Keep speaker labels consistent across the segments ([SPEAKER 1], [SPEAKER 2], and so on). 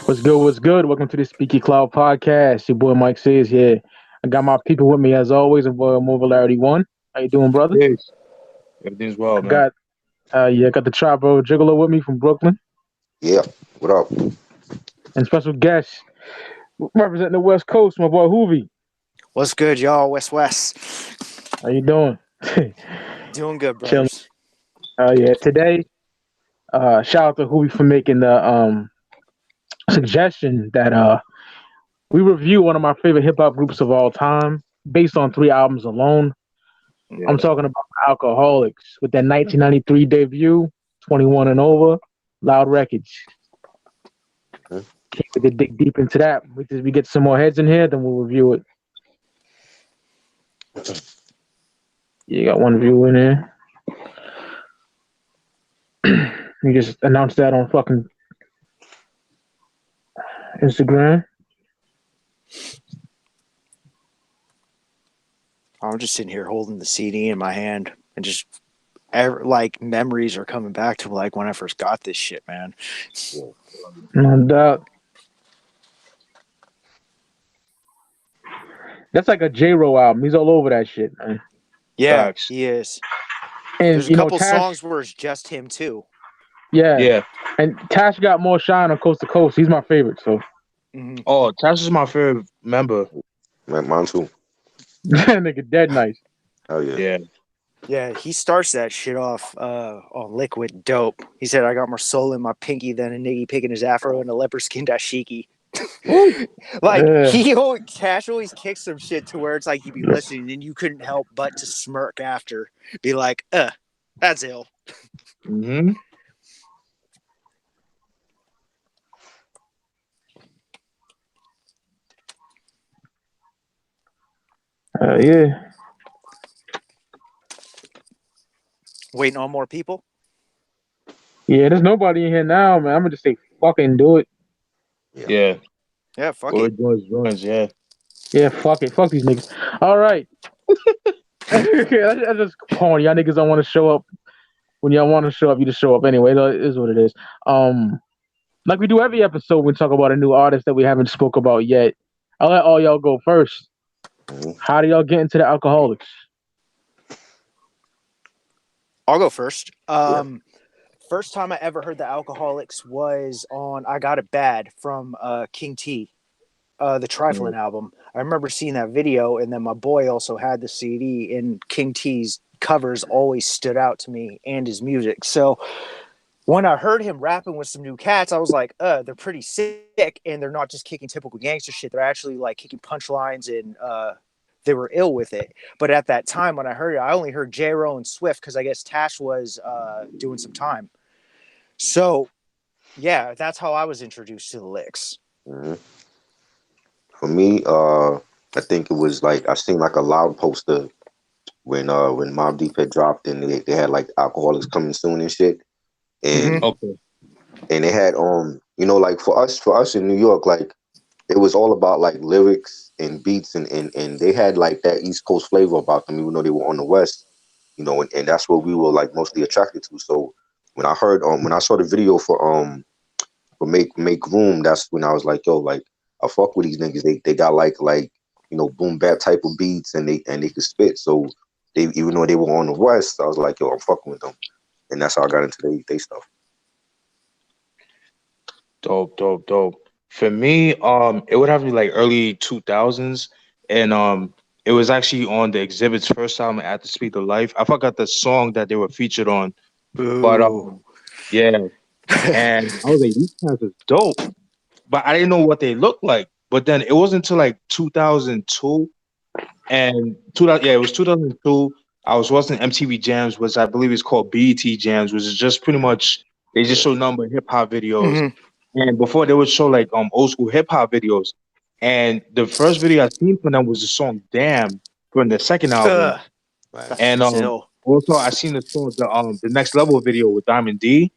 [SPEAKER 1] What's good? What's good? Welcome to the Ya Clout Podcast. Your boy Mike says here. I got my people with me as always. And boy Mobilarity One. How you doing, brother?
[SPEAKER 2] Yes, everything's well,
[SPEAKER 1] I
[SPEAKER 2] man.
[SPEAKER 1] got the Trap Bro Gigolo with me from Brooklyn,
[SPEAKER 3] Yeah, what up?
[SPEAKER 1] and special guest representing the West Coast, my boy Wh0vee.
[SPEAKER 4] What's good, y'all? West.
[SPEAKER 1] How you doing?
[SPEAKER 4] Doing good,
[SPEAKER 1] Chilling.
[SPEAKER 4] brothers.
[SPEAKER 1] Yeah. Today, shout out to Wh0vee for making the suggestion that we review one of my favorite hip hop groups of all time based on 3 albums alone. I'm
[SPEAKER 2] Yeah.
[SPEAKER 1] talking about Alcoholics with their 1993 debut, 21 and Over, Loud Records.
[SPEAKER 3] Hmm.
[SPEAKER 1] We could dig deep into that. We get some more heads in here, then we'll review it. You got one view in there. You just announced that on fucking Instagram.
[SPEAKER 4] I'm just sitting here holding the CD in my hand and just memories are coming back to like when I first got this shit, man.
[SPEAKER 1] No doubt. That's like a J-Ro album. He's all over that shit, man.
[SPEAKER 4] Yeah,
[SPEAKER 2] Facts.
[SPEAKER 4] he is.
[SPEAKER 1] And
[SPEAKER 4] There's a
[SPEAKER 1] you know,
[SPEAKER 4] couple
[SPEAKER 1] Tash,
[SPEAKER 4] songs where it's just him too.
[SPEAKER 1] yeah.
[SPEAKER 2] Yeah.
[SPEAKER 1] And Tash got more shine on Coast to Coast. He's my favorite, so
[SPEAKER 4] Mhm.
[SPEAKER 2] Oh, Tash is my favorite member.
[SPEAKER 3] Man, mine too.
[SPEAKER 1] that nigga dead nice.
[SPEAKER 3] Hell yeah.
[SPEAKER 2] Yeah.
[SPEAKER 4] Yeah, he starts that shit off on Liquid Dope. He said, "I got more soul in my pinky than a nigga picking his afro and a leopard skin dashiki." Like
[SPEAKER 1] Yeah.
[SPEAKER 4] Cash always kicks some shit to where it's like you'd be listening and you couldn't help but to smirk after, be like, that's ill.
[SPEAKER 2] Mm-hmm.
[SPEAKER 1] Yeah.
[SPEAKER 4] Waiting on more people.
[SPEAKER 1] Yeah, there's nobody in here now, man. I'm gonna just say fucking do it.
[SPEAKER 2] Yeah.
[SPEAKER 4] Yeah, fuck
[SPEAKER 2] Or
[SPEAKER 4] it.
[SPEAKER 2] joins, yeah.
[SPEAKER 1] Yeah, fuck it. Fuck these niggas. All right. That's just corny. Y'all niggas don't want to show up. When y'all want to show up, you just show up anyway. It is what it is. Like we do every episode, we talk about a new artist that we haven't spoke about yet. I'll let all y'all go first.
[SPEAKER 3] Mhm.
[SPEAKER 1] How do y'all get into the Alcoholics?
[SPEAKER 4] I'll go first.
[SPEAKER 3] Yeah.
[SPEAKER 4] First time I ever heard the Alcoholics was on I Got It Bad from King T, the Trifling album. I remember seeing that video, and then my boy also had the CD, and King T's covers always stood out to me and his music. So when I heard him rapping with some new cats, I was like, they're pretty sick, and they're not just kicking typical gangster shit. They're actually like kicking punchlines, and they were ill with it. But at that time, when I heard it, I only heard J-Ro and Swift because I guess Tash was doing some time. So, yeah, that's how I was introduced to the licks.
[SPEAKER 3] Mhm. For me, I think it was like I seen like a loud poster when Mobb Deep had dropped and they had like alcoholics coming soon and shit. And
[SPEAKER 2] Okay.
[SPEAKER 3] and they had like for us in New York, like it was all about like lyrics and beats and they had like that East Coast flavor about them, even though they were on the West, and that's what we were like mostly attracted to. So when I saw the video for make room, that's when I was like, yo, like I fuck with these niggas. They got like boom bap type of beats and they could spit. So they, even though they were on the West, I was like, yo, I'm fucking with them. And that's how I got into they stuff.
[SPEAKER 2] Dope. For me, it would have to be like early 2000s, and it was actually on the Exhibit's first album, At the Speed of Life. I forgot the song that they were featured on, but
[SPEAKER 4] Boo.
[SPEAKER 2] yeah, and I was like, these guys are dope, but I didn't know what they looked like. But then it wasn't until like 2002, and 2000, yeah, it was 2002. I was watching MTV Jams, which I believe is called BET Jams, which is just pretty much they just show number hip hop videos.
[SPEAKER 4] Mhm.
[SPEAKER 2] And before they would show like old school hip hop videos. And the first video I seen from them was the song "Damn" from the second album.
[SPEAKER 3] Right.
[SPEAKER 4] That
[SPEAKER 2] And
[SPEAKER 4] shit's ill.
[SPEAKER 2] also I seen the next level video with Diamond D,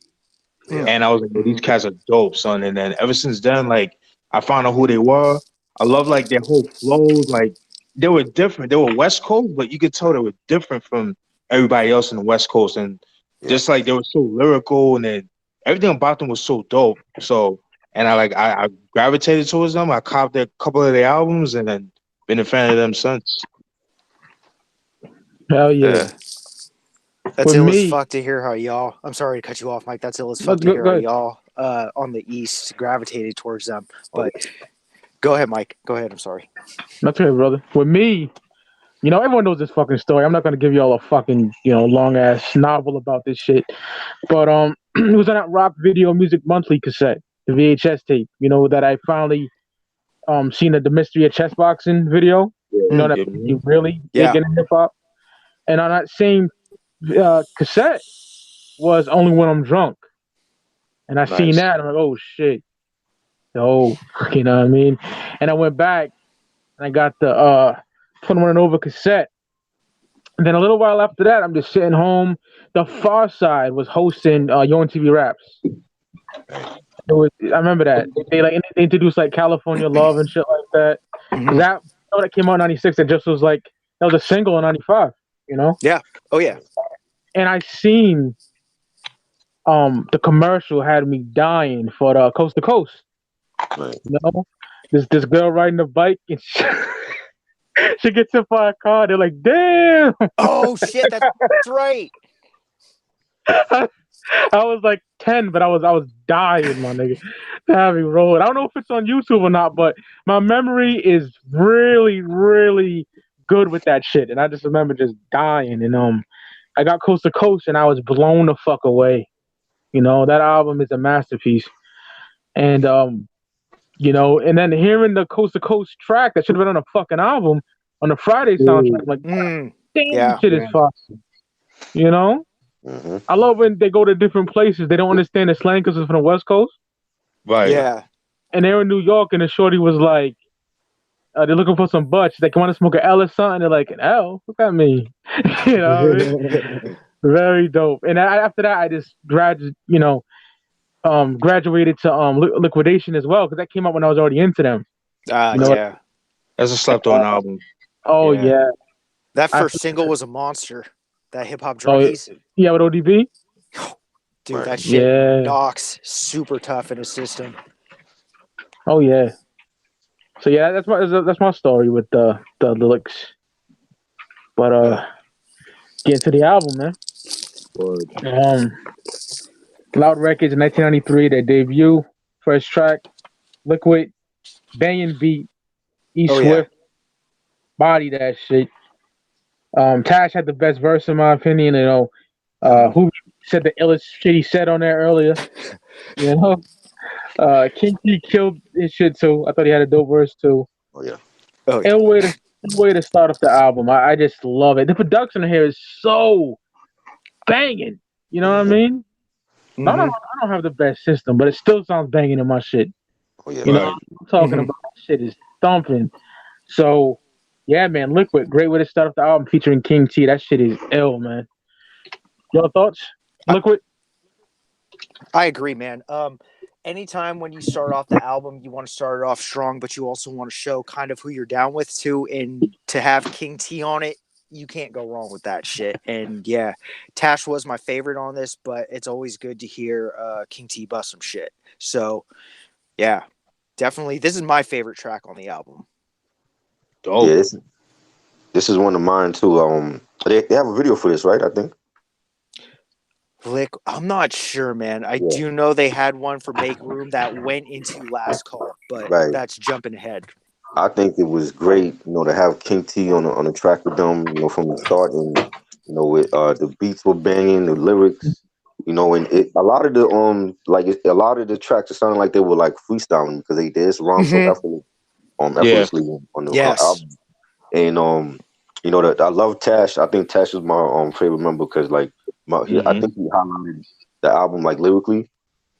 [SPEAKER 3] Yeah.
[SPEAKER 2] and I was like, "Yo, these
[SPEAKER 4] Mhm.
[SPEAKER 2] cats are dope, son." And then ever since then, like I found out who they were. I love like their whole flows. Like they were different. They were West Coast, but you could tell they were different from everybody else in the West Coast. And
[SPEAKER 3] Yeah.
[SPEAKER 2] just like they were so lyrical, and then everything about them was so dope. So and I gravitated towards them. I copped a couple of their albums, and then been a fan of them since.
[SPEAKER 1] Hell yeah.
[SPEAKER 4] Yeah. That's
[SPEAKER 1] With
[SPEAKER 4] ill as
[SPEAKER 1] me,
[SPEAKER 4] fuck to hear how y'all. I'm sorry to cut you off, Mike. That's ill as
[SPEAKER 1] no,
[SPEAKER 4] fuck to hear
[SPEAKER 1] go
[SPEAKER 4] how
[SPEAKER 1] ahead.
[SPEAKER 4] y'all on the East gravitated towards them. But go ahead, Mike. Go ahead. I'm sorry.
[SPEAKER 1] That's okay, brother. With me, you know, everyone knows this fucking story. I'm not gonna give y'all a fucking, long ass novel about this shit. But it was on that Rock Video Music Monthly cassette, the VHS tape. You know that I finally seen the Mystery of Chess Boxing video. You know that he really big
[SPEAKER 4] Yeah.
[SPEAKER 1] in hip hop. And on that same cassette was Only When I'm Drunk. And I seen
[SPEAKER 3] Nice.
[SPEAKER 1] that. I'm like, oh shit. Oh, you know what I mean? And I went back and I got the Wh0vee cassette. And then a little while after that, I'm just sitting home. The Far Side was hosting Yo TV Raps. I remember that. They introduced like California Love and shit like that.
[SPEAKER 4] Mhm.
[SPEAKER 1] That came out in '96. That just was like that was a single in '95. You know.
[SPEAKER 4] Yeah. Oh yeah.
[SPEAKER 1] And I seen the commercial had me dying for the Coast to Coast.
[SPEAKER 3] Right.
[SPEAKER 1] You know, this girl riding a bike and she gets in for a car. They're like, damn.
[SPEAKER 4] Oh shit. That's right.
[SPEAKER 1] I was like 10, but I was dying, my nigga. Having rolled. I don't know if it's on YouTube or not, but my memory is really, really good with that shit. And I just remember just dying. And I got Coast to Coast and I was blown the fuck away. You know, that album is a masterpiece. And and then hearing the Coast to Coast track that should have been on a fucking album on the Friday soundtrack, I'm like, damn,
[SPEAKER 4] Yeah.
[SPEAKER 1] shit is fucking. You know?
[SPEAKER 3] Mm-hmm.
[SPEAKER 1] I love when they go to different places. They don't understand the slang because it's from the West Coast.
[SPEAKER 2] Right.
[SPEAKER 4] Yeah.
[SPEAKER 1] And they're in New York, and the shorty was like, they're looking for some butts. They want to smoke an L or something. They're like, an L? What that mean? You know what I mean? Very dope. And after that, I just graduated to Liquidation as well, because that came out when I was already into them. You know
[SPEAKER 4] Yeah.
[SPEAKER 2] That's a slept on album.
[SPEAKER 1] Oh,
[SPEAKER 4] Yeah.
[SPEAKER 1] yeah.
[SPEAKER 4] That first single was a monster. That Hip Hop
[SPEAKER 1] Oh,
[SPEAKER 4] Druggies.
[SPEAKER 1] yeah, with ODB?
[SPEAKER 4] Dude,
[SPEAKER 3] Right.
[SPEAKER 4] that shit
[SPEAKER 1] Yeah.
[SPEAKER 4] knocks super tough in his system.
[SPEAKER 1] Oh, yeah. So, yeah, that's my story with the lyrics. But, get into the album, man. Clout Records in 1993, their debut, first track, Liquid, banging beat, E
[SPEAKER 4] Oh, yeah.
[SPEAKER 1] Swift, body that shit. Tash had the best verse in my opinion. Who said the illest shit he said on there earlier? You know, King T killed his shit too. I thought he had a dope verse too.
[SPEAKER 3] Oh yeah.
[SPEAKER 4] Oh, yeah.
[SPEAKER 1] Ill way to start off the album. I just love it. The production here is so banging. You know what I mean?
[SPEAKER 4] Mhm.
[SPEAKER 1] I don't have the best system, but it still sounds banging in my shit.
[SPEAKER 3] Oh yeah.
[SPEAKER 1] You know
[SPEAKER 2] Right.
[SPEAKER 1] what I'm talking
[SPEAKER 4] Mhm.
[SPEAKER 1] about? That shit is thumping. So, yeah, man, Liquid, great way to start off the album featuring King T. That shit is ill, man. Your thoughts? Liquid?
[SPEAKER 4] I agree, man. Anytime when you start off the album, you want to start it off strong, but you also want to show kind of who you're down with too. And to have King T on it, you can't go wrong with that shit. And yeah, Tash was my favorite on this, but it's always good to hear King T bust some shit. So yeah, definitely. This is my favorite track on the album.
[SPEAKER 2] Dope.
[SPEAKER 3] Yeah. This is one of mine too. They have a video for this, right? I think.
[SPEAKER 4] I'm not sure, man. I
[SPEAKER 3] Yeah.
[SPEAKER 4] do know they had one for Make Room that went into Last Call, but
[SPEAKER 3] Right.
[SPEAKER 4] that's jumping ahead.
[SPEAKER 3] I think it was great, to have King T on the track with them, from the start, and with the beats were banging, the lyrics, and a lot of the a lot of the tracks it sounded like they were like freestyling because they did rhyme so effortlessly on the
[SPEAKER 4] Yes.
[SPEAKER 3] album. And that I love Tash. I think Tash is my favorite member because I think he highlighted the album like lyrically,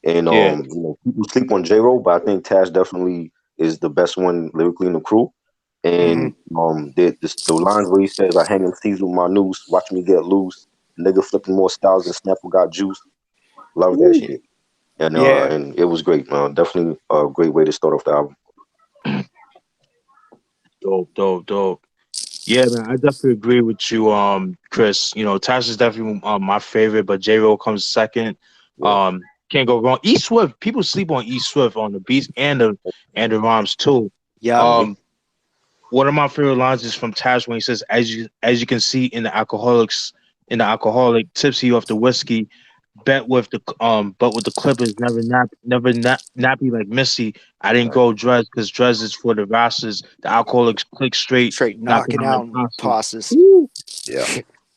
[SPEAKER 3] and people sleep on J-Ro, but I think Tash definitely is the best one lyrically in the crew. And the lines where he says, "I hang MCs with my noose, watch me get loose, nigga flipping more styles than Snapple got juice." Love that shit. And
[SPEAKER 4] Yeah.
[SPEAKER 3] and it was great, man. Definitely a great way to start off the album.
[SPEAKER 2] Dope. Yeah, man, I definitely agree with you, Chris. Tash is definitely my favorite, but J-Ro comes second.
[SPEAKER 3] Yeah.
[SPEAKER 2] Can't go wrong. E Swift, people sleep on E Swift on the beats and the rhymes too.
[SPEAKER 4] Yeah.
[SPEAKER 2] One of my favorite lines is from Tash when he says, "As you can see in the alcoholic, tipsy off the whiskey, but with the Clippers, nappy like Missy. I didn't go dress because dress is for the rascals. The alcoholics click straight,
[SPEAKER 4] knocking out
[SPEAKER 2] like
[SPEAKER 4] tosses.
[SPEAKER 2] Woo!
[SPEAKER 3] Yeah.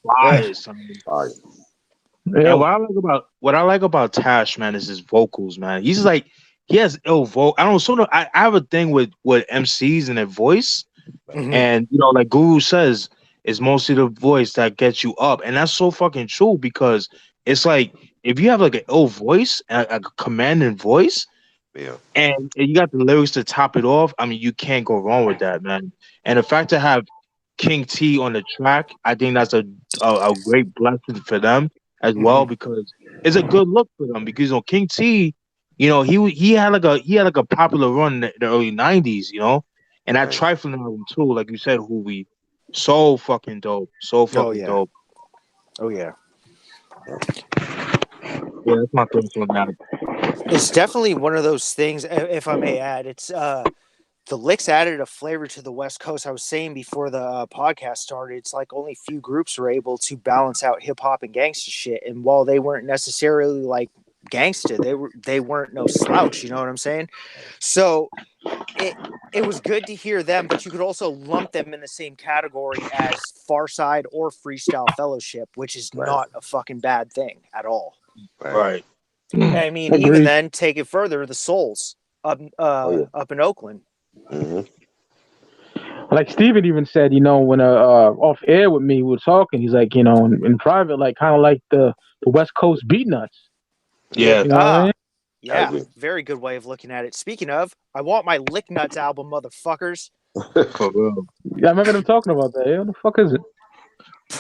[SPEAKER 2] Fire, son.
[SPEAKER 3] All right.
[SPEAKER 1] Yeah.
[SPEAKER 2] And what I like about Tash, man, is his vocals, man. He's like he has ill vocal. I don't know. I have a thing with MCs and their voice.
[SPEAKER 4] Mhm.
[SPEAKER 2] And like Guru says, it's mostly the voice that gets you up, and that's so fucking true because it's like if you have like an ill voice, a commanding voice,
[SPEAKER 3] Yeah.
[SPEAKER 2] and you got the lyrics to top it off. I mean, you can't go wrong with that, man. And the fact to have King T on the track, I think that's a great blessing for them as well because it's a good look for them because King T, he had like a popular run in the early '90s, and that Trifling album too, like you said, Wh0vee, so fucking dope, dope.
[SPEAKER 4] Oh yeah.
[SPEAKER 2] Yeah, that's my thoughts on that.
[SPEAKER 4] It's definitely one of those things, if I may add. It's the licks added a flavor to the West Coast. I was saying before the podcast started, it's like only few groups were able to balance out hip hop and gangsta shit. And while they weren't necessarily like gangsta, they weren't no slouch. You know what I'm saying? So it was good to hear them, but you could also lump them in the same category as Farside or Freestyle Fellowship, which is not a fucking bad thing at all.
[SPEAKER 2] Right.
[SPEAKER 4] I mean, even then, take it further, the Souls up in Oakland.
[SPEAKER 3] Mm-hmm.
[SPEAKER 1] Like Steven even said, when off air with me, we were talking. He's like, in private, like kind of like the West Coast beat nuts.
[SPEAKER 2] Yeah.
[SPEAKER 1] You know what I mean?
[SPEAKER 4] Yeah, very good way of looking at it. Speaking of, I want my Lick Nuts album, motherfuckers.
[SPEAKER 2] For real.
[SPEAKER 1] Yeah, I remember them talking about that. Hey, what the fuck is it?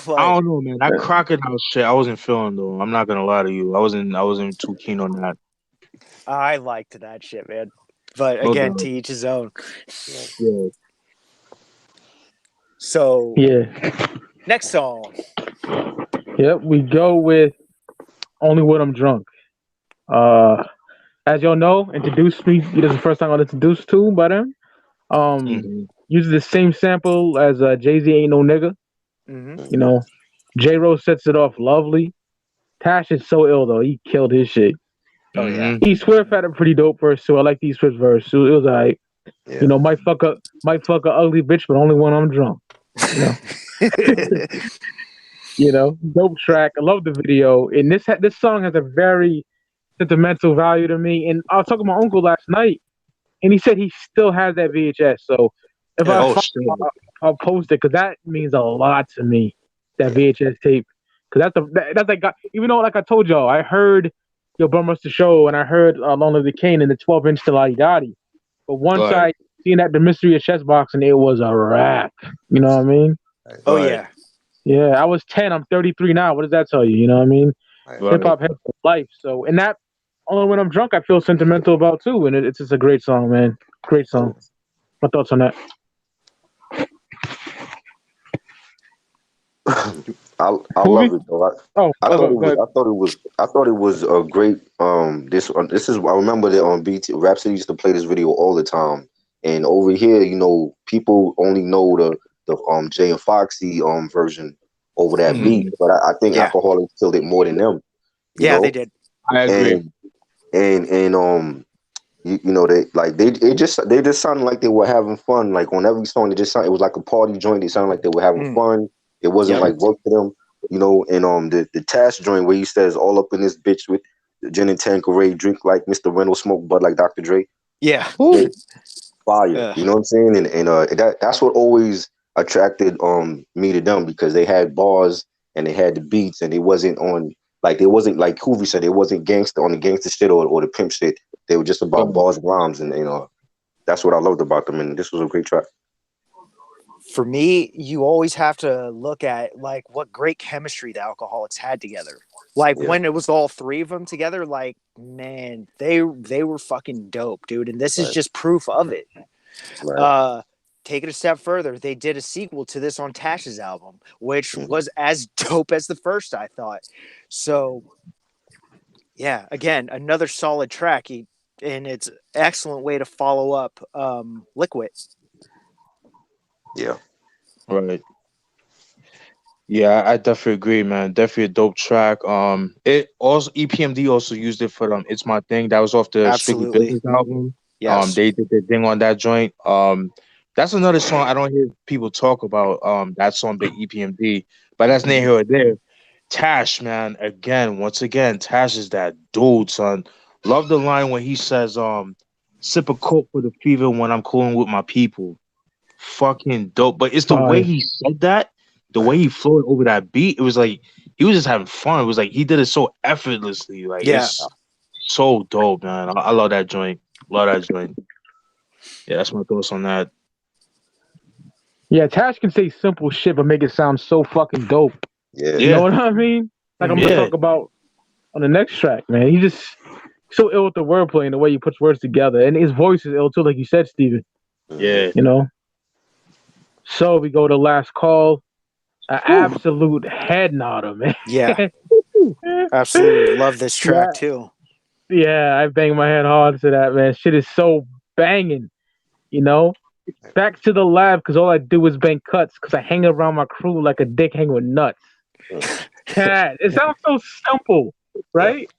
[SPEAKER 4] Like,
[SPEAKER 2] I don't know, man. That crocodile shit, I wasn't feeling though. I'm not gonna lie to you. I wasn't too keen on that.
[SPEAKER 4] I liked that shit, man. But again, to each his own.
[SPEAKER 2] Yeah.
[SPEAKER 4] So next song.
[SPEAKER 1] Yep, we go with Only When I'm Drunk. As y'all know, introduced me. It is the first time I was introduced to by them. Uses the same sample as Jay-Z Ain't No Nigga.
[SPEAKER 4] Mm-hmm.
[SPEAKER 1] J-Rose sets it off lovely. Tash is so ill though. He killed his shit.
[SPEAKER 4] Oh yeah.
[SPEAKER 1] E Swift had a pretty dope verse too. I like the E Swift verse. So it was alright.
[SPEAKER 3] Yeah.
[SPEAKER 1] Might fuck a ugly bitch, but only when I'm drunk. Dope track. I love the video. And this song has a very sentimental value to me. And I was talking to my uncle last night, and he said he still has that VHS. So if I'll post it because that means a lot to me. That VHS tape, because that's like even though like I told y'all, I heard Yo Bum Rush the Show and I heard Long Live the Cane and the 12-inch to La Yachty. But once I seen that the Mystery of Chess Boxing, it was a wrap. You know what I mean?
[SPEAKER 4] Oh yeah.
[SPEAKER 1] Yeah, I was 10. I'm 33 now. What does that tell you? You know what I mean? Hip hop has life. So, and that Only When I'm Drunk, I feel sentimental about too. And it's just a great song, man. Great song. My thoughts on that?
[SPEAKER 3] I love it though. I thought it was a great this is I remember that on BT Rhapsody used to play this video all the time, and over here people only know the Jay and Foxy version over that beat, but I think Alcoholics killed it more than them.
[SPEAKER 4] They did.
[SPEAKER 2] I agree.
[SPEAKER 3] And they just sounded like they were having fun. Like on every song, it was like a party joint. They sounded like they were having fun. It wasn't like work for them, and the Tash joint where he says all up in this bitch with the gin and Tanqueray, drink like Mr. Reynolds, smoke bud like Dr. Dre.
[SPEAKER 4] Yeah.
[SPEAKER 3] Fire. You know what I'm saying? And that's what always attracted me to them, because they had bars and they had the beats, and it wasn't like Wh0vee said, it wasn't gangster on the gangster shit or the pimp shit. They were just about bars and rhymes, and that's what I loved about them, and this was a great track.
[SPEAKER 4] For me, you always have to look at like what great chemistry the Alcoholics had together. Like when it was all three of them together, like man, they were fucking dope, dude. And this is just proof of it.
[SPEAKER 3] Right.
[SPEAKER 4] Take it a step further. They did a sequel to this on Tash's album, which was as dope as the first, I thought. So Yeah, again, another solid track. And it's an excellent way to follow up Liquid.
[SPEAKER 3] Yeah.
[SPEAKER 2] Right. Yeah, I definitely agree, man. Definitely a dope track. It also EPMD also used it for It's My Thing. That was off the Strictly
[SPEAKER 4] Absolutely.
[SPEAKER 2] Business album.
[SPEAKER 4] Yes.
[SPEAKER 2] They did their thing on that joint. That's another song I don't hear people talk about. That song, Big EPMD, but that's neither here or there. Tash, man, once again, Tash is that dude, son. Love the line when he says, sip a coke for the fever when I'm cooling with my people. Fucking dope. But it's the way he said that, the way he flowed over that beat. It was like he was just having fun. It was like he did it so effortlessly. Like it's so dope, man. I love that joint. Love that joint. Yeah, that's my thoughts on that.
[SPEAKER 1] Yeah, Tash can say simple shit but make it sound so fucking dope.
[SPEAKER 3] Yeah.
[SPEAKER 1] You know what I mean? Like I'm gonna talk about on the next track, man. He just so ill with the wordplay and the way he puts words together, and his voice is ill too, like you said, Steven.
[SPEAKER 2] Yeah.
[SPEAKER 1] You know. So we go to Last Call, an absolute head nodder, man.
[SPEAKER 4] Yeah. Absolutely love this track too.
[SPEAKER 1] Yeah, I bang my head hard to that, man. Shit is so banging, you know. Back to the lab because all I do is bang cuts because I hang around my crew like a dick hang with nuts. Cat, it sounds so simple, right?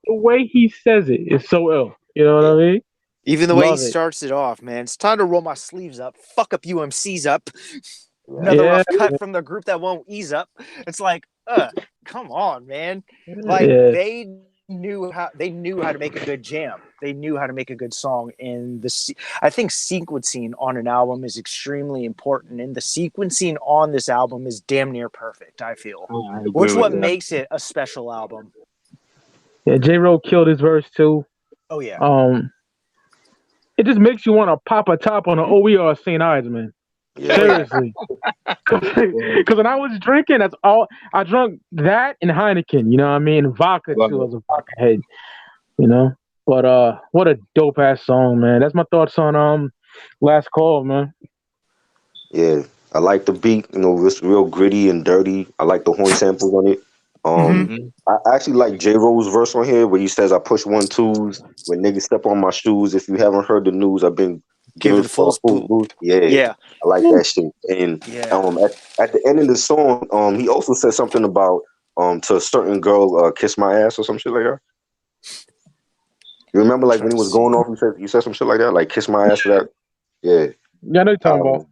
[SPEAKER 1] The way he says it is so ill. You know what I mean?
[SPEAKER 4] Even the way he starts it off, man. It's time to roll my sleeves up, fuck up UMC's up. Another rough cut from the group that won't ease up. It's like, come on, man. Like they knew how to make a good jam. They knew how to make a good song. And I think sequencing on an album is extremely important. And the sequencing on this album is damn near perfect, I feel. Which what makes it a special album.
[SPEAKER 1] Yeah, J-Ro killed his verse too.
[SPEAKER 4] Oh yeah.
[SPEAKER 1] It just makes you want to pop a top on an OER St. Ives, man. Yeah. Seriously. Because when I was drinking, that's all I drank, that and Heineken, you know what I mean? And vodka too, as a vodka head, you know. But what a dope ass song, man. That's my thoughts on Last Call, man.
[SPEAKER 3] Yeah, I like the beat, you know, it's real gritty and dirty. I like the horn samples on it. I actually like J-Ro's verse on here where he says, I push 1-2s when niggas step on my shoes. If you haven't heard the news, I've been giving full boost. Yeah. I like that shit. And at the end of the song, he also said something about to a certain girl, kiss my ass or some shit like that. You remember like when he was going off, he said some shit like that, like kiss my ass for that. Yeah.
[SPEAKER 1] Yeah, I know you're talking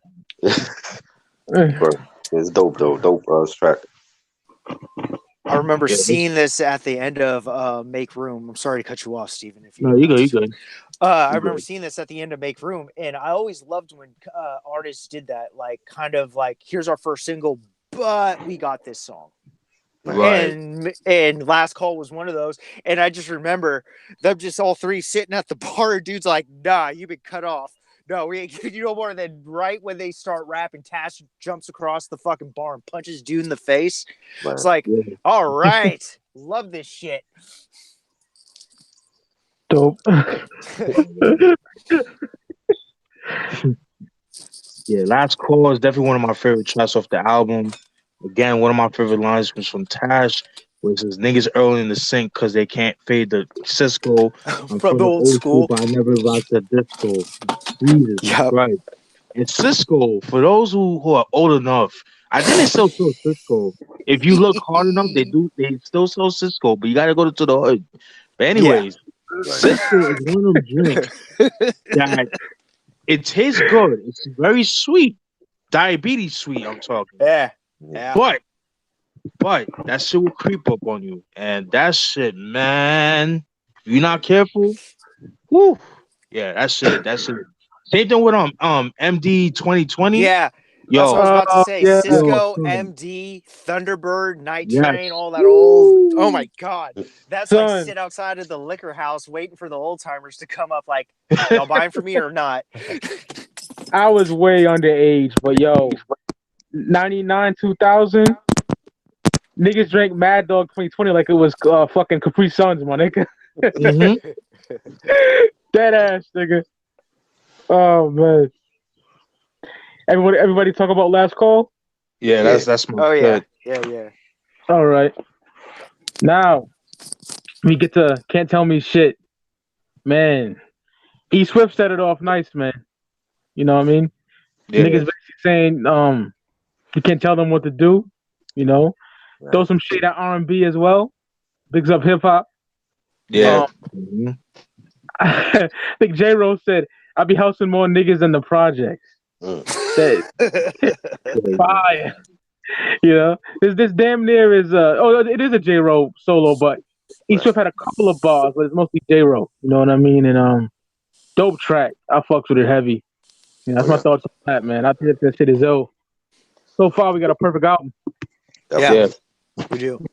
[SPEAKER 1] about.
[SPEAKER 3] Bro, it's dope though. Dope track.
[SPEAKER 4] I remember seeing this at the end of Make Room. I'm sorry to cut you off, Steven.
[SPEAKER 2] No, you good.
[SPEAKER 4] I remember seeing this at the end of Make Room, and I always loved when artists did that. Like, kind of like, here's our first single, but we got this song. Right. And Last Call was one of those. And I just remember them just all three sitting at the bar. Dude's like, nah, you've been cut off. No, we ain't giving you no more. Than right when they start rapping, Tash jumps across the fucking bar and punches dude in the face. Right. It's like, all right, love this shit.
[SPEAKER 1] Dope.
[SPEAKER 2] Yeah, Last Call is definitely one of my favorite tracks off the album. Again, one of my favorite lines was from Tash, which is niggas early in the sink because they can't fade the Cisco. I'm
[SPEAKER 4] from the old school,
[SPEAKER 2] but I never rocked the disco. Jesus Christ. And Cisco, for those who are old enough, I think they still sell Cisco. If you look hard enough, they still sell Cisco, but you gotta go to the hood. But anyways, Cisco is one of them drinks that it tastes good. It's very sweet. Diabetes sweet, I'm talking.
[SPEAKER 4] Yeah.
[SPEAKER 2] But that shit will creep up on you. And that shit, man, if you're not careful, whoo. Yeah, that shit. Same thing with MD 2020.
[SPEAKER 4] Yeah.
[SPEAKER 2] Yo,
[SPEAKER 4] that's what I was about to say. Cisco, MD, Thunderbird, Night Train, all that old. Oh my God. That's like sit outside of the liquor house waiting for the old timers to come up like, y'all buying for me or not?
[SPEAKER 1] I was way underage, but yo, 99, 2000, niggas drank Mad Dog 2020 like it was fucking Capri Suns, my nigga. Dead ass, nigga. Oh man. Everybody talk about Last Call?
[SPEAKER 2] Yeah, that's my
[SPEAKER 4] yeah. All right. Now,
[SPEAKER 1] We get to Can't Tell Me Shit. Man. E Swift set it off nice, man. You know what I mean?
[SPEAKER 2] Yeah.
[SPEAKER 1] Niggas basically saying, you can't tell them what to do, you know. Throw some shade at R&B as well. Bigs up hip hop.
[SPEAKER 2] Yeah.
[SPEAKER 1] I think J Rose said, "I'll be housing more niggas in the projects." That fire. You know, this damn near is it is a J Ro solo, but E Swift had a couple of bars, but it's mostly J Ro. You know what I mean? And dope track. I fucks with it heavy. You know, that's my thoughts on that, man. I think that shit is ill. So far, we got a perfect album.
[SPEAKER 4] Yeah, we do.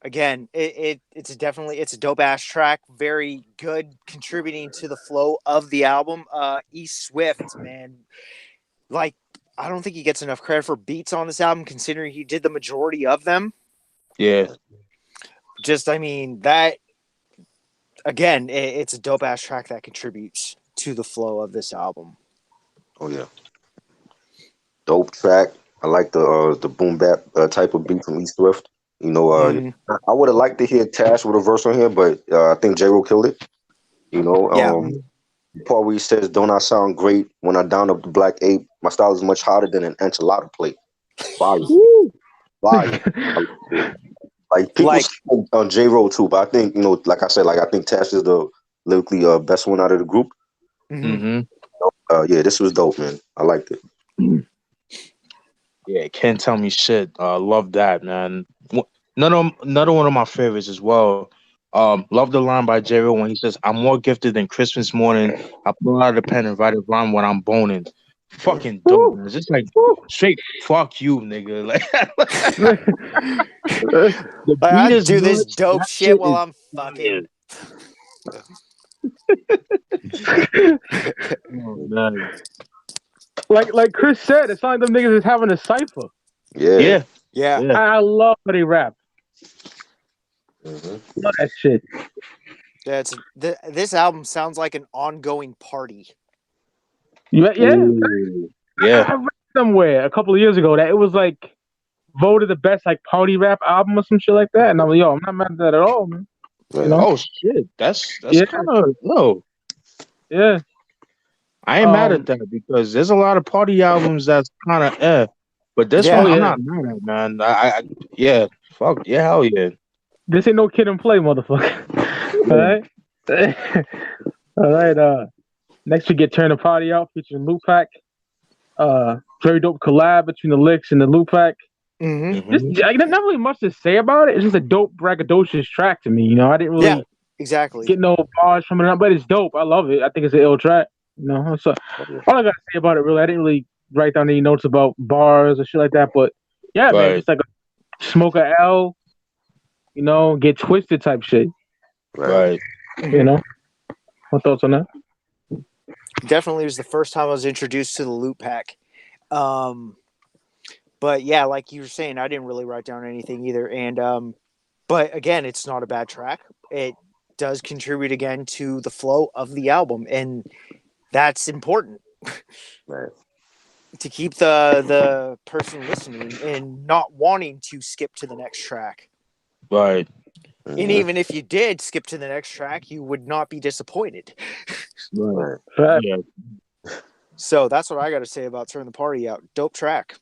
[SPEAKER 4] Again, it's a dope ass track, very good, contributing to the flow of the album. E Swift, man, like I don't think he gets enough credit for beats on this album, considering he did the majority of them.
[SPEAKER 2] Yeah.
[SPEAKER 4] Just, I mean, that again, it's a dope ass track that contributes to the flow of this album.
[SPEAKER 3] Oh yeah, dope track. I like the boom bap type of beat from E Swift. You know, I would have liked to hear Tash with a verse on here, but I think J-Ro killed it. You know, the part where he says, "Don't I sound great when I down up the black ape? My style is much hotter than an enchilada plate." Fire, fire. Like people on J-Ro too, but I think like I said, I think Tash is the lyrically best one out of the group. Yeah, this was dope, man. I liked it.
[SPEAKER 2] Yeah, Can't Tell Me Shit. Love that, man. Another one of my favorites as well. Love the line by J-Ro when he says, "I'm more gifted than Christmas morning. I pull out a pen and write a rhyme when I'm boning." Fucking dope, man. It's just like straight fuck you, nigga. The beat
[SPEAKER 4] I
[SPEAKER 2] is
[SPEAKER 4] do this
[SPEAKER 2] nuts.
[SPEAKER 4] dope
[SPEAKER 2] That
[SPEAKER 4] shit while
[SPEAKER 2] is
[SPEAKER 4] I'm fucking.
[SPEAKER 2] Oh, man.
[SPEAKER 1] Like Chris said, it's like them niggas is having a cipher.
[SPEAKER 2] Yeah.
[SPEAKER 1] I love how they rap. Love that shit.
[SPEAKER 4] This album sounds like an ongoing party.
[SPEAKER 1] Yeah.
[SPEAKER 2] Ooh, yeah.
[SPEAKER 1] I read somewhere a couple of years ago that it was like voted the best like party rap album or some shit like that, and I'm like, yo, I'm not mad at that at all, man. You know?
[SPEAKER 2] Oh shit, that's kind of low.
[SPEAKER 1] Yeah.
[SPEAKER 2] I ain't mad at that because there's a lot of party albums that's kind of but this one I'm not mad at, man. I fuck yeah, hell yeah.
[SPEAKER 1] This ain't no kid and play, motherfucker. All right. All right. Next we get Turn the Party Out featuring Loop Pack. Very dope collab between the Licks and the Loop Pack. Not really much to say about it. It's just a dope braggadocious track to me. You know, I didn't really get no bars from it, but it's dope. I love it. I think it's an ill track. You know, so all I gotta say about it, really, I didn't really write down any notes about bars or shit like that. But yeah, man, just like a smoke a L, you know, get twisted type shit.
[SPEAKER 2] Right.
[SPEAKER 1] You know, what thoughts on that?
[SPEAKER 4] Definitely was the first time I was introduced to the Loop Pack. But yeah, like you were saying, I didn't really write down anything either. And but again, it's not a bad track. It does contribute again to the flow of the album, and that's important.
[SPEAKER 3] Right.
[SPEAKER 4] To keep the person listening and not wanting to skip to the next track.
[SPEAKER 2] Right.
[SPEAKER 4] And even if you did skip to the next track, you would not be disappointed.
[SPEAKER 3] Right.
[SPEAKER 2] Yeah.
[SPEAKER 4] So that's what I got to say about Turn the Party Out. Dope track.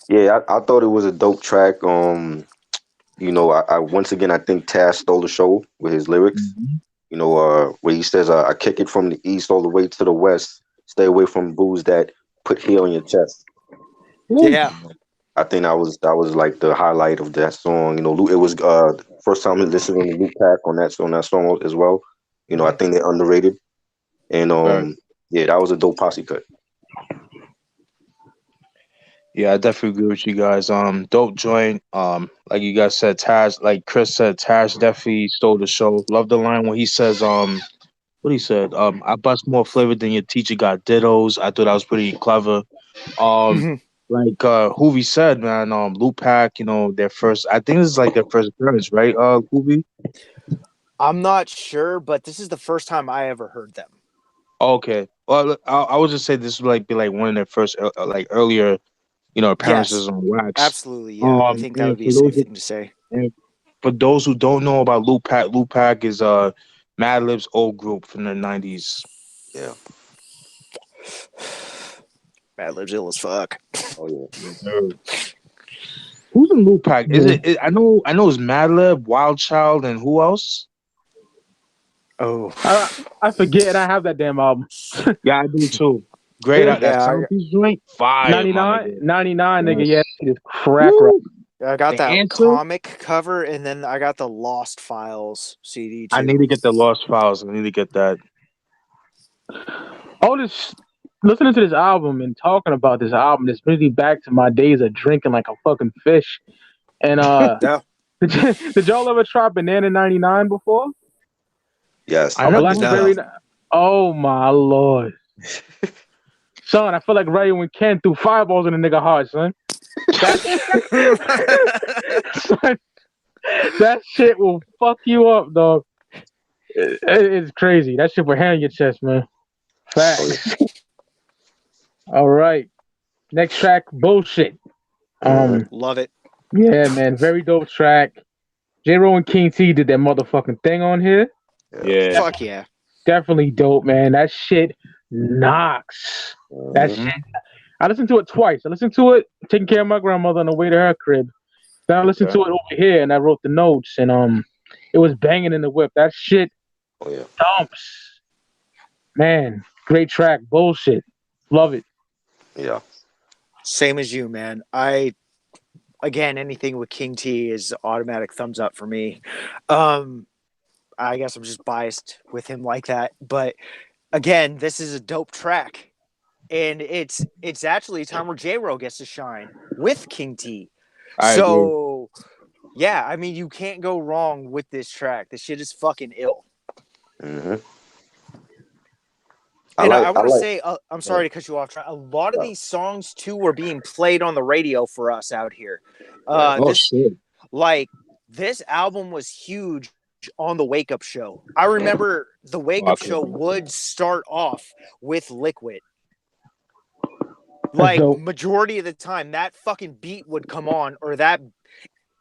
[SPEAKER 3] Yeah, I thought it was a dope track. You know, I once again I think Taz stole the show with his lyrics. You know, where he says, "I kick it from the east all the way to the west. Stay away from booze that put hair on your chest."
[SPEAKER 4] Yeah,
[SPEAKER 3] I think that was like the highlight of that song. You know, it was first time listening to Luke Pack on that song as well. You know, I think they're underrated. And yeah, that was a dope posse cut.
[SPEAKER 2] Yeah, I definitely agree with you guys. Dope joint. Like you guys said, Taz, like Chris said, Taz definitely stole the show. Love the line when he says, what he said, I bust more flavor than your teacher got dittos. I thought that was pretty clever. Like Wh0vee said, man, Loop Pack, you know, their first, I think this is like their first appearance, right? Wh0vee?
[SPEAKER 4] I'm not sure, but this is the first time I ever heard them.
[SPEAKER 2] Okay. Well, I would just say this would be like one of their first like earlier, you know, appearances on Wax.
[SPEAKER 4] Absolutely, yeah. I think that would be a safe thing to say.
[SPEAKER 2] for those who don't know about Lil Pac is Madlib's old group from the 90s.
[SPEAKER 3] Yeah.
[SPEAKER 4] Madlib's ill as fuck.
[SPEAKER 3] Oh yeah.
[SPEAKER 2] Who's in Lil Pac? I know it's Madlib, Wild Child, and who else?
[SPEAKER 4] Oh,
[SPEAKER 1] I forget. I have that damn album.
[SPEAKER 2] Yeah, I do too. Great,
[SPEAKER 1] Yeah.
[SPEAKER 2] that timepiece joint, fire.
[SPEAKER 1] 99, 99, nigga.
[SPEAKER 2] Yes.
[SPEAKER 1] Yeah, it's crack.
[SPEAKER 2] Woo.
[SPEAKER 4] I got
[SPEAKER 2] The
[SPEAKER 4] that
[SPEAKER 2] Answer?
[SPEAKER 4] comic cover, and then I got the Lost Files CD too.
[SPEAKER 2] I need to get the Lost Files. I need to get that.
[SPEAKER 1] All this, listening to this album and talking about this album, this brings me back to my days of drinking like a fucking fish. And
[SPEAKER 4] Yeah.
[SPEAKER 1] did y'all ever try Banana 99 before?
[SPEAKER 3] Yes.
[SPEAKER 2] I never
[SPEAKER 1] Blackberry. Oh my lord, son! I feel like right when Ken threw fireballs in a nigga heart, son. Son, that shit will fuck you up, dog. It's crazy. That shit will hair on your chest, man. Facts. All right. Next track, Bullshit.
[SPEAKER 4] Love it.
[SPEAKER 1] Yeah, man. Very dope track. J-Ro and King T did that motherfucking thing on here.
[SPEAKER 2] Yeah.
[SPEAKER 4] Fuck yeah.
[SPEAKER 1] Definitely dope, man. That shit knocks. That shit. I listened to it twice. I listened to it taking care of my grandmother on the way to her crib. Then I listened to it over here and I wrote the notes and it was banging in the whip. That shit dumps. Man, great track. Bullshit. Love it.
[SPEAKER 3] Yeah.
[SPEAKER 4] Same as you, man. Again, anything with King T is automatic thumbs up for me. I guess I'm just biased with him like that, but again, this is a dope track, and it's actually a time where J-Ro gets to shine with King T.
[SPEAKER 2] I
[SPEAKER 4] agree. Yeah, I mean, you can't go wrong with this track. This shit is fucking ill.
[SPEAKER 3] Mm-hmm.
[SPEAKER 4] I want to say, I'm sorry to cut you off. A lot of these songs too were being played on the radio for us out here.
[SPEAKER 2] Shit.
[SPEAKER 4] Like this album was huge on the Wake Up Show. I remember the Wake Up Show would start off with Liquid. Like majority of the time, that fucking beat would come on, or that,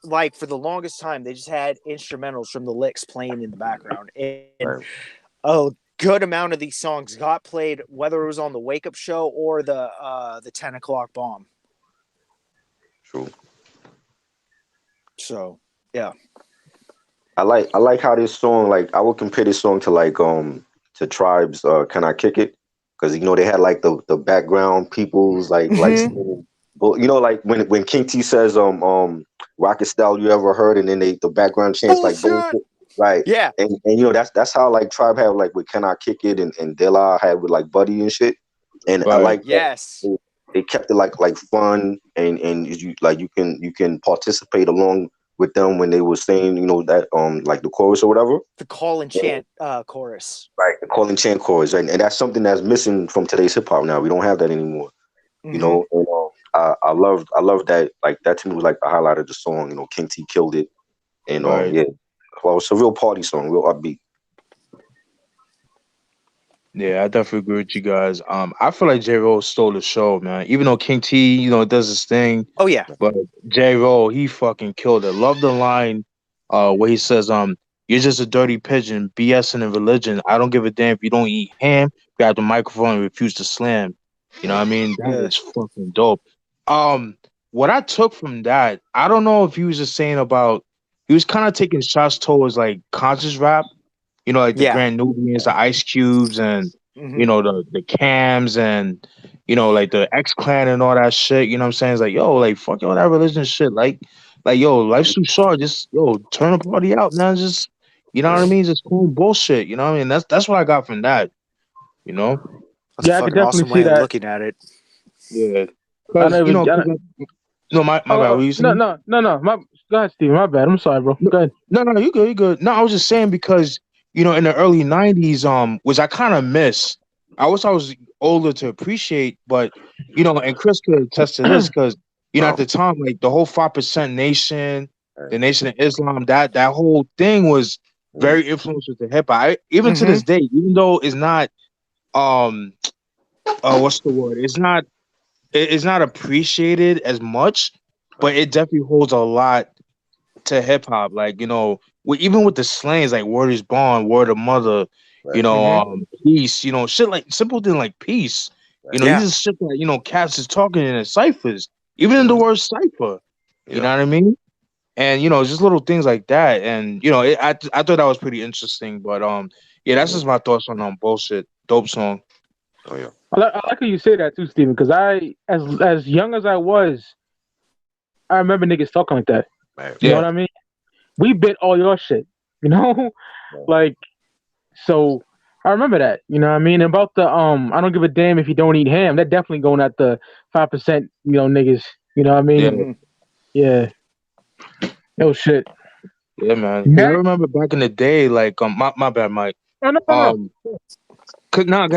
[SPEAKER 4] like for the longest time, they just had instrumentals from the licks playing in the background, and a good amount of these songs got played, whether it was on the Wake Up Show or the 10 o'clock bomb.
[SPEAKER 3] True.
[SPEAKER 4] So yeah.
[SPEAKER 3] I like how this song, like I would compare this song to like to Tribe's Can I Kick It? Because you know they had like the background people's like but you know like when King T says Rocket Style you ever heard, and then the background chants like bullshit. Right.
[SPEAKER 4] Yeah.
[SPEAKER 3] And you know that's how like Tribe had like with Can I Kick It and De La had with like Buddy and shit. And I like they kept it like fun and you can participate along with them when they were saying, you know, that like the chorus or whatever.
[SPEAKER 4] The call and chant chorus.
[SPEAKER 3] Right, the call and chant chorus. And that's something that's missing from today's hip hop now. We don't have that anymore. You know, and I love that, like that to me was like the highlight of the song. You know, King T killed it. And well, it's a real party song, real upbeat.
[SPEAKER 2] Yeah, I definitely agree with you guys. I feel like J-Ro stole the show, man. Even though King T, you know, does his thing.
[SPEAKER 4] Oh yeah.
[SPEAKER 2] But J-Ro, he fucking killed it. Love the line where he says, you're just a dirty pigeon, BSing in religion. I don't give a damn if you don't eat ham, grab the microphone and refuse to slam. You know what I mean? That is fucking dope. What I took from that, I don't know if he was just saying about, he was kind of taking shots towards like conscious rap. You know, like the Grand Nubians, the Ice Cubes, and you know the Cams, and you know like the X Clan and all that shit. You know what I'm saying? It's like, yo, like fuck all that religion shit. Like yo, life's too short. Just turn the party out, man. Just you know what I mean? Just cool bullshit. You know what I mean? That's what I got from that. You know?
[SPEAKER 4] That's a fucking awesome way of looking at it.
[SPEAKER 2] Yeah. You know, no, my bad. What you saying?
[SPEAKER 1] No. Go ahead, Steve. My bad. I'm sorry, bro. Go ahead.
[SPEAKER 2] No, you good. No, I was just saying because. You know, in the early 90s, which I kind of miss. I wish I was older to appreciate, but, you know, and Chris could attest to this because, you know, at the time, like the whole 5% Nation, the Nation of Islam, that whole thing was very influenced with the hip hop. Even to this day, even though it's not, what's the word? It's not appreciated as much, but it definitely holds a lot to hip hop. Like, even with the slangs like word is born, word of mother,
[SPEAKER 3] Right.
[SPEAKER 2] peace, shit like simple thing like peace.
[SPEAKER 3] Right.
[SPEAKER 4] Yeah.
[SPEAKER 2] These are shit that cats is talking in the ciphers, even in the word cipher. You
[SPEAKER 3] Yeah.
[SPEAKER 2] know what I mean? And just little things like that. And I thought that was pretty interesting. But yeah, that's just my thoughts on bullshit. Dope song.
[SPEAKER 3] Oh yeah.
[SPEAKER 1] I like how you say that too, Steven, because as young as I was, I remember niggas talking like that.
[SPEAKER 3] Right.
[SPEAKER 1] You know
[SPEAKER 2] Yeah,
[SPEAKER 1] what I mean? We bit all your shit. You know,
[SPEAKER 3] Right.
[SPEAKER 1] like so. I remember that. You know what I mean? About the I don't give a damn if you don't eat ham. That definitely going at the 5%. Niggas. You know what I
[SPEAKER 2] yeah,
[SPEAKER 1] mean? Yeah. No shit.
[SPEAKER 2] yeah, man. Because I
[SPEAKER 1] Next.
[SPEAKER 2] remember back in the day, like my bad, Mike.
[SPEAKER 1] Oh, no, no, no.
[SPEAKER 2] Um,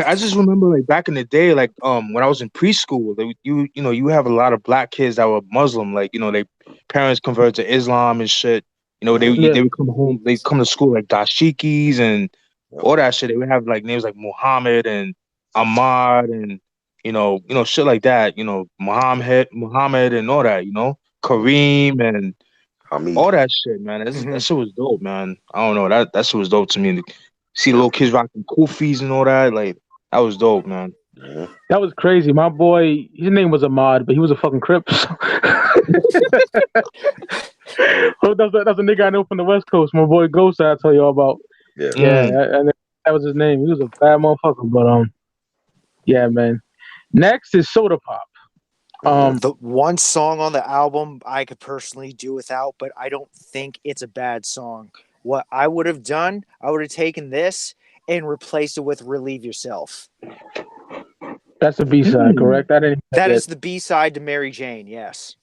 [SPEAKER 2] I just remember like back in the day, like when I was in preschool, you have a lot of black kids that were Muslim, like they parents converted to Islam and shit.
[SPEAKER 1] Yeah.
[SPEAKER 2] They would come home, they come to school like dashikis and
[SPEAKER 3] Yep.
[SPEAKER 2] all that shit. They would have like names like Muhammad and Ahmad and shit like that. Muhammad and all that. Kareem and
[SPEAKER 3] Hamid.
[SPEAKER 2] all that shit, man. That shit was dope, man. I don't know that shit was dope to me. See
[SPEAKER 3] Yep.
[SPEAKER 2] little kids rocking kufis and all that, like that was dope, man.
[SPEAKER 3] Mhm.
[SPEAKER 1] That was crazy. My boy, his name was Ahmad, but he was a fucking Crip. Oh, that's a nigga I know from the West Coast. My boy Ghost, I tell you all about.
[SPEAKER 3] Yeah.
[SPEAKER 1] Yeah,
[SPEAKER 2] Mm.
[SPEAKER 1] and that was his name. He was a bad motherfucker, but yeah, man. Next is Soda Pop.
[SPEAKER 4] The one song on the album I could personally do without, but I don't think it's a bad song. What I would have done, I would have taken this and replaced it with Relieve Yourself.
[SPEAKER 1] That's the B side, correct? I didn't.
[SPEAKER 4] That is the B side to Mary Jane, yes.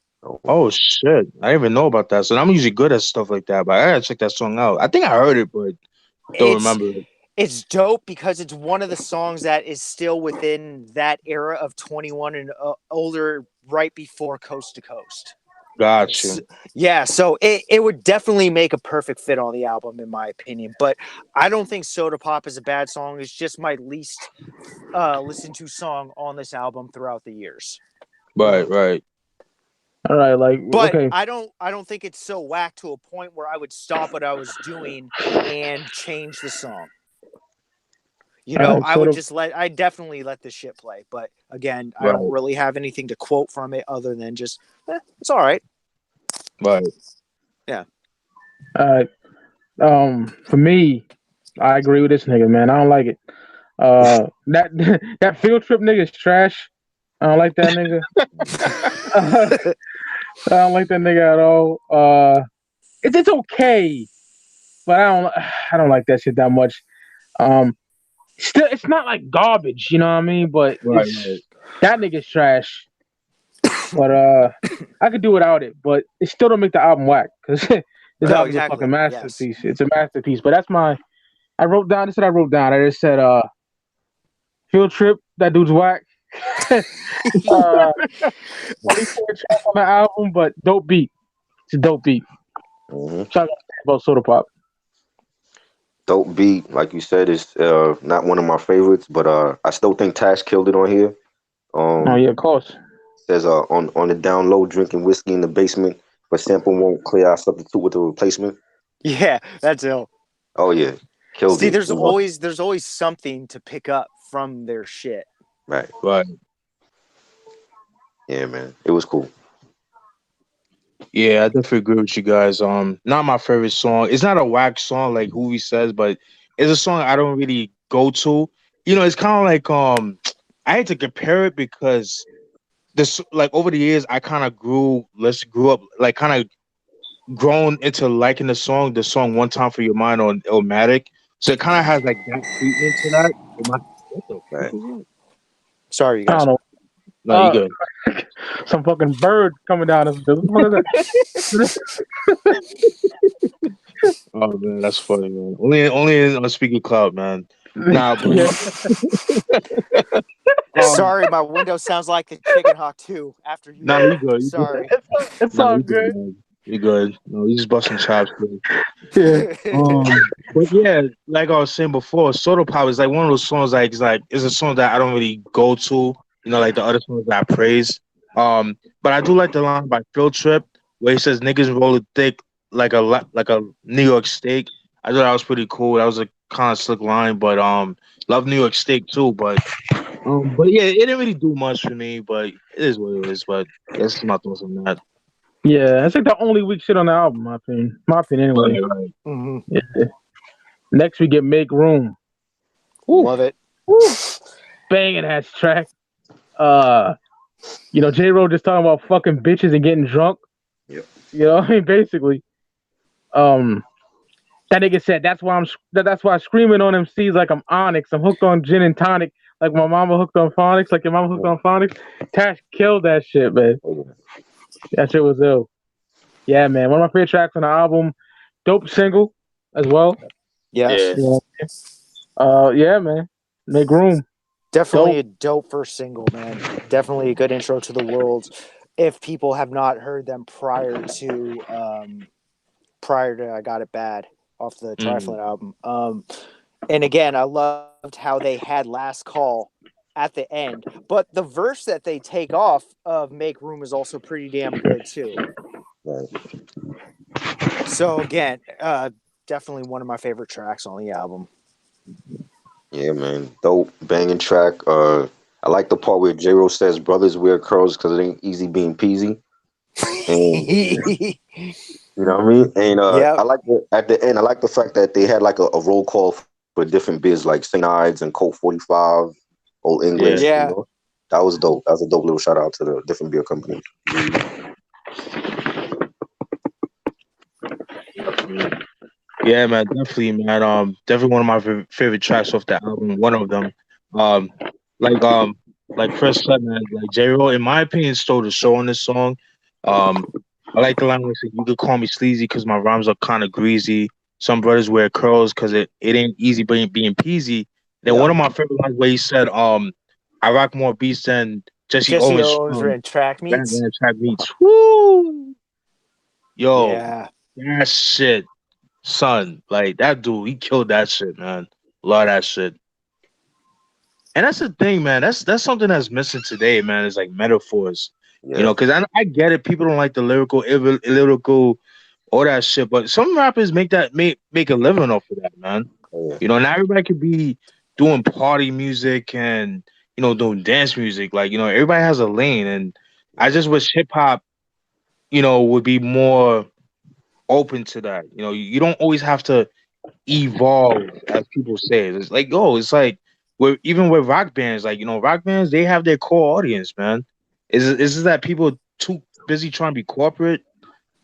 [SPEAKER 2] Oh shit, I didn't even know about that. So I'm usually good at stuff like that, but I gotta check that song out. I think I heard it, but don't
[SPEAKER 4] It's
[SPEAKER 2] remember it.
[SPEAKER 4] it's dope because it's one of the songs that is still within that era of 21 and older, right before Coast to Coast.
[SPEAKER 2] Gotcha.
[SPEAKER 4] Yeah, so it would definitely make a perfect fit on the album, in my opinion. But I don't think Soda Pop is a bad song. It's just my least listened to song on this album throughout the years.
[SPEAKER 2] Right.
[SPEAKER 1] All right, like
[SPEAKER 4] But
[SPEAKER 1] okay.
[SPEAKER 4] I don't think it's so whack to a point where I would stop what I was doing and change the song.
[SPEAKER 1] Alright,
[SPEAKER 4] I would
[SPEAKER 1] Soda.
[SPEAKER 4] I definitely let this shit play. But again, I
[SPEAKER 2] Right.
[SPEAKER 4] don't really have anything to quote from it other than just, it's all right.
[SPEAKER 2] Right.
[SPEAKER 4] Yeah.
[SPEAKER 1] All right. For me, I agree with this nigga, man. I don't like it. That that field trip nigga is trash. I don't like that nigga. I don't like that nigga at all. It's okay, but I don't like that shit that much. Still, it's not like garbage, you know what I mean? But
[SPEAKER 2] Right.
[SPEAKER 1] that nigga's trash. But I could do without it. But it still don't make the album whack because this
[SPEAKER 4] No,
[SPEAKER 1] album's a
[SPEAKER 4] exactly.
[SPEAKER 1] fucking masterpiece. Yes. It's a masterpiece. But that's my. I wrote down. This is what I wrote down. I just said field trip. That dude's whack. Only 4 tracks on the album, but dope beat. It's a dope beat.
[SPEAKER 3] Mhm.
[SPEAKER 1] So I gotta say about Soda Pop.
[SPEAKER 3] Dope beat, like you said, is not one of my favorites, but I still think Tash killed it on here.
[SPEAKER 1] Oh yeah, of course.
[SPEAKER 3] Says on the down low, drinking whiskey in the basement, but sample won't clear. I substitute with a replacement.
[SPEAKER 4] Yeah, that's ill.
[SPEAKER 3] Oh yeah, killed
[SPEAKER 4] See,
[SPEAKER 3] it.
[SPEAKER 4] there's always something to pick up from their shit.
[SPEAKER 3] Right. Yeah, man, it was cool.
[SPEAKER 2] Yeah, I definitely agree with you guys. Not my favorite song. It's not a whack song like Wh0vee says, but it's a song I don't really go to. It's kind of like I hate to compare it because this like over the years I kind of grew up like kind of grown into liking the song One Time for Your Mind on Illmatic. So it kind of has like that treatment to that. What the fuck is that?
[SPEAKER 4] Sorry, you
[SPEAKER 1] I
[SPEAKER 4] guys.
[SPEAKER 1] don't know.
[SPEAKER 2] No, you good.
[SPEAKER 1] Some fucking bird coming down. What is that?
[SPEAKER 2] Oh man, that's funny, man. Only in Unspeaking Cloud, man. Nah, but
[SPEAKER 1] Yeah.
[SPEAKER 4] Sorry, my window sounds like the chicken hawk too. After you,
[SPEAKER 2] nah, you good.
[SPEAKER 4] sorry.
[SPEAKER 1] It's
[SPEAKER 2] Nah,
[SPEAKER 1] all
[SPEAKER 2] you
[SPEAKER 1] good.
[SPEAKER 2] man. You good. No, you just busting chops, man.
[SPEAKER 1] Yeah.
[SPEAKER 2] But yeah, like I was saying before, Soda Pop is like one of those songs like it's a song that I don't really go to, like the other songs that I praise. But I do like the line by Field Trip where he says niggas roll it thick like a New York steak. I thought that was pretty cool. That was a kind of slick line, but love New York steak too. But yeah, it didn't really do much for me. But it is what it is. But that's my thoughts on that.
[SPEAKER 1] Yeah, that's like the only weak shit on the album, my opinion. My opinion, anyway.
[SPEAKER 2] Right.
[SPEAKER 4] hmm
[SPEAKER 1] Yeah. Next, we get Make Room.
[SPEAKER 4] Love it.
[SPEAKER 1] Woo. Banging ass track. J. Ro just talking about fucking bitches and getting drunk.
[SPEAKER 3] Yep.
[SPEAKER 1] I mean, basically. That nigga said that's why I'm screaming on MCs like I'm Onyx. I'm hooked on gin and tonic like my mama hooked on phonics, like your mama hooked on phonics. Tash killed that shit, man. That shit was ill. Yeah, man. One of my favorite tracks on the album. Dope single as well.
[SPEAKER 4] Yes.
[SPEAKER 1] Yeah, man. Make Room.
[SPEAKER 4] Definitely a dope first single, man. Definitely a good intro to the world. If people have not heard them prior to I Got It Bad off the Trifling album. And again, I loved how they had Last Call at the end. But the verse that they take off of Make Room is also pretty damn good too.
[SPEAKER 3] Right.
[SPEAKER 4] So again, definitely one of my favorite tracks on the album.
[SPEAKER 3] Yeah, man. Dope banging track. I like the part where J-Ro says brothers wear curls because it ain't easy being peasy. And you know what I mean? And
[SPEAKER 4] Yep.
[SPEAKER 3] I like at the end, I like the fact that they had like a roll call for different beers like St. Ides and Colt 45, Old English.
[SPEAKER 4] Yeah.
[SPEAKER 3] That was dope. That was a dope little shout out to the different beer companies.
[SPEAKER 2] Yeah, man, definitely, man. Definitely one of my favorite tracks off the album. One of them, um, like like Chris said, man, like J. Ro, in my opinion, stole the show on this song. Um, I like the line where he said, "You could call me sleazy because my rhymes are kind of greasy. Some brothers wear curls because it ain't easy being peasy." Then one of my favorite lines where he said, "I rock more beats than Jesse Owens
[SPEAKER 4] and track meets.
[SPEAKER 2] track meets." Woo, yo,
[SPEAKER 4] Yeah.
[SPEAKER 2] that shit. Son, like that dude, he killed that shit, man. Love that shit. And that's the thing, man. That's something that's missing today, man. It's like metaphors,
[SPEAKER 3] Yeah.
[SPEAKER 2] because I get it. People don't like the lyrical, all that shit. But some rappers make a living off of that, man.
[SPEAKER 3] Yeah.
[SPEAKER 2] Not everybody could be doing party music and doing dance music. Like everybody has a lane, and I just wish hip hop, would be more open to that. You don't always have to evolve, as people say. It's like even with rock bands, like rock bands, they have their core audience, man. Is it that people too busy trying to be corporate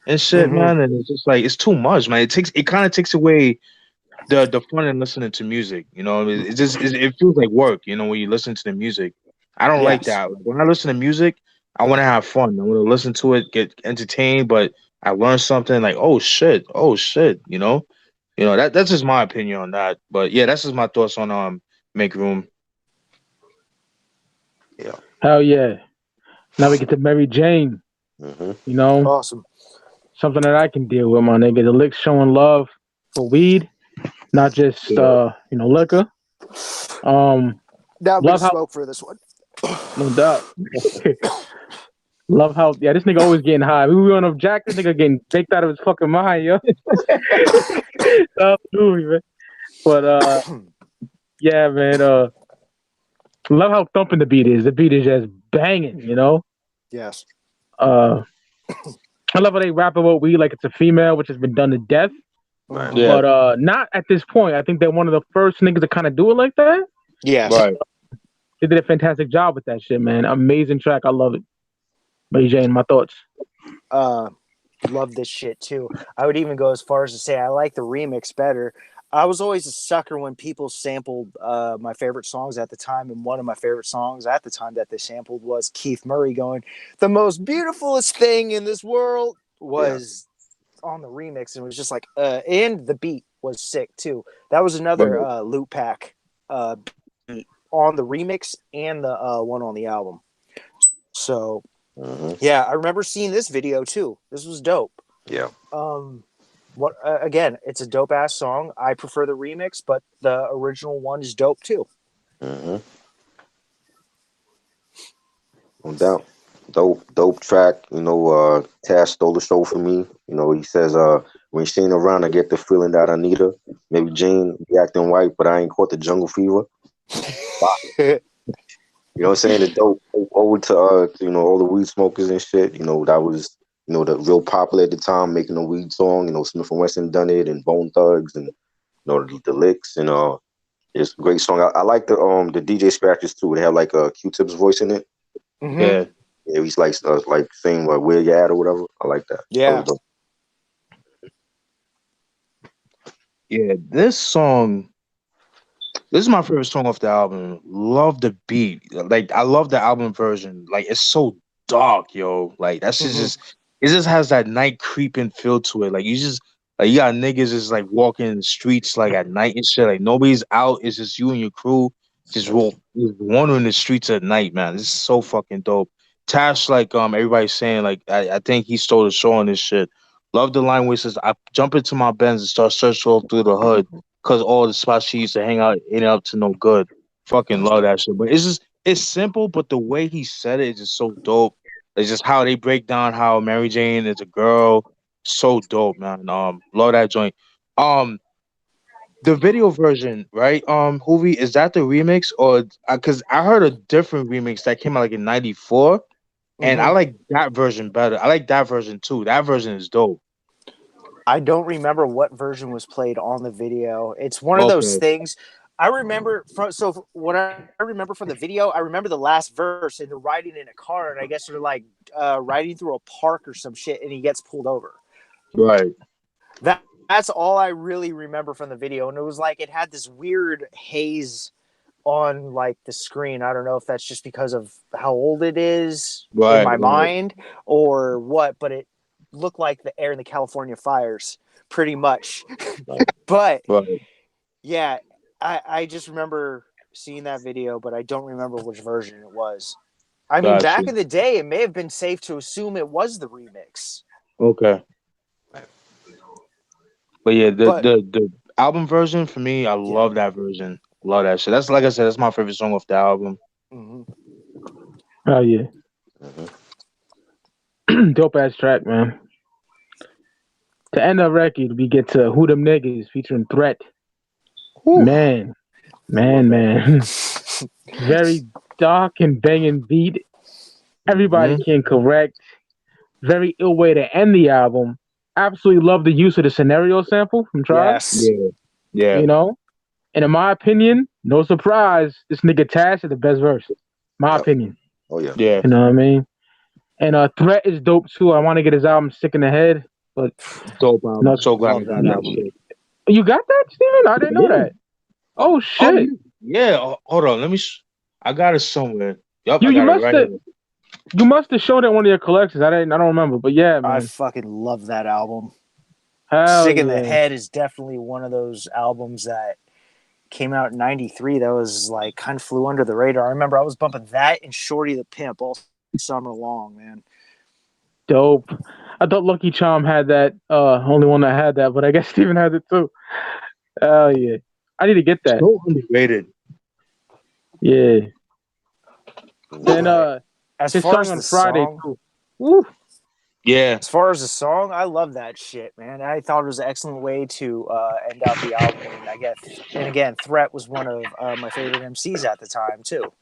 [SPEAKER 2] and shit, man? And it's just like it's too much, man. It kind of takes away the fun in listening to music. It feels like work, when you listen to the music. I don't like that. Like, when I listen to music, I want to have fun. I want to listen to it, get entertained, but I learn something like, oh shit, that's just my opinion on that. But yeah, that's just my thoughts on Make Room.
[SPEAKER 3] Yeah.
[SPEAKER 1] Hell yeah. Now we get to Mary Jane.
[SPEAKER 4] Awesome.
[SPEAKER 1] Something that I can deal with, my nigga. The licks showing love for weed, not just liquor.
[SPEAKER 4] Now
[SPEAKER 1] Love how
[SPEAKER 4] smoke for this one.
[SPEAKER 1] no doubt. Love how this nigga always getting high. We were on a jack, this nigga getting faked out of his fucking mind, yo. Man. But yeah, man. Love how thumping the beat is. The beat is just banging,
[SPEAKER 4] Yes.
[SPEAKER 1] I love how they rap about weed like it's a female, which has been done to death.
[SPEAKER 3] Right.
[SPEAKER 2] Yeah.
[SPEAKER 1] But not at this point. I think they're one of the first niggas to kind of do it like that.
[SPEAKER 4] Yes.
[SPEAKER 2] Right.
[SPEAKER 1] They did a fantastic job with that shit, man. Amazing track. I love it. Mary Jane, my thoughts.
[SPEAKER 4] Love this shit too. I would even go as far as to say I like the remix better. I was always a sucker when people sampled my favorite songs at the time, and one of my favorite songs at the time that they sampled was Keith Murray going, "The most beautifulest thing in this world," was on the remix, and it was just like, and the beat was sick too. That was another loop pack beat on the remix and the one on the album. So yeah, I remember seeing this video too. This was dope.
[SPEAKER 3] Yeah.
[SPEAKER 4] What again? It's a dope ass song. I prefer the remix, but the original one is dope too.
[SPEAKER 3] No doubt. Dope track. Tash stole the show for me. He says, When she ain't around, I get the feeling that I need her. Maybe Jane be acting white, but I ain't caught the jungle fever. You know what I'm saying? The dope over to all the weed smokers and shit. That was the real popular at the time, making a weed song. Smith and Wesson done it, and Bone Thugs, and the licks, and it's a great song. I like the DJ scratches too. They have like a Q-Tip's voice in it.
[SPEAKER 4] Mm-hmm.
[SPEAKER 2] Yeah.
[SPEAKER 3] Yeah, he's like saying like where you at or whatever. I like that.
[SPEAKER 4] Yeah.
[SPEAKER 2] Yeah, this is my favorite song off the album. Love the beat. Like I love the album version. Like it's so dark, yo. Like that shit it just has that night creeping feel to it. Like you got niggas just like walking in the streets like at night and shit. Like nobody's out. It's just you and your crew just wandering the streets at night, man. This is so fucking dope. Tash, like everybody's saying, like I think he stole the show on this shit. Love the line where it says, I jump into my Benz and start searching all through the hood because all the spots she used to hang out ain't up to no good. Fucking love that shit. But it's simple, but the way he said it is just so dope. It's just how they break down how Mary Jane is a girl. So dope, man. Love that joint. The video version, right? Wh0vee, is that the remix or because I heard a different remix that came out like in '94, and I like that version better. I like that version too. That version is dope.
[SPEAKER 4] I don't remember what version was played on the video. It's one of those
[SPEAKER 2] Okay.
[SPEAKER 4] things. I remember what I remember from the video. I remember the last verse, and they're riding in a car, and I guess they're like riding through a park or some shit, and he gets pulled over.
[SPEAKER 2] Right.
[SPEAKER 4] That's all I really remember from the video, and it was like it had this weird haze on like the screen. I don't know if that's just because of how old it is in my mind or what, but it looked like the air in the California fires pretty much. But yeah, I just remember seeing that video, but I don't remember which version it was. I mean, back in the day, it may have been safe to assume it was the remix.
[SPEAKER 2] Okay. But yeah, the album version for me, I love that version. Love that shit. That's like I said, that's my favorite song off the album.
[SPEAKER 1] Oh yeah. Dope ass track, man. To end the record, we get to Who Them Niggas featuring Threat. Man. Very dark and banging beat. Everybody can correct. Very ill way to end the album. Absolutely love the use of the scenario sample from Tribe.
[SPEAKER 4] Yes.
[SPEAKER 2] Yeah.
[SPEAKER 1] And in my opinion, no surprise, this nigga Tash is the best verse. My opinion.
[SPEAKER 3] Oh yeah.
[SPEAKER 2] Yeah.
[SPEAKER 1] You know what I mean? And Threat is dope too. I want to get his album Sick in the Head, but
[SPEAKER 2] dope album. So glad I got that shit.
[SPEAKER 1] You got that, Steven? I didn't know that. Oh shit.
[SPEAKER 2] Yeah. Hold on. I got it somewhere. Yup,
[SPEAKER 1] You must have shown it in one of your collections. I don't remember, but yeah, man.
[SPEAKER 4] I fucking love that album.
[SPEAKER 1] Hell
[SPEAKER 4] Sick in
[SPEAKER 1] yeah.
[SPEAKER 4] the Head is definitely one of those albums that came out in '93 that was like kind of flew under the radar. I remember I was bumping that and Shorty the Pimp all summer long, man.
[SPEAKER 1] Dope. I thought Lucky Charm had that, only one that had that, but I guess Steven has it too. Hell yeah. I need to get that.
[SPEAKER 2] So underrated.
[SPEAKER 1] Yeah. Then
[SPEAKER 4] as
[SPEAKER 1] his
[SPEAKER 4] far
[SPEAKER 1] song
[SPEAKER 4] as
[SPEAKER 1] on Friday too. Woo.
[SPEAKER 2] Yeah.
[SPEAKER 4] As far as the song, I love that shit, man. I thought it was an excellent way to end out the album. And I guess, and again, Threat was one of my favorite MCs at the time too.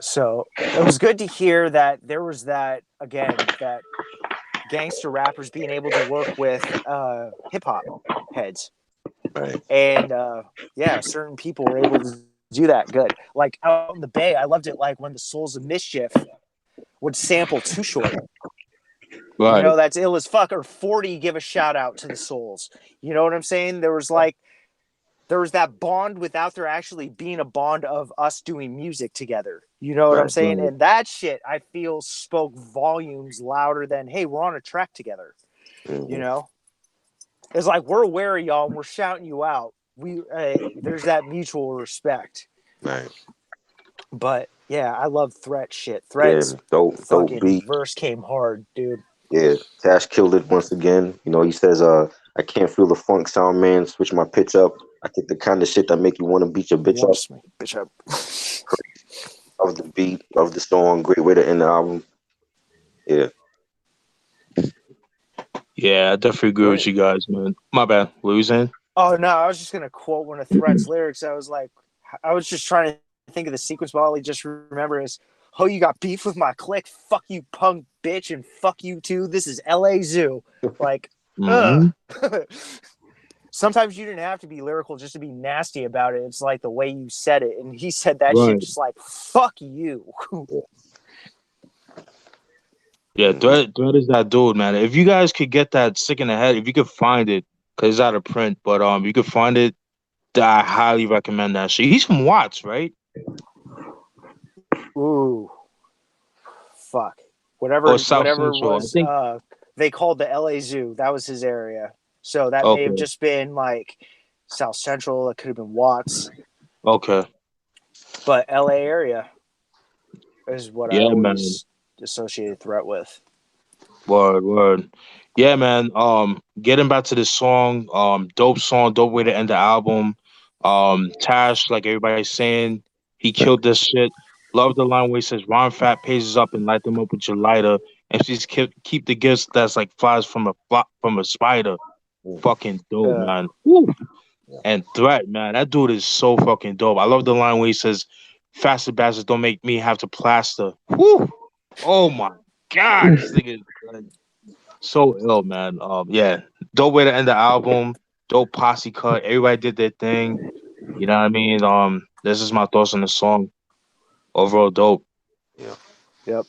[SPEAKER 4] So it was good to hear that there was that gangster rappers being able to work with hip hop heads,
[SPEAKER 3] Right.
[SPEAKER 4] and certain people were able to do that good. Like out in the Bay, I loved it. Like when the Souls of Mischief would sample Too Short.
[SPEAKER 2] Right.
[SPEAKER 4] You know, that's ill as fuck. Or 40 give a shout out to the Souls. You know what I'm saying? There was that bond without there actually being a bond of us doing music together. You know what I'm saying? And that shit, I feel, spoke volumes louder than, hey, we're on a track together. You know? It's like, we're aware of y'all and we're shouting you out. There's that mutual respect.
[SPEAKER 3] Right.
[SPEAKER 4] But, yeah, I love Threat shit. Threat's
[SPEAKER 3] dope beat.
[SPEAKER 4] Verse came hard, dude.
[SPEAKER 3] Yeah, Tash killed it once again. He says, I can't feel the funk sound, man. Switch my pitch up. I think the kind of shit that make you want to beat your bitch up. Of the beat, of the song. Great way to end the album. Yeah.
[SPEAKER 2] Yeah, I definitely agree with you guys, man. My bad. What were you saying?
[SPEAKER 4] Oh no, I was just gonna quote one of Threat's lyrics. I was just trying to think of the sequence, but all I just remember is, "Oh, you got beef with my clique? Fuck you, punk bitch, and fuck you too. This is L.A. Zoo." Like,
[SPEAKER 2] Mm-hmm.
[SPEAKER 4] sometimes you didn't have to be lyrical just to be nasty about it. It's like the way you said it, and he said that shit
[SPEAKER 2] Right.
[SPEAKER 4] just like, "Fuck you."
[SPEAKER 2] Yeah, Threat is that dude, man. If you guys could get that Sick in the Head, if you could find it, because it's out of print, but you could find it, I highly recommend that shit. He's from Watts, right?
[SPEAKER 4] Ooh, fuck.
[SPEAKER 2] Or South
[SPEAKER 4] Whatever
[SPEAKER 2] Central. I
[SPEAKER 4] was
[SPEAKER 2] think.
[SPEAKER 4] they called the LA Zoo. That was his area. So that may have
[SPEAKER 2] Okay.
[SPEAKER 4] just been like South Central. It could have been Watts,
[SPEAKER 2] Okay.
[SPEAKER 4] but LA area is what I
[SPEAKER 2] Yeah, man.
[SPEAKER 4] always associated Threat with.
[SPEAKER 2] Word. Yeah, man. Getting back to this song, dope way to end the album. Tash, like everybody's saying, he killed this shit. Love the line where he says, "Ron Fat pages up and light them up with your lighter." And she's keep the gifts that's like flies from a spider. Fucking dope, man. Woo. And Threat, man, that dude is so fucking dope. I love the line where he says, "Faster bastards don't make me have to plaster." Woo. Oh my god, this nigga is like, so ill, man. Yeah, dope way to end the album. Dope posse cut. Everybody did their thing. You know what I mean? This is my thoughts on the song. Overall, dope.
[SPEAKER 4] Yep.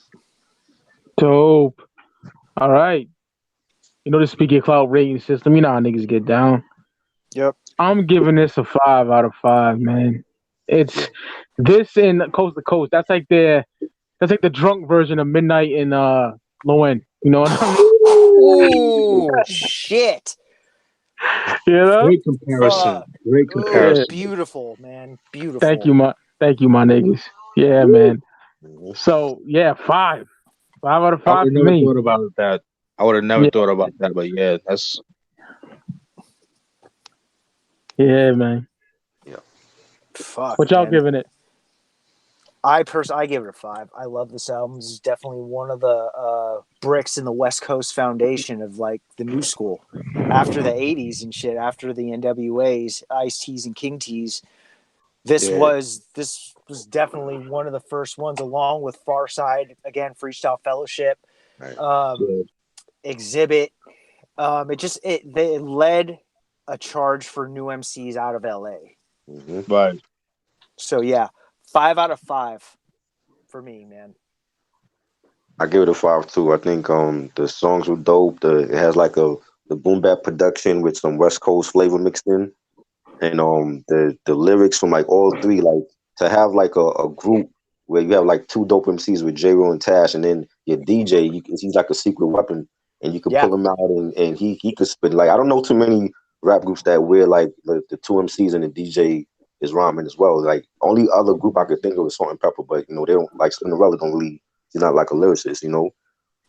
[SPEAKER 1] Dope. All right. You know the Speaking Cloud rating system. You know how niggas get down.
[SPEAKER 4] Yep.
[SPEAKER 1] I'm giving this a 5 out of 5, man. It's this and Coast to Coast. That's like the drunk version of Midnight in Lowen. You know what I mean?
[SPEAKER 4] Ooh, shit.
[SPEAKER 1] You know?
[SPEAKER 2] Great comparison.
[SPEAKER 4] Fuck.
[SPEAKER 2] Great
[SPEAKER 4] Ooh,
[SPEAKER 2] comparison.
[SPEAKER 4] beautiful, man. Beautiful.
[SPEAKER 1] Thank you, my niggas. Yeah, man. So yeah, 5 out of 5
[SPEAKER 2] I would
[SPEAKER 1] for
[SPEAKER 2] have never
[SPEAKER 1] me.
[SPEAKER 2] thought about that. I would have never
[SPEAKER 1] Yeah.
[SPEAKER 2] thought about that, but yeah, that's
[SPEAKER 1] Yeah, man.
[SPEAKER 4] Fuck.
[SPEAKER 1] What y'all
[SPEAKER 4] man.
[SPEAKER 1] giving it?
[SPEAKER 4] I give it a 5. I love this album. This is definitely one of the bricks in the West Coast foundation of like the new school. After the 80s and shit, after the NWAs, Ice T's and King T's, this was definitely one of the first ones, along with Far Side, again, Freestyle Fellowship, Exhibit. They led a charge for new MCs out of LA.
[SPEAKER 2] right.
[SPEAKER 4] So yeah, 5 out of 5 for me, man.
[SPEAKER 3] I give it a 5 too. I think the songs were dope. It has like the boom bap production with some West Coast flavor mixed in, and the lyrics from like all three, like to have like a group where you have like two dope MCs with J-Ro and Tash, and then your DJ, he's like a secret weapon, and you can pull him out and he could spit. Like I don't know too many rap groups that wear like the two MCs and the DJ is rhyming as well. Like only other group I could think of is Salt and Pepper, but you know they don't like Cinderella don't really. He's not like a lyricist, you know.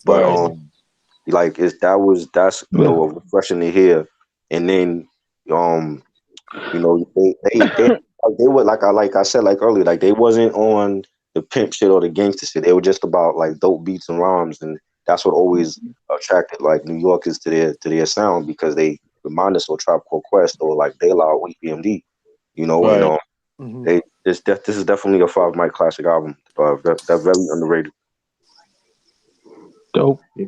[SPEAKER 3] But like that's you know refreshing to hear. And then you know they were like I said like earlier, like they wasn't on the pimp shit or the gangster shit. They were just about like dope beats and rhymes, and that's what always attracted like New Yorkers to their sound because they remind us of Tribe Called Quest or like De La or EPMD, you know.
[SPEAKER 2] Right.
[SPEAKER 3] And this is definitely a 5 Mike classic album. That's very underrated.
[SPEAKER 1] Dope.
[SPEAKER 2] Yeah.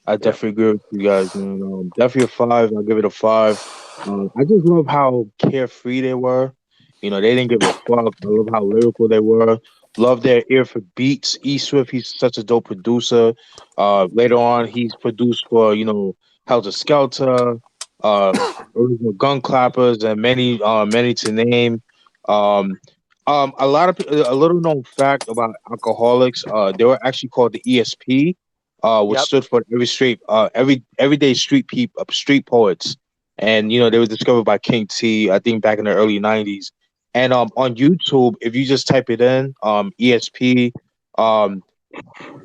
[SPEAKER 2] I definitely agree with you guys, man. Definitely a 5. I'll give it a 5. I just love how carefree they were. You know, they didn't give a fuck. I love how lyrical they were. Love their ear for beats. E Swift, he's such a dope producer. Later on, he's produced for, Helter Skelter, original Gun Clappers, and many to name. A little known fact about Alcoholics, they were actually called the ESP, which stood for everyday street poets, and they were discovered by King T, I think back in the early '90s. And on YouTube, if you just type it in, ESP,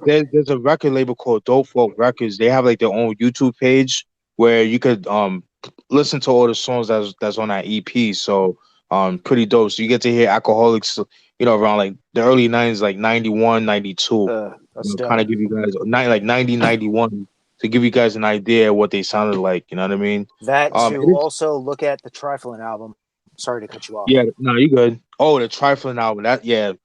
[SPEAKER 2] there's a record label called Dope Folk Records. They have like their own YouTube page where you could listen to all the songs that's on that EP. So pretty dope. So you get to hear Alcoholics, around like the early '90s, like 91, 92.
[SPEAKER 4] That's
[SPEAKER 2] Kind of give you guys like 90, 91. to give you guys an idea of what they sounded like. You know what I mean?
[SPEAKER 4] That
[SPEAKER 2] It
[SPEAKER 4] to
[SPEAKER 2] is-
[SPEAKER 4] also look at the Triflin album. Sorry to cut you off.
[SPEAKER 2] yeah, no, you good. Oh, the Trifling album.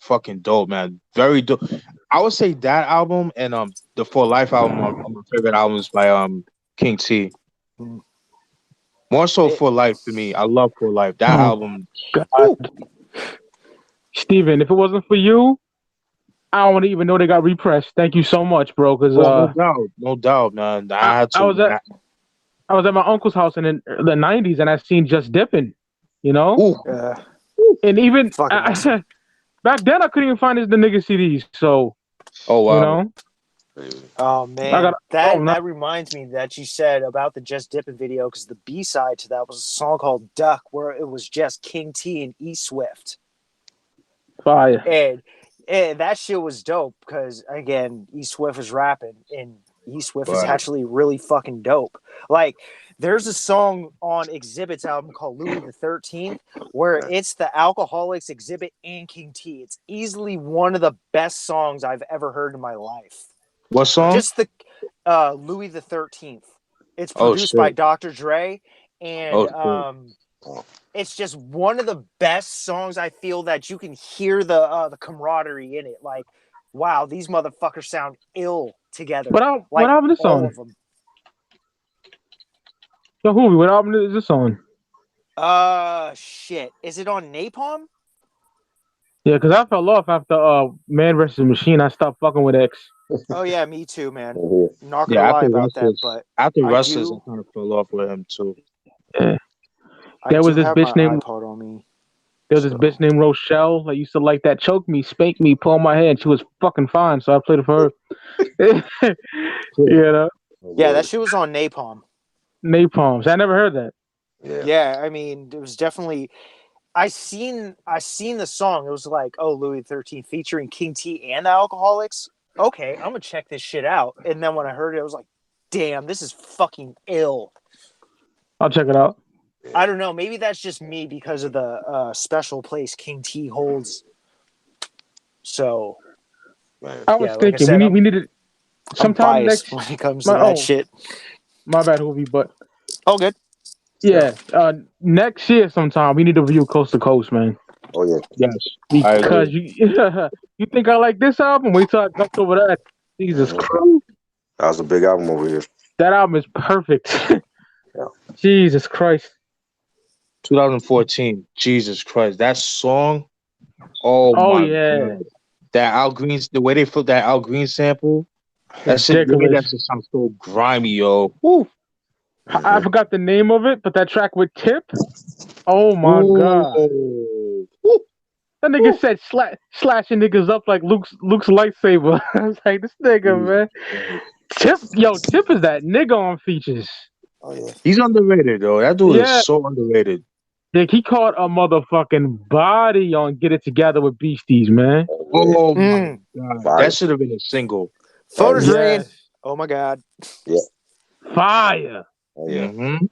[SPEAKER 2] Fucking dope, man. Very dope. I would say that album and the For Life album are my favorite albums by King T.
[SPEAKER 4] Mm.
[SPEAKER 2] More so
[SPEAKER 4] It-
[SPEAKER 2] For Life for me. I love For Life. That
[SPEAKER 1] Oh,
[SPEAKER 2] album.
[SPEAKER 1] God.
[SPEAKER 2] Woo.
[SPEAKER 1] Steven, if it wasn't for you, I don't even know they got repressed. Thank you so much, bro. Because
[SPEAKER 2] No doubt, man. I
[SPEAKER 1] I,
[SPEAKER 2] had to.
[SPEAKER 1] I was at I was at my uncle's house in the '90s, and I seen Just Dipping, you know,
[SPEAKER 2] Ooh,
[SPEAKER 1] and even
[SPEAKER 4] Fucking awesome.
[SPEAKER 1] back then I couldn't even find the nigga CDs. So
[SPEAKER 2] oh wow.
[SPEAKER 1] you know,
[SPEAKER 4] Oh man,
[SPEAKER 1] no.
[SPEAKER 4] that reminds me that you said about the Just Dipping video, because the B side to that was a song called Duck, where it was just King T and E Swift,
[SPEAKER 1] fire.
[SPEAKER 4] and that shit was dope because again, E Swift was rapping and E Swift is
[SPEAKER 2] Right.
[SPEAKER 4] actually really fucking dope. Like, there's a song on Exhibit's album called Louis the 13th where it's the Alkaholiks, Exhibit, and King T. It's easily one of the best songs I've ever heard in my life.
[SPEAKER 2] What song?
[SPEAKER 4] Just the Louis the 13th. It's
[SPEAKER 2] Oh,
[SPEAKER 4] produced
[SPEAKER 2] shit.
[SPEAKER 4] by Dr. Dre, and
[SPEAKER 2] Oh,
[SPEAKER 4] it's just one of the best songs. I feel that you can hear the camaraderie in it. Like, wow, these motherfuckers sound ill together.
[SPEAKER 1] What album is this
[SPEAKER 4] all
[SPEAKER 1] on?
[SPEAKER 4] of them.
[SPEAKER 1] So Wh0vee, what album is this on?
[SPEAKER 4] Shit. Is it on Napalm?
[SPEAKER 1] Yeah, because I fell off after Man vs. Machine. I stopped fucking with X.
[SPEAKER 4] Oh yeah, me too, man.
[SPEAKER 3] Mhm.
[SPEAKER 4] Not gonna lie
[SPEAKER 2] after
[SPEAKER 4] about that,
[SPEAKER 2] Restless,
[SPEAKER 4] but
[SPEAKER 2] after
[SPEAKER 4] I
[SPEAKER 2] Restless,
[SPEAKER 4] do-
[SPEAKER 2] I kind of fell off with him too.
[SPEAKER 1] Yeah.
[SPEAKER 4] I
[SPEAKER 1] There was
[SPEAKER 4] do
[SPEAKER 1] this
[SPEAKER 4] have
[SPEAKER 1] bitch
[SPEAKER 4] my
[SPEAKER 1] named-
[SPEAKER 4] iPod on me.
[SPEAKER 1] There was this bitch named Rochelle that used to like that choke me, spank me, pull my hair, and she was fucking fine, so I played it for her. You know?
[SPEAKER 4] Yeah, that shit was on Napalm.
[SPEAKER 1] Napalms. I never heard that.
[SPEAKER 4] Yeah, I mean, it was definitely. I seen the song. It was like, oh, Louis XIII featuring King T and the Alcoholics. Okay, I'm gonna check this shit out. And then when I heard it, I was like, damn, this is fucking ill.
[SPEAKER 1] I'll check it out.
[SPEAKER 4] I don't know. Maybe that's just me because of the special place King T holds. So
[SPEAKER 1] I was
[SPEAKER 4] like I
[SPEAKER 1] thinking
[SPEAKER 4] said,
[SPEAKER 1] we needed
[SPEAKER 4] I'm
[SPEAKER 1] sometime
[SPEAKER 4] biased
[SPEAKER 1] next.
[SPEAKER 4] when it comes to that shit.
[SPEAKER 1] My bad, Wh0vee, but
[SPEAKER 4] Oh, good.
[SPEAKER 1] yeah, next year sometime we need to review Coast to Coast, man.
[SPEAKER 3] Oh yeah.
[SPEAKER 2] Yes, I
[SPEAKER 1] Because
[SPEAKER 2] agree.
[SPEAKER 1] you think I like this album? Wait till I got over that. Jesus
[SPEAKER 3] Mhm.
[SPEAKER 1] Christ,
[SPEAKER 3] That was a big album over here.
[SPEAKER 1] that album is perfect.
[SPEAKER 3] Yeah.
[SPEAKER 1] Jesus Christ.
[SPEAKER 2] 2014. Jesus Christ, that song. Oh my
[SPEAKER 1] yeah.
[SPEAKER 2] God. That Al Green, the way they filled that Al Green sample. That shit, they made that shit sound so grimy, yo. Woo.
[SPEAKER 1] I forgot the name of it, but that track with Tip. Oh my God.
[SPEAKER 2] Woo.
[SPEAKER 1] That nigga said slashing niggas up like Luke's lightsaber. I was like, this nigga, man. Tip is that nigga on features.
[SPEAKER 3] Oh yeah.
[SPEAKER 2] He's underrated, though. That dude
[SPEAKER 1] Yeah.
[SPEAKER 2] is so underrated.
[SPEAKER 1] Like, he caught a motherfucking body on Get It Together with Beasties, man.
[SPEAKER 2] Oh my
[SPEAKER 4] Mm.
[SPEAKER 2] God.
[SPEAKER 3] Fire.
[SPEAKER 2] That should have been a single.
[SPEAKER 4] Photos
[SPEAKER 1] Yes.
[SPEAKER 4] ran. Oh my God.
[SPEAKER 1] Fire.
[SPEAKER 3] Oh yeah.
[SPEAKER 2] Mhm.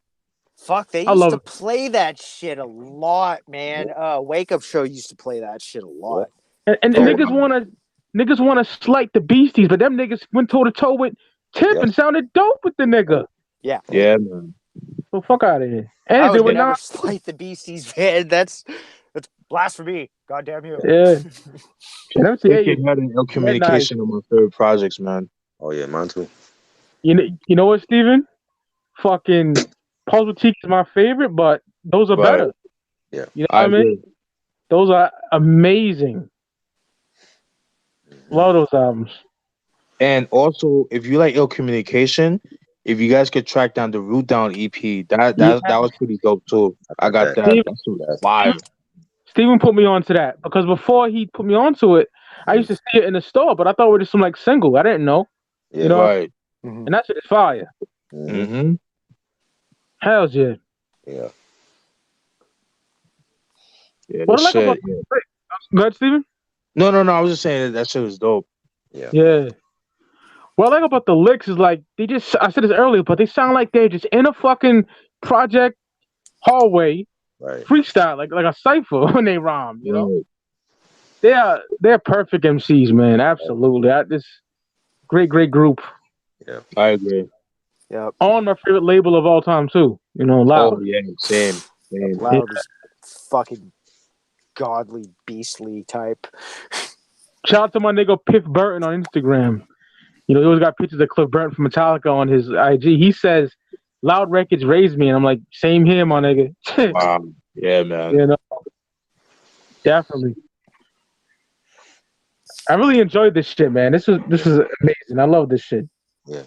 [SPEAKER 4] Fuck, they
[SPEAKER 1] I
[SPEAKER 4] used
[SPEAKER 1] love
[SPEAKER 4] to
[SPEAKER 1] it.
[SPEAKER 4] play that shit a lot, man. Wake Up Show used to play that shit a lot.
[SPEAKER 1] And
[SPEAKER 2] Oh,
[SPEAKER 1] niggas wanna slight the Beasties, but them niggas went toe to toe with Tip
[SPEAKER 3] Yes.
[SPEAKER 1] and sounded dope with the nigga.
[SPEAKER 2] Yeah, man.
[SPEAKER 1] So fuck out of here.
[SPEAKER 4] I
[SPEAKER 1] And they
[SPEAKER 4] would
[SPEAKER 1] were
[SPEAKER 4] never
[SPEAKER 1] not.
[SPEAKER 4] slight the Beasties, man. That's blasphemy. God damn you.
[SPEAKER 1] Yeah. Let me see.
[SPEAKER 2] Take
[SPEAKER 1] Hey,
[SPEAKER 2] your head in ill communication on my favorite projects, man.
[SPEAKER 3] Oh yeah, mine too.
[SPEAKER 1] you know what, Steven? Fucking Puzzle Teak is my favorite, but those are
[SPEAKER 2] Right.
[SPEAKER 1] better.
[SPEAKER 3] Yeah.
[SPEAKER 1] You know what I mean?
[SPEAKER 2] agree.
[SPEAKER 1] Those are amazing. Love those albums.
[SPEAKER 2] And also, if you like ill communication, if you guys could track down the Root Down EP, that was pretty dope too. I got that.
[SPEAKER 1] Steve-
[SPEAKER 2] That's fire.
[SPEAKER 1] Steven put me onto that because before he put me onto it, I used to see it in the store, but I thought it was just some like single. I didn't know.
[SPEAKER 3] Yeah.
[SPEAKER 1] You know?
[SPEAKER 2] Right.
[SPEAKER 4] Mhm.
[SPEAKER 1] And that shit is fire.
[SPEAKER 3] Mhm.
[SPEAKER 2] Mm-hmm.
[SPEAKER 1] Hell's yeah.
[SPEAKER 3] Yeah.
[SPEAKER 2] Yeah,
[SPEAKER 1] What I
[SPEAKER 2] that
[SPEAKER 1] like
[SPEAKER 2] shit.
[SPEAKER 1] about Go ahead, Steven?
[SPEAKER 2] No. I was just saying that shit was dope.
[SPEAKER 1] Yeah. What I like about the licks is like I said this earlier, but they sound like they're just in a fucking project hallway
[SPEAKER 3] Right.
[SPEAKER 1] freestyle, like a cipher when they rhyme, you know?
[SPEAKER 2] Right.
[SPEAKER 1] They're perfect MCs, man. Absolutely. This great group.
[SPEAKER 2] I agree.
[SPEAKER 4] Yep.
[SPEAKER 1] On my favorite label of all time too. You know, Loud.
[SPEAKER 2] Oh yeah, same.
[SPEAKER 4] Loud is fucking godly, beastly type.
[SPEAKER 1] Shout out to my nigga Piff Burton on Instagram. You know, he always got pictures of Cliff Burton from Metallica on his IG. He says, "Loud Records raised me," and I'm like, "Same here, my nigga."
[SPEAKER 2] Wow. Yeah, man.
[SPEAKER 1] You know, definitely. I really enjoyed this shit, man. This is amazing. I love this shit.
[SPEAKER 3] Yeah.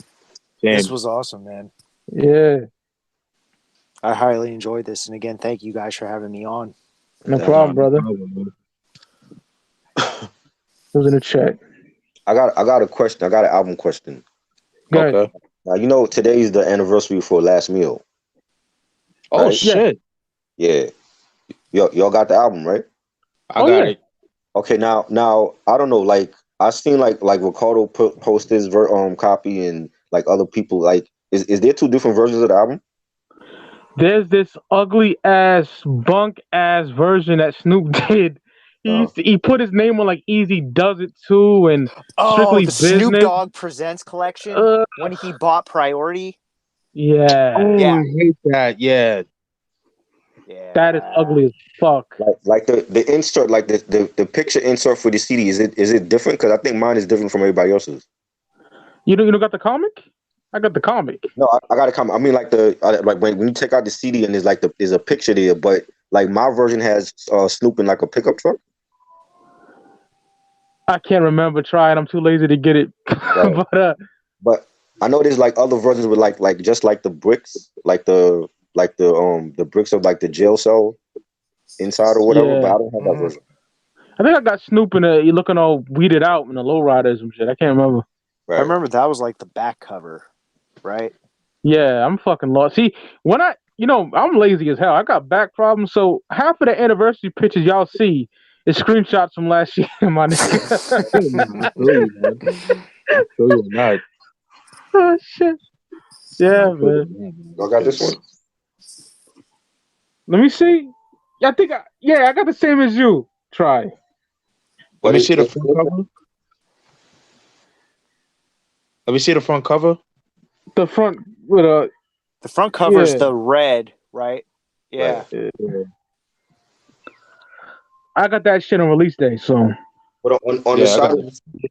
[SPEAKER 2] Same.
[SPEAKER 4] This was awesome, man.
[SPEAKER 1] Yeah,
[SPEAKER 4] I highly enjoyed this, and again, thank you guys for having me on.
[SPEAKER 1] no problem, brother. It was in the chat.
[SPEAKER 3] I got a question. I got an album question.
[SPEAKER 1] Go ahead.
[SPEAKER 2] Okay.
[SPEAKER 3] Now you know today's the anniversary for Last Meal.
[SPEAKER 2] Oh
[SPEAKER 3] Right?
[SPEAKER 2] shit.
[SPEAKER 3] Yeah. Y'all got the album, right?
[SPEAKER 2] I
[SPEAKER 1] Oh,
[SPEAKER 2] got
[SPEAKER 1] yeah.
[SPEAKER 2] it.
[SPEAKER 3] Okay, now I don't know, like I seen like Ricardo post his copy and like other people like is there two different versions of the album?
[SPEAKER 1] There's this ugly ass, bunk ass version that Snoop did. He put his name on like Easy Does It Too and Strictly
[SPEAKER 4] the
[SPEAKER 1] Business.
[SPEAKER 4] Snoop Dogg Presents collection when he bought Priority.
[SPEAKER 1] Yeah,
[SPEAKER 2] Oh,
[SPEAKER 4] Yeah.
[SPEAKER 2] I hate that. Yeah.
[SPEAKER 4] Yeah,
[SPEAKER 1] that is ugly as fuck.
[SPEAKER 3] Like the insert, like the picture insert for the CD, is it different? Because I think mine is different from everybody else's.
[SPEAKER 1] You don't got the comic? I got the comic.
[SPEAKER 3] No, I got to come. I mean, like like when you take out the CD and there's a picture there, but like my version has Snoop in like a pickup truck.
[SPEAKER 1] I can't remember trying. I'm too lazy to get it.
[SPEAKER 3] Right. But I know there's like other versions with like just like the bricks, like the bricks of like the jail cell inside or whatever.
[SPEAKER 1] Yeah.
[SPEAKER 3] But I don't have that version.
[SPEAKER 1] I think I got Snoop in he looking all weeded out in the lowriders and shit. I can't remember.
[SPEAKER 3] Right.
[SPEAKER 4] I remember that was like the back cover, right?
[SPEAKER 1] Yeah, I'm fucking lost. See, when I'm lazy as hell. I got back problems, so half of the anniversary pictures y'all see is screenshots from last year, my nigga.
[SPEAKER 2] I feel you not.
[SPEAKER 1] Oh shit. Yeah, man.
[SPEAKER 3] Y'all got this one?
[SPEAKER 1] Let me see. I think I got the same as you. Try.
[SPEAKER 2] Let me see the front cover. Let me see the front cover.
[SPEAKER 1] The front with a
[SPEAKER 4] The front cover's the red, right? Yeah.
[SPEAKER 3] Right.
[SPEAKER 1] I got that shit on release day, so.
[SPEAKER 3] But on the side,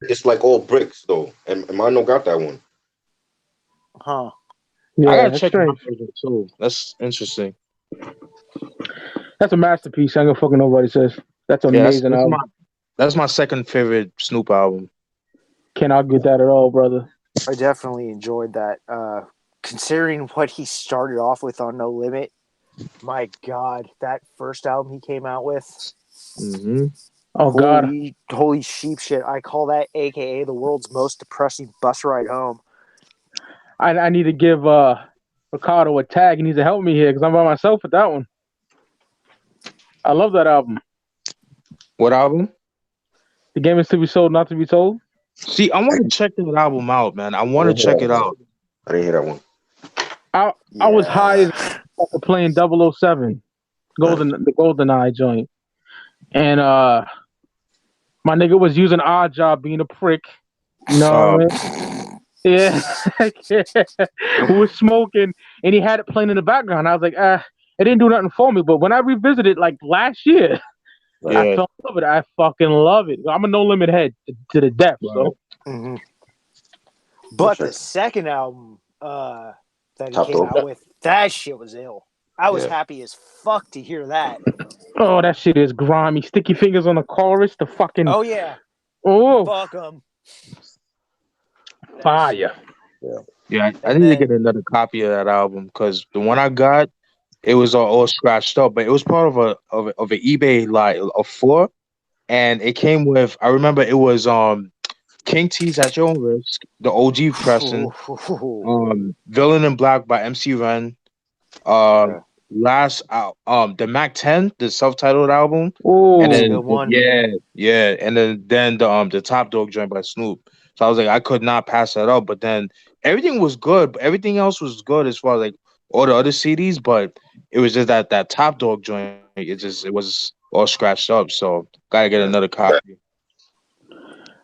[SPEAKER 3] it's like all bricks though, and mine don't got that one.
[SPEAKER 4] Huh.
[SPEAKER 1] Yeah,
[SPEAKER 2] I gotta check
[SPEAKER 1] strange.
[SPEAKER 2] my version too. That's interesting.
[SPEAKER 1] That's a masterpiece. I ain't gonna fucking nobody says. That's amazing album.
[SPEAKER 2] That's my second favorite Snoop album.
[SPEAKER 1] Can't argue with that at all, brother.
[SPEAKER 4] I definitely enjoyed that. Considering what he started off with on No Limit, my God, that first album he came out with.
[SPEAKER 2] Mm-hmm.
[SPEAKER 1] Oh God.
[SPEAKER 4] Holy sheep shit. I call that AKA the world's most depressing bus ride home.
[SPEAKER 1] I need to give Ricardo a tag. He needs to help me here because I'm by myself with that one. I love that album.
[SPEAKER 2] What album?
[SPEAKER 1] The Game is to be sold, not to be told.
[SPEAKER 2] See, I want to check that album out, man. I want to check it out.
[SPEAKER 3] I didn't hear that one.
[SPEAKER 1] I was high as playing 007, the GoldenEye joint, and my nigga was using Odd Job being a prick. You know what I mean? Yeah. We was smoking, and he had it playing in the background. I was like, it didn't do nothing for me. But when I revisited like last year, I fell in love with it. I fucking love it. I'm a No Limit head to the death. So.
[SPEAKER 4] Mm-hmm. But the second album that he came out with, that shit was ill. I was happy as fuck to hear that.
[SPEAKER 1] Oh, that shit is grimy. Sticky Fingers on the chorus. The fucking.
[SPEAKER 4] Oh yeah.
[SPEAKER 1] Oh.
[SPEAKER 4] Fuck 'em.
[SPEAKER 1] Fire.
[SPEAKER 2] Yeah, I need to get another copy of that album because the one I got, it was all scratched up, but it was part of an eBay like a 4, and it came with. I remember it was King T's At Your Own Risk, the OG pressing, Villain in Black by MC Ren, last the Mac 10, the self-titled album, and then and then the Top Dog joint by Snoop. So I was like, I could not pass that up. But then everything was good. Everything else was good as far as like all the other CDs, but it was just that Top Dog joint. It was all scratched up. So gotta get another copy.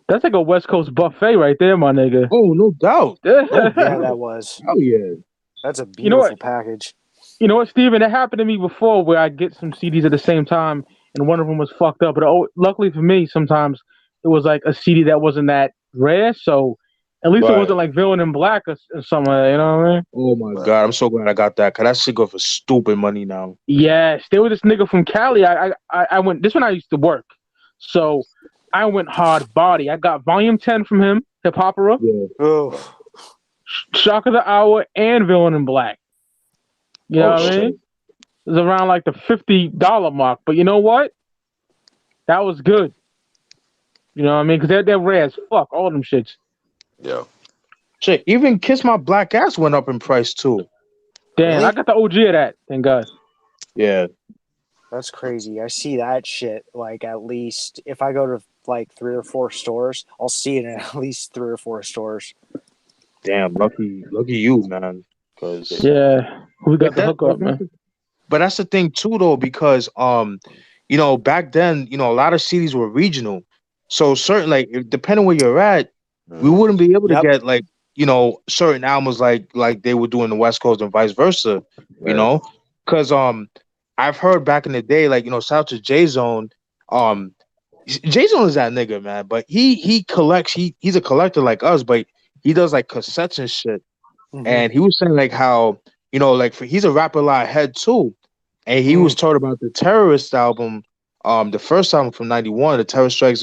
[SPEAKER 1] That's like a West Coast buffet right there, my nigga.
[SPEAKER 2] Oh, no doubt.
[SPEAKER 4] Oh yeah, that was.
[SPEAKER 2] Oh yeah.
[SPEAKER 4] That's a
[SPEAKER 1] You know
[SPEAKER 4] beautiful
[SPEAKER 1] what?
[SPEAKER 4] package.
[SPEAKER 1] You know what, Steven? It happened to me before where I get some CDs at the same time, and one of them was fucked up. But luckily for me, sometimes it was like a CD that wasn't that rare, so at least it
[SPEAKER 2] Right.
[SPEAKER 1] wasn't like Villain in Black or something like that. You know what I mean?
[SPEAKER 2] Oh my God, I'm so glad I got that. Cause that shit go for stupid money now.
[SPEAKER 1] Yes, there was this nigga from Cali. I went. This one I used to work, so I went hard body. I got Volume 10 from him, Hip Hopera,
[SPEAKER 2] Yeah.
[SPEAKER 4] Oh,
[SPEAKER 1] Shock of the Hour, and Villain in Black. You know what I mean? It was around like the $50 mark. But you know what? That was good. You know what I mean? Because they're rare as fuck, all them shits.
[SPEAKER 3] Yeah.
[SPEAKER 2] Shit, even Kiss My Black Ass went up in price too.
[SPEAKER 1] Damn,
[SPEAKER 4] Really?
[SPEAKER 1] I got the OG of that. Thank God.
[SPEAKER 2] Yeah.
[SPEAKER 4] that's crazy. I see that shit like at least if I go to like 3 or 4 stores, I'll see it in at least 3 or 4 stores.
[SPEAKER 2] Damn, lucky you, man. Cause
[SPEAKER 1] Yeah, we got the hook up, man.
[SPEAKER 2] But that's the thing too, though, because you know, back then, you know, a lot of CDs were regional. So certain, like, depending where you're at, we wouldn't be able to
[SPEAKER 4] Yep.
[SPEAKER 2] get like, you know, certain albums like they would do in the West Coast and vice versa. You know, because I've heard back in the day, like, you know, shout out to J Zone. J Zone is that nigga, man. But he collects. He's a collector like us, but he does like cassettes and shit.
[SPEAKER 4] Mhm.
[SPEAKER 2] And he was saying like how, you know, like he's a rapper lot head too. And he was told about the Terrorist album, the first album from '91, the Terror Strikes,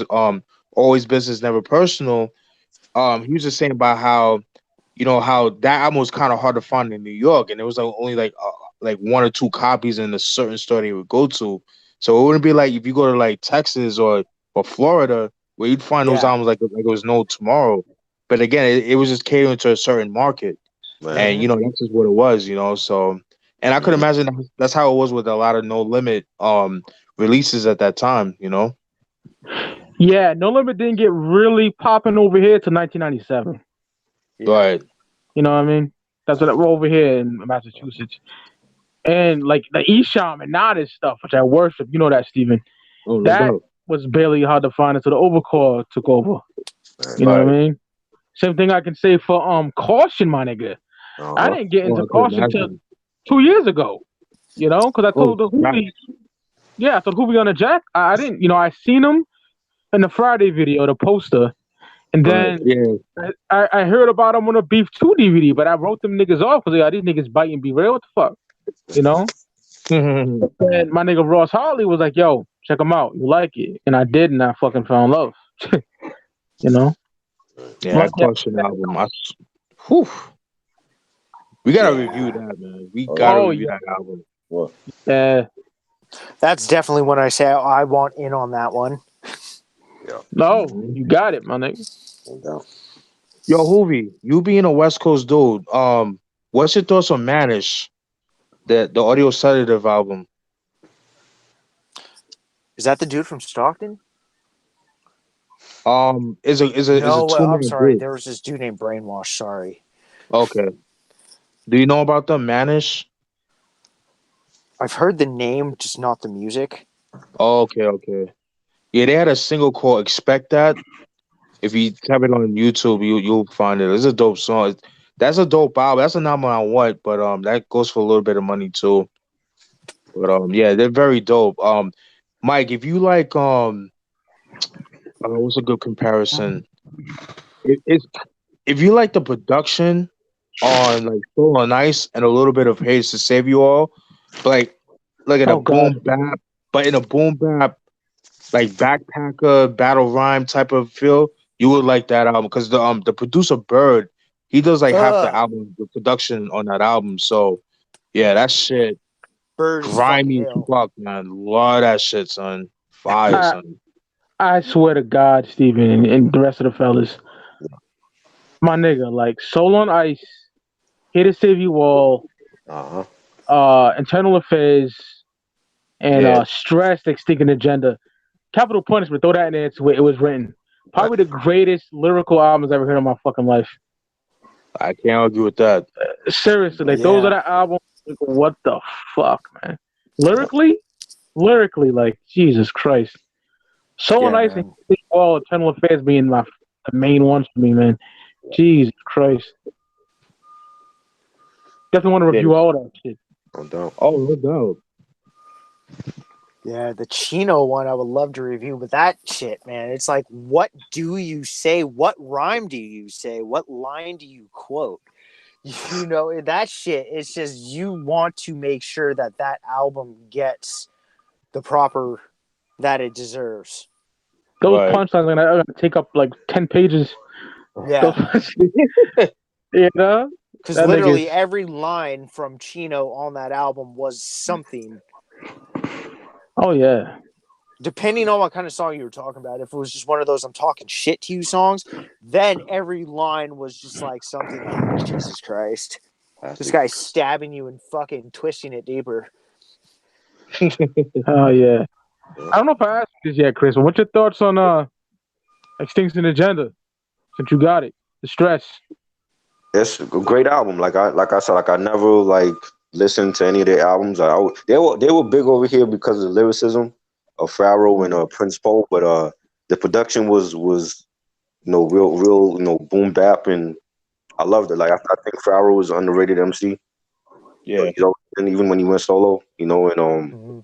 [SPEAKER 2] Always Business, Never Personal. He was just saying about how, you know, how that album was kind of hard to find in New York, and it was like only like 1 or 2 copies in a certain store they would go to. So it wouldn't be like if you go to like Texas or Florida where you'd find those
[SPEAKER 4] Yeah.
[SPEAKER 2] albums like it was no tomorrow. But again, it was just catering to a certain market. And you know, that's just what it was, you know. So, and I could imagine that's how it was with a lot of No Limit releases at that time, you know.
[SPEAKER 1] Yeah, No Limit didn't get really popping over here till 1997.
[SPEAKER 2] Right.
[SPEAKER 1] You know what I mean? That's what we're over here in Massachusetts. And like the Esham and Nodis stuff, which I worship, you know that, Steven.
[SPEAKER 2] Oh, no
[SPEAKER 1] That
[SPEAKER 2] doubt.
[SPEAKER 1] was barely hard to find until the Overcore took over. You know what I mean? Same thing I can say for Caution, my nigga. I didn't get into Caution till 2 years ago. You know, because I told the Wh0vee, I told Wh0vee on the Jack. I didn't, you know, I seen him in the Friday video, the poster, and then I heard about him on a Beef 2 DVD, but I wrote them niggas off because these niggas biting Be Real. What the fuck? You know? And my nigga Ross Harley was like, yo, check him out. You like it? And I did, and I fucking fell in love. You know?
[SPEAKER 2] Yeah, that Caution album. We gotta review that, man. We gotta review that album.
[SPEAKER 1] Yeah.
[SPEAKER 4] That's definitely when I say I want in on that one.
[SPEAKER 1] No, you got it, my nigga.
[SPEAKER 2] Yo, Wh0vee, you being a West Coast dude, what's your thoughts on Manish, the Audio Sedative album?
[SPEAKER 4] Is that the dude from Stockton?
[SPEAKER 2] Is a
[SPEAKER 4] No,
[SPEAKER 2] two-man
[SPEAKER 4] I'm sorry.
[SPEAKER 2] group.
[SPEAKER 4] There was this dude named Brainwash. Sorry.
[SPEAKER 2] Okay. Do you know about them, Manish?
[SPEAKER 4] I've heard the name, just not the music.
[SPEAKER 2] Oh, okay. Yeah, they had a single called "Expect That." If you type it on YouTube, you'll find it. It's a dope song. That's a dope album. That's an album I want, but that goes for a little bit of money too. But yeah, they're very dope. Mike, if you like what's a good comparison? If you like the production on like Soul on Ice and a little bit of Haze to Save You All, like in a boom bap, but in a boom bap like backpacker battle rhyme type of feel, you would like that album because the producer Bird, he does like half the album, the production on that album. So yeah, that shit grimy as fuck, man. Love that shit, son. Fire, son.
[SPEAKER 1] I swear to God, Steven, and the rest of the fellas, my nigga, like Soul on Ice, Here to Save You All, Internal Affairs, and Stress, Extinct Agenda. Capital Punishment, throw that in there. It's where it was written. Probably the greatest lyrical albums I've ever heard in my fucking life.
[SPEAKER 2] I can't argue with that.
[SPEAKER 1] Seriously, like those are the albums. Like, what the fuck, man? Lyrically, like Jesus Christ. So
[SPEAKER 4] Yeah,
[SPEAKER 1] nice
[SPEAKER 4] man.
[SPEAKER 1] and all Eternal Affairs being the main ones for me, man. Jesus Christ. Definitely want to review all that shit.
[SPEAKER 3] No doubt.
[SPEAKER 2] Oh, no doubt.
[SPEAKER 4] Yeah, the Chino one I would love to review, but that shit, man, it's like, what do you say? What rhyme do you say? What line do you quote? You know, that shit, it's just you want to make sure that that album gets the proper that it deserves.
[SPEAKER 1] Those
[SPEAKER 2] Right.
[SPEAKER 1] punchlines are gonna take up like 10 pages.
[SPEAKER 4] Yeah,
[SPEAKER 1] You know?
[SPEAKER 4] because
[SPEAKER 1] That
[SPEAKER 4] literally
[SPEAKER 1] nigga's-
[SPEAKER 4] every line from Chino on that album was something.
[SPEAKER 1] Oh, yeah.
[SPEAKER 4] Depending on what kind of song you were talking about, if it was just one of those I'm talking shit to you songs, then every line was just like something like, Jesus Christ. This guy's stabbing you and fucking twisting it deeper.
[SPEAKER 1] Oh, yeah. I don't know if I asked you this yet, Chris, but what's your thoughts on Extinction Agenda? Since you got it. The Stress.
[SPEAKER 3] It's a great album. Like I said, I never like listened to any of their albums. They were big over here because of the lyricism of Pharaoh and Prince Paul, but the production was real boom bap, and I loved it. Like I think Pharaoh was an underrated MC.
[SPEAKER 2] Yeah.
[SPEAKER 3] And even when he went solo, and
[SPEAKER 4] Mm-hmm.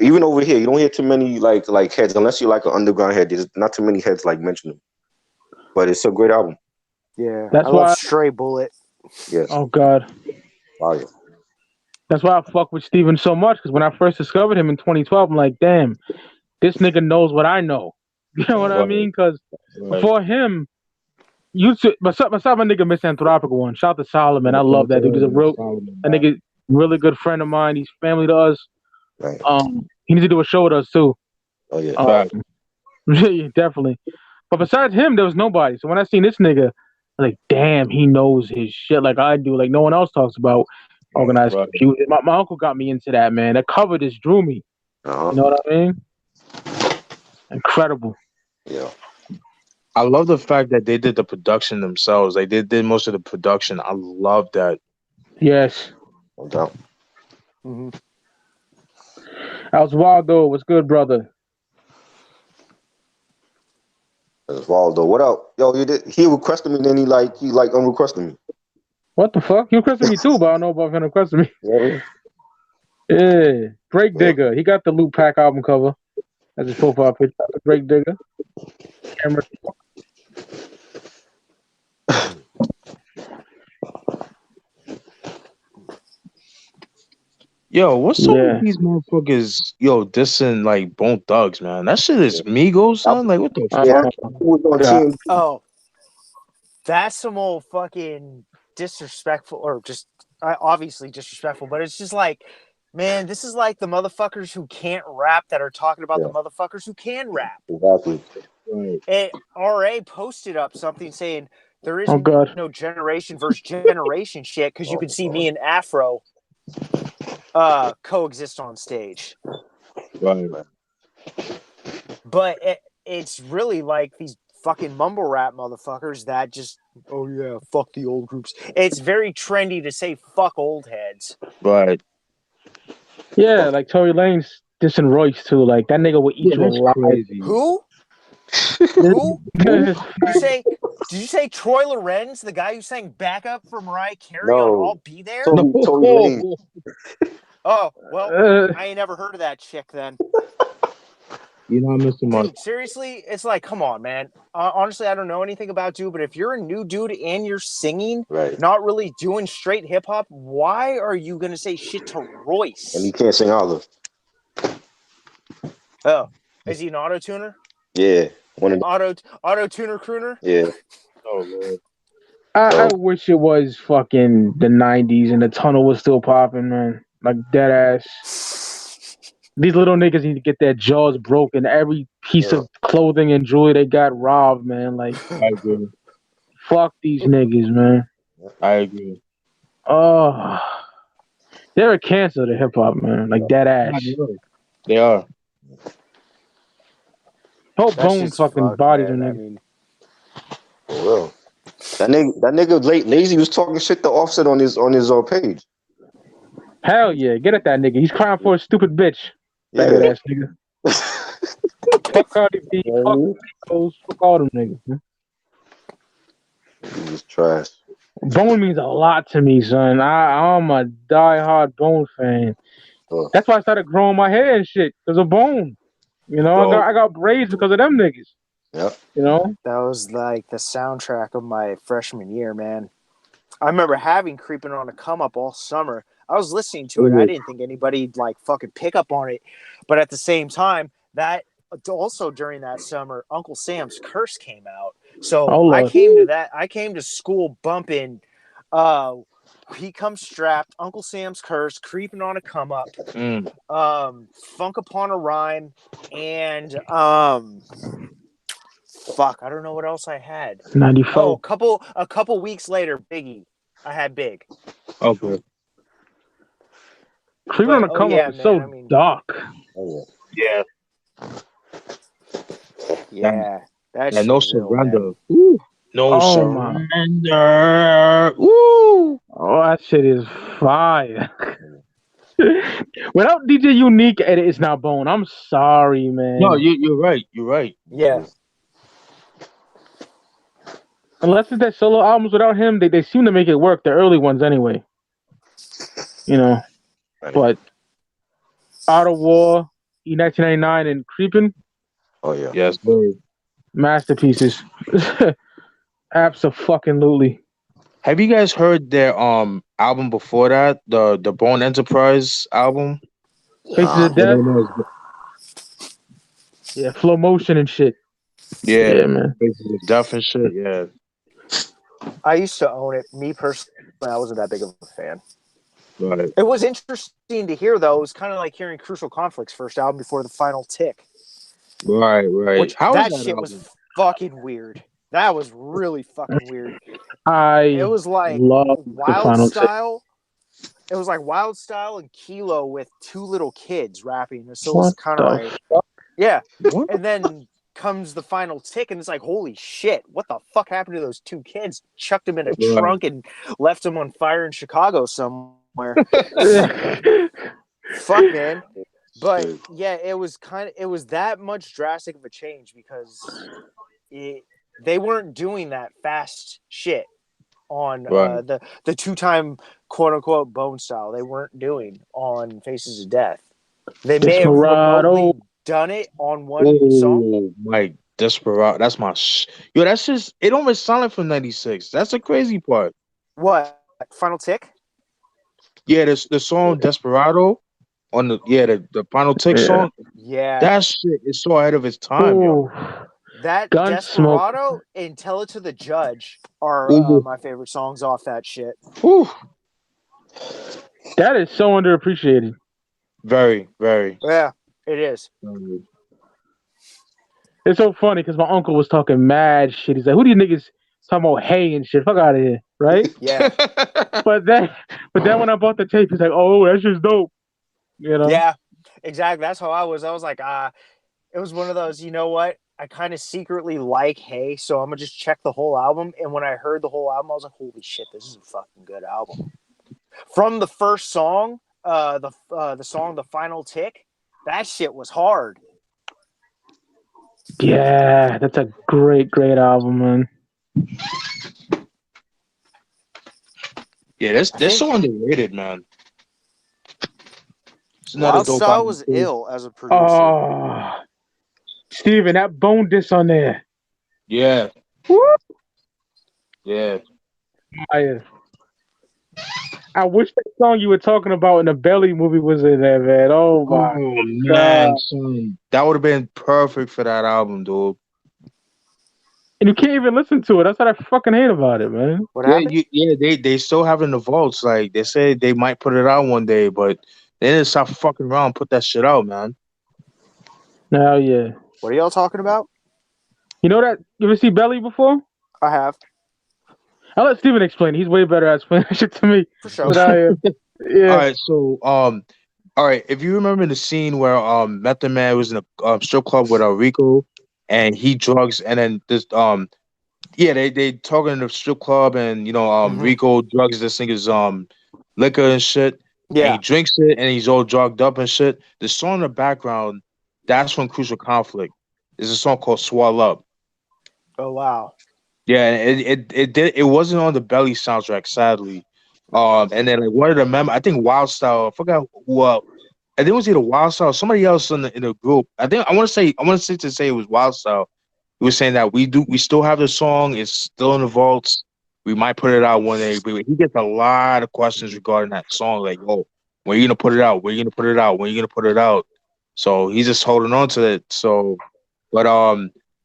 [SPEAKER 3] even over here, you don't hear too many like heads unless you're like an underground head. There's not too many heads like mention him. But it's a great album.
[SPEAKER 4] Yeah,
[SPEAKER 1] That's
[SPEAKER 4] I love
[SPEAKER 1] why-
[SPEAKER 4] Stray Bullet.
[SPEAKER 3] Yes.
[SPEAKER 1] Oh, God.
[SPEAKER 3] Fire.
[SPEAKER 1] That's why I fuck with Steven so much, because when I first discovered him in 2012, I'm like, damn, this nigga knows what I know. You know what I
[SPEAKER 2] Right.
[SPEAKER 1] mean? Because
[SPEAKER 2] Right.
[SPEAKER 1] before him, besides my nigga Misanthropical one, shout out to Solomon. I love that dude. He's a nigga, really good friend of mine. He's family to us.
[SPEAKER 3] Right.
[SPEAKER 1] He needs to do a show with us too.
[SPEAKER 3] Oh yeah.
[SPEAKER 1] Yeah, definitely. But besides him, there was nobody. So when I seen this nigga, I'm like, damn, he knows his shit like I do. Like no one else talks about organized
[SPEAKER 2] Right.
[SPEAKER 1] computers. My uncle got me into that, man. That cover just drew me.
[SPEAKER 3] Uh-huh.
[SPEAKER 1] You know what I mean? Incredible.
[SPEAKER 3] Yeah.
[SPEAKER 2] I love the fact that they did the production themselves. Like they did most of the production. I love that.
[SPEAKER 1] Yes.
[SPEAKER 3] No doubt.
[SPEAKER 4] Mm-hmm.
[SPEAKER 1] I was Waldo. What's good, brother?
[SPEAKER 3] That's Waldo. What up? Yo, he requested me, then he unrequested me.
[SPEAKER 1] What the fuck? You requested me too, but I don't know about him requesting me.
[SPEAKER 3] Yeah.
[SPEAKER 1] Yeah. Break Digger. He got the Loop Pack album cover as his profile picture. Break Digger. Camera.
[SPEAKER 2] Yo, what's up
[SPEAKER 1] Yeah.
[SPEAKER 2] with these motherfuckers? Yo, dissing like Bone Thugs, man. That shit is Migos, son. Like what the
[SPEAKER 3] Yeah.
[SPEAKER 2] fuck?
[SPEAKER 3] He was on
[SPEAKER 1] Yeah.
[SPEAKER 3] TMZ.
[SPEAKER 4] Oh, that's some old fucking disrespectful, or just obviously disrespectful, but it's just like, man, this is like the motherfuckers who can't rap that are talking about the motherfuckers who can rap.
[SPEAKER 3] Exactly.
[SPEAKER 2] Right.
[SPEAKER 4] And RA posted up something saying there is
[SPEAKER 1] Oh, God.
[SPEAKER 4] no generation versus generation shit because you can see me and Afro coexist on stage.
[SPEAKER 2] Right.
[SPEAKER 4] But it's really like these fucking mumble rap motherfuckers that just, oh yeah, fuck the old groups. It's very trendy to say fuck old heads.
[SPEAKER 2] Right.
[SPEAKER 1] Yeah, like Tory Lanez dissing Royce too. Like that nigga would eat
[SPEAKER 2] Yeah,
[SPEAKER 1] you
[SPEAKER 2] that's
[SPEAKER 1] alive.
[SPEAKER 2] crazy.
[SPEAKER 4] Who? Who? Did you say Troy Lorenz, the guy who sang backup for Mariah Carey on
[SPEAKER 3] No.
[SPEAKER 4] I'll Be There?
[SPEAKER 3] Tory Lanez.
[SPEAKER 4] Oh, well, I ain't never heard of that chick then.
[SPEAKER 2] You know, Mr. Mark.
[SPEAKER 4] Dude, seriously, it's like, come on, man. Honestly, I don't know anything about dude, but if you're a new dude and you're singing,
[SPEAKER 3] Right.
[SPEAKER 4] not really doing straight hip hop, why are you gonna say shit to Royce?
[SPEAKER 3] And he can't sing either.
[SPEAKER 4] Oh, is he an auto tuner?
[SPEAKER 3] Yeah. One of the,
[SPEAKER 4] Auto tuner crooner?
[SPEAKER 3] yeah.
[SPEAKER 2] Oh Lord.
[SPEAKER 1] I wish it was fucking the 90s and the tunnel was still popping, man. Like dead ass. These little niggas need to get their jaws broken. Every piece of clothing and jewelry they got robbed, man. Like,
[SPEAKER 2] I agree.
[SPEAKER 1] fuck these niggas, man.
[SPEAKER 2] I agree.
[SPEAKER 1] Oh, they're a cancer to hip hop, man. Like dead ass.
[SPEAKER 2] They are.
[SPEAKER 1] Whole
[SPEAKER 4] That
[SPEAKER 1] bone
[SPEAKER 4] shit's
[SPEAKER 1] fucking
[SPEAKER 4] fucked,
[SPEAKER 1] bodies
[SPEAKER 4] man.
[SPEAKER 1] in
[SPEAKER 4] I
[SPEAKER 1] there.
[SPEAKER 4] mean,
[SPEAKER 3] For real. That nigga Lazy was talking shit to Offset on his page.
[SPEAKER 1] Hell yeah, get at that nigga. He's crying for a stupid bitch.
[SPEAKER 3] Yeah.
[SPEAKER 1] Faggot ass nigga. Fuck Cardi B. Fuck those. Fuck all them niggas. Man.
[SPEAKER 3] He was trash.
[SPEAKER 1] Bone means a lot to me, son. I'm a diehard Bone fan.
[SPEAKER 3] Oh.
[SPEAKER 1] That's why I started growing my hair and shit because of Bone. You know,
[SPEAKER 2] Bro.
[SPEAKER 1] I got braids because of them niggas.
[SPEAKER 3] Yeah.
[SPEAKER 1] You know,
[SPEAKER 4] That was like the soundtrack of my freshman year, man. I remember having Creeping on a Come Up all summer. I was listening to it. I didn't think anybody'd like fucking pick up on it. But at the same time, that also during that summer, Uncle Sam's Curse came out. So
[SPEAKER 1] Oh,
[SPEAKER 4] I
[SPEAKER 1] Lord.
[SPEAKER 4] came to school bumping He Comes Strapped, Uncle Sam's Curse, Creeping on a Come Up, Funk Upon a Rhyme, and fuck, I don't know what else I had.
[SPEAKER 1] 94.
[SPEAKER 4] Oh, a couple weeks later, Biggie. I had Big.
[SPEAKER 2] Okay.
[SPEAKER 1] Creeping on the come up is
[SPEAKER 4] man,
[SPEAKER 1] so
[SPEAKER 4] I mean,
[SPEAKER 1] dark.
[SPEAKER 3] Oh,
[SPEAKER 2] Yeah.
[SPEAKER 4] yeah. That
[SPEAKER 2] And
[SPEAKER 4] shit
[SPEAKER 2] No
[SPEAKER 4] was ill, man.
[SPEAKER 2] Surrender. Ooh. No
[SPEAKER 1] Oh, my.
[SPEAKER 2] surrender. Woo.
[SPEAKER 1] Oh, that shit is fire. Without DJ Unique, it's not Bone. I'm sorry, man.
[SPEAKER 2] No, you're right. You're right.
[SPEAKER 4] Yeah.
[SPEAKER 1] Unless it's that solo albums without him, they seem to make it work. The early ones, anyway. You know, but Out of War, E1999, and Creepin',
[SPEAKER 3] Oh yeah.
[SPEAKER 2] Yes, sir.
[SPEAKER 1] masterpieces. Absolutely.
[SPEAKER 2] Have you guys heard their album before that? The Bone Enterprise album?
[SPEAKER 1] Faces of
[SPEAKER 2] I
[SPEAKER 1] Death.
[SPEAKER 2] don't know.
[SPEAKER 1] Yeah, Flow Motion and shit.
[SPEAKER 2] Yeah,
[SPEAKER 1] Yeah, man.
[SPEAKER 2] Faces of Death and shit. Yeah.
[SPEAKER 4] I used to own it. Me personally, I wasn't that big of a fan.
[SPEAKER 2] Right.
[SPEAKER 4] It was interesting to hear, though. It was kind of like hearing Crucial Conflict's first album before the Final Tick.
[SPEAKER 2] Right.
[SPEAKER 4] Which
[SPEAKER 2] How
[SPEAKER 4] that
[SPEAKER 2] is that
[SPEAKER 4] shit
[SPEAKER 2] album?
[SPEAKER 4] was fucking weird. That was really fucking weird.
[SPEAKER 1] I
[SPEAKER 4] It was like
[SPEAKER 1] love the
[SPEAKER 4] Wild
[SPEAKER 1] Final Tick.
[SPEAKER 4] Style. It was like Wild Style and Kilo with two little kids rapping. So it was
[SPEAKER 1] What
[SPEAKER 4] kind of
[SPEAKER 1] the
[SPEAKER 4] like,
[SPEAKER 1] fuck?
[SPEAKER 4] yeah.
[SPEAKER 2] What?
[SPEAKER 4] And then comes the Final Tick, and it's like, holy shit, what the fuck happened to those two kids? Chucked them in a trunk and left them on fire in Chicago somewhere. Fuck, man. But yeah, it was that much drastic of a change because they weren't doing that fast shit on the two-time quote-unquote Bone Style. They weren't doing on Faces of Death. They may have remotely done it on one song.
[SPEAKER 2] Oh, my Desperado. That's my yo, that's just it almost sounded from 96. That's the crazy part.
[SPEAKER 4] What? Final Tick?
[SPEAKER 2] Yeah, the song Desperado on the Final Tick song.
[SPEAKER 4] Yeah.
[SPEAKER 2] That shit is so ahead of its time, yo.
[SPEAKER 4] That
[SPEAKER 1] Gunsmoke.
[SPEAKER 4] Desperado and Tell It to the Judge are my favorite songs off that shit.
[SPEAKER 2] Whew.
[SPEAKER 1] That is so underappreciated.
[SPEAKER 2] Very, very.
[SPEAKER 4] Yeah, it is.
[SPEAKER 1] It's so funny because my uncle was talking mad shit. He's like, "Who these niggas talking about hay and shit? Fuck out of here, right?"
[SPEAKER 4] Yeah.
[SPEAKER 1] But then when I bought the tape, he's like, "Oh, that's just dope." You know?
[SPEAKER 4] Yeah, exactly. That's how I was. I was like, it was one of those. You know what? I kind of secretly like Hay, so I'm gonna just check the whole album. And when I heard the whole album, I was like, "Holy shit, this is a fucking good album." From the first song, the song "The Final Tick," that shit was hard.
[SPEAKER 1] Yeah, that's a great album, man.
[SPEAKER 2] Yeah, this so underrated, man.
[SPEAKER 4] Wild Style was ill as a producer.
[SPEAKER 1] Oh, Steven, that Bone diss on there.
[SPEAKER 2] Yeah.
[SPEAKER 1] Woo!
[SPEAKER 2] Yeah.
[SPEAKER 1] I wish that song you were talking about in the Belly movie was in there, man. Oh my
[SPEAKER 2] man, son. That would have been perfect for that album, dude.
[SPEAKER 1] And you can't even listen to it. That's what I fucking hate about it, man.
[SPEAKER 4] What happened?
[SPEAKER 2] They still have it in the vaults. Like they said they might put it out one day, but they didn't stop fucking around and put that shit out, man.
[SPEAKER 1] Hell yeah.
[SPEAKER 4] What are y'all talking about?
[SPEAKER 1] You know that? You ever see Belly before?
[SPEAKER 4] I have.
[SPEAKER 1] I'll let Steven explain. He's way better at explaining shit to me.
[SPEAKER 4] For sure.
[SPEAKER 1] Yeah.
[SPEAKER 2] All right, so all right, if you remember the scene where Method Man was in a strip club with Rico and he drugs and then this they talking in the strip club and Rico drugs this nigga's liquor and shit.
[SPEAKER 4] Yeah.
[SPEAKER 2] And he drinks it and he's all drugged up and shit. The song in the background, that's from Crucial Conflict. It's a song called "Swell Up."
[SPEAKER 4] Oh wow.
[SPEAKER 2] Yeah, it wasn't on the Belly soundtrack, sadly. And then like one of the members, I think Wild Style, I forgot who. I think it was either Wild Style or somebody else in the group. I want to say it was Wild Style. He was saying that we still have the song. It's still in the vaults. We might put it out one day. But he gets a lot of questions regarding that song. Like, oh, when are you gonna put it out? When are you gonna put it out? When are you gonna put it out? So he's just holding on to it. So, but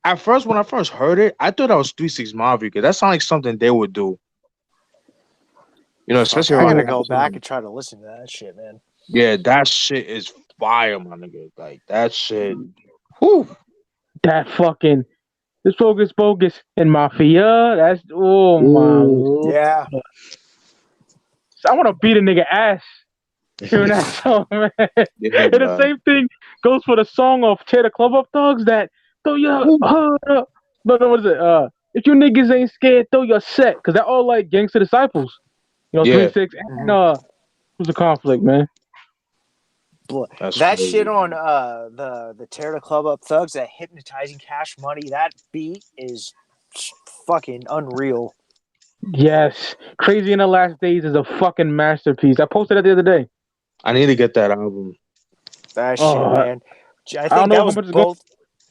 [SPEAKER 2] at first when I first heard it, I thought that was 3 6 Mafia because that sounded like something they would do. You know,
[SPEAKER 4] Fuck,
[SPEAKER 2] especially
[SPEAKER 4] I
[SPEAKER 2] around
[SPEAKER 4] gotta
[SPEAKER 2] that
[SPEAKER 4] go back
[SPEAKER 2] time.
[SPEAKER 4] and try to listen to that shit, man.
[SPEAKER 2] Yeah, that shit is fire, my nigga. Like that shit. Whew.
[SPEAKER 1] That fucking this bogus and mafia. That's oh my
[SPEAKER 2] Ooh.
[SPEAKER 1] lord.
[SPEAKER 4] Yeah.
[SPEAKER 1] I want to beat a nigga ass hearing that song, man.
[SPEAKER 2] Yeah,
[SPEAKER 1] And the
[SPEAKER 2] man.
[SPEAKER 1] same thing goes for the song of Tear the Club Up Thugs that throw your
[SPEAKER 2] Ooh.
[SPEAKER 1] hood up. No, what is it? If you niggas ain't scared, throw your set. Cause they're all like Gangsta Disciples. You know,
[SPEAKER 2] Yeah,
[SPEAKER 1] 3 6 and who's the conflict, man?
[SPEAKER 2] that's
[SPEAKER 4] That shit
[SPEAKER 2] crazy.
[SPEAKER 4] on the Tear the Club Up Thugs, that hypnotizing Cash Money, that beat is fucking unreal.
[SPEAKER 1] Yes. Crazy in the Last Days is a fucking masterpiece. I posted it the other day.
[SPEAKER 2] I need to get that album.
[SPEAKER 4] That shit,
[SPEAKER 1] Oh,
[SPEAKER 4] man. I
[SPEAKER 1] I don't
[SPEAKER 4] think
[SPEAKER 1] know
[SPEAKER 4] that
[SPEAKER 1] how
[SPEAKER 4] was
[SPEAKER 1] much it's going.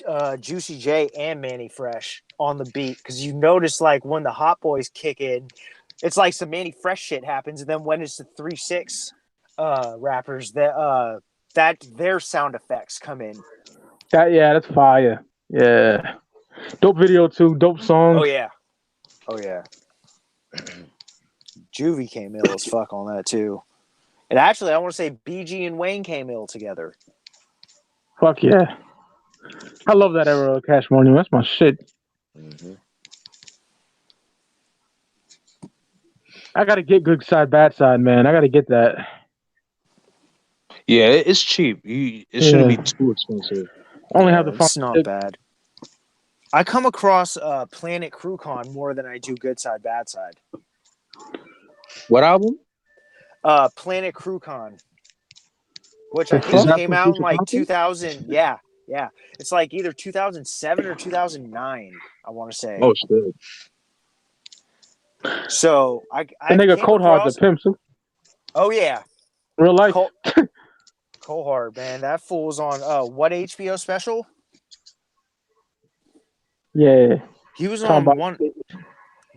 [SPEAKER 4] both Juicy J and Manny Fresh on the beat, because you notice like when the Hot Boys kick in, it's like some Manny Fresh shit happens, and then when it's the 3 6 rappers that their sound effects come in.
[SPEAKER 1] That's fire. Yeah. Dope video too. Dope songs.
[SPEAKER 4] Oh yeah. Wh0vee came ill as fuck on that too. And actually, I want to say BG and Wayne came ill together.
[SPEAKER 1] Fuck yeah. I love that era of Cash Money. That's my shit.
[SPEAKER 3] Mhm.
[SPEAKER 1] I gotta get Good Side, Bad Side, man. I gotta get that.
[SPEAKER 2] Yeah, it's cheap. It shouldn't be
[SPEAKER 1] Yeah.
[SPEAKER 2] too expensive.
[SPEAKER 1] Only have
[SPEAKER 4] Yeah,
[SPEAKER 1] the
[SPEAKER 4] it's
[SPEAKER 1] fun.
[SPEAKER 4] not bad. I come across Planet CrewCon more than I do Good Side, Bad Side.
[SPEAKER 2] What album?
[SPEAKER 4] Planet CrewCon, which
[SPEAKER 1] The
[SPEAKER 4] I think
[SPEAKER 2] Is
[SPEAKER 1] fuck?
[SPEAKER 2] that
[SPEAKER 4] came
[SPEAKER 2] from
[SPEAKER 4] out in
[SPEAKER 2] Future
[SPEAKER 4] like
[SPEAKER 2] Compton?
[SPEAKER 4] 2000. Yeah. It's like either 2007 or 2009, I want to say.
[SPEAKER 2] Oh shit.
[SPEAKER 4] So
[SPEAKER 1] The
[SPEAKER 4] I
[SPEAKER 1] nigga
[SPEAKER 4] came
[SPEAKER 1] Cold Hard's a
[SPEAKER 4] across.
[SPEAKER 1] pimp, too.
[SPEAKER 4] Oh yeah,
[SPEAKER 1] Real life.
[SPEAKER 4] Cole Hard, man. That fool's on what HBO special?
[SPEAKER 1] Yeah.
[SPEAKER 4] He was
[SPEAKER 1] Talking
[SPEAKER 4] on
[SPEAKER 1] about
[SPEAKER 4] one.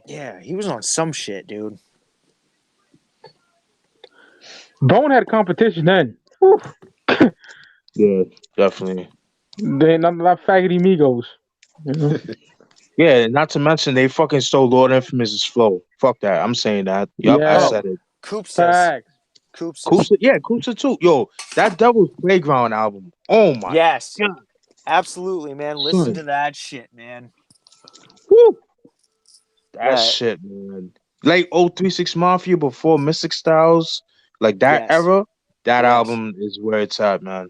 [SPEAKER 4] Yeah, he was on some shit, dude.
[SPEAKER 1] Bone had competition then. Whew.
[SPEAKER 2] Yeah, definitely.
[SPEAKER 1] They not faggoty Migos. You know?
[SPEAKER 2] Yeah, not to mention they fucking stole Lord Infamous's flow. Fuck that. I'm saying that. Yup, I
[SPEAKER 1] Yeah.
[SPEAKER 4] Oh,
[SPEAKER 2] said it.
[SPEAKER 4] Coopsis.
[SPEAKER 1] Facts.
[SPEAKER 2] Cooper, yeah, Cooper too. Yo, that Devil's Playground album. Oh my
[SPEAKER 4] Yes,
[SPEAKER 2] god,
[SPEAKER 4] absolutely, man. Listen
[SPEAKER 2] son.
[SPEAKER 4] to that shit, man.
[SPEAKER 2] Woo. That
[SPEAKER 4] That
[SPEAKER 2] shit, man. Like 036 Mafia before Mystic Styles, like that
[SPEAKER 4] yes,
[SPEAKER 2] era, that
[SPEAKER 4] yes.
[SPEAKER 2] album is where it's at, man.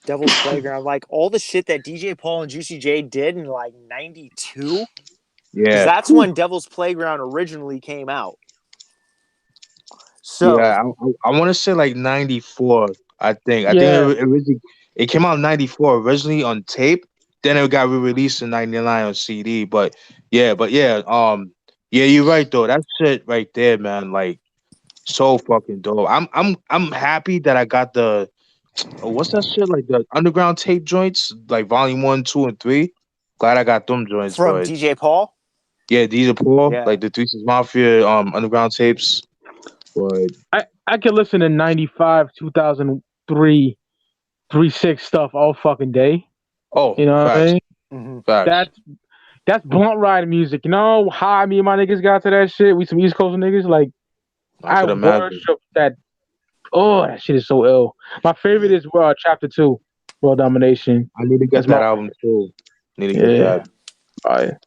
[SPEAKER 4] Devil's Playground, like all the shit that DJ Paul and Juicy J did in like '92, because
[SPEAKER 2] Yeah.
[SPEAKER 4] that's
[SPEAKER 2] Whew.
[SPEAKER 4] when Devil's Playground originally came out. So
[SPEAKER 2] Yeah, I want to say like 94, I think. I think
[SPEAKER 1] Yeah.
[SPEAKER 2] it came out in 94 originally on tape, then it got re-released in 99 on CD. Yeah, you're right though. That shit right there, man, like so fucking dope. I'm happy that I got the what's that shit like the underground tape joints, like volume 1, 2, and 3. Glad I got them joints,
[SPEAKER 4] from
[SPEAKER 2] but
[SPEAKER 4] DJ Paul,
[SPEAKER 2] yeah, these are poor,
[SPEAKER 4] yeah,
[SPEAKER 2] like the Three Six Mafia underground tapes. But
[SPEAKER 1] I could listen to 95, 2003, 3 6 stuff all fucking day.
[SPEAKER 2] oh,
[SPEAKER 1] You know what I
[SPEAKER 2] facts,
[SPEAKER 1] mean?
[SPEAKER 4] mm-hmm.
[SPEAKER 2] facts.
[SPEAKER 1] That's blunt ride music. You know how me and my niggas got to that shit? We some East Coast niggas. Like,
[SPEAKER 2] I
[SPEAKER 1] I
[SPEAKER 2] could imagine.
[SPEAKER 1] worship that. Oh, that shit is so ill. My favorite is Chapter 2, World Domination.
[SPEAKER 2] I need to
[SPEAKER 1] That's
[SPEAKER 2] get
[SPEAKER 1] my
[SPEAKER 2] that album too. Need to get
[SPEAKER 1] yeah.
[SPEAKER 2] that.
[SPEAKER 1] Fire.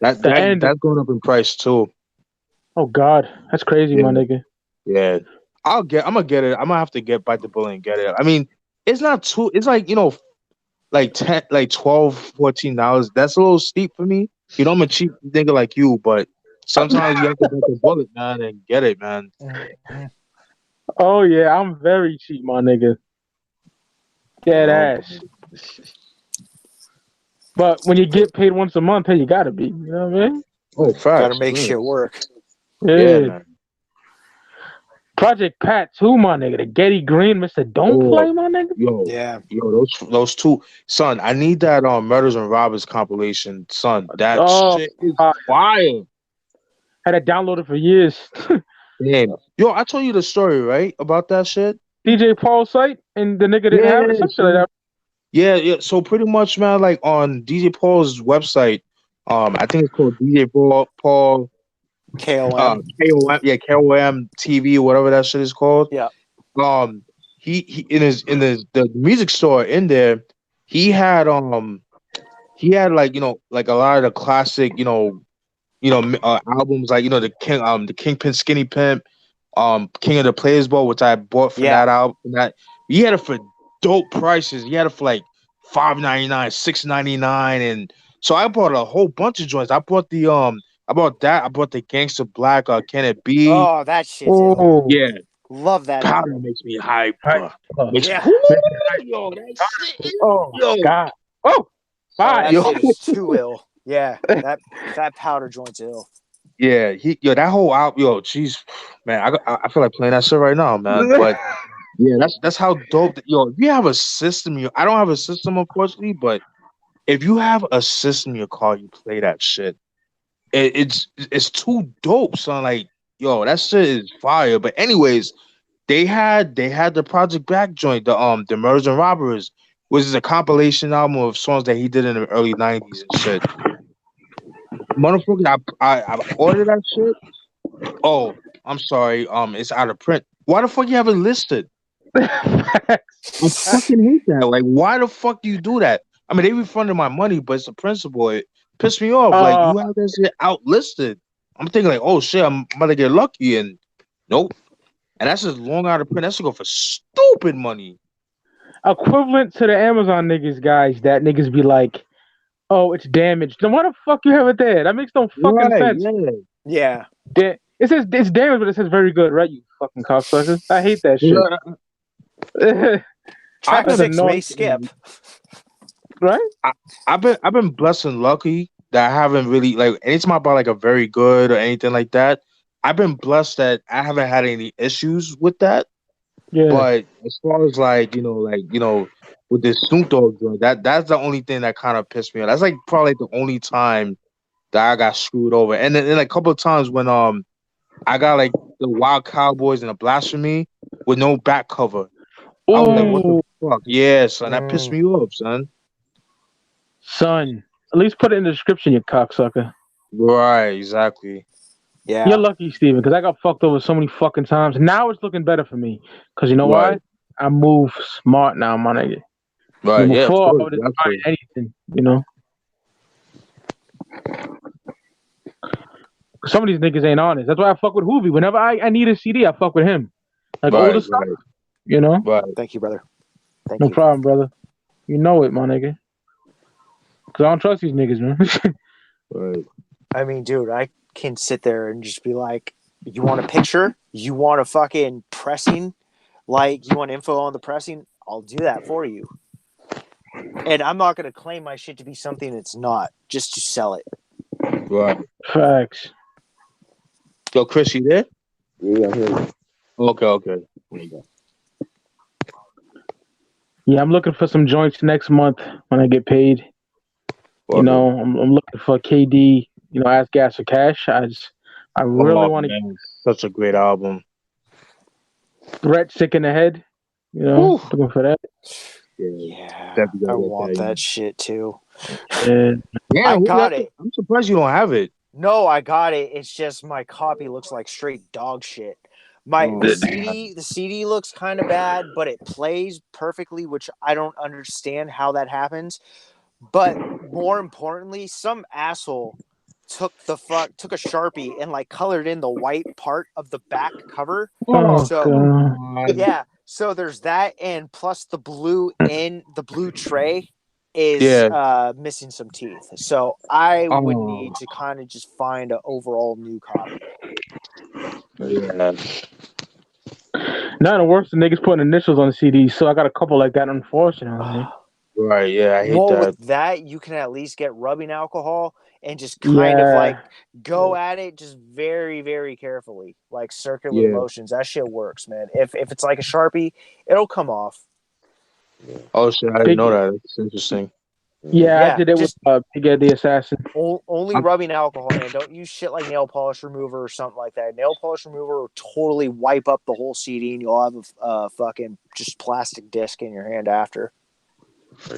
[SPEAKER 2] That
[SPEAKER 1] The
[SPEAKER 2] that
[SPEAKER 1] end.
[SPEAKER 2] that's going up in price too.
[SPEAKER 1] Oh God, that's crazy,
[SPEAKER 2] Yeah,
[SPEAKER 1] my nigga.
[SPEAKER 2] yeah. I'm gonna get it. I'm gonna have to get bite the bullet and get it. I mean, it's not too. It's like like 10, like 12, $14. That's a little steep for me. You know, I'm a cheap nigga like you, but sometimes you have to bite the bullet, man, and get it, man.
[SPEAKER 4] Mm-hmm.
[SPEAKER 1] Oh yeah, I'm very cheap, my nigga.
[SPEAKER 2] You
[SPEAKER 1] Dead
[SPEAKER 2] know,
[SPEAKER 1] ass. But when you get paid once a month, hey, you gotta be. You know what I mean?
[SPEAKER 2] Oh,
[SPEAKER 4] Gotta
[SPEAKER 2] facts.
[SPEAKER 4] make shit work.
[SPEAKER 2] Yeah,
[SPEAKER 1] Yeah.
[SPEAKER 2] man.
[SPEAKER 1] Project Pat too, my nigga. The Getty Green, Mr. Don't
[SPEAKER 2] Oh,
[SPEAKER 1] Play, my nigga.
[SPEAKER 4] Yeah.
[SPEAKER 2] those two, son. I need that Murders and Robbers compilation, son. That
[SPEAKER 1] Oh,
[SPEAKER 2] shit is
[SPEAKER 1] I
[SPEAKER 2] fire.
[SPEAKER 1] had it downloaded for years.
[SPEAKER 2] Damn. Yo, I told you the story, right? About that shit?
[SPEAKER 1] DJ Paul's site, and the nigga didn't
[SPEAKER 2] Yeah,
[SPEAKER 1] have it. Some shit like
[SPEAKER 2] son.
[SPEAKER 1] that.
[SPEAKER 2] Yeah. So pretty much, man, like on DJ Paul's website, I think it's called DJ Paul
[SPEAKER 4] KOM.
[SPEAKER 2] KOM, yeah, KOM TV, whatever that shit is called.
[SPEAKER 4] Yeah.
[SPEAKER 2] Um, he in his the music store in there, he had like like a lot of the classic albums, like the Kingpin Skinny Pimp, King of the Players Ball, which I bought from
[SPEAKER 4] Yeah.
[SPEAKER 2] that album. That he had it for dope prices. He had it for like $5.99, $6.99, and so I bought a whole bunch of joints. I bought that. I bought the Gangsta Black. Can it be?
[SPEAKER 4] Oh, that shit's ill.
[SPEAKER 1] Oh,
[SPEAKER 2] Yeah,
[SPEAKER 4] Love that
[SPEAKER 2] powder
[SPEAKER 4] album.
[SPEAKER 2] makes me hype.
[SPEAKER 1] Right.
[SPEAKER 2] Makes
[SPEAKER 4] Yeah.
[SPEAKER 2] me,
[SPEAKER 1] Mr.
[SPEAKER 2] yo, that shit is,
[SPEAKER 1] Oh
[SPEAKER 2] yo,
[SPEAKER 1] God. Oh,
[SPEAKER 4] Oh,
[SPEAKER 1] fire.
[SPEAKER 4] that
[SPEAKER 2] yo.
[SPEAKER 4] shit is too ill. Yeah. That powder joint's ill.
[SPEAKER 2] Yeah, that whole album, yo, jeez, man, I feel like playing that shit right now, man. But yeah, that's how dope. Yo, if you have a system, I don't have a system, unfortunately, but if you have a system in your car, you play that shit. It's too dope, son. Like, yo, that shit is fire. But anyways, they had the Project Back joint, the Murders and Robbers, which is a compilation album of songs that he did in the early '90s and shit. Motherfucker, I ordered that shit. Oh, I'm sorry. It's out of print. Why the fuck you have it listed? I fucking hate that. Like, why the fuck do you do that? I mean, they refunded my money, but it's a principle. It pissed me off. Like,
[SPEAKER 1] uh,
[SPEAKER 2] you have that shit out listed. I'm thinking like, oh shit, I'm about to get lucky, and nope. And that's just long out of print. That's to go for stupid money.
[SPEAKER 1] equivalent to the Amazon niggas, guys. That niggas be like, oh, it's damaged. Then why the fuck you have it there? That makes no fucking
[SPEAKER 2] Right?
[SPEAKER 1] sense.
[SPEAKER 2] Yeah.
[SPEAKER 4] Yeah.
[SPEAKER 1] It says it's damaged, but it says very good, right? You fucking cocksuckers. I hate that shit.
[SPEAKER 4] Track
[SPEAKER 1] That's
[SPEAKER 4] 6 may
[SPEAKER 1] annoying.
[SPEAKER 4] skip.
[SPEAKER 1] Right?
[SPEAKER 2] I've been blessed and lucky that I haven't really, like, anytime I buy like a very good or anything like that. I've been blessed that I haven't had any issues with that.
[SPEAKER 1] Yeah.
[SPEAKER 2] But as far as with this Snoop Dogg joint, that's the only thing that kind of pissed me off. That's like probably the only time that I got screwed over. And then a couple of times when I got like the Wild Cowboys and a Blasphemy with no back cover. I was like, what the
[SPEAKER 1] Ooh,
[SPEAKER 2] fuck? Yeah, son, that pissed me off, son.
[SPEAKER 1] son. At least put it in the description, you cocksucker.
[SPEAKER 2] Right, exactly.
[SPEAKER 4] Yeah.
[SPEAKER 1] You're lucky, Steven, because I got fucked over so many fucking times. Now it's looking better for me. Because you know
[SPEAKER 2] Right.
[SPEAKER 1] why? I move smart now, my nigga.
[SPEAKER 2] Right, yeah, of
[SPEAKER 1] Before I
[SPEAKER 2] course,
[SPEAKER 1] would just
[SPEAKER 2] exactly.
[SPEAKER 1] try anything, you know? Some of these niggas ain't honest. That's why I fuck with Wh0vee. Whenever I need a CD, I fuck with him. Like older
[SPEAKER 2] Right,
[SPEAKER 1] stuff,
[SPEAKER 2] right,
[SPEAKER 1] you know?
[SPEAKER 2] right.
[SPEAKER 4] Thank you, brother. Thank
[SPEAKER 1] No
[SPEAKER 4] you.
[SPEAKER 1] problem, brother. You know it, my nigga. Because I don't trust these niggas, man.
[SPEAKER 2] Right.
[SPEAKER 4] I mean, dude, I can sit there and just be like, you want a picture? You want a fucking pressing? Like, you want info on the pressing? I'll do that for you. And I'm not going to claim my shit to be something it's not, just to sell it.
[SPEAKER 2] Right.
[SPEAKER 1] Facts.
[SPEAKER 2] Yo, Chris, you there?
[SPEAKER 3] Yeah, I hear you.
[SPEAKER 2] Okay. There you go.
[SPEAKER 1] Yeah, I'm looking for some joints next month when I get paid. You know, I'm looking for KD, Ask Gas for Cash. I really want to
[SPEAKER 2] get such a great album.
[SPEAKER 1] Threat Sick in the Head. Looking for that.
[SPEAKER 4] Yeah,
[SPEAKER 2] Definitely
[SPEAKER 4] I
[SPEAKER 2] gotta get
[SPEAKER 4] want
[SPEAKER 2] that.
[SPEAKER 4] that shit too.
[SPEAKER 1] And
[SPEAKER 2] Yeah,
[SPEAKER 4] I got it.
[SPEAKER 2] I'm surprised you don't have it.
[SPEAKER 4] No, I got it. It's just my copy looks like straight dog shit. The CD looks kind of bad, but it plays perfectly, which I don't understand how that happens. But more importantly, some asshole took a Sharpie and like colored in the white part of the back cover.
[SPEAKER 1] oh,
[SPEAKER 4] So
[SPEAKER 1] God.
[SPEAKER 4] yeah, so there's that, and plus the blue tray is missing some teeth. So I would need to kind of just find an overall new copy.
[SPEAKER 2] Yeah.
[SPEAKER 1] Now the worst, the niggas putting initials on the CD, so I got a couple like that, unfortunately.
[SPEAKER 2] Right, yeah, I hate
[SPEAKER 4] Well,
[SPEAKER 2] that.
[SPEAKER 4] with that, you can at least get rubbing alcohol and just kind of like go at it just very, very carefully, like circular
[SPEAKER 2] Yeah.
[SPEAKER 4] motions. That shit works, man. If it's like a Sharpie, it'll come off.
[SPEAKER 2] Oh shit, I didn't know that. It's interesting.
[SPEAKER 1] Yeah, I
[SPEAKER 4] Yeah,
[SPEAKER 1] did it with
[SPEAKER 4] just
[SPEAKER 1] Big Ed the Assassin.
[SPEAKER 4] only rubbing alcohol, man. Don't use shit like nail polish remover or something like that. Nail polish remover will totally wipe up the whole CD, and you'll have a fucking just plastic disc in your hand after.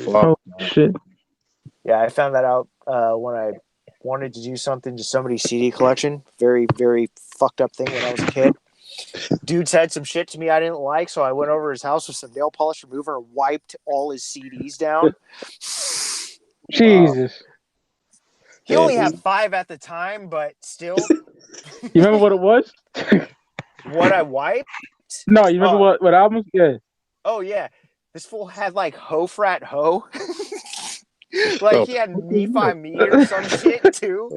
[SPEAKER 1] Oh shit!
[SPEAKER 4] Yeah, I found that out when I wanted to do something to somebody's CD collection. Very, very fucked up thing when I was a kid. Dude said some shit to me I didn't like, so I went over his house with some nail polish remover and wiped all his CDs down.
[SPEAKER 1] Jesus.
[SPEAKER 4] He only had 5 at the time, but still.
[SPEAKER 1] You remember what it was?
[SPEAKER 4] What I wiped?
[SPEAKER 1] No, you remember what albums? Yeah.
[SPEAKER 4] Oh, yeah. This fool had like Ho Frat Ho. Like he had Me-Fi Me or some shit too.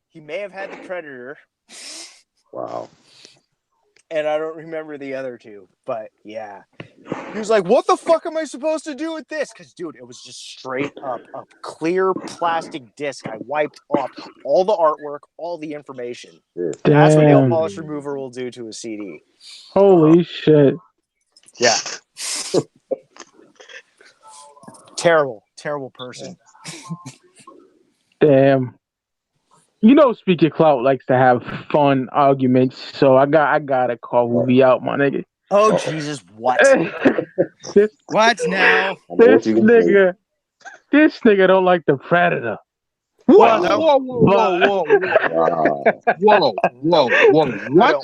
[SPEAKER 4] He may have had the Predator.
[SPEAKER 3] Wow.
[SPEAKER 4] And I don't remember the other two, but yeah. He was like, what the fuck am I supposed to do with this? Because, dude, it was just straight up a clear plastic disc. I wiped off all the artwork, all the information. That's what nail polish remover will do to a CD.
[SPEAKER 1] Holy shit.
[SPEAKER 4] Yeah. Terrible person.
[SPEAKER 1] Damn. You know, Speak Your Clout likes to have fun arguments, so I gotta call Wh0vee out, my nigga.
[SPEAKER 4] Oh Jesus! What? What now?
[SPEAKER 1] This nigga don't like the Predator.
[SPEAKER 2] What? Whoa! What?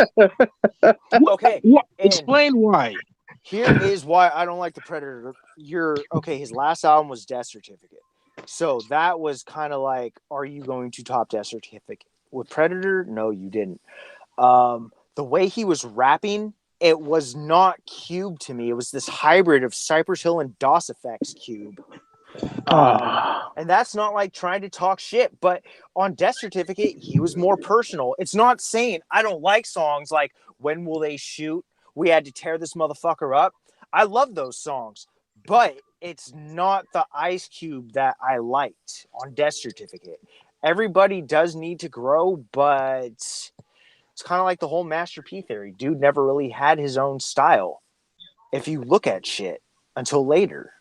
[SPEAKER 4] Okay.
[SPEAKER 2] Explain why.
[SPEAKER 4] Here is why I don't like the Predator. His last album was Death Certificate. So that was kind of like, are you going to top Death Certificate? With Predator, no, you didn't. The way he was rapping, it was not Cube to me. It was this hybrid of Cypress Hill and DOS Effects Cube. And that's not like trying to talk shit, but on Death Certificate, he was more personal. It's not saying I don't like songs like When Will They Shoot? We Had to Tear This Motherfucker Up. I love those songs, but it's not the Ice Cube that I liked on Death Certificate. Everybody does need to grow, but it's kind of like the whole Master P theory. Dude never really had his own style. If you look at shit until later.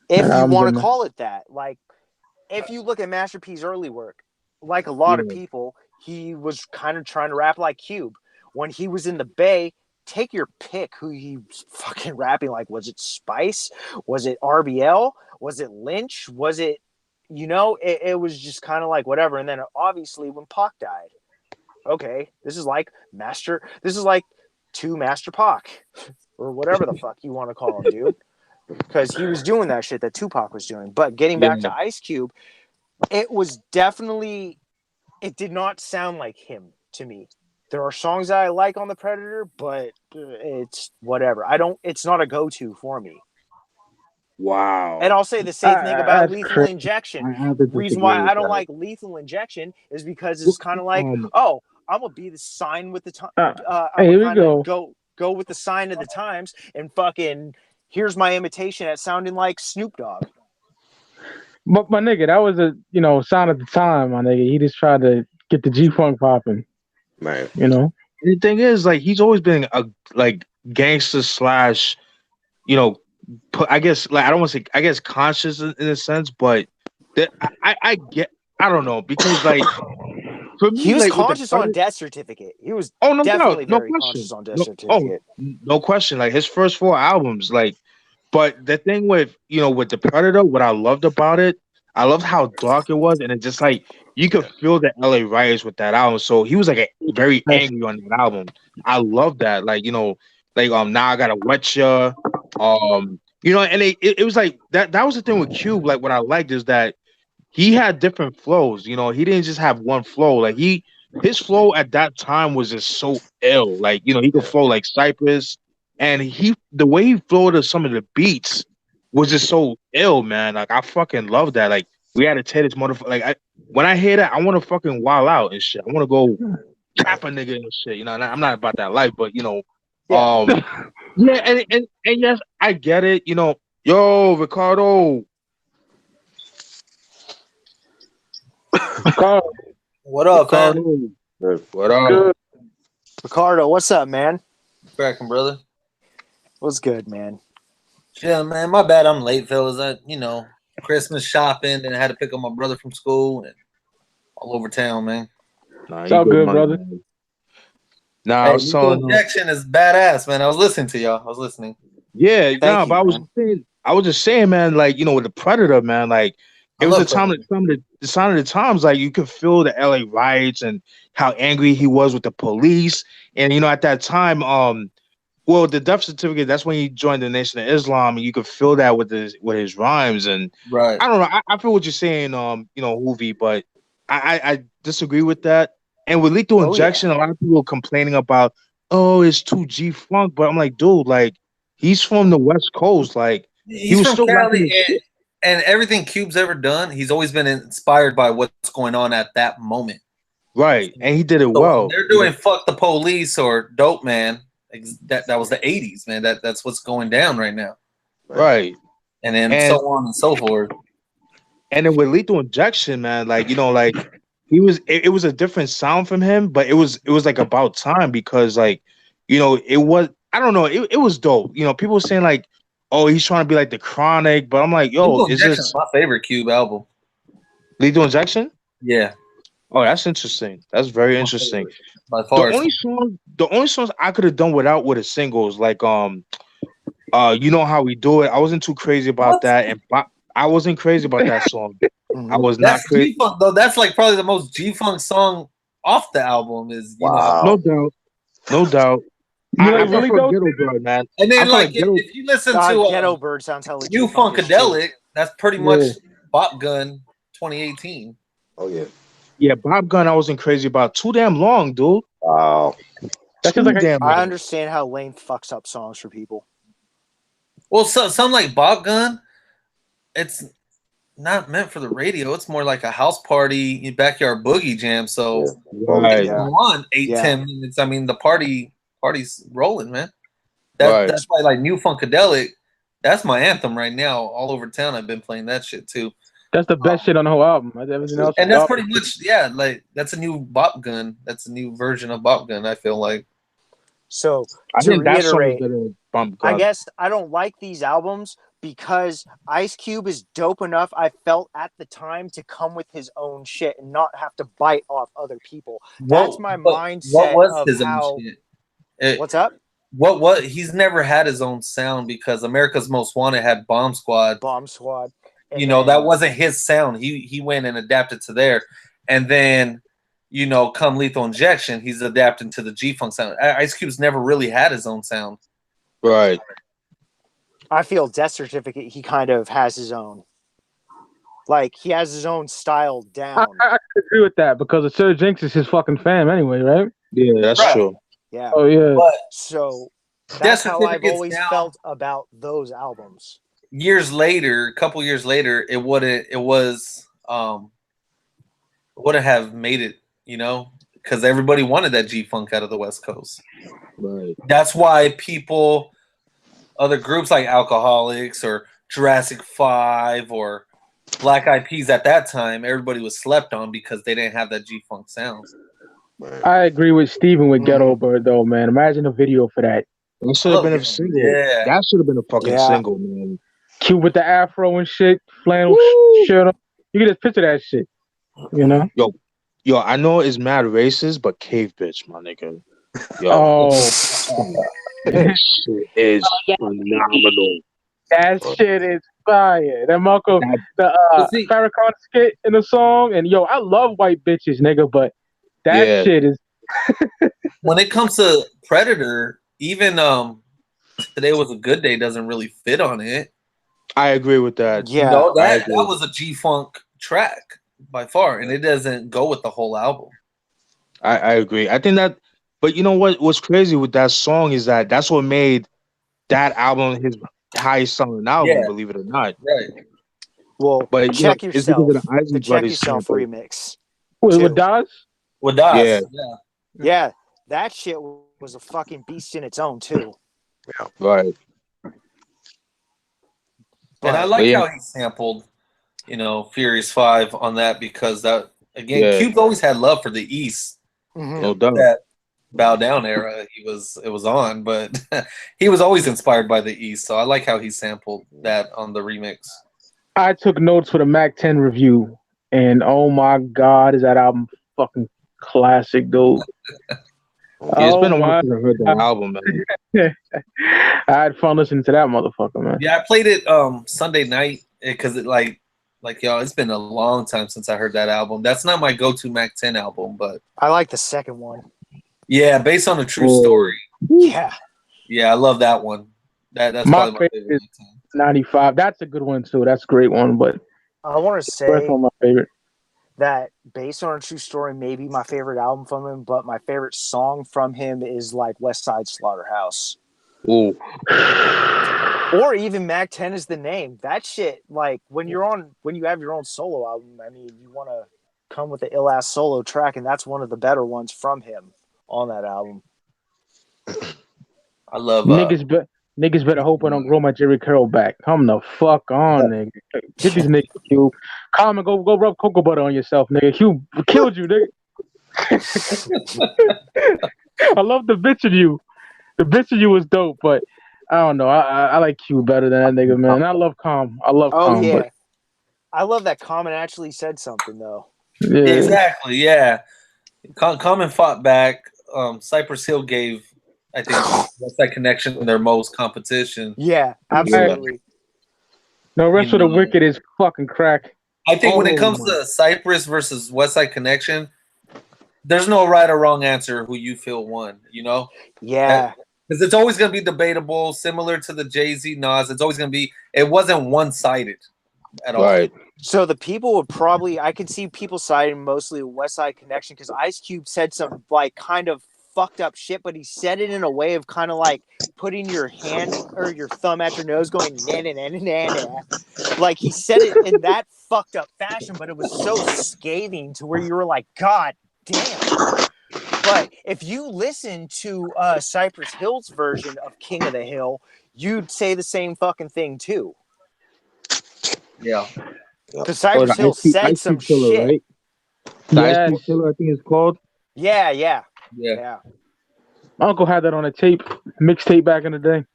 [SPEAKER 4] If you want to call it that. Like, if you look at Master P's early work, like a lot of people, he was kind of trying to rap like Cube. When he was in the Bay, take your pick who he was fucking rapping like. Was it Spice? Was it RBL? Was it Lynch? Was it, it was just kind of like whatever. And then obviously when Pac died, okay, this is like two Master Pac or whatever the fuck you want to call him, dude. Because he was doing that shit that Tupac was doing. But getting back to Ice Cube, it did not sound like him to me. There are songs that I like on the Predator, but it's whatever. It's not a go-to for me.
[SPEAKER 2] Wow.
[SPEAKER 4] And I'll say the same thing about Lethal Injection. The reason why I don't like Lethal Injection is because it's kind of like, I'm gonna be the sign with the time.
[SPEAKER 1] Here we go.
[SPEAKER 4] Go with the sign of the times and fucking here's my imitation at sounding like Snoop Dogg.
[SPEAKER 1] But my nigga, that was a sign at the time, my nigga. He just tried to get the G-Funk popping.
[SPEAKER 3] Right.
[SPEAKER 2] The thing is, like, he's always been a gangster slash, I guess, like, I don't want to say, I guess, conscious in a sense, but that I don't know, because like for me,
[SPEAKER 4] he was conscious on Death Certificate. He was definitely very conscious on Death Certificate.
[SPEAKER 2] No question. Like his first 4 albums, like, but the thing with with the Predator, what I loved about it, I loved how dark it was, and it just like you could feel the LA riots with that album. So he was like very angry on that album. I love that. Like, Now I Gotta Wet Ya. And it was like that was the thing with Cube. Like what I liked is that he had different flows. He didn't just have one flow. Like his flow at that time was just so ill. Like, he could flow like Cypress, and the way he flowed to some of the beats was just so ill, man. Like I fucking love that. Like we had to tear this motherfucker. Like when I hear that, I want to fucking wild out and shit. I want to go trap a nigga and shit. I'm not about that life, but
[SPEAKER 4] Yeah.
[SPEAKER 2] Yeah, and yes, I get it. You know, yo, Ricardo.
[SPEAKER 5] What up, fam?
[SPEAKER 2] Ricardo. What up?
[SPEAKER 1] Good.
[SPEAKER 4] Ricardo, what's up, man?
[SPEAKER 5] Cracking, brother.
[SPEAKER 4] What's good, man?
[SPEAKER 5] Yeah, man. My bad. I'm late, fellas. Christmas shopping and I had to pick up my brother from school and all over town, man.
[SPEAKER 2] Nah,
[SPEAKER 1] It's all good, brother.
[SPEAKER 2] man. Nah, I
[SPEAKER 5] Hey,
[SPEAKER 2] was telling him.
[SPEAKER 5] Injection is badass, man. I was listening to y'all. I was listening.
[SPEAKER 2] Yeah,
[SPEAKER 4] Thank
[SPEAKER 2] nah,
[SPEAKER 4] you,
[SPEAKER 2] but I was just saying, man, like, you know, with the Predator, man, like it was the time that some of the times, like you could feel the LA riots and how angry he was with the police. And you know, at that time, well, the death certificate, that's when he joined the Nation of Islam, and you could feel that with his rhymes. And
[SPEAKER 5] Right.
[SPEAKER 2] I don't know, I feel what you're saying, you know, Wh0vee, but I disagree with that. And with Lethal Injection, a lot of people are complaining about, oh, it's too G Funk, but I'm like, dude, like he's from the West Coast, like
[SPEAKER 5] He's
[SPEAKER 2] was
[SPEAKER 5] from
[SPEAKER 2] still rapping
[SPEAKER 5] Cali,
[SPEAKER 2] his shit.
[SPEAKER 5] and everything Cube's ever done, he's always been inspired by what's going on at that moment.
[SPEAKER 2] Right, and he did it
[SPEAKER 5] So
[SPEAKER 2] well.
[SPEAKER 5] they're doing "Fuck the Police" or "Dope Man." That was the '80s, man. That's what's going down right now.
[SPEAKER 2] Right,
[SPEAKER 5] and then so on and so forth.
[SPEAKER 2] And then with Lethal Injection, man, like, you know, like it was a different sound from him, but it was like about time because, like, you know, it was, I don't know, it was dope. You know, people were saying like, oh, he's trying to be like the Chronic, but I'm like, yo,
[SPEAKER 5] Lethal
[SPEAKER 2] is
[SPEAKER 5] Injection's
[SPEAKER 2] this
[SPEAKER 5] my favorite Cube album?
[SPEAKER 2] Lethal Injection?
[SPEAKER 5] Yeah.
[SPEAKER 2] Oh, that's interesting. That's very interesting.
[SPEAKER 5] By far,
[SPEAKER 2] The only songs I could have done without were the singles, like you know how we do it. I wasn't too crazy about that, and I wasn't crazy about that song. I was not crazy.
[SPEAKER 5] G-Funk, though. That's like probably the most G-Funk song off the album. Is
[SPEAKER 3] Wow.
[SPEAKER 2] No doubt.
[SPEAKER 1] You
[SPEAKER 2] I
[SPEAKER 1] really
[SPEAKER 2] prefer
[SPEAKER 1] don't?
[SPEAKER 2] Ghetto Bird, man.
[SPEAKER 5] And then
[SPEAKER 2] I
[SPEAKER 5] like if you listen to
[SPEAKER 4] Ghetto Bird sounds hella
[SPEAKER 5] New
[SPEAKER 4] G-funkish,
[SPEAKER 5] Funkadelic,
[SPEAKER 4] too.
[SPEAKER 5] that's pretty much Bop Gun 2018.
[SPEAKER 3] Oh yeah.
[SPEAKER 2] Yeah, Bob Gun, I wasn't crazy about. Too damn long, dude.
[SPEAKER 3] Wow.
[SPEAKER 1] That's just like
[SPEAKER 2] damn long.
[SPEAKER 4] I understand how length fucks up songs for people.
[SPEAKER 5] Well, some like Bop Gun, it's not meant for the radio. It's more like a house party, backyard boogie jam. So
[SPEAKER 2] Right.
[SPEAKER 5] on 10 minutes. I mean, the party's rolling, man. That's why like New Funkadelic, that's my anthem right now. All over town, I've been playing that shit too.
[SPEAKER 1] That's the best shit on the whole album. Everything else,
[SPEAKER 5] and that's pretty much like that's a new Bop Gun. That's a new version of Bop Gun. I feel like.
[SPEAKER 4] So
[SPEAKER 2] I
[SPEAKER 4] to
[SPEAKER 2] think that song is
[SPEAKER 4] reiterate,
[SPEAKER 2] better than Bump
[SPEAKER 4] I
[SPEAKER 2] Gun.
[SPEAKER 4] guess I don't like these albums because Ice Cube is dope enough, I felt at the time, to come with his own shit and not have to bite off other people. That's my mindset.
[SPEAKER 5] What was
[SPEAKER 4] of
[SPEAKER 5] his
[SPEAKER 4] how,
[SPEAKER 5] own shit?
[SPEAKER 4] What's up?
[SPEAKER 5] What he's never had his own sound because America's Most Wanted had Bomb Squad.
[SPEAKER 4] And
[SPEAKER 5] that wasn't his sound. He went and adapted to there. And then, come Lethal Injection, he's adapting to the G-Funk sound. Ice Cube's never really had his own sound.
[SPEAKER 2] Right.
[SPEAKER 4] I feel Death Certificate, he kind of has his own. Like, he has his own style down.
[SPEAKER 1] I agree with that because Sir Jinx is his fucking fam anyway, right?
[SPEAKER 2] Yeah, that's true.
[SPEAKER 4] Yeah.
[SPEAKER 1] Oh, yeah.
[SPEAKER 4] So that's how I've always felt about those albums.
[SPEAKER 5] Years later, a couple years later, it wouldn't have made it, because everybody wanted that G-Funk out of the West Coast.
[SPEAKER 2] Right.
[SPEAKER 5] That's why other groups like Alkaholiks or Jurassic 5 or Black Eyed Peas at that time, everybody was slept on because they didn't have that G-Funk sound.
[SPEAKER 1] I agree with Steven with Ghetto Bird, though, man. Imagine a video for that.
[SPEAKER 2] That should have been a single.
[SPEAKER 5] Yeah.
[SPEAKER 2] That should have been a fucking single, man.
[SPEAKER 1] Cute with the afro and shit, flannel shirt on. You can just picture that shit,
[SPEAKER 2] Yo, I know it's mad racist, but Cave Bitch, my nigga.
[SPEAKER 1] Yo.
[SPEAKER 2] That shit is phenomenal.
[SPEAKER 1] That shit is fire. That Marco, the Farrakhan skit in the song, and I love white bitches, nigga, but that shit is.
[SPEAKER 5] When it comes to Predator, even Today Was a Good Day doesn't really fit on it.
[SPEAKER 2] I agree with that.
[SPEAKER 4] Yeah,
[SPEAKER 5] that was a G-Funk track by far, and it doesn't go with the whole album.
[SPEAKER 2] I agree. I think that, but you know what's crazy with that song is that that's what made that album his highest selling album, believe it or not.
[SPEAKER 5] Right.
[SPEAKER 4] Well,
[SPEAKER 2] but
[SPEAKER 4] Check Yourself. The Check
[SPEAKER 2] Brothers
[SPEAKER 4] Yourself
[SPEAKER 2] sample.
[SPEAKER 4] remix.
[SPEAKER 1] With Das?
[SPEAKER 5] With Das.
[SPEAKER 4] Yeah, that shit was a fucking beast in its own too.
[SPEAKER 2] Right.
[SPEAKER 5] And I
[SPEAKER 4] But
[SPEAKER 5] like
[SPEAKER 2] yeah.
[SPEAKER 5] how he sampled, Furious 5 on that because that again,
[SPEAKER 2] Yeah.
[SPEAKER 5] Cube's always had love for the East.
[SPEAKER 4] mhm.
[SPEAKER 2] No doubt.
[SPEAKER 5] That Bow Down era it was on, but he was always inspired by the East. So I like how he sampled that on the remix.
[SPEAKER 1] I took notes for the Mac 10 review, and oh my god, is that album fucking classic, dude?
[SPEAKER 2] Yeah, it's been a while
[SPEAKER 1] my
[SPEAKER 2] since I heard that album, man.
[SPEAKER 1] I had fun listening to that motherfucker, man.
[SPEAKER 5] Yeah, I played it Sunday night because it like y'all, it's been a long time since I heard that album. That's not my go-to Mac 10 album, but
[SPEAKER 4] I like the second one.
[SPEAKER 5] yeah, based on a true
[SPEAKER 2] Oh.
[SPEAKER 5] story.
[SPEAKER 4] Yeah.
[SPEAKER 5] Yeah, I love that one. That's
[SPEAKER 1] My
[SPEAKER 5] probably my
[SPEAKER 1] favorite
[SPEAKER 5] favorite.
[SPEAKER 1] is 95. That's a good one too. That's a great one, but
[SPEAKER 4] I want to
[SPEAKER 1] that's
[SPEAKER 4] say
[SPEAKER 1] one of my favorite.
[SPEAKER 4] that based on a true story, maybe my favorite album from him, but my favorite song from him is like West Side Slaughterhouse.
[SPEAKER 2] Ooh.
[SPEAKER 4] Or even Mac 10 is the name. That shit, like when you have your own solo album, I mean, you want to come with the ill ass solo track, and that's one of the better ones from him on that album.
[SPEAKER 5] I love
[SPEAKER 1] Niggas better hope I don't grow my Jerry Curl back. Come the fuck on, nigga. Get these niggas, Q. Come and go rub cocoa butter on yourself, nigga. Q killed you, nigga. I love the bitch in you. The bitch in you was dope, but I don't know. I like Q better than that nigga, man. I love Calm. I love
[SPEAKER 4] Oh
[SPEAKER 1] Calm,
[SPEAKER 4] yeah,
[SPEAKER 1] but
[SPEAKER 4] I love that Common actually said something though.
[SPEAKER 1] yeah.
[SPEAKER 5] Exactly, yeah. Common fought back. Cypress Hill gave, I think, West Side Connection their most competition.
[SPEAKER 4] Yeah, absolutely.
[SPEAKER 1] No, rest of the
[SPEAKER 5] know.
[SPEAKER 1] wicked is fucking crack.
[SPEAKER 5] I think when it
[SPEAKER 1] Oh,
[SPEAKER 5] comes
[SPEAKER 1] my.
[SPEAKER 5] to Cypress versus West Side Connection, there's no right or wrong answer who you feel won,
[SPEAKER 4] Yeah,
[SPEAKER 5] Because it's always going to be debatable, similar to the Jay-Z Nas. It's always going to be, it wasn't one-sided at all.
[SPEAKER 2] Right.
[SPEAKER 4] so the people would probably, I can see people siding mostly with West Side Connection because Ice Cube said some like kind of fucked up shit, but he said it in a way of kind of like putting your hand or your thumb at your nose going na na na na na. Like he said it in that fucked up fashion, but it was so scathing to where you were like, God damn. But if you listen to Cypress Hill's version of King of the Hill, you'd say the same fucking thing too.
[SPEAKER 5] Yeah.
[SPEAKER 4] Because Cypress Hill said some shit.
[SPEAKER 2] Right? The
[SPEAKER 1] Yes.
[SPEAKER 2] Ice Cube Killer, I think it's called.
[SPEAKER 4] Yeah.
[SPEAKER 1] My uncle had that on a tape, mixtape back in the day.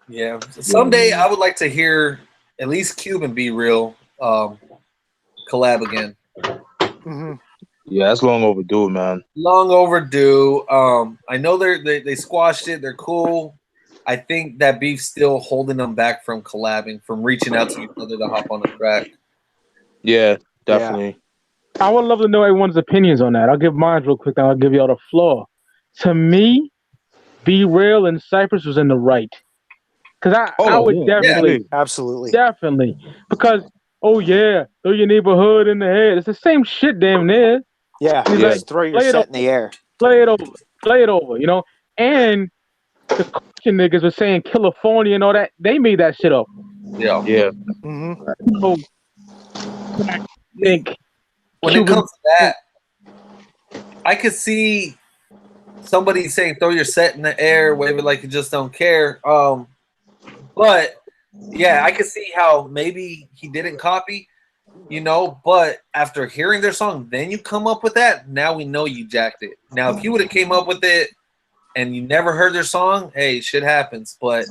[SPEAKER 5] Yeah. Someday I would like to hear at least Cube and Be Real collab again.
[SPEAKER 4] Mm-hmm.
[SPEAKER 2] Yeah, that's long overdue, man.
[SPEAKER 5] Long overdue. I know they squashed it. They're cool. I think that beef's still holding them back from collabing, from reaching out to each other to hop on a track.
[SPEAKER 2] Yeah, definitely.
[SPEAKER 1] I would love to know everyone's opinions on that. I'll give mine real quick, then I'll give y'all the floor. To me, Be Real and Cypress was in the right. Because I would definitely,
[SPEAKER 4] Absolutely.
[SPEAKER 1] definitely. Because, oh yeah, throw your neighborhood in the head. It's the same shit damn near.
[SPEAKER 4] Yeah,
[SPEAKER 1] He's
[SPEAKER 4] just throw your
[SPEAKER 1] play it
[SPEAKER 4] set
[SPEAKER 1] over.
[SPEAKER 4] in the air.
[SPEAKER 1] Play it over, And the Christian niggas were saying California and all that. They made that shit up.
[SPEAKER 5] Yeah.
[SPEAKER 2] Yeah.
[SPEAKER 4] Mm-hmm.
[SPEAKER 1] So, I think
[SPEAKER 5] when it comes to that, I could see somebody saying throw your set in the air, wave it like you just don't care. But yeah, I could see how maybe he didn't copy, but after hearing their song, then you come up with that. Now we know you jacked it. Now, if you would have came up with it and you never heard their song, hey, shit happens. But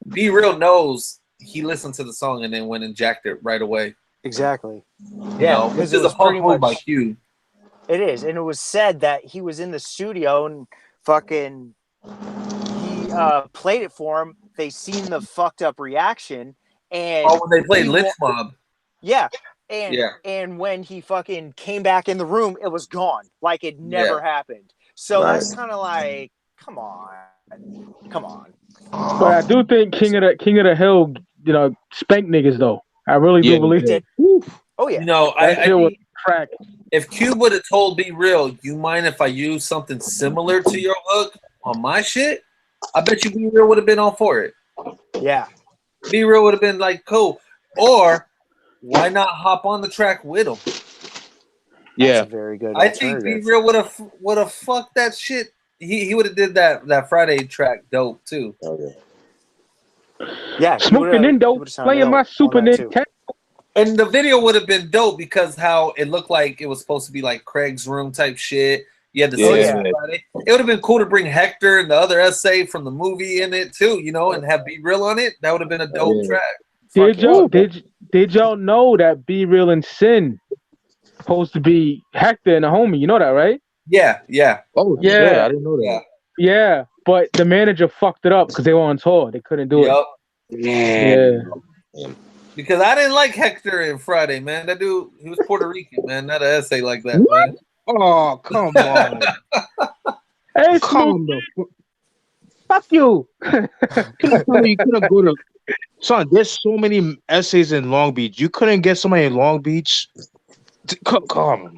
[SPEAKER 5] Be Real knows he listened to the song and then went and jacked it right away.
[SPEAKER 4] Exactly. Yeah,
[SPEAKER 5] because it's a punk move by Q.
[SPEAKER 4] It is, and it was said that he was in the studio and fucking he played it for him. They seen the fucked up reaction, and
[SPEAKER 5] when they played Lynch Mob.
[SPEAKER 4] Yeah. And when he fucking came back in the room, it was gone. Like it never happened. So that's kind of like, come on.
[SPEAKER 1] But I do think King of the Hill, spanked niggas though. I really do believe
[SPEAKER 4] it. Oh yeah.
[SPEAKER 1] That shit was crack.
[SPEAKER 5] If Cube would have told Be Real, you mind if I use something similar to your hook on my shit? I bet you Be Real would have been all for it.
[SPEAKER 4] Yeah.
[SPEAKER 5] Be Real would have been like, cool. Or why not hop on the track with him?
[SPEAKER 2] Yeah,
[SPEAKER 4] a very good
[SPEAKER 5] I think Be Real would have fucked that shit. He would have did that Friday track dope too.
[SPEAKER 3] Oh, yeah.
[SPEAKER 4] Yeah, he
[SPEAKER 1] Smoking
[SPEAKER 4] would've-
[SPEAKER 1] Indo,
[SPEAKER 4] he would've sounded
[SPEAKER 1] playing
[SPEAKER 4] ill
[SPEAKER 1] my
[SPEAKER 4] on
[SPEAKER 1] Super
[SPEAKER 4] that, too.
[SPEAKER 1] Nintendo.
[SPEAKER 5] And the video would have been dope because how it looked like it was supposed to be like Craig's room type shit. You had to see
[SPEAKER 2] Yeah.
[SPEAKER 5] Friday. It would have been cool to bring Hector and the other essay from the movie in it too, you know, and have Be Real on it. That would have been a dope
[SPEAKER 2] Yeah.
[SPEAKER 5] track.
[SPEAKER 1] Did y'all know that Be Real and Sin supposed to be Hector and a homie? You know that, right?
[SPEAKER 5] Yeah.
[SPEAKER 2] Oh,
[SPEAKER 1] Yeah.
[SPEAKER 2] shit, I didn't know that.
[SPEAKER 1] Yeah, but the manager fucked it up because they were on tour. They couldn't do
[SPEAKER 5] Yup.
[SPEAKER 1] it. Yeah.
[SPEAKER 5] Because I didn't like Hector and Friday, man. That dude, he was Puerto Rican, man. Not an essay like that,
[SPEAKER 1] What?
[SPEAKER 5] man.
[SPEAKER 2] Oh, come on.
[SPEAKER 1] Hey,
[SPEAKER 2] Come
[SPEAKER 1] Smoke,
[SPEAKER 2] the
[SPEAKER 1] fuck you.
[SPEAKER 2] you couldn't go to. Son, there's so many essays in Long Beach. You couldn't get somebody in Long Beach. Come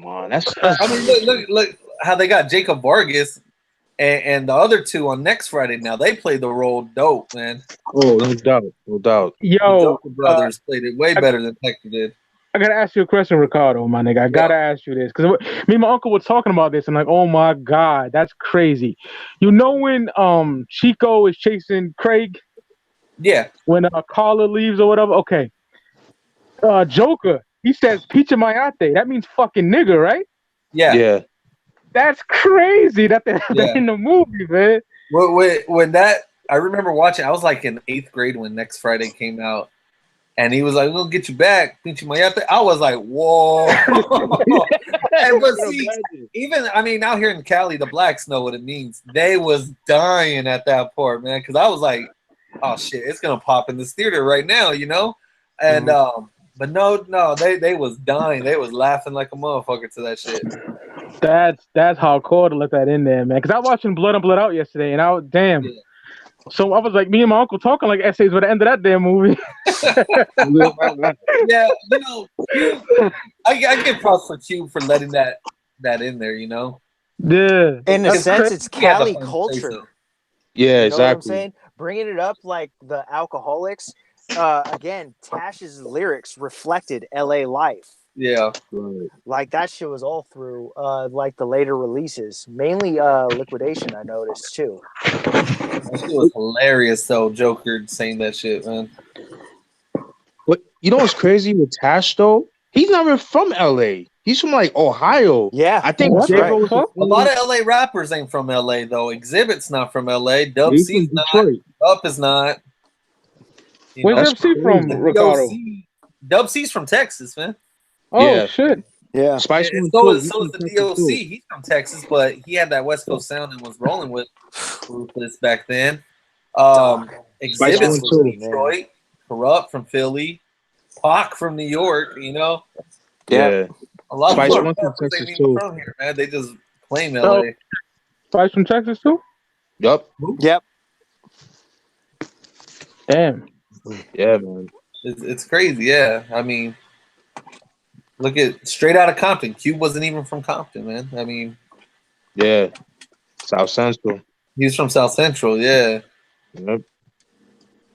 [SPEAKER 2] on, that's
[SPEAKER 5] I mean, look how they got Jacob Vargas and the other two on next Friday. Now they played the role dope, man.
[SPEAKER 2] oh, no doubt.
[SPEAKER 5] The
[SPEAKER 1] Yo,
[SPEAKER 5] Joker brothers played it way better than Hector did.
[SPEAKER 1] I gotta ask you a question, Ricardo, my nigga. I gotta ask you this because me and my uncle were talking about this, and like, oh my god, that's crazy. You know when Chico is chasing Craig
[SPEAKER 5] Yeah,
[SPEAKER 1] when Carla leaves or whatever? Okay, Joker, he says "Picha Mayate." That means fucking nigga, right?
[SPEAKER 5] yeah.
[SPEAKER 1] That's crazy that they're in the movie, man.
[SPEAKER 5] When that, I remember watching. I was like in 8th grade when Next Friday came out, and he was like, "We'll get you back, Pinche Mayate." I was like, "Whoa!" But see, even I mean, out here in Cali, the blacks know what it means. They was dying at that part, man, because I was like, "Oh shit, it's gonna pop in this theater right now," you know. And but no, they was dying. They was laughing like a motherfucker to that shit.
[SPEAKER 1] That's hardcore to let that in there, man. Because I was watching Blood and Blood Out yesterday, and I was damn.
[SPEAKER 5] Yeah.
[SPEAKER 1] So I was like, me and my uncle talking like essays by the end of that damn movie.
[SPEAKER 5] Yeah, you know, I give props for Q for letting that in there. You know,
[SPEAKER 1] Yeah.
[SPEAKER 4] In a
[SPEAKER 1] That's
[SPEAKER 4] sense,
[SPEAKER 1] crazy.
[SPEAKER 4] it's Cali culture.
[SPEAKER 2] Yeah,
[SPEAKER 4] You know what I'm
[SPEAKER 2] exactly.
[SPEAKER 4] saying? Bringing it up like the Alcoholics. Again, Tash's lyrics reflected LA life.
[SPEAKER 5] yeah.
[SPEAKER 2] Right.
[SPEAKER 4] Like that shit was all through like the later releases. Mainly Liquidation, I noticed too.
[SPEAKER 5] That shit was hilarious though. Joker saying that shit, man.
[SPEAKER 2] But you know what's crazy with Tash though? He's not even from LA. He's from like Ohio.
[SPEAKER 4] Yeah.
[SPEAKER 2] I think
[SPEAKER 1] What the
[SPEAKER 2] J-Ro was
[SPEAKER 1] fuck?
[SPEAKER 5] A lot of LA rappers ain't from LA though. Exhibit's not from LA. Dub
[SPEAKER 2] He's
[SPEAKER 5] C's
[SPEAKER 2] from
[SPEAKER 5] not.
[SPEAKER 2] Detroit.
[SPEAKER 5] Up is not. You
[SPEAKER 1] Where's
[SPEAKER 5] know,
[SPEAKER 1] MC from,
[SPEAKER 2] crazy.
[SPEAKER 1] Ricardo?
[SPEAKER 5] Dub C's from Texas, man.
[SPEAKER 1] Oh
[SPEAKER 2] Yeah.
[SPEAKER 1] shit.
[SPEAKER 4] Yeah.
[SPEAKER 2] Spice
[SPEAKER 5] And
[SPEAKER 2] One
[SPEAKER 5] so
[SPEAKER 2] too.
[SPEAKER 5] is
[SPEAKER 2] He's
[SPEAKER 5] the
[SPEAKER 2] from Texas,
[SPEAKER 5] DOC.
[SPEAKER 2] too.
[SPEAKER 5] He's from Texas, but he had that West Coast sound and was rolling with Ruthless back then. Exhibit
[SPEAKER 2] One
[SPEAKER 5] from
[SPEAKER 2] too.
[SPEAKER 5] Detroit, Corrupt from Philly, Pac from New York. You know,
[SPEAKER 2] Yeah.
[SPEAKER 5] a lot
[SPEAKER 2] Spice
[SPEAKER 5] of
[SPEAKER 2] One from
[SPEAKER 5] rappers
[SPEAKER 2] Texas,
[SPEAKER 5] ain't even
[SPEAKER 2] too.
[SPEAKER 5] from here, man. They just claim LA.
[SPEAKER 1] Oh. Spice from Texas too?
[SPEAKER 2] Yup.
[SPEAKER 4] Yep.
[SPEAKER 1] Damn.
[SPEAKER 2] Yeah, man.
[SPEAKER 5] It's crazy. Yeah, I mean, look at straight out of Compton. Q wasn't even from Compton, man. I mean,
[SPEAKER 2] Yeah. South Central.
[SPEAKER 5] he was from South Central. Yeah.
[SPEAKER 2] Yep.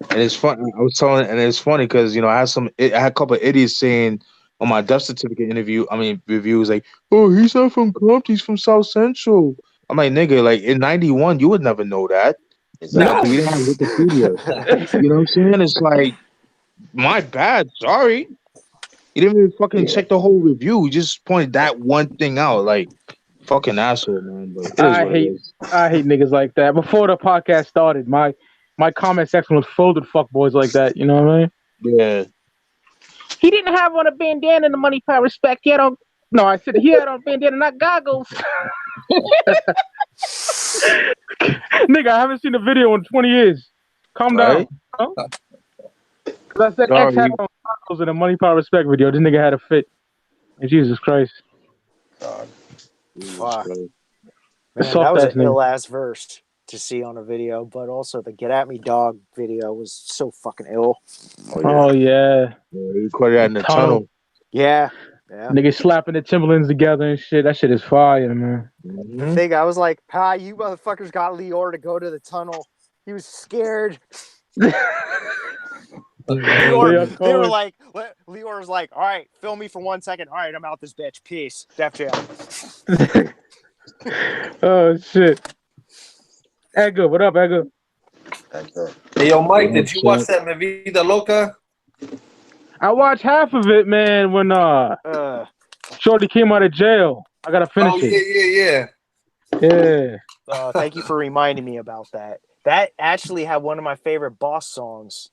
[SPEAKER 2] And it's fun. I was telling, and it's funny because I had a couple of idiots saying on my death certificate reviews like, "Oh, he's not from Compton, he's from South Central." I'm like, nigga, like in '91, you would never know that.
[SPEAKER 3] Exactly.
[SPEAKER 2] We didn't have Wikipedia. You know what I'm saying? It's like, my bad. Sorry, you didn't even fucking check the whole review. You just pointed that one thing out. Like, fucking asshole, man. But it is
[SPEAKER 1] I
[SPEAKER 2] what it is.
[SPEAKER 1] hate niggas like that. Before the podcast started, my comment section was filled with fuckboys like that. You know what I mean?
[SPEAKER 2] Yeah.
[SPEAKER 1] He didn't have on a bandana and the money, power, respect. He had on. No, I said he had on bandana, not goggles. Nigga, I haven't seen a video in 20 years. Calm down.
[SPEAKER 2] Right.
[SPEAKER 1] Huh? 'Cause I said X had on goggles in a money, power, respect video. This nigga had a fit. And Jesus Christ.
[SPEAKER 4] Fuck. Man,
[SPEAKER 1] Soft
[SPEAKER 4] that was
[SPEAKER 1] ass
[SPEAKER 4] an
[SPEAKER 1] nigga.
[SPEAKER 4] ill ass verse to see on a video, but also the Get At Me Dog video was so fucking ill.
[SPEAKER 1] Oh, yeah.
[SPEAKER 2] Yeah, we recorded that in the tunnel.
[SPEAKER 4] Yeah. Yeah.
[SPEAKER 1] Niggas slapping the Timberlands together and shit. That shit is fire, man.
[SPEAKER 4] The thing, I was like, "Pa, you motherfuckers got Lior to go to the tunnel." He was scared. They were like, Leor was like, all right, film me for 1 second. All right, I'm out this bitch. Peace. Def Jam.
[SPEAKER 1] Oh shit. Edgar, what up, Edgar?
[SPEAKER 5] Hey, yo, Mike, did you watch that Mi Vida Loca?
[SPEAKER 1] I watched half of it, man, when Shorty came out of jail. I gotta finish it. Yeah.
[SPEAKER 4] Thank you for reminding me about that. That actually had one of my favorite Boss songs.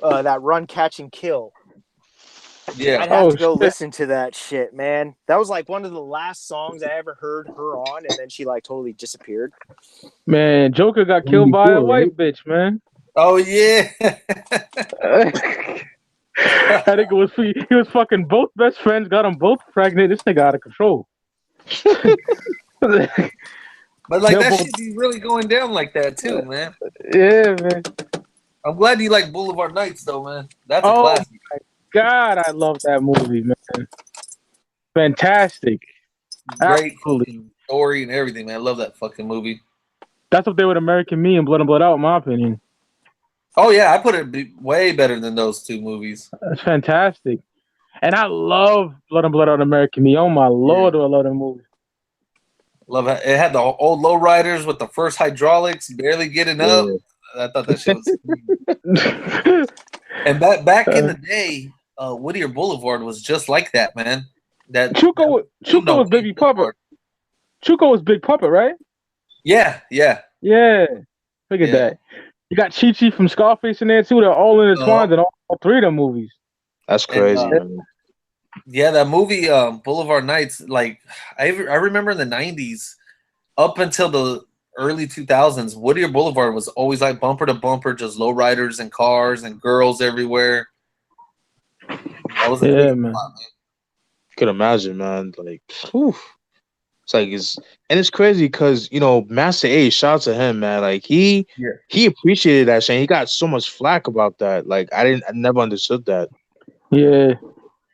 [SPEAKER 4] That Run, Catch, and Kill.
[SPEAKER 5] Yeah.
[SPEAKER 4] I'd have to go listen to that shit, man. That was like one of the last songs I ever heard her on, and then she like totally disappeared.
[SPEAKER 1] Man, Joker got killed by a white bitch, man.
[SPEAKER 5] Oh yeah.
[SPEAKER 1] I think it was he was fucking both best friends, got them both pregnant. This nigga out of control.
[SPEAKER 5] But like that should be really going down like that too, man.
[SPEAKER 1] Yeah, man.
[SPEAKER 5] I'm glad you like Boulevard Nights though, man. That's a classic.
[SPEAKER 1] My God, I love that movie, man. Fantastic.
[SPEAKER 5] Great story and everything, man. I love that fucking movie.
[SPEAKER 1] That's up there with American Me and Blood and Blood Out, in my opinion.
[SPEAKER 5] Oh yeah, I put it way better than those two movies.
[SPEAKER 1] That's fantastic. And I love Blood and Blood Out and American Me. Oh my Lord, do I love that movie.
[SPEAKER 5] Love it. It had the old lowriders with the first hydraulics barely getting up. I thought that shit was And back in the day, Whittier Boulevard was just like that, man. That
[SPEAKER 1] Chuco was Baby Puppet. Chuco was Big Puppet, right?
[SPEAKER 5] Yeah.
[SPEAKER 1] Look at that. You got Chi-Chi from Scarface in there too. They're all intertwined in all three of them movies.
[SPEAKER 2] That's crazy.
[SPEAKER 5] Yeah, that movie, Boulevard Nights, like I remember in the 90s, up until the early 2000s, Whittier Boulevard was always like bumper to bumper, just lowriders and cars and girls everywhere. That was
[SPEAKER 2] man. You can imagine, man. Like, whew. It's crazy because Master A, shout out to him, man. Like he appreciated that shit. He got so much flack about that. Like I never understood that.
[SPEAKER 1] Yeah.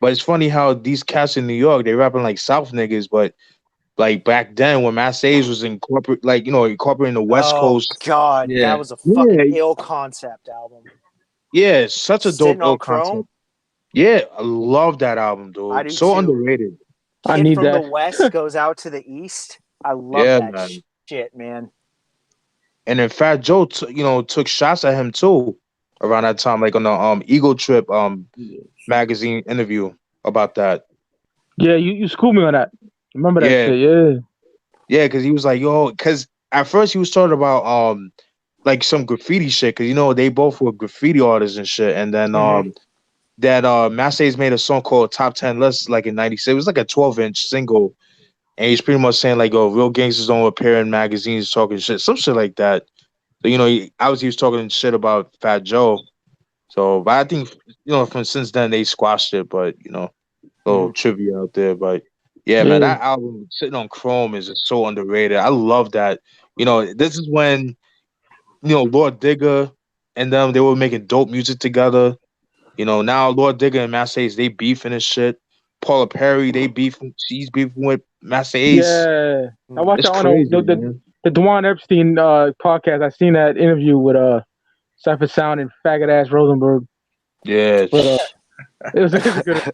[SPEAKER 2] But it's funny how these cats in New York, they rapping like South niggas, but like back then when Master A's was incorporating the West Coast.
[SPEAKER 4] God, that was a fucking ill concept album.
[SPEAKER 2] Yeah, it's such a dope ill
[SPEAKER 4] Chrome?
[SPEAKER 2] concept. Yeah, I love that album, dude.
[SPEAKER 4] I do
[SPEAKER 2] so
[SPEAKER 4] too.
[SPEAKER 2] Underrated.
[SPEAKER 4] Kid from the West goes out to the East. I love that shit, man.
[SPEAKER 2] And then Fat Joe, took shots at him too around that time, like on the Eagle Trip magazine interview about that.
[SPEAKER 1] Yeah, you schooled me on that. Remember that shit? Yeah.
[SPEAKER 2] Yeah, because he was like, because at first he was talking about like some graffiti shit, because they both were graffiti artists and shit, and then that Massey's made a song called Top 10 Lists like in 96. It was like a 12-inch single. And he's pretty much saying like, real gangsters don't appear in magazines talking shit. Some shit like that. So, he was talking shit about Fat Joe. So, but I think, from since then they squashed it. But, little trivia out there. But yeah, man, that album Sitting on Chrome is just so underrated. I love that. This is when, Lord Digger and them, they were making dope music together. Now Lord Digger and Master Ace, they beefing and shit. Paula Perry, she's beefing with Master Ace.
[SPEAKER 1] Yeah. I watched the Dwan Epstein podcast. I seen that interview with Cypher Sound and faggot ass Rosenberg.
[SPEAKER 2] Yeah.
[SPEAKER 1] But, it was good.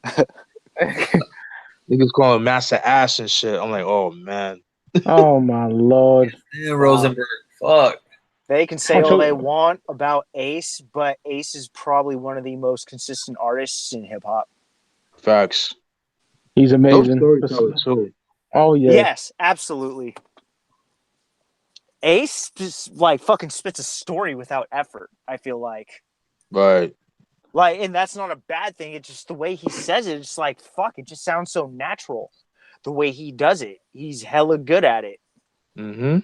[SPEAKER 2] Niggas calling Master Ash and shit. I'm like, oh man.
[SPEAKER 1] Oh my Lord.
[SPEAKER 5] Yeah, Rosenberg. Fuck.
[SPEAKER 4] They can say all they want about Ace, but Ace is probably one of the most consistent artists in hip hop.
[SPEAKER 2] Facts.
[SPEAKER 1] He's amazing.
[SPEAKER 2] Too.
[SPEAKER 1] Oh yeah.
[SPEAKER 4] Yes, absolutely. Ace just like fucking spits a story without effort, I feel like.
[SPEAKER 2] Right.
[SPEAKER 4] Like, and that's not a bad thing. It's just the way he says it. It's like, fuck, it just sounds so natural. The way he does it. He's hella good at it.
[SPEAKER 2] Mm-hmm.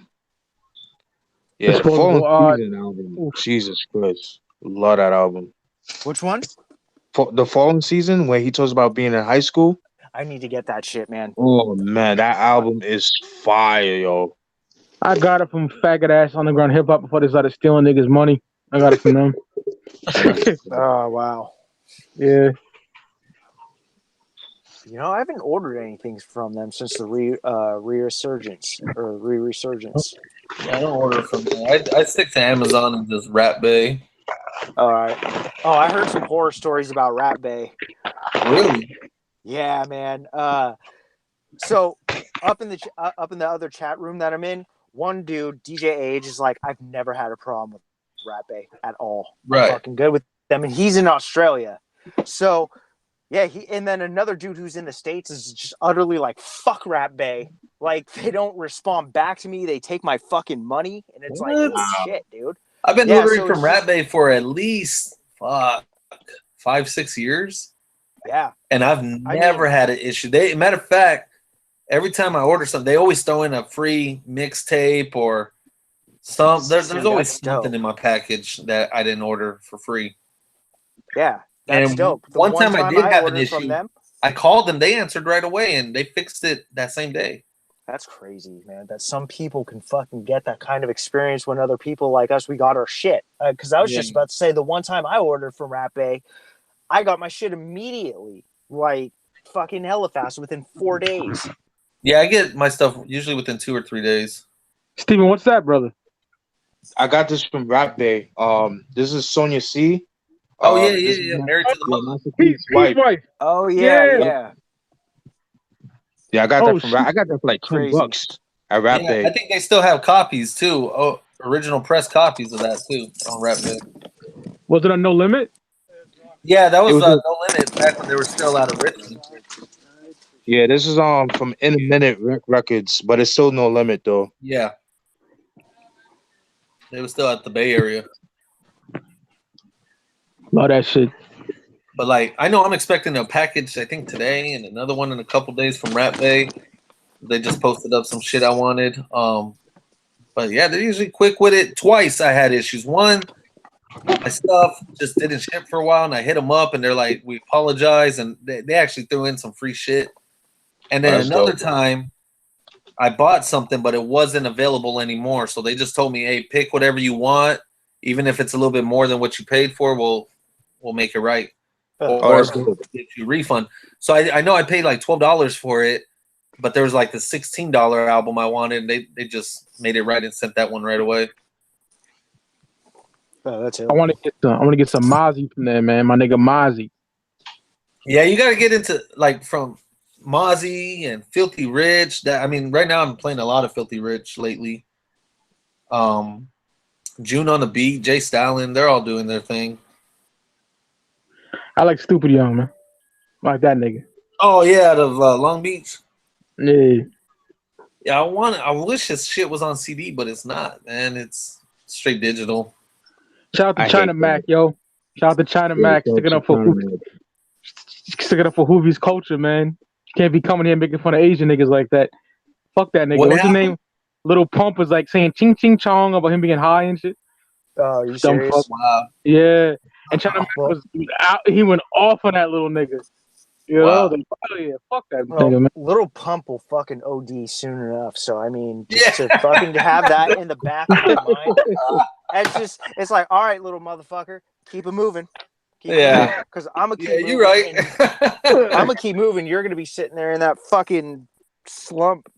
[SPEAKER 2] Yeah, the Fallen Season album. Jesus Christ. Love that album.
[SPEAKER 4] Which one?
[SPEAKER 2] The Fallen Season, where he talks about being in high school.
[SPEAKER 4] I need to get that shit, man.
[SPEAKER 2] Oh, man, that album is fire, yo.
[SPEAKER 1] I got it from faggot ass underground hip hop before they started stealing niggas' money. I got it from them.
[SPEAKER 4] Oh, wow.
[SPEAKER 1] Yeah.
[SPEAKER 4] I haven't ordered anything from them since the resurgence.
[SPEAKER 5] Yeah, I don't order from them. I stick to Amazon and just Rap Bay.
[SPEAKER 4] All right. Oh, I heard some horror stories about Rat Bay.
[SPEAKER 5] Really?
[SPEAKER 4] Yeah, man. So up in the other chat room that I'm in, one dude, DJ Age, is like, I've never had a problem with Rat Bay at all.
[SPEAKER 5] Right.
[SPEAKER 4] I'm fucking good with them, and he's in Australia. So yeah, and then another dude who's in the States is just utterly like, fuck Rat Bay. Like, they don't respond back to me. They take my fucking money, and it's like,
[SPEAKER 5] What?
[SPEAKER 4] oh, shit, dude.
[SPEAKER 5] I've been
[SPEAKER 4] Yeah,
[SPEAKER 5] ordering
[SPEAKER 4] so
[SPEAKER 5] from
[SPEAKER 4] it's
[SPEAKER 5] Rat
[SPEAKER 4] just-
[SPEAKER 5] Bay for at least 5-6 years,
[SPEAKER 4] Yeah.
[SPEAKER 5] and I've never had an issue. Matter of fact, every time I order something, they always throw in a free mixtape or some. There's always
[SPEAKER 4] that's
[SPEAKER 5] something
[SPEAKER 4] dope.
[SPEAKER 5] in my package that I didn't order for free.
[SPEAKER 4] Yeah, that's
[SPEAKER 5] And
[SPEAKER 4] dope. The
[SPEAKER 5] one time I did have an
[SPEAKER 4] ordered from
[SPEAKER 5] issue.
[SPEAKER 4] them,
[SPEAKER 5] I called them. They answered right away, and they fixed it that same day.
[SPEAKER 4] that's crazy, man. That some people can fucking get that kind of experience when other people like us, we got our shit. Because I was just about to say, the one time I ordered from Rat Bay, I got my shit immediately, like fucking hella fast, within 4 days.
[SPEAKER 5] Yeah, I get my stuff usually within 2 or 3 days.
[SPEAKER 1] Steven, what's that, brother?
[SPEAKER 2] I got this from Rap Bay. This is Sonia C.
[SPEAKER 5] Oh
[SPEAKER 2] this
[SPEAKER 5] yeah.
[SPEAKER 2] is
[SPEAKER 5] Married to the mother.
[SPEAKER 2] Master P's
[SPEAKER 1] Pete's wife.
[SPEAKER 4] Oh
[SPEAKER 1] Yeah.
[SPEAKER 4] yeah.
[SPEAKER 2] Yeah, I got
[SPEAKER 1] Oh,
[SPEAKER 2] that from. I got that for like
[SPEAKER 4] Crazy.
[SPEAKER 2] $10 at Rap
[SPEAKER 5] Yeah,
[SPEAKER 2] Bay.
[SPEAKER 5] I think they still have copies too. Oh, original press copies of that too on Rat Bay.
[SPEAKER 1] Was it on No Limit?
[SPEAKER 5] Yeah, that was,
[SPEAKER 2] It was
[SPEAKER 5] No Limit back when they were still out of Richmond.
[SPEAKER 2] Yeah, this is from In a Minute Records, but it's still No Limit though.
[SPEAKER 5] Yeah, they were still at the Bay Area.
[SPEAKER 1] Love that shit.
[SPEAKER 5] But like, I know I'm expecting a package. I think today and another one in a couple days from Rat Bay. They just posted up some shit I wanted. But yeah, they're usually quick with it. Twice I had issues. One, my stuff just didn't ship for a while, and I hit them up, and they're like, "We apologize," and they actually threw in some free shit. And then
[SPEAKER 2] That's
[SPEAKER 5] another
[SPEAKER 2] dope.
[SPEAKER 5] time, I bought something, but it wasn't available anymore. So they just told me, "Hey, pick whatever you want, even if it's a little bit more than what you paid for. We'll make it right, or
[SPEAKER 2] that's dope.
[SPEAKER 5] get you a refund." So I know I paid like $12 for it, but there was like the $16 album I wanted, and they just made it right and sent that one right away.
[SPEAKER 4] Oh, that's it.
[SPEAKER 1] I want to get some Mozzie from there, man. My nigga Mozzie.
[SPEAKER 5] Yeah, you got to get into like from Mozzie and Filthy Rich. That I mean, right now I'm playing a lot of Filthy Rich lately. June on the Beat, Jay Stalin, they're all doing their thing.
[SPEAKER 1] I like Stupid Young, man. I like that nigga.
[SPEAKER 5] Oh yeah, out of Long Beach.
[SPEAKER 1] Yeah.
[SPEAKER 5] Yeah, I wish his shit was on CD, but it's not, man. It's straight digital.
[SPEAKER 1] Shout out to
[SPEAKER 2] I
[SPEAKER 1] China
[SPEAKER 2] hate
[SPEAKER 1] Mac, yo. Shout out to China Mac sticking up for Wh0vee's culture, man. You can't be coming here making fun of Asian niggas like that. Fuck that nigga.
[SPEAKER 5] What
[SPEAKER 1] What's his
[SPEAKER 5] happened?
[SPEAKER 1] name? Little Pump was like saying ching ching chong about him being high and shit.
[SPEAKER 4] Oh, are you
[SPEAKER 1] Dumb
[SPEAKER 4] serious?
[SPEAKER 1] fuck.
[SPEAKER 5] Wow.
[SPEAKER 1] Yeah. And China Mac
[SPEAKER 4] Well-
[SPEAKER 1] was out. He went off on that little nigga. You
[SPEAKER 5] Wow.
[SPEAKER 1] know? Like, oh yeah, fuck that
[SPEAKER 4] Well,
[SPEAKER 1] nigga, man.
[SPEAKER 4] Little Pump will fucking OD soon enough. So I mean, just to fucking have that in the back of my mind, it's like, all right, little motherfucker, keep it moving.
[SPEAKER 5] Yeah.
[SPEAKER 4] Because I'm gonna keep
[SPEAKER 5] Yeah,
[SPEAKER 4] moving.
[SPEAKER 5] you're right.
[SPEAKER 4] I'm gonna keep moving. You're gonna be sitting there in that fucking slump.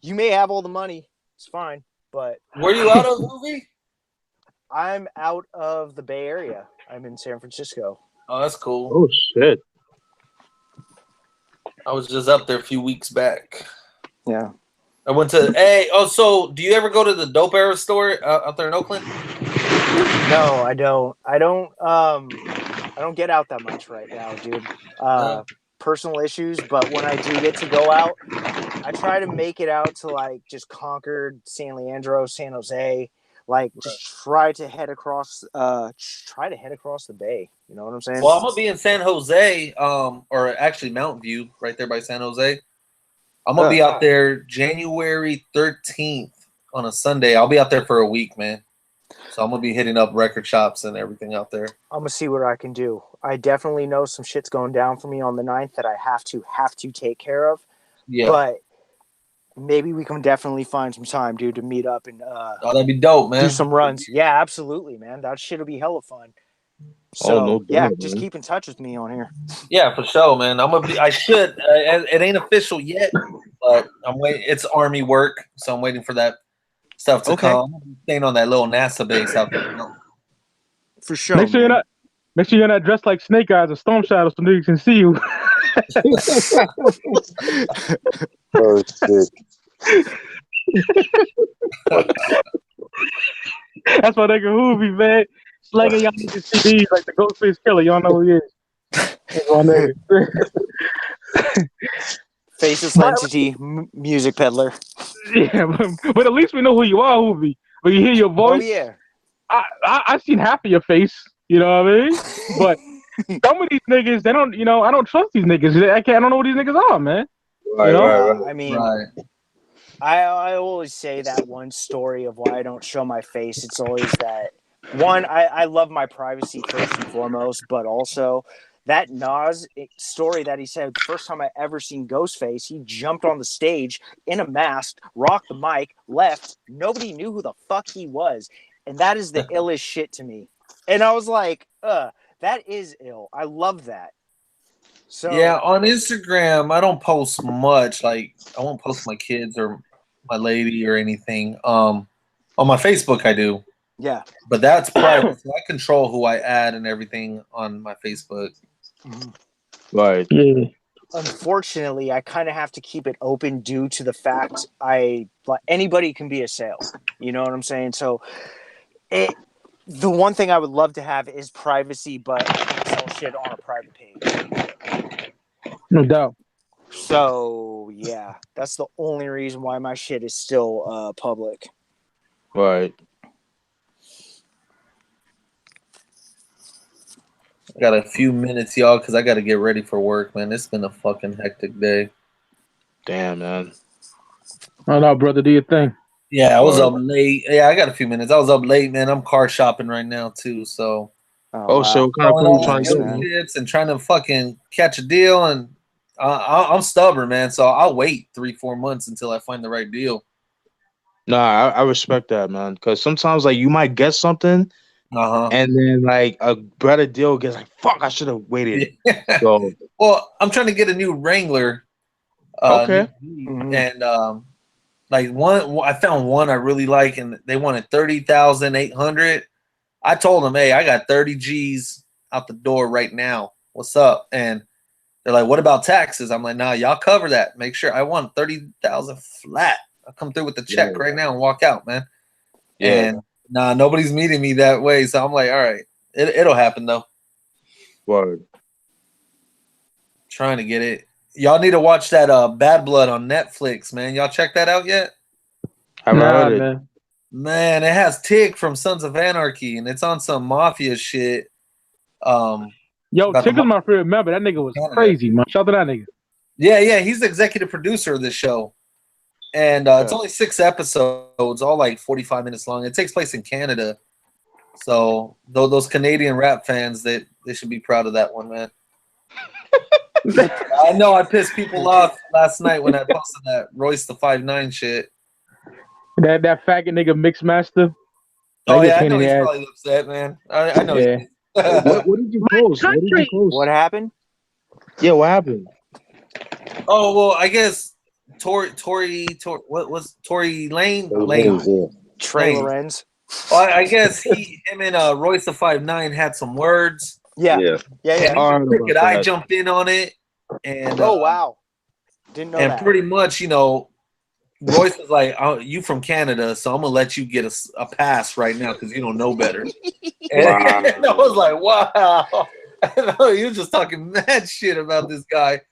[SPEAKER 4] You may have all the money. It's fine, but
[SPEAKER 5] Were you out of movie?
[SPEAKER 4] I'm out of the Bay Area. I'm in San Francisco.
[SPEAKER 5] Oh, that's cool.
[SPEAKER 2] Oh shit!
[SPEAKER 5] I was just up there a few weeks back.
[SPEAKER 4] Yeah.
[SPEAKER 5] I went to so do you ever go to the Dope Era store out there in Oakland?
[SPEAKER 4] No, I don't. I don't get out that much right now, dude. Personal issues, but when I do get to go out, I try to make it out to like just Concord, San Leandro, San Jose. Like just try to head across the bay. You know what I'm saying?
[SPEAKER 5] Well, I'm gonna be in San Jose, or actually Mountain View, right there by San Jose. I'm gonna be out there January 13th on a Sunday. I'll be out there for a week, man. So I'm gonna be hitting up record shops and everything out there.
[SPEAKER 4] I'm gonna see what I can do. I definitely know some shit's going down for me on the 9th that I have to take care of.
[SPEAKER 5] Yeah,
[SPEAKER 4] But maybe we can definitely find some time, dude, to meet up and
[SPEAKER 5] that'd be dope, man.
[SPEAKER 4] do some runs. Yeah, absolutely, man. That shit'll be hella fun. So
[SPEAKER 2] no doubt,
[SPEAKER 4] yeah,
[SPEAKER 2] man.
[SPEAKER 4] just keep in touch with me on here.
[SPEAKER 5] Yeah, for sure, man. I should. It ain't official yet, but I'm waiting. It's Army work, so I'm waiting for that stuff to
[SPEAKER 4] Okay.
[SPEAKER 5] come. I'm staying on that little NASA base out there.
[SPEAKER 4] For sure.
[SPEAKER 1] Make sure you're not dressed like Snake Eyes or Storm Shadow so niggas can see you.
[SPEAKER 3] Oh shit.
[SPEAKER 1] That's my nigga Wh0vee, man. Slanging y'all niggas CDs like the Ghostface Killer. Y'all know who he is. That's my nigga.
[SPEAKER 4] Faceless entity, music peddler.
[SPEAKER 1] Yeah, but at least we know who you are, Wh0vee. When you hear your voice,
[SPEAKER 4] Oh yeah.
[SPEAKER 1] I've seen half of your face. You know what I mean? But some of these niggas, they don't. I don't trust these niggas. I don't know who these niggas are, man.
[SPEAKER 2] Right, right.
[SPEAKER 4] I mean,
[SPEAKER 5] Right.
[SPEAKER 4] I always say that one story of why I don't show my face. It's always that one. I love my privacy first and foremost, but also that Nas story that he said the first time I ever seen Ghostface, he jumped on the stage in a mask, rocked the mic, left. Nobody knew who the fuck he was, and that is the illest shit to me. And I was like, that is ill. I love that. So
[SPEAKER 5] yeah, on Instagram, I don't post much. Like, I won't post my kids or my lady or anything. On my Facebook, I do.
[SPEAKER 4] Yeah.
[SPEAKER 5] But that's private. So I control who I add and everything on my Facebook.
[SPEAKER 2] Right.
[SPEAKER 1] Yeah.
[SPEAKER 4] Unfortunately, I kind of have to keep it open due to the fact anybody can be a sale. You know what I'm saying? So the one thing I would love to have is privacy, but I can't sell shit on a private page.
[SPEAKER 1] No doubt.
[SPEAKER 4] So yeah, that's the only reason why my shit is still public.
[SPEAKER 2] Right.
[SPEAKER 5] I got a few minutes, y'all, because I got to get ready for work, man. It's been a fucking hectic day.
[SPEAKER 2] Damn, man.
[SPEAKER 1] Oh no, brother, do your thing.
[SPEAKER 5] Yeah, I was up late. Yeah, I got a few minutes. I was up late, man. I'm car shopping right now, too, so.
[SPEAKER 2] Oh, so what kind of
[SPEAKER 5] Calling
[SPEAKER 2] food
[SPEAKER 5] all
[SPEAKER 2] you trying
[SPEAKER 5] the
[SPEAKER 2] to get, man?
[SPEAKER 5] dealerships and trying to fucking catch a deal, and I'm stubborn, man. So I'll wait 3-4 months until I find the right deal.
[SPEAKER 2] Nah, I respect that, man. Because sometimes, like, you might get something, and then, like, a better deal gets like, fuck, I should have waited.
[SPEAKER 5] Yeah.
[SPEAKER 2] So,
[SPEAKER 5] Well, I'm trying to get a new Wrangler.
[SPEAKER 2] okay.
[SPEAKER 5] And like I found one I really like, and they wanted 30,800. I told them, hey, I got 30 G's out the door right now. What's up? And they're like, what about taxes? I'm like, nah, y'all cover that. Make sure I want 30,000 flat. I'll come through with the check right now and walk out, man.
[SPEAKER 2] Yeah.
[SPEAKER 5] And nah, nobody's meeting me that way. So I'm like, all right, it'll happen though.
[SPEAKER 2] Word.
[SPEAKER 5] Trying to get it. Y'all need to watch that Bad Blood on Netflix, man. Y'all check that out yet?
[SPEAKER 2] Haven't heard it.
[SPEAKER 1] Man.
[SPEAKER 5] Man, it has Tig from Sons of Anarchy, and it's on some mafia shit.
[SPEAKER 1] Yo,
[SPEAKER 5] About
[SPEAKER 1] Tig
[SPEAKER 5] the
[SPEAKER 1] is my favorite member. That nigga was
[SPEAKER 5] Canada.
[SPEAKER 1] crazy, man. Shout out to that nigga.
[SPEAKER 5] Yeah, he's the executive producer of this show. And it's only 6 episodes, all like 45 minutes long. It takes place in Canada. So those Canadian rap fans, they should be proud of that one, man. I know I pissed people off last night when I posted that Royce the 5'9" shit.
[SPEAKER 1] That faggot nigga Mixmaster.
[SPEAKER 5] Oh yeah, I know he's probably upset, man. I know.
[SPEAKER 1] Yeah.
[SPEAKER 2] What did you post? What did you post?
[SPEAKER 4] What happened?
[SPEAKER 2] Yeah, what happened?
[SPEAKER 5] Oh well, I guess Tory what was Tory Lane?
[SPEAKER 4] Trey Lorenz.
[SPEAKER 5] Well, I guess him and Royce the 5'9" had some words.
[SPEAKER 4] Yeah.
[SPEAKER 5] Could I jump in on it? And
[SPEAKER 4] oh wow, didn't know that.
[SPEAKER 5] And pretty much, Royce was like, "You from Canada, so I'm gonna let you get a pass right now because you don't know better." And I was like, "Wow!" He was just talking mad shit about this guy.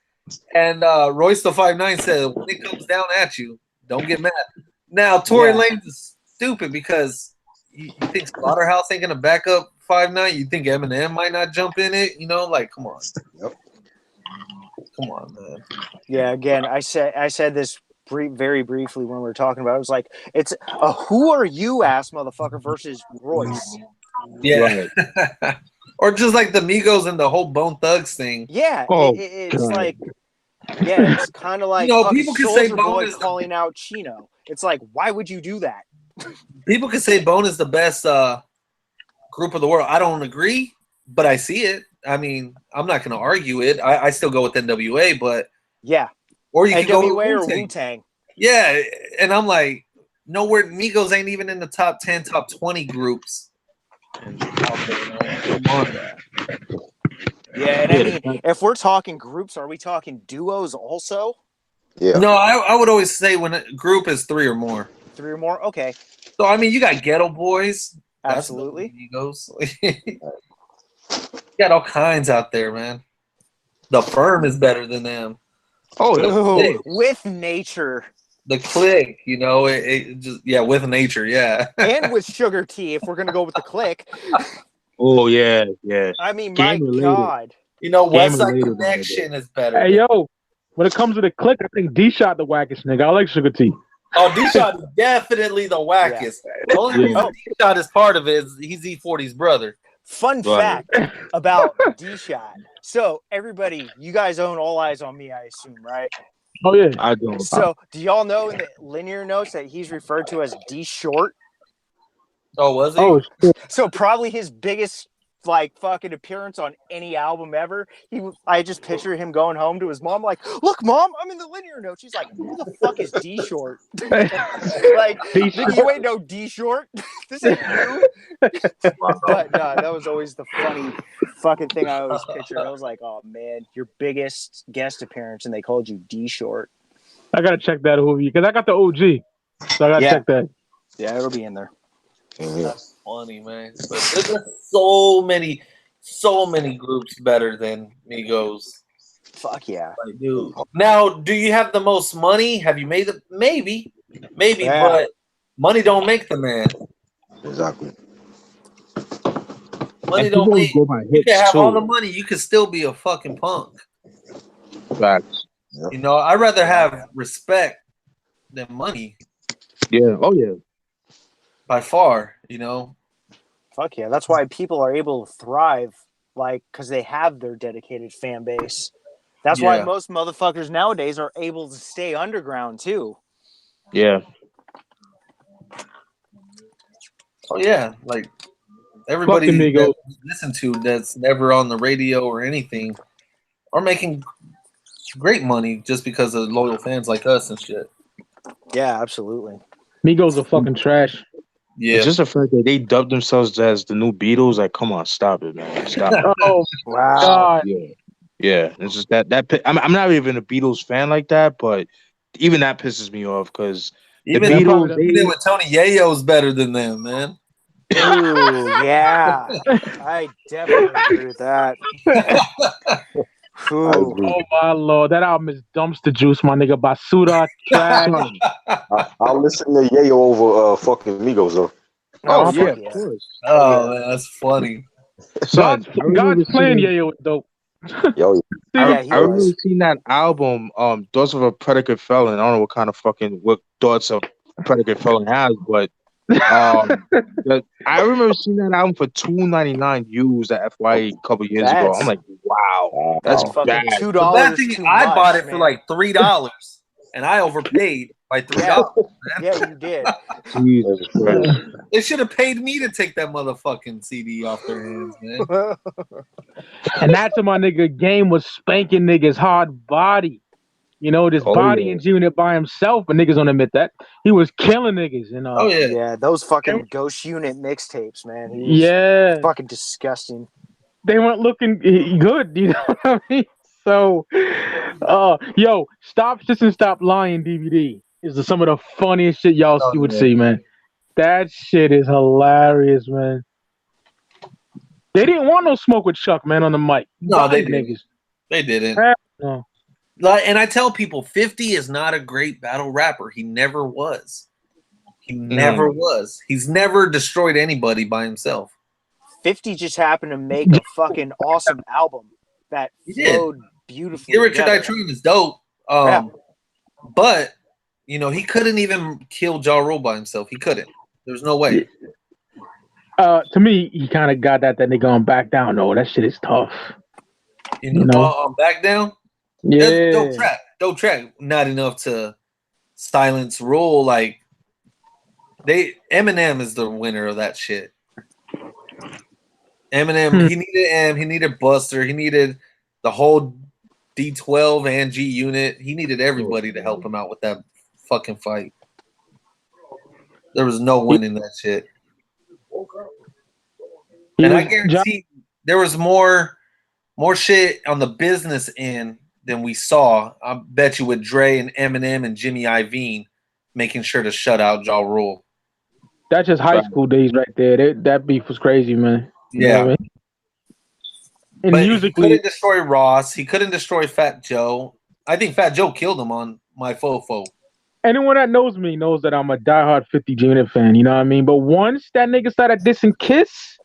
[SPEAKER 5] And Royce the 5'9" said, "When it comes down at you, don't get mad." Now Tory Lanez is stupid because you think Slaughterhouse ain't gonna back up 5'9"? You think Eminem might not jump in it? Like, come on.
[SPEAKER 3] Yep.
[SPEAKER 5] Come on, man.
[SPEAKER 4] Yeah, again, I said this very briefly when we were talking about it. It was like, it's a who are you ass motherfucker versus Royce.
[SPEAKER 5] Yeah. Right. Or just like the Migos and the whole Bone Thugs thing.
[SPEAKER 4] Yeah. It's like, yeah, it's kind of like
[SPEAKER 5] people can say Bone is
[SPEAKER 4] calling out Chino. It's like, why would you do that?
[SPEAKER 5] People can say Bone is the best group of the world. I don't agree, but I see it. I mean, I'm not going to argue it. I still go with NWA, but
[SPEAKER 4] yeah.
[SPEAKER 5] Or you can go with
[SPEAKER 4] NWA or Wu-Tang.
[SPEAKER 5] Yeah, and I'm like, nowhere. Migos ain't even in the top 10, top 20 groups. and out there, come on.
[SPEAKER 4] Yeah, and I mean, if we're talking groups, are we talking duos also?
[SPEAKER 3] Yeah.
[SPEAKER 5] No, I would always say when a group is 3 or more.
[SPEAKER 4] 3 or more? Okay.
[SPEAKER 5] So I mean, you got Ghetto Boys.
[SPEAKER 4] Absolutely.
[SPEAKER 5] Egos. You got all kinds out there, man. The Firm is better than them.
[SPEAKER 2] Oh,
[SPEAKER 4] Ooh, with nature.
[SPEAKER 5] The Click, you know, it just with nature, yeah.
[SPEAKER 4] And with Sugar Tea, if we're gonna go with the Click.
[SPEAKER 2] Oh yeah.
[SPEAKER 4] I mean,
[SPEAKER 2] Game
[SPEAKER 4] my
[SPEAKER 2] related.
[SPEAKER 4] God.
[SPEAKER 5] You know,
[SPEAKER 2] Game
[SPEAKER 5] West Side
[SPEAKER 2] related,
[SPEAKER 5] Connection is better.
[SPEAKER 1] Hey, yo, when it comes to the Click, I think D-Shot the wackest nigga. I like Sugar T.
[SPEAKER 5] Oh, D-Shot is definitely the wackest. The only reason D-Shot is part of it is he's E40's brother.
[SPEAKER 4] Fun fact about D-Shot. So, everybody, you guys own All Eyes on Me, I assume, right?
[SPEAKER 1] Oh, yeah.
[SPEAKER 2] I don't.
[SPEAKER 4] So, do y'all know in the linear notes that he's referred to as D-Short?
[SPEAKER 5] Oh, was he?
[SPEAKER 1] Oh, shit.
[SPEAKER 4] So, probably his biggest fucking appearance on any album ever. I just picture him going home to his mom like, "Look, Mom, I'm in the linear note." She's like, "Who the fuck is D Short?" Like, nigga, you ain't no D Short. This ain't you. But no, that was always the funny fucking thing I always pictured. I was like, "Oh man, your biggest guest appearance, and they called you D Short."
[SPEAKER 1] I gotta check that Wh0vee because I got the OG, so I gotta check that.
[SPEAKER 4] Yeah, it'll be in there.
[SPEAKER 5] That's funny, man. But there's so many groups better than Migos.
[SPEAKER 4] Fuck yeah.
[SPEAKER 5] Like, dude. Now, do you have the most money? Have you made it? Maybe,
[SPEAKER 4] Yeah.
[SPEAKER 5] but money don't make the man.
[SPEAKER 3] Exactly.
[SPEAKER 5] Money
[SPEAKER 2] And
[SPEAKER 5] don't
[SPEAKER 2] people
[SPEAKER 5] make.
[SPEAKER 2] go by
[SPEAKER 5] You
[SPEAKER 2] hits
[SPEAKER 5] can have
[SPEAKER 2] too.
[SPEAKER 5] all the money. You can still be a fucking punk.
[SPEAKER 2] Facts.
[SPEAKER 5] You know, I'd rather have respect than money.
[SPEAKER 2] Yeah. Oh yeah.
[SPEAKER 5] By far, you know.
[SPEAKER 4] Fuck yeah. That's why people are able to thrive, because they have their dedicated fan base. That's why most motherfuckers nowadays are able to stay underground, too.
[SPEAKER 2] Yeah.
[SPEAKER 5] Oh, yeah. Like, everybody
[SPEAKER 1] Fucking Migos.
[SPEAKER 5] that we listen to that's never on the radio or anything are making great money just because of loyal fans like us and shit.
[SPEAKER 4] Yeah, absolutely.
[SPEAKER 1] Migos are fucking trash.
[SPEAKER 5] Yeah.
[SPEAKER 2] It's just the fact that they dubbed themselves as the new Beatles. Like, come on, stop it, man. Stop it.
[SPEAKER 1] Oh,
[SPEAKER 4] Wow.
[SPEAKER 1] God.
[SPEAKER 2] Yeah. It's just that I'm not even a Beatles fan like that, but even that pisses me off because the
[SPEAKER 5] Even
[SPEAKER 2] Beatles,
[SPEAKER 5] even with Tony Yayo's better than them, man.
[SPEAKER 4] Ooh, yeah. I definitely agree with that.
[SPEAKER 3] I
[SPEAKER 4] Ooh.
[SPEAKER 3] agree.
[SPEAKER 1] Oh, my Lord. That album is dumpster juice, my nigga. Basuda, trash.
[SPEAKER 3] I'll listen to Yayo over fucking Migos though.
[SPEAKER 2] oh yeah,
[SPEAKER 4] fuck
[SPEAKER 2] of course.
[SPEAKER 5] Oh, man, that's funny.
[SPEAKER 2] Son,
[SPEAKER 1] God's playing Yayo is dope.
[SPEAKER 3] Yo,
[SPEAKER 4] Yeah, he
[SPEAKER 2] I remember
[SPEAKER 4] was.
[SPEAKER 2] seeing that album, Thoughts of a Predicate Felon. I don't know what thoughts a predicate felon has, but I remember seeing that album for $2.99 used at FYE a couple years ago. I'm like, wow, that's
[SPEAKER 4] fucking
[SPEAKER 2] bad.
[SPEAKER 4] $2
[SPEAKER 5] The bad thing,
[SPEAKER 4] too
[SPEAKER 5] I
[SPEAKER 4] much,
[SPEAKER 5] bought it for
[SPEAKER 4] man.
[SPEAKER 5] like $3, and I overpaid by $3.
[SPEAKER 4] Yeah, you did.
[SPEAKER 2] Jesus Christ.
[SPEAKER 5] They should have paid me to take that motherfucking CD off their hands, man.
[SPEAKER 1] And that's when my nigga Game was spanking niggas hard body. You know, this
[SPEAKER 2] Oh,
[SPEAKER 1] body
[SPEAKER 2] yeah.
[SPEAKER 1] and unit by himself, but niggas don't admit that. He was killing niggas. And,
[SPEAKER 5] Oh yeah.
[SPEAKER 4] Yeah, those fucking Ghost Unit mixtapes, man. He was
[SPEAKER 1] Yeah.
[SPEAKER 4] fucking disgusting.
[SPEAKER 1] They weren't looking good, you know what I mean? So, yo, Stop Sis and Stop Lying DVD is some of the funniest shit you would see, man. That shit is hilarious, man. They didn't want no smoke with Chuck, man, on the mic.
[SPEAKER 5] No, they
[SPEAKER 1] Body
[SPEAKER 5] didn't. They didn't.
[SPEAKER 1] No.
[SPEAKER 5] And I tell people, 50 is not a great battle rapper. He never was. He never was. He's never destroyed anybody by himself.
[SPEAKER 4] 50 just happened to make a fucking awesome album that flowed beautifully.
[SPEAKER 5] Get Rich or Die
[SPEAKER 4] together.
[SPEAKER 5] Trying is dope. But, you know, he couldn't even kill Ja Rule by himself. He couldn't. There's no way.
[SPEAKER 1] To me, he kind of got that nigga on Back Down, though. That shit is tough.
[SPEAKER 5] You know? Back Down?
[SPEAKER 1] Yeah.
[SPEAKER 5] That's dope track. Not enough to silence Rule. Like, Eminem is the winner of that shit. Eminem, he needed M, he needed Buster, he needed the whole D12 and G unit. He needed everybody to help him out with that fucking fight. There was no winning that shit. And I guarantee there was more shit on the business end than we saw. I bet you with Dre and Eminem and Jimmy Iovine making sure to shut out Ja Rule.
[SPEAKER 1] That's just high school days right there. That beef was crazy, man. You
[SPEAKER 5] Yeah.
[SPEAKER 1] know what I mean? And
[SPEAKER 5] But
[SPEAKER 1] musically,
[SPEAKER 5] he couldn't destroy Ross. He couldn't destroy Fat Joe. I think Fat Joe killed him on My Fofo.
[SPEAKER 1] anyone that knows me knows that I'm a diehard 50 Unit fan. You know what I mean? But once that nigga started dissing Kiss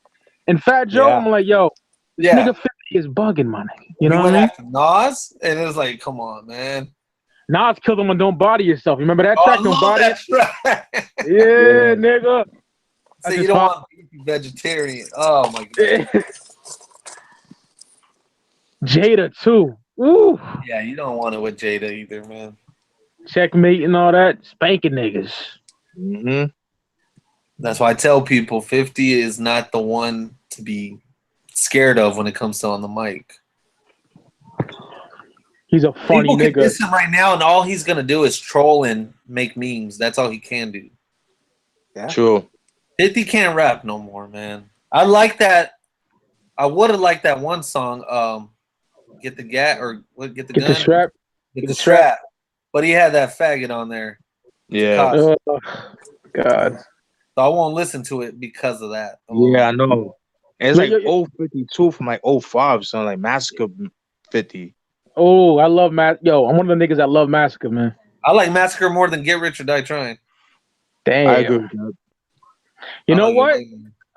[SPEAKER 1] and Fat Joe,
[SPEAKER 5] Yeah.
[SPEAKER 1] I'm like, yo, this nigga 50 is bugging, my nigga. You know
[SPEAKER 5] he
[SPEAKER 1] what
[SPEAKER 5] went
[SPEAKER 1] I mean?
[SPEAKER 5] after Nas, and it was like, come on, man.
[SPEAKER 1] Nas killed him on Don't Body Yourself. You remember that
[SPEAKER 5] Oh,
[SPEAKER 1] track?
[SPEAKER 5] I
[SPEAKER 1] Don't
[SPEAKER 5] love
[SPEAKER 1] Body
[SPEAKER 5] that track.
[SPEAKER 1] Yeah, nigga.
[SPEAKER 5] So you don't want to be vegetarian. Oh, my God.
[SPEAKER 1] Jada, too. Ooh.
[SPEAKER 5] Yeah, you don't want it with Jada either, man.
[SPEAKER 1] Checkmate and all that. Spanking niggas.
[SPEAKER 2] Mm-hmm.
[SPEAKER 5] That's why I tell people 50 is not the one to be scared of when it comes to on the mic.
[SPEAKER 1] He's a funny
[SPEAKER 5] People can
[SPEAKER 1] nigga.
[SPEAKER 5] diss him right now, and all he's going to do is troll and make memes. That's all he can do.
[SPEAKER 4] Yeah.
[SPEAKER 2] True.
[SPEAKER 5] 50 can't rap no more, man. I like that. I would have liked that one song, Get the Gat or what? Get the
[SPEAKER 1] Get
[SPEAKER 5] Gun?
[SPEAKER 1] the strap.
[SPEAKER 5] Get the Strap. But he had that faggot on there.
[SPEAKER 2] Yeah.
[SPEAKER 1] Oh, God.
[SPEAKER 5] So I won't listen to it because of that.
[SPEAKER 2] Yeah, I know. And it's like
[SPEAKER 1] Yo.
[SPEAKER 2] 052 from like 05, so like Massacre 50.
[SPEAKER 1] Oh, I love Yo, I'm one of the niggas that love Massacre, man.
[SPEAKER 5] I like Massacre more than Get Rich or Die Trying.
[SPEAKER 1] Damn.
[SPEAKER 2] I agree with that.
[SPEAKER 1] You know what?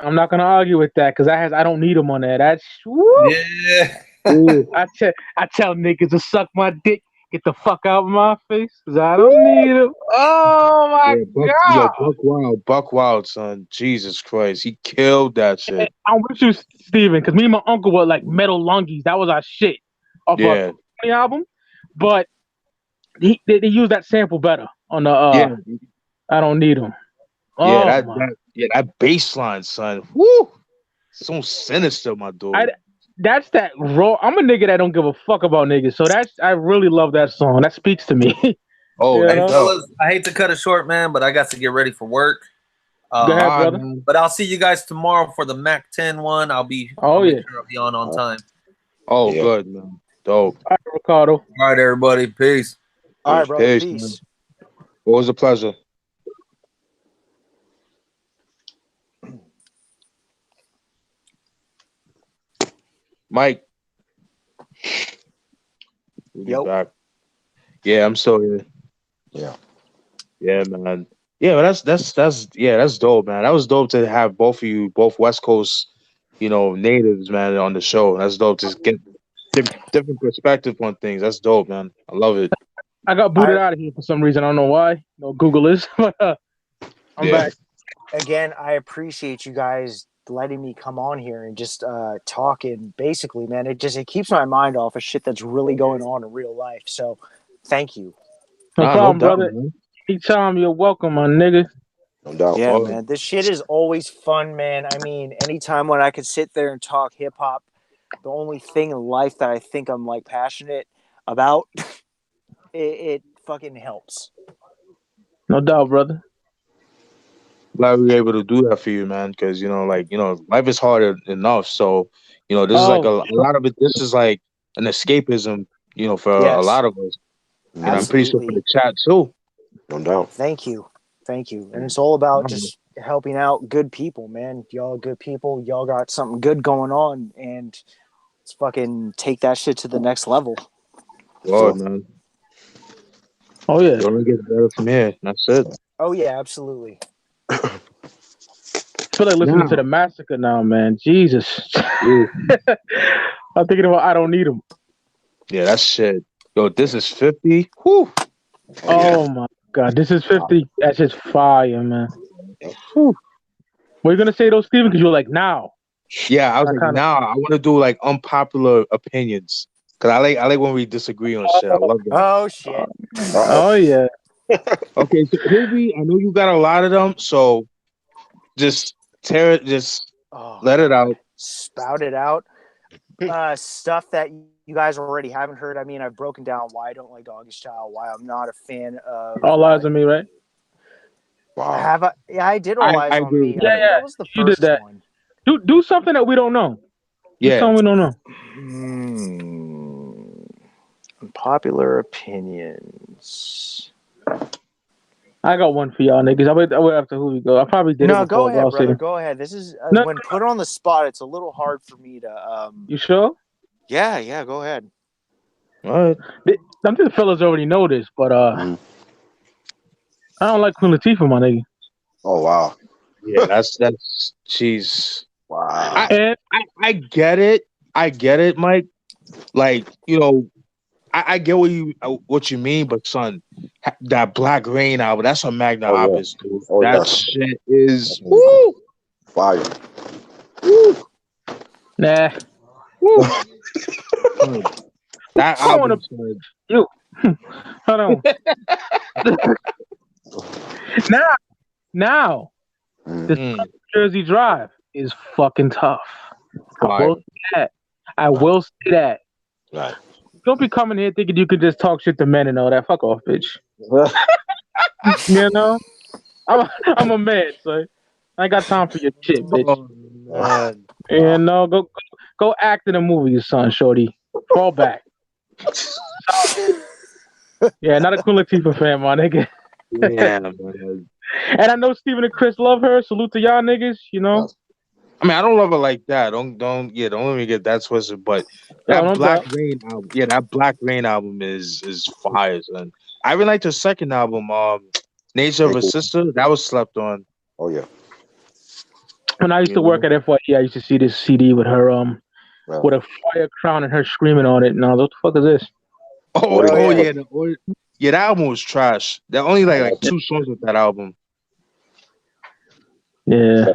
[SPEAKER 1] I'm not gonna argue with that because I don't need him on there. That's woo.
[SPEAKER 5] Yeah.
[SPEAKER 1] I tell niggas to suck my dick, get the fuck out of my face, because I don't need him. Oh my God.
[SPEAKER 2] Buck Wild, son. Jesus Christ. He killed that shit.
[SPEAKER 1] I'm with you, Steven, because me and my uncle were like Metal Lungies. That was our shit off our album. But they used that sample better on the I don't need him.
[SPEAKER 2] That bass line, son. Woo! So sinister, my dude.
[SPEAKER 1] That's that raw. I'm a nigga that don't give a fuck about niggas. So I really love that song. That speaks to me.
[SPEAKER 2] Oh,
[SPEAKER 5] hey, fellas, I hate to cut it short, man, but I got to get ready for work.
[SPEAKER 1] Go ahead, brother.
[SPEAKER 5] Man. But I'll see you guys tomorrow for the Mac 10 one. I'll be sure I'll be on time.
[SPEAKER 2] Oh, good, man. Dope.
[SPEAKER 1] All right, Ricardo.
[SPEAKER 5] All right, everybody. Peace.
[SPEAKER 4] All right, brother. Peace.
[SPEAKER 2] It was a pleasure. Mike.
[SPEAKER 4] Yo.
[SPEAKER 2] Back. Yeah, I'm still here.
[SPEAKER 3] Yeah.
[SPEAKER 2] Yeah, man. Yeah, but that's dope, man. That was dope to have both of you, both West Coast, natives, man, on the show. That's dope. Just get different perspective on things. That's dope, man. I love it.
[SPEAKER 1] I got booted out of here for some reason. I don't know why. No Google is, but I'm back.
[SPEAKER 4] Again, I appreciate you guys letting me come on here and just talk. And basically, man, it keeps my mind off of shit that's really going on in real life. So, thank you.
[SPEAKER 1] No problem, brother.
[SPEAKER 2] Man.
[SPEAKER 1] Anytime you're welcome, my nigga.
[SPEAKER 3] No doubt.
[SPEAKER 4] Yeah, man. This shit is always fun, man. I mean, anytime when I could sit there and talk hip hop, the only thing in life that I think I'm like passionate about, it fucking helps.
[SPEAKER 1] No doubt, brother.
[SPEAKER 2] Glad we were able to do that for you, man. Because life is hard enough. So this is like a lot of it. This is like an escapism, for a lot of us. And I'm pretty sure for the chat too.
[SPEAKER 3] No doubt.
[SPEAKER 4] Thank you. And it's all about just helping out good people, man. Y'all good people. Y'all got something good going on, and let's fucking take that shit to the next level.
[SPEAKER 2] God, man.
[SPEAKER 1] Oh yeah.
[SPEAKER 2] It only gets better from here. That's it.
[SPEAKER 4] Oh yeah, absolutely.
[SPEAKER 1] I feel like listening to the Massacre now, man. Jesus. I'm thinking about I don't need them.
[SPEAKER 2] Yeah, that's shit. Yo, this is 50. Whew.
[SPEAKER 1] Oh my God, this is 50. That's just fire, man. Whew. What are you gonna say though, Steven? Because you're like now.
[SPEAKER 2] Yeah, I was like, I want to do like unpopular opinions. Cause I like when we disagree on shit. I love that.
[SPEAKER 4] Oh shit.
[SPEAKER 1] Oh yeah.
[SPEAKER 2] Okay, so Wh0vee, I know you got a lot of them, so just let it out.
[SPEAKER 4] Spout it out. Stuff that you guys already haven't heard. I mean, I've broken down why I don't like Doggy Style, why I'm not a fan of
[SPEAKER 1] All Eyes on Me, right?
[SPEAKER 3] Wow.
[SPEAKER 4] I did All Eyes on Me.
[SPEAKER 1] Yeah.
[SPEAKER 4] That was the first one.
[SPEAKER 1] Do something that we don't know. Do
[SPEAKER 2] Yeah.
[SPEAKER 1] something we don't know.
[SPEAKER 4] Unpopular opinions.
[SPEAKER 1] I got one for y'all niggas. I wait after who we go. I probably did it
[SPEAKER 4] No,
[SPEAKER 1] before.
[SPEAKER 4] go ahead,
[SPEAKER 1] I'll say
[SPEAKER 4] brother.
[SPEAKER 1] it.
[SPEAKER 4] Go ahead. This is
[SPEAKER 1] No,
[SPEAKER 4] when put on the spot. It's a little hard for me to.
[SPEAKER 1] You sure?
[SPEAKER 4] Yeah. Go ahead.
[SPEAKER 2] All right.
[SPEAKER 1] I'm think the fellas already know this, but
[SPEAKER 3] Mhm.
[SPEAKER 1] I don't like Queen Latifah, my nigga.
[SPEAKER 3] Oh wow.
[SPEAKER 2] Yeah, that's she's.
[SPEAKER 3] Wow.
[SPEAKER 1] And
[SPEAKER 2] I get it. I get it, Mike. Like, I get what you mean, but son, that Black Rain album, that's a magna
[SPEAKER 3] Oh, yeah.
[SPEAKER 2] opus, dude.
[SPEAKER 3] Oh,
[SPEAKER 2] that
[SPEAKER 3] yeah.
[SPEAKER 2] shit is
[SPEAKER 3] Mhm.
[SPEAKER 2] woo,
[SPEAKER 3] Fire.
[SPEAKER 2] woo,
[SPEAKER 1] nah.
[SPEAKER 2] woo. Son, that
[SPEAKER 1] I don't wanna-
[SPEAKER 2] album, son.
[SPEAKER 1] You. Hold on. Now, this
[SPEAKER 2] Mm,
[SPEAKER 1] Jersey Drive is fucking tough.
[SPEAKER 2] fire.
[SPEAKER 1] I will say that.
[SPEAKER 3] Right.
[SPEAKER 1] Don't be coming here thinking you could just talk shit to men and all that. Fuck off, bitch. You know? I'm a man, so I ain't got time for your shit, bitch.
[SPEAKER 2] Oh, man.
[SPEAKER 1] And go act in a movie, son, shorty. Fall back. Yeah, not a Queen Latifah fan, my nigga.
[SPEAKER 2] Yeah, man.
[SPEAKER 1] And I know Steven and Chris love her. Salute to y'all niggas, you know.
[SPEAKER 2] I mean, I don't love it like that. Don't let me get that twisted. But that
[SPEAKER 1] no
[SPEAKER 2] Black
[SPEAKER 1] doubt.
[SPEAKER 2] Rain album, that Black Rain album is fire, son. I really like the second album, Nature of a Sister. That was slept on.
[SPEAKER 3] Oh yeah.
[SPEAKER 1] When I used to work at FYE, I used to see this CD with her
[SPEAKER 3] Well,
[SPEAKER 1] with a fire crown and her screaming on it. Now, what the fuck is this?
[SPEAKER 2] Yeah, that album was trash. There are only like 2 songs with that album.
[SPEAKER 1] Yeah.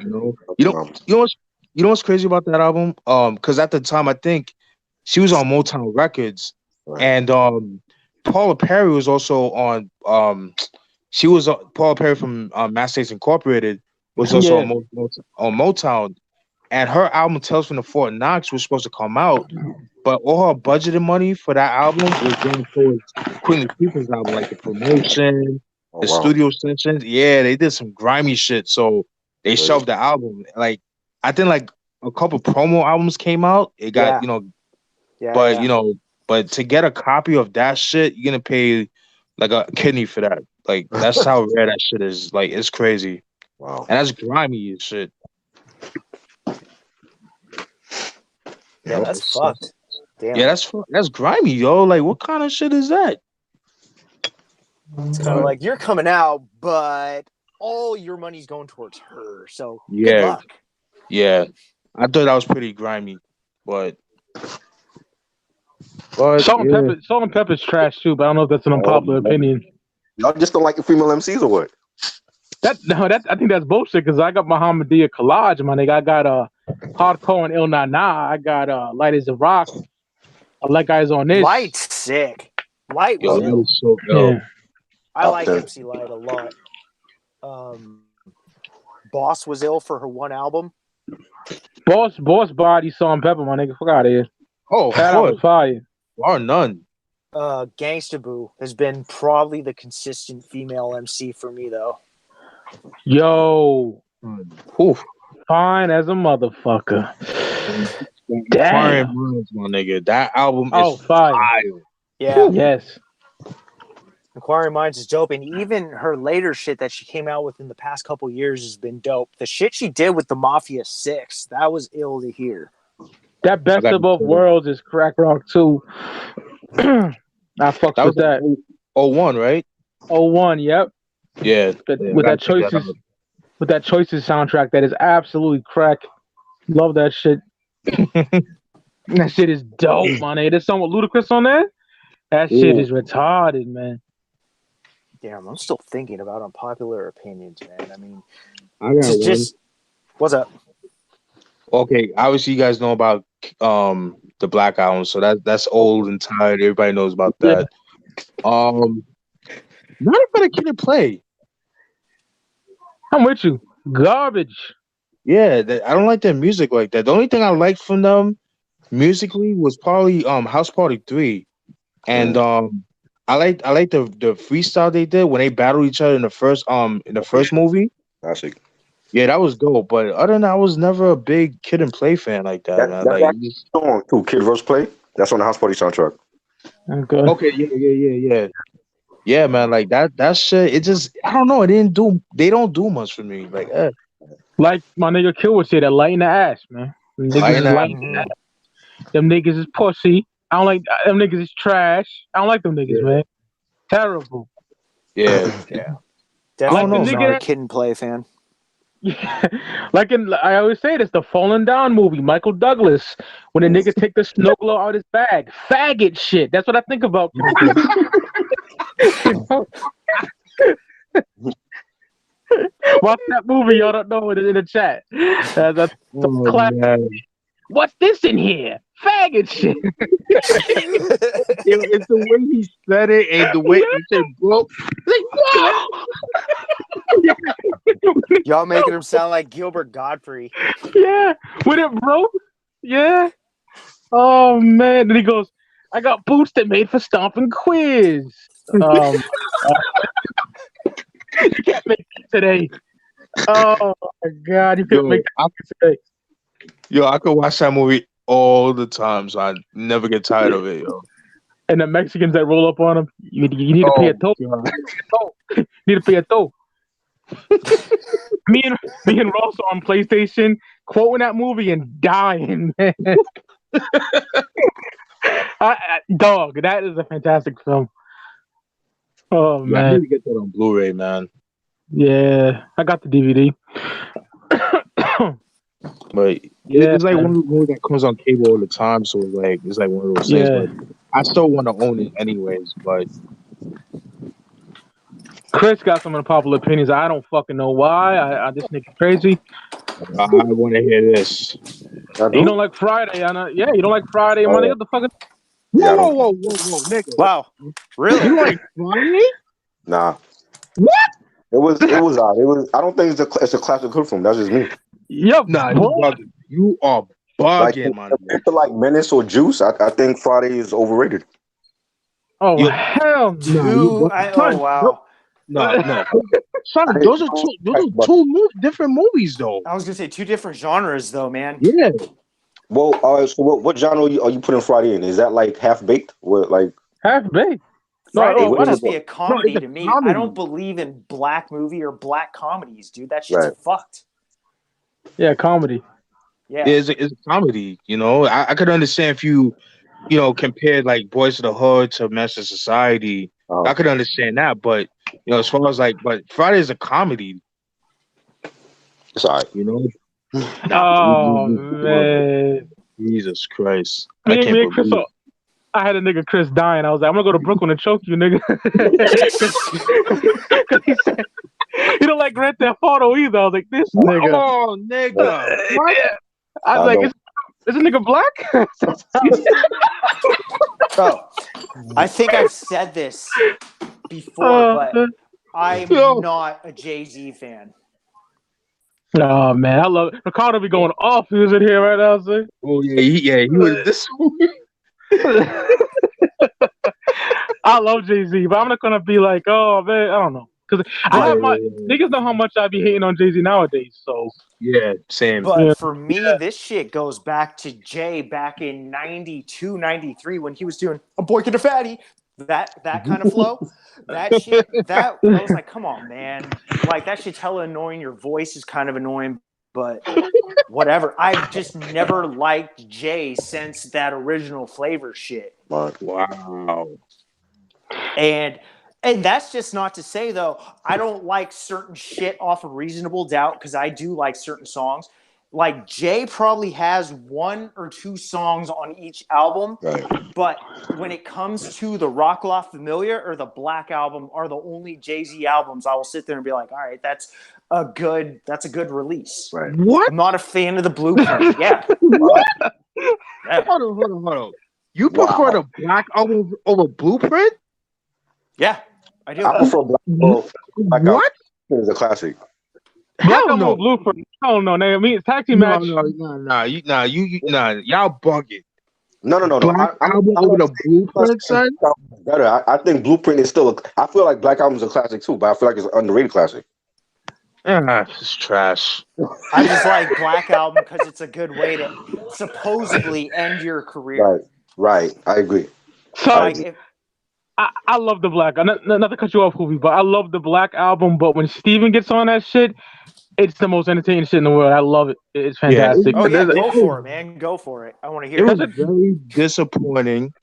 [SPEAKER 2] You know what's crazy about that album? Because at the time I think she was on Motown Records,
[SPEAKER 3] right.
[SPEAKER 2] and Paula Perry was also on. She was Paula Perry from Mass States Incorporated was also on Motown, and her album Tales from the Fort Knox was supposed to come out, but all her budgeted money for that album was going towards Queen Latifah's album, like the promotion, the studio sessions. Yeah, they did some grimy shit, so they shelved the album. Like, I think like a couple promo albums came out. It got but to get a copy of that shit, you're gonna pay like a kidney for that. Like, that's how rare that shit is. Like, it's crazy.
[SPEAKER 3] Wow.
[SPEAKER 2] And that's grimy as shit.
[SPEAKER 4] Yeah, that's fucked. Damn.
[SPEAKER 2] Yeah, that's grimy, yo. Like, what kind of shit is that?
[SPEAKER 4] It's kind of like, you're coming out, but all your money's going towards her. So good luck.
[SPEAKER 2] Yeah, I thought that was pretty grimy, but
[SPEAKER 1] Salt and pepper's trash too. But I don't know if that's an unpopular opinion.
[SPEAKER 3] Y'all just don't like the female MCs or what?
[SPEAKER 1] I think that's bullshit. Because I got Muhammadiyah Collage, my nigga. I got Hardcore and Il Na Na. I got Light as a Rock. I like guys on this.
[SPEAKER 4] Light's sick. Light was
[SPEAKER 2] that was so dope.
[SPEAKER 1] Yeah.
[SPEAKER 4] I like MC Light a lot. Boss was ill for her one album.
[SPEAKER 1] Boss Body, Salt and Pepper, my nigga. Fuck out of here.
[SPEAKER 2] Oh,
[SPEAKER 1] that was fire.
[SPEAKER 2] Or none.
[SPEAKER 4] Gangsta Boo has been probably the consistent female MC for me, though.
[SPEAKER 1] Yo.
[SPEAKER 2] Oof.
[SPEAKER 1] Fine as a motherfucker.
[SPEAKER 2] Damn. My nigga. That album is fire.
[SPEAKER 4] Yeah.
[SPEAKER 1] Yes.
[SPEAKER 4] Inquiring Minds is dope, and even her later shit that she came out with in the past couple years has been dope. The shit she did with the Mafia 6, that was ill to hear.
[SPEAKER 1] That Best of Both Worlds is crack rock too. I fucked with that.
[SPEAKER 2] 01, right?
[SPEAKER 1] 01, yep.
[SPEAKER 2] Yeah.
[SPEAKER 1] With that Choices soundtrack, that is absolutely crack. Love that shit. That shit is dope, man. There's song with Ludacris on there. That shit is retarded, man.
[SPEAKER 4] Damn, I'm still thinking about unpopular opinions, man. I mean,
[SPEAKER 2] I got
[SPEAKER 4] just what's up?
[SPEAKER 2] Okay, obviously you guys know about the Black Album, so that's old and tired. Everybody knows about that. Not a better Kid and Play.
[SPEAKER 1] I'm with you. Garbage.
[SPEAKER 2] Yeah, I don't like their music like that. The only thing I liked from them musically was probably House Party 3. And I like the freestyle they did when they battled each other in the first movie.
[SPEAKER 3] Classic.
[SPEAKER 2] Yeah, that was dope. But other than that, I was never a big Kid and Play fan like that, man.
[SPEAKER 3] That's
[SPEAKER 2] Like,
[SPEAKER 3] actually a song too. Kid vs. Play. That's on the House Party soundtrack.
[SPEAKER 1] Okay.
[SPEAKER 2] okay, yeah. Yeah, man, like that shit, it just I don't know, they don't do much for me. Like
[SPEAKER 1] Like my nigga Kill would say, that light in the ass, man. Them niggas is
[SPEAKER 2] Light in the
[SPEAKER 1] light. Them niggas is pussy. I don't like them niggas is trash. I don't like them niggas,
[SPEAKER 2] Yeah.
[SPEAKER 1] man. Terrible.
[SPEAKER 2] yeah.
[SPEAKER 4] Yeah.
[SPEAKER 1] Like
[SPEAKER 4] Definitely
[SPEAKER 1] the
[SPEAKER 4] was
[SPEAKER 1] nigga
[SPEAKER 4] not a
[SPEAKER 1] that-
[SPEAKER 4] Kid and Play fan.
[SPEAKER 1] like I always say this, the Falling Down movie, Michael Douglas, when the nigga take the snow globe out his bag, faggot shit. That's what I think about. Watch that movie, y'all don't know it in the chat. That's
[SPEAKER 2] Oh,
[SPEAKER 1] classic.
[SPEAKER 2] man.
[SPEAKER 1] What's this in here? Faggot shit.
[SPEAKER 2] It's the way he said it and the way he said bro. Like,
[SPEAKER 4] Y'all making him sound like Gilbert Godfrey.
[SPEAKER 1] Yeah, when it broke. Yeah. Oh man. Then he goes, I got boots that made for stomping quiz. You can't make it today. Oh my god, you can't
[SPEAKER 2] Yo,
[SPEAKER 1] make it today.
[SPEAKER 2] Yo, I could watch that movie all the time, so I never get tired of it, yo.
[SPEAKER 1] And the Mexicans that roll up on him, you need to pay a toll.
[SPEAKER 2] God.
[SPEAKER 1] You need to pay a toll. me and Ross on PlayStation quoting that movie and dying, man. Dog, that is a fantastic film. Oh
[SPEAKER 2] Yeah, I
[SPEAKER 1] man,
[SPEAKER 2] need to get that on Blu-ray, man.
[SPEAKER 1] yeah, I got the DVD.
[SPEAKER 2] But
[SPEAKER 1] Yeah,
[SPEAKER 2] it's like
[SPEAKER 1] man.
[SPEAKER 2] one of the movies that comes on cable all the time, so it's like one of those things.
[SPEAKER 1] Yeah.
[SPEAKER 2] But I still want to own it anyways. But
[SPEAKER 1] Chris got some unpopular opinions. I don't fucking know why. I this nigga crazy.
[SPEAKER 2] I want to hear this.
[SPEAKER 1] You don't like Friday, I know. Yeah, you don't like Friday, my nigga. What the fuck?
[SPEAKER 3] Yeah, I don't-
[SPEAKER 2] Whoa, nigga!
[SPEAKER 4] Wow. Really?
[SPEAKER 2] You like Friday?
[SPEAKER 3] Nah.
[SPEAKER 2] What?
[SPEAKER 3] It was odd. It was. I don't think it's a classic hood film. That's just me.
[SPEAKER 1] Yep.
[SPEAKER 2] Nah, you
[SPEAKER 1] what?
[SPEAKER 2] bugging. You are
[SPEAKER 3] Like
[SPEAKER 2] bugging, man.
[SPEAKER 3] compared to like Menace or Juice, I think Friday is overrated.
[SPEAKER 1] Oh
[SPEAKER 2] Yo-
[SPEAKER 1] hell no.
[SPEAKER 4] Oh wow.
[SPEAKER 2] No. Son, those are two different movies, though.
[SPEAKER 4] I was gonna say two different genres, though, man.
[SPEAKER 2] Yeah.
[SPEAKER 3] Well, all right. So what genre are you putting Friday in? Is that like half baked? What like?
[SPEAKER 1] Half baked.
[SPEAKER 4] Friday
[SPEAKER 3] no,
[SPEAKER 4] would
[SPEAKER 3] what
[SPEAKER 4] just
[SPEAKER 3] is
[SPEAKER 4] be
[SPEAKER 3] it?
[SPEAKER 4] a comedy
[SPEAKER 2] it's a
[SPEAKER 4] to me.
[SPEAKER 2] comedy.
[SPEAKER 4] I don't believe in black movie or black comedies, dude. That shit's
[SPEAKER 3] Right.
[SPEAKER 4] fucked.
[SPEAKER 1] Yeah, comedy.
[SPEAKER 4] Yeah.
[SPEAKER 2] It's a comedy, you know. I could understand if you compared like Boys of the Hood to Master Society. I could understand that, but as far as but Friday is a comedy,
[SPEAKER 3] It's all right.
[SPEAKER 2] you know.
[SPEAKER 1] Oh man.
[SPEAKER 2] Jesus Christ!
[SPEAKER 1] Me
[SPEAKER 2] I can't
[SPEAKER 1] and Chris,
[SPEAKER 2] believe.
[SPEAKER 1] I had a nigga Chris dying. I was like, I'm gonna go to Brooklyn and choke you, nigga. Cause he said he don't like Grand Theft Auto either. I was like, this nigga.
[SPEAKER 2] Oh, nigga! What?
[SPEAKER 1] I was like, is this nigga black?
[SPEAKER 4] Oh, I think I've said this before, but I'm not a Jay-Z fan.
[SPEAKER 1] Oh man, I love it. Ricardo be going off. He was in here right now, see?
[SPEAKER 2] Oh yeah, he was this.
[SPEAKER 1] I love Jay-Z, but I'm not gonna be like, oh man, I don't know, because niggas know how much I be hating on Jay-Z nowadays. So
[SPEAKER 2] yeah, same.
[SPEAKER 4] But for me, this shit goes back to Jay back in 92, 93 when he was doing a boy get a fatty. That kind of flow. That shit, I was like, come on, man. Like, that shit's hella annoying. Your voice is kind of annoying, but whatever. I've just never liked Jay since that original Flavor shit.
[SPEAKER 2] Wow.
[SPEAKER 4] And that's just not to say, though, I don't like certain shit off of Reasonable Doubt because I do like certain songs. Like, Jay probably has 1 or 2 songs on each album,
[SPEAKER 3] Right.
[SPEAKER 4] but when it comes to the Rock La Familia or the Black Album are the only Jay-Z albums, I will sit there and be like, all right, that's a good release.
[SPEAKER 3] Right.
[SPEAKER 2] What?
[SPEAKER 4] I'm not a fan of the Blueprint. Yeah.
[SPEAKER 2] What?
[SPEAKER 4] Yeah.
[SPEAKER 2] Hold on. You prefer the Black Album over Blueprint?
[SPEAKER 4] Yeah, I do.
[SPEAKER 3] I prefer Black Album.
[SPEAKER 2] What?
[SPEAKER 3] It's a classic.
[SPEAKER 1] Black
[SPEAKER 2] Hell no.
[SPEAKER 1] Blueprint. I don't know, nigga. I mean, it's tag team match.
[SPEAKER 2] No. Y'all bugging.
[SPEAKER 3] No.
[SPEAKER 2] Black Album over the Blueprint, son?
[SPEAKER 3] Better. I think Blueprint is still. I feel like Black Album is a classic too, but I feel like it's an underrated classic.
[SPEAKER 2] It's trash.
[SPEAKER 4] I just like Black Album because it's a good way to supposedly end your career.
[SPEAKER 3] Right. I agree.
[SPEAKER 1] So
[SPEAKER 4] Like, if,
[SPEAKER 1] I love the Black. Not to cut you off, Wh0vee, but I love the Black Album. But when Steven gets on that shit, it's the most entertaining shit in the world. I love it. It's fantastic.
[SPEAKER 4] oh yeah,
[SPEAKER 1] There's a-
[SPEAKER 4] go for it, man. Go for it. I want to
[SPEAKER 2] It
[SPEAKER 4] hear
[SPEAKER 2] was
[SPEAKER 4] it.
[SPEAKER 2] very disappointing.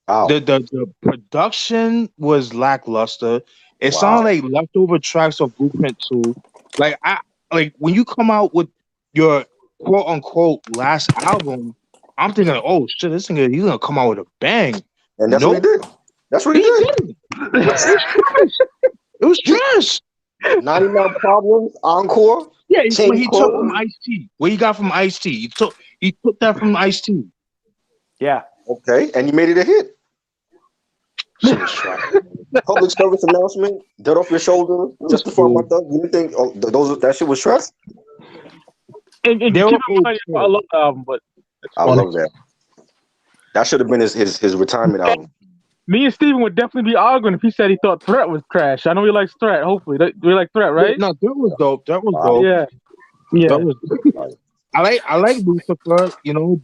[SPEAKER 3] Wow.
[SPEAKER 2] The production was lackluster. It
[SPEAKER 3] Wow.
[SPEAKER 2] sounded like leftover tracks of Blueprint 2. Like when you come out with your quote unquote last album, I'm thinking, oh shit, this thing he's gonna come out with a bang.
[SPEAKER 3] And that's what he did. That's what he did.
[SPEAKER 2] It was trash.
[SPEAKER 3] 99 Problems, Encore.
[SPEAKER 2] Yeah, it's
[SPEAKER 3] Change
[SPEAKER 2] what he took
[SPEAKER 3] clothes.
[SPEAKER 2] from Ice-T. What he got from Ice-T. He took that from Ice-T.
[SPEAKER 4] Yeah.
[SPEAKER 3] Okay, and you made it a hit.
[SPEAKER 2] Shit was trash.
[SPEAKER 3] Public service announcement, Dead Off Your Shoulder, just before my thug. You think that shit was trash?
[SPEAKER 1] and
[SPEAKER 2] They
[SPEAKER 1] keep
[SPEAKER 2] were
[SPEAKER 1] in mind,
[SPEAKER 2] okay.
[SPEAKER 1] I love the album, but
[SPEAKER 3] I love that. That should have been his retirement album.
[SPEAKER 1] me and Steven would definitely be arguing if he said he thought Threat was trash. I know he likes Threat. Hopefully, we like Threat, right?
[SPEAKER 2] No, that was dope. That was dope.
[SPEAKER 1] Yeah.
[SPEAKER 2] That was I like Lucifer,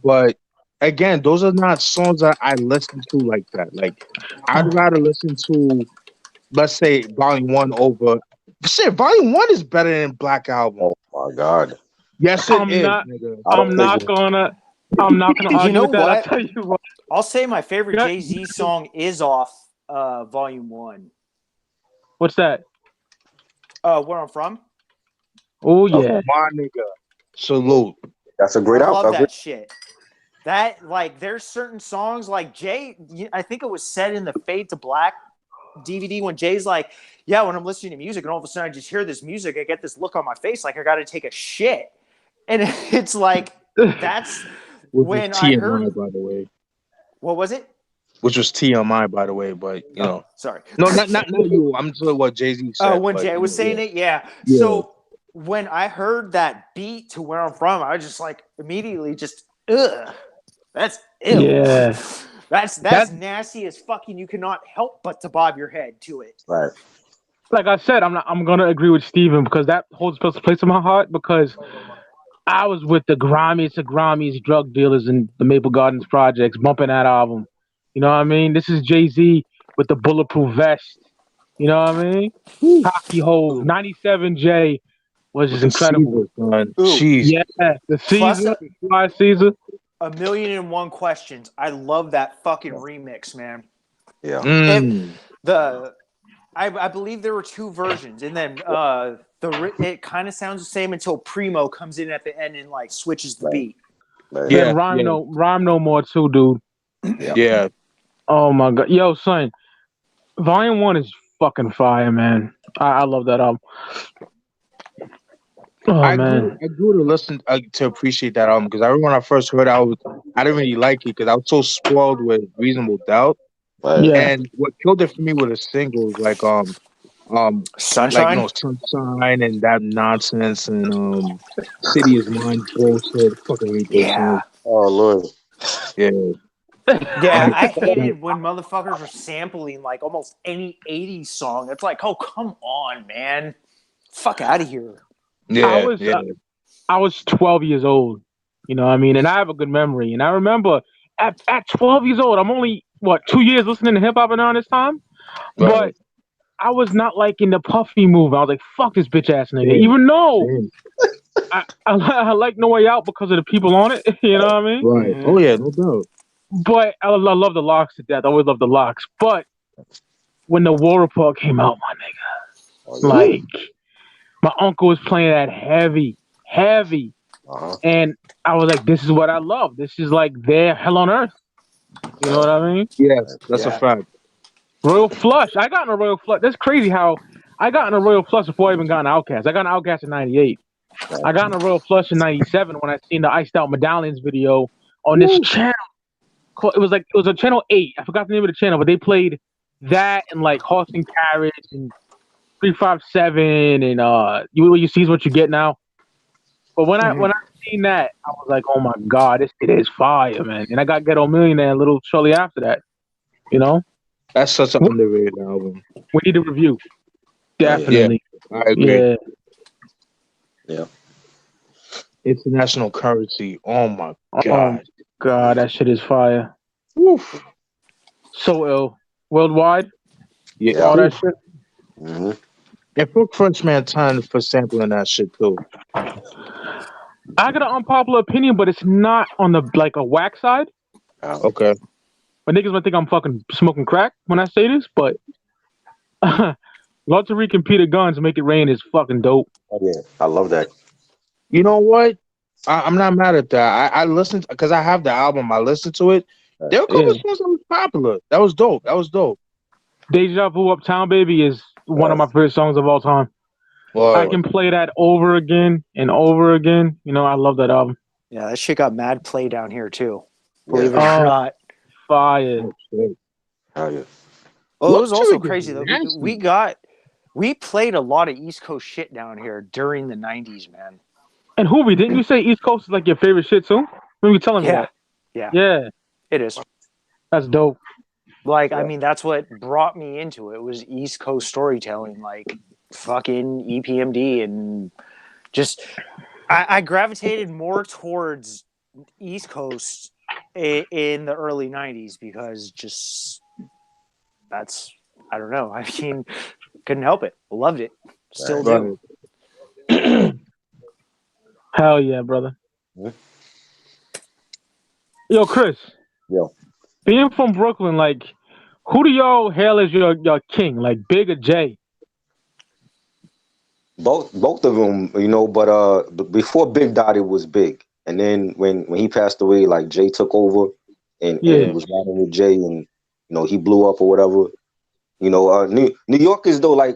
[SPEAKER 2] but again, those are not songs that I listen to like that. Like, I'd rather listen to, let's say, Volume 1 over. Shit, Volume 1 is better than Black Album.
[SPEAKER 3] Oh my God.
[SPEAKER 2] Yes,
[SPEAKER 1] I'm
[SPEAKER 2] it is,
[SPEAKER 1] not-
[SPEAKER 2] nigga.
[SPEAKER 1] I'm not gonna argue
[SPEAKER 4] know
[SPEAKER 1] with that. I'll
[SPEAKER 4] what?
[SPEAKER 1] tell you what.
[SPEAKER 4] I'll say my favorite
[SPEAKER 1] Yeah.
[SPEAKER 4] Jay-Z song is off Volume 1.
[SPEAKER 1] What's that?
[SPEAKER 4] Where I'm From.
[SPEAKER 1] Oh yeah.
[SPEAKER 2] My nigga. Salute.
[SPEAKER 3] That's a great
[SPEAKER 4] I love
[SPEAKER 3] album.
[SPEAKER 4] that shit. That, like, there's certain songs like Jay. I think it was said in the Fade to Black DVD when Jay's like, "Yeah, when I'm listening to music, and all of a sudden I just hear this music, I get this look on my face like I got to take a shit," and it's like that's
[SPEAKER 2] Which
[SPEAKER 4] when
[SPEAKER 2] was
[SPEAKER 4] I
[SPEAKER 2] TMI,
[SPEAKER 4] heard.
[SPEAKER 2] by the way.
[SPEAKER 4] What was it?
[SPEAKER 2] Which was TMI, by the way, but
[SPEAKER 4] Sorry.
[SPEAKER 2] No, not you. I'm talking what Jay-Z said.
[SPEAKER 4] Oh, when
[SPEAKER 2] but,
[SPEAKER 4] Jay was saying it, yeah.
[SPEAKER 2] Yeah.
[SPEAKER 4] So when I heard that beat to Where I'm From, I was just like immediately just ugh. That's ill.
[SPEAKER 1] Yeah.
[SPEAKER 4] That's nasty as fucking. You cannot help but to bob your head to it.
[SPEAKER 3] Right.
[SPEAKER 1] Like I said, I'm gonna agree with Steven because that holds a special place in my heart because I was with the grimiest of grimiest drug dealers in the Maple Gardens projects bumping that album. You know what I mean? This is Jay-Z with the bulletproof vest. You know what I mean? Hockey hole 97 J was just incredible.
[SPEAKER 2] Jeez.
[SPEAKER 1] Yeah, the
[SPEAKER 4] Plus,
[SPEAKER 1] Caesar, Fly Caesar.
[SPEAKER 4] 1,000,001 Questions. I love that fucking remix, man.
[SPEAKER 3] Yeah.
[SPEAKER 4] I believe there were two versions, and then it kind of sounds the same until Primo comes in at the end and like switches the beat.
[SPEAKER 3] Right.
[SPEAKER 2] Yeah.
[SPEAKER 1] And Rhyme No More too, dude.
[SPEAKER 2] Yeah.
[SPEAKER 1] Oh my god, yo, son, Volume 1 is fucking fire, man. I love that album. Oh
[SPEAKER 2] I
[SPEAKER 1] man,
[SPEAKER 2] grew to listen to appreciate that album because I remember when I first heard it, I didn't really like it because I was so spoiled with Reasonable Doubt.
[SPEAKER 3] Right.
[SPEAKER 1] yeah.
[SPEAKER 2] And what killed it for me were the singles like
[SPEAKER 4] Sunshine.
[SPEAKER 2] like Sunshine and that nonsense and City is Mine bullshit. Fucking hate those songs.
[SPEAKER 3] Oh Lord.
[SPEAKER 2] Yeah.
[SPEAKER 4] Yeah, I hated when motherfuckers were sampling like almost any 80s song. It's like, oh, come on, man. Fuck out of here.
[SPEAKER 2] Yeah.
[SPEAKER 1] I was 12 years old, you know what I mean? And I have a good memory. And I remember at 12 years old, I'm only, 2 years listening to hip-hop around this time?
[SPEAKER 2] Right.
[SPEAKER 1] But I was not liking the Puffy move. I was like, fuck this bitch-ass nigga. Even though I like No Way Out because of the people on it, you know what I mean?
[SPEAKER 2] Right. Oh, yeah, no doubt.
[SPEAKER 1] But I love the Locks to death. I always loved the Locks. But when the War Report came out, my nigga, like, my uncle was playing that heavy. And I was like, this is what I love. This is like their hell on earth. You know what I mean?
[SPEAKER 2] Yes, that's a fact.
[SPEAKER 1] Royal Flush. I got in a Royal Flush. That's crazy how I got in a Royal Flush before I even got an Outkast. I got an Outkast in 98. I got in a Royal Flush in 97 when I seen the Iced Out Medallions video on this channel. It was a channel 8. I forgot the name of the channel, but they played that and like Horse and Carriage and 357 and you see what you get now. But when I seen that, I was like, oh my god, this shit is fire, man. And I got Ghetto Millionaire a little shortly after that. You know?
[SPEAKER 2] That's such an underrated album.
[SPEAKER 1] We need a review. Definitely.
[SPEAKER 2] Yeah, I agree.
[SPEAKER 1] Yeah.
[SPEAKER 3] Yeah.
[SPEAKER 2] International currency. Oh my
[SPEAKER 1] Oh
[SPEAKER 2] god.
[SPEAKER 1] god, that shit is fire.
[SPEAKER 2] Oof.
[SPEAKER 1] So ill. Worldwide,
[SPEAKER 2] Yeah.
[SPEAKER 3] Yeah.
[SPEAKER 1] all that shit.
[SPEAKER 3] Mm-hmm.
[SPEAKER 2] And fuck French man time for sampling that shit too.
[SPEAKER 1] I got an unpopular opinion, but it's not on the like a whack side.
[SPEAKER 2] Okay.
[SPEAKER 1] But niggas might think I'm fucking smoking crack when I say this, but Love Tariq and Peter Guns Make It Rain is fucking dope.
[SPEAKER 3] Oh, yeah. I love that.
[SPEAKER 2] You know what? I'm not mad at that. I listened because I have the album. I listened to it. There were a couple
[SPEAKER 1] Yeah.
[SPEAKER 2] of songs that was popular. That was dope. That was dope.
[SPEAKER 1] Deja Vu Uptown Baby is one of my favorite songs of all time.
[SPEAKER 2] Well,
[SPEAKER 1] I can play that over again and over again. You know, I love that album.
[SPEAKER 4] Yeah, that shit got mad play down here too. Believe
[SPEAKER 3] Yeah.
[SPEAKER 4] it or
[SPEAKER 1] Oh.
[SPEAKER 4] not.
[SPEAKER 1] Fire.
[SPEAKER 3] Hell yeah.
[SPEAKER 4] Oh, it was
[SPEAKER 2] Love
[SPEAKER 4] also
[SPEAKER 2] Tariq is
[SPEAKER 4] crazy though.
[SPEAKER 2] nasty.
[SPEAKER 4] We played a lot of East Coast shit down here during the '90s, man.
[SPEAKER 1] And Wh0vee, didn't you say East Coast is like your favorite shit too? When you telling me
[SPEAKER 4] Yeah,
[SPEAKER 1] that?
[SPEAKER 4] yeah,
[SPEAKER 1] Yeah,
[SPEAKER 4] it is.
[SPEAKER 1] that's dope.
[SPEAKER 4] Like, I
[SPEAKER 3] Yeah.
[SPEAKER 4] mean, that's what brought me into it was East Coast storytelling, like fucking EPMD, and just I gravitated more towards East Coast in the early '90s because just that's I don't know. I mean, couldn't help it. Loved it. Still do.
[SPEAKER 2] Right.
[SPEAKER 1] Hell yeah, brother.
[SPEAKER 3] Yeah.
[SPEAKER 1] Yo, Chris.
[SPEAKER 3] Yo.
[SPEAKER 1] Being from Brooklyn, like, who do y'all hail as your king? Like Big or Jay?
[SPEAKER 3] Both of them, you know, but before Big died, it was Big, and then when he passed away, like Jay took over, and
[SPEAKER 1] Yeah.
[SPEAKER 3] was riding with Jay, and you know he blew up or whatever. You know, New Yorkers though, we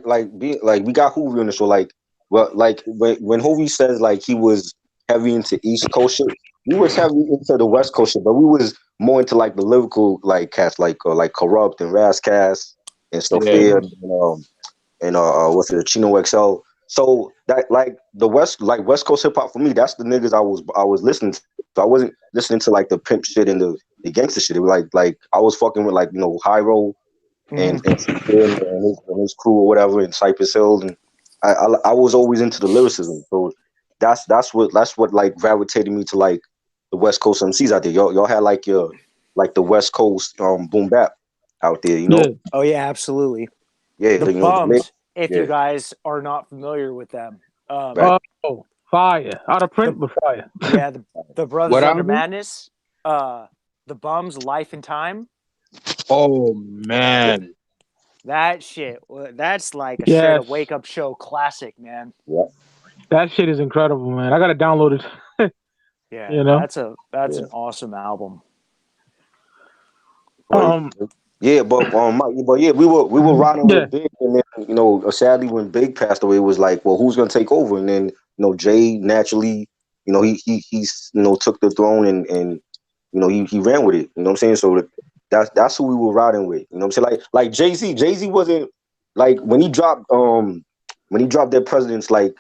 [SPEAKER 3] got Wh0vee on the show, like, well, like when Wh0vee says like he was heavy into East Coast shit, we was heavy into the West Coast shit, but we was more into like the lyrical like cats like Corrupt and Razzcast and Sophia and what's it, Chino XL. So that like West Coast hip hop for me, that's the niggas I was listening to. So I wasn't listening to like the pimp shit and the gangster shit. It was like I was fucking with like, you know, Hyro and his crew or whatever in Cypress Hill, and I was always into the lyricism. So that's what like gravitated me to like the West Coast MCs out there. Y'all had like your like the West Coast boom bap out there, you know.
[SPEAKER 1] Yeah.
[SPEAKER 4] Oh yeah, absolutely.
[SPEAKER 3] Yeah,
[SPEAKER 4] The
[SPEAKER 3] you know,
[SPEAKER 4] Bums, if
[SPEAKER 3] yeah.
[SPEAKER 4] you guys are not familiar with them.
[SPEAKER 3] Right.
[SPEAKER 1] Oh, fire. Out of print, but fire.
[SPEAKER 4] Yeah, the Brothers
[SPEAKER 2] What
[SPEAKER 4] Under
[SPEAKER 2] album?
[SPEAKER 4] Madness, The Bums, Life and Time.
[SPEAKER 2] Oh man.
[SPEAKER 4] That shit, that's like a
[SPEAKER 1] Yes.
[SPEAKER 4] straight up wake up show classic, man.
[SPEAKER 3] Yeah.
[SPEAKER 1] That shit is incredible, man. I gotta download it.
[SPEAKER 4] Yeah,
[SPEAKER 1] You know?
[SPEAKER 4] that's an awesome album.
[SPEAKER 3] Yeah, but yeah, we were riding
[SPEAKER 1] Yeah.
[SPEAKER 3] with Big, and then you know, sadly when Big passed away, it was like, well, who's gonna take over? And then you know, Jay naturally, you know, he's you know took the throne and you know he ran with it. You know what I'm saying? So that's who we were riding with. You know what I'm saying? Like Jay-Z wasn't like when he dropped their presidents, like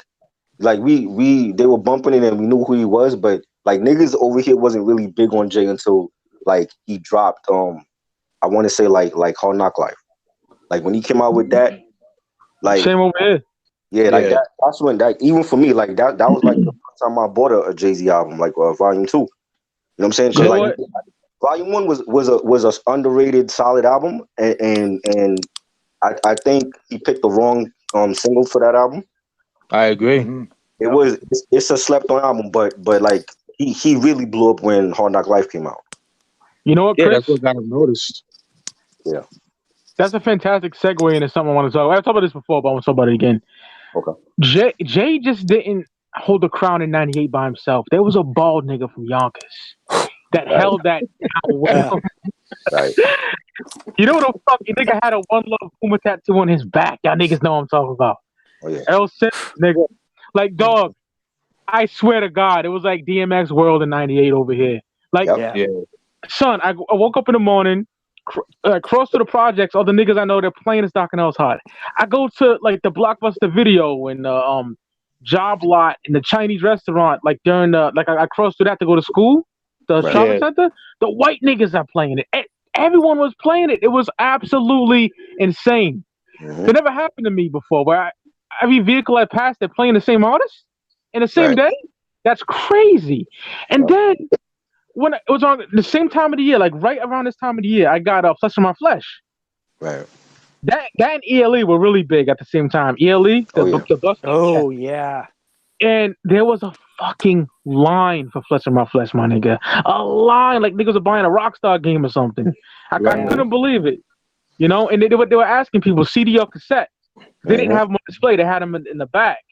[SPEAKER 3] we they were bumping it and we knew who he was, but like niggas over here wasn't really big on Jay until like he dropped I want to say like Hard Knock Life. Like when he came out with that, like
[SPEAKER 1] Shame over here.
[SPEAKER 3] yeah, like that's when that even for me like that was like the first time I bought a Jay-Z album, like Volume 2. You know what I'm saying?
[SPEAKER 1] You know
[SPEAKER 3] Like Volume 1 was a underrated solid album, and I think he picked the wrong single for that album.
[SPEAKER 2] I agree.
[SPEAKER 4] Mm-hmm.
[SPEAKER 3] It's a slept on album, but like he really blew up when Hard Knock Life came out.
[SPEAKER 1] You know what,
[SPEAKER 2] Yeah,
[SPEAKER 1] Chris?
[SPEAKER 2] that's what got him noticed.
[SPEAKER 3] Yeah.
[SPEAKER 1] That's a fantastic segue into something I want to talk about. I've talked about this before, but I want to talk about it again.
[SPEAKER 3] Okay.
[SPEAKER 1] Jay just didn't hold the crown in '98 by himself. There was a bald nigga from Yonkers that held that down well.
[SPEAKER 3] Right.
[SPEAKER 1] You know what the fuck? The nigga had a One Love Puma tattoo on his back. Y'all niggas know what I'm talking about.
[SPEAKER 3] Oh yeah.
[SPEAKER 1] L Sims, nigga. Like, dog, I swear to God, it was like DMX World in '98 over here. Like,
[SPEAKER 3] Yep.
[SPEAKER 2] Yeah.
[SPEAKER 1] son, I woke up in the morning, cross to the projects, all the niggas I know, they're playing this Dark and L's Hot. I go to, like, the Blockbuster Video and Job Lot in the Chinese restaurant, like, during the, like, I crossed through that to go to school, the
[SPEAKER 3] Right.
[SPEAKER 1] shopping
[SPEAKER 2] Yeah.
[SPEAKER 1] center. The white niggas are playing it. Everyone was playing it. It was absolutely insane.
[SPEAKER 3] Mhm.
[SPEAKER 1] It never happened to me before, where every vehicle I passed, they're playing the same artist. in the same day. That's crazy. And then when it was on the same time of the year, like right around this time of the year, I got Flesh of My Flesh.
[SPEAKER 3] Right.
[SPEAKER 1] That and ELE were really big at the same time. ELE, the bus.
[SPEAKER 4] Oh yeah.
[SPEAKER 1] And there was a fucking line for Flesh of My Flesh, my nigga. A line like niggas were buying a Rockstar game or something. I couldn't believe it. You know, and they were asking people CD or cassette. They didn't have them on display. They had them in the back.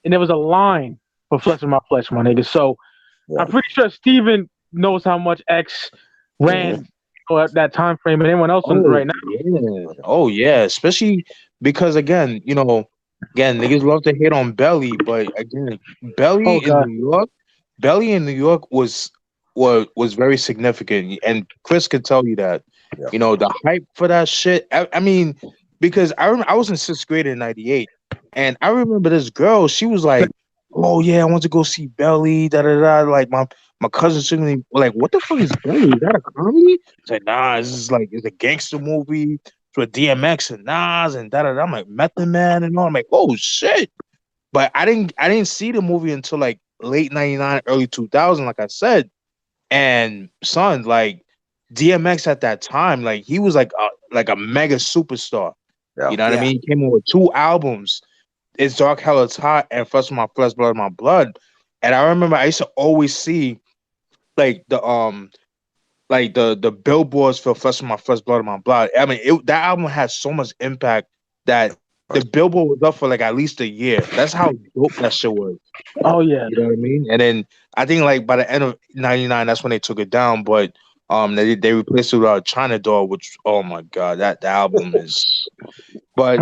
[SPEAKER 1] And there was a line for Flesh of My Flesh, my nigga. So I'm pretty sure Steven knows how much X ran at that time frame and anyone else right now.
[SPEAKER 2] Yeah. Oh yeah, especially because again, niggas love to hate on Belly, but again, Belly in New York was very significant, and Chris could tell you that. Yeah. The hype for that shit. I mean, because I remember I was in 6th grade in '98, and I remember this girl. She was like, "Oh yeah, I want to go see Belly." Da da da. Like my cousin suddenly like, "What the fuck is Belly? Is that a comedy?" It's like, "Nah, it's a gangster movie with DMX and Nas and da da da." I'm like, Method Man and all. I'm like, "Oh shit!" But I didn't see the movie until like late '99, early 2000, like I said. And son, like DMX at that time, like he was like a mega superstar. Yeah. You know what I mean? He came in with 2 albums. It's Dark Hell It's Hot and Flesh of My Flesh, Blood of My Blood. And I remember I used to always see like the billboards for Flesh of My Flesh, Blood of My Blood. I mean, that album had so much impact that the billboard was up for like at least a year. That's how dope that shit was.
[SPEAKER 1] Oh yeah.
[SPEAKER 2] You know what I mean? And then I think like by the end of '99, that's when they took it down. But they replaced it with China Doll, which, oh my god, that album is. But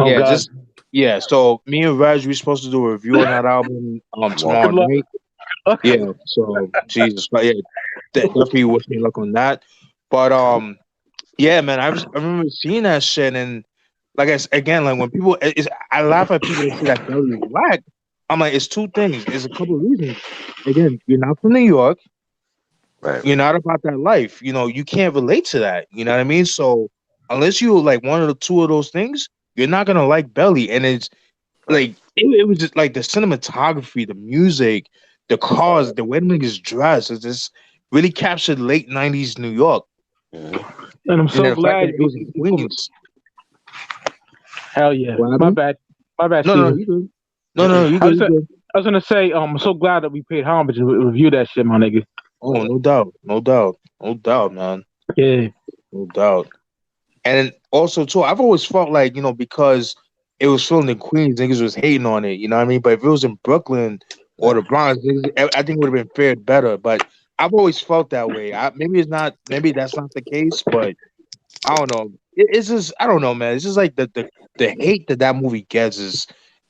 [SPEAKER 2] so me and Reg, we're supposed to do a review on that album tomorrow night. Yeah, so Jesus, but yeah, definitely wish me luck on that. But yeah, man, I remember seeing that shit, and like again, like when people, I laugh at people that say that Belly is black. I'm like, it's 2 things. There's a couple of reasons. Again, you're not from New York. Right. You're not about that life. You can't relate to that. You know what I mean? So unless you like one of the 2 of those things, you're not gonna like Belly. And it's like it was just like the cinematography, the music, the cars, the way the niggas dress. It just really captured late '90s New York.
[SPEAKER 1] Mm-hmm. And I'm so glad
[SPEAKER 2] it was in Queens.
[SPEAKER 1] Hell yeah! My bad.
[SPEAKER 2] No, you good. No, you good.
[SPEAKER 1] I was gonna say, I'm so glad that we paid homage and reviewed that shit, my nigga.
[SPEAKER 2] Oh, no doubt, man.
[SPEAKER 1] Yeah,
[SPEAKER 2] no doubt. And also too, I've always felt like because it was filmed in Queens, niggas was hating on it. You know what I mean? But if it was in Brooklyn or the Bronx, I think it would have been fared better. But I've always felt that way. Maybe that's not the case, but I don't know. It's just I don't know, man. It's just like the hate that movie gets is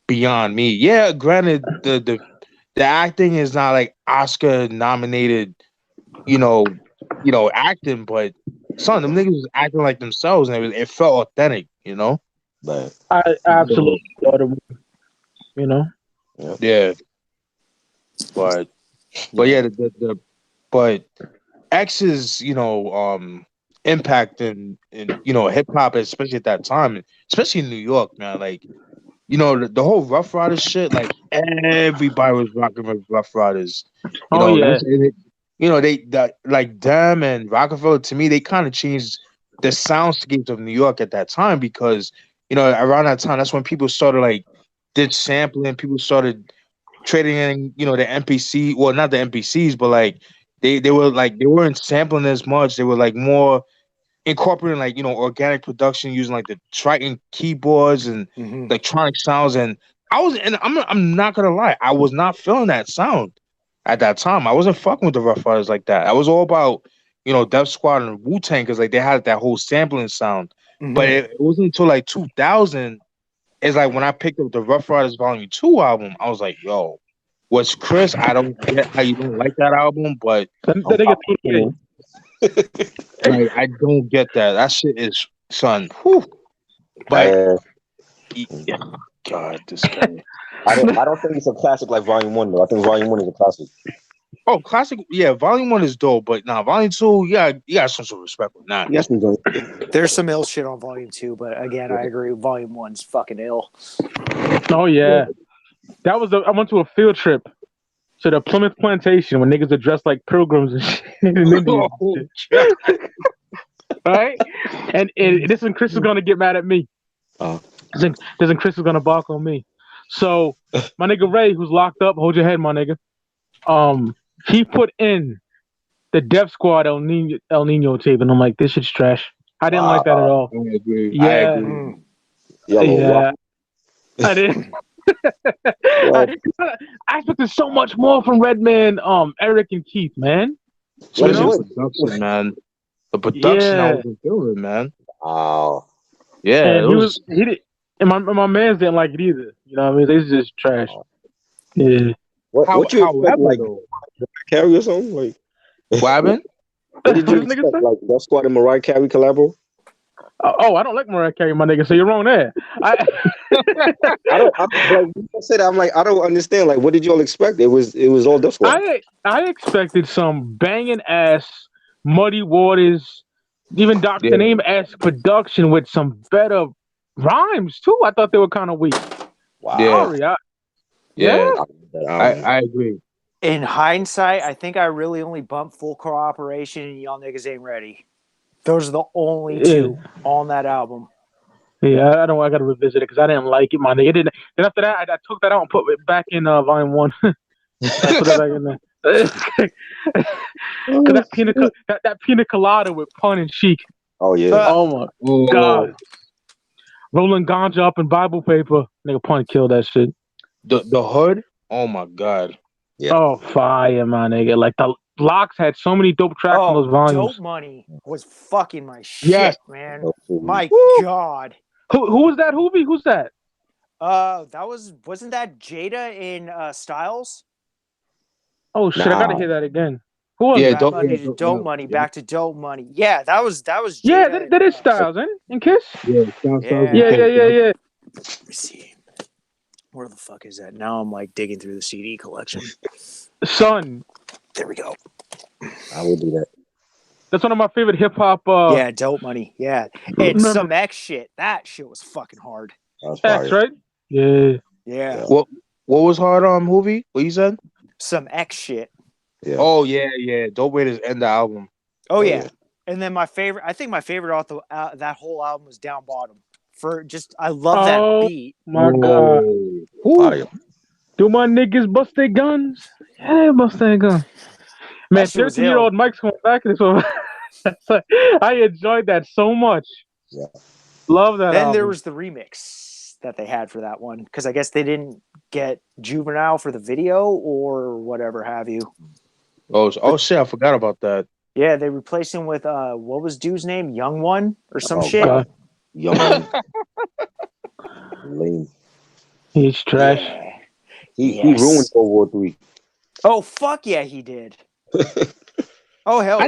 [SPEAKER 2] beyond me. Yeah, granted, the acting is not like Oscar nominated, acting, but son, them niggas was acting like themselves, and it felt authentic,
[SPEAKER 3] But
[SPEAKER 1] I absolutely thought it,
[SPEAKER 2] Yeah. But yeah, but X's impact in hip hop, especially at that time, especially in New York, man, like the whole Rough Riders shit, like everybody was rocking with Rough Riders. Like them and Rockefeller, to me, they kind of changed the soundscape of New York at that time because around that time, that's when people started did sampling, people started trading in the MPC, well, not the MPCs, but they weren't sampling as much. They were more incorporating organic production using the Triton keyboards and electronic sounds. And I'm not gonna lie, I was not feeling that sound at that time. I wasn't fucking with the Rough Riders like that. I was all about Def Squad and Wu-Tang because they had that whole sampling sound. But it wasn't until 2000 is when I picked up the Rough Riders Volume 2 album, I was like, yo, what's Chris? I don't get how you don't like that album, but I don't get that. That shit is, son. Whew. But God, this guy.
[SPEAKER 3] I don't think it's a classic like Volume 1 though. I think Volume 1 is a classic.
[SPEAKER 2] Oh, classic. Yeah, Volume 1 is dope, but Volume 2, you got some sort of respect with that.
[SPEAKER 3] Yes, we do.
[SPEAKER 4] There's some ill shit on Volume 2, but again, I agree. Volume 1's fucking ill.
[SPEAKER 1] Oh yeah, that was I went to a field trip to the Plymouth Plantation when niggas are dressed like pilgrims and shit in India. Right? And this and Chris is gonna get mad at me. This and Chris is gonna bark on me. So my nigga Ray, who's locked up, hold your head, my nigga. He put in the Death Squad El Nino tape, and I'm like, this shit's trash. I didn't like that at all.
[SPEAKER 2] I agree.
[SPEAKER 1] Yeah.
[SPEAKER 2] I agree.
[SPEAKER 1] Yeah. I didn't. I expected so much more from Redman, Eric, and Keith, man.
[SPEAKER 2] Especially the production, man. The production I was feeling, man.
[SPEAKER 3] Wow.
[SPEAKER 2] Yeah,
[SPEAKER 1] and he did, and my mans didn't like it either. You know what I mean? They was just trash. Yeah.
[SPEAKER 3] What you expect, like Carey or something? Like
[SPEAKER 2] what happened?
[SPEAKER 3] What did you expect? Like Death Squad and Mariah Carey collabo?
[SPEAKER 1] Oh, I don't like Mariah Carey, my nigga. So you're wrong there. I
[SPEAKER 3] don't understand. Like, what did y'all expect? It was all Death Squad.
[SPEAKER 1] I expected some banging ass, Muddy Waters, even Dr. Name-esque production with some better rhymes too. I thought they were kind of weak.
[SPEAKER 3] Wow.
[SPEAKER 2] I agree.
[SPEAKER 4] In hindsight, I think I really only bumped Full Cooperation and Y'all Niggas Ain't Ready. Those are the only two on that album.
[SPEAKER 1] Yeah, I got to revisit it because I didn't like it, my nigga. Then after that, I took that out and put it back in Volume 1. I put it back in there. that pina colada with Pun and Chic.
[SPEAKER 3] Oh, yeah.
[SPEAKER 1] Oh, my God. Rolling ganja up in Bible paper. Nigga, Pun killed that shit.
[SPEAKER 2] The Hood? Oh, my God.
[SPEAKER 3] Yeah.
[SPEAKER 1] Oh, fire, my nigga. Like, the Locks had so many dope tracks on those volumes.
[SPEAKER 4] Dope Money was fucking my shit, man. My God.
[SPEAKER 1] Who was that, Wh0vee? Who's that?
[SPEAKER 4] Wasn't that Jada in Styles?
[SPEAKER 1] Oh shit, I gotta hear that again. Who was
[SPEAKER 4] that? Dope Money, back to Dope Money. Yeah, that was Jada.
[SPEAKER 1] Yeah, that is Styles, and Kiss?
[SPEAKER 2] Yeah.
[SPEAKER 1] Let
[SPEAKER 4] me see. Where the fuck is that? Now I'm like digging through the CD collection.
[SPEAKER 1] Son.
[SPEAKER 4] There we go.
[SPEAKER 3] I will do that.
[SPEAKER 1] That's one of my favorite hip hop.
[SPEAKER 4] Dope Money. Yeah, and some X shit. That shit was fucking hard.
[SPEAKER 1] X, right? Yeah.
[SPEAKER 2] What was hard on Wh0vee? What you said?
[SPEAKER 4] Some X shit.
[SPEAKER 3] Yeah.
[SPEAKER 2] Oh yeah. Dope way to end the album.
[SPEAKER 4] Oh yeah. And then my favorite off that whole album was Down Bottom. I love that beat.
[SPEAKER 1] My God. Do my niggas bust their guns? Yeah, bust their guns. Man, 13-year-old Mike's coming back in this one. I enjoyed that so much.
[SPEAKER 3] Yeah.
[SPEAKER 1] Love that
[SPEAKER 4] Then
[SPEAKER 1] album.
[SPEAKER 4] there was the remix that they had for that one, because I guess they didn't get Juvenile for the video or whatever have you.
[SPEAKER 2] Oh shit, I forgot about that.
[SPEAKER 4] Yeah, they replaced him with what was dude's name? Young One or some shit?
[SPEAKER 3] God. Young One. Lame.
[SPEAKER 1] He's trash.
[SPEAKER 4] Yeah.
[SPEAKER 3] He ruined World War III.
[SPEAKER 4] Oh fuck yeah, he did. Oh hell,
[SPEAKER 2] I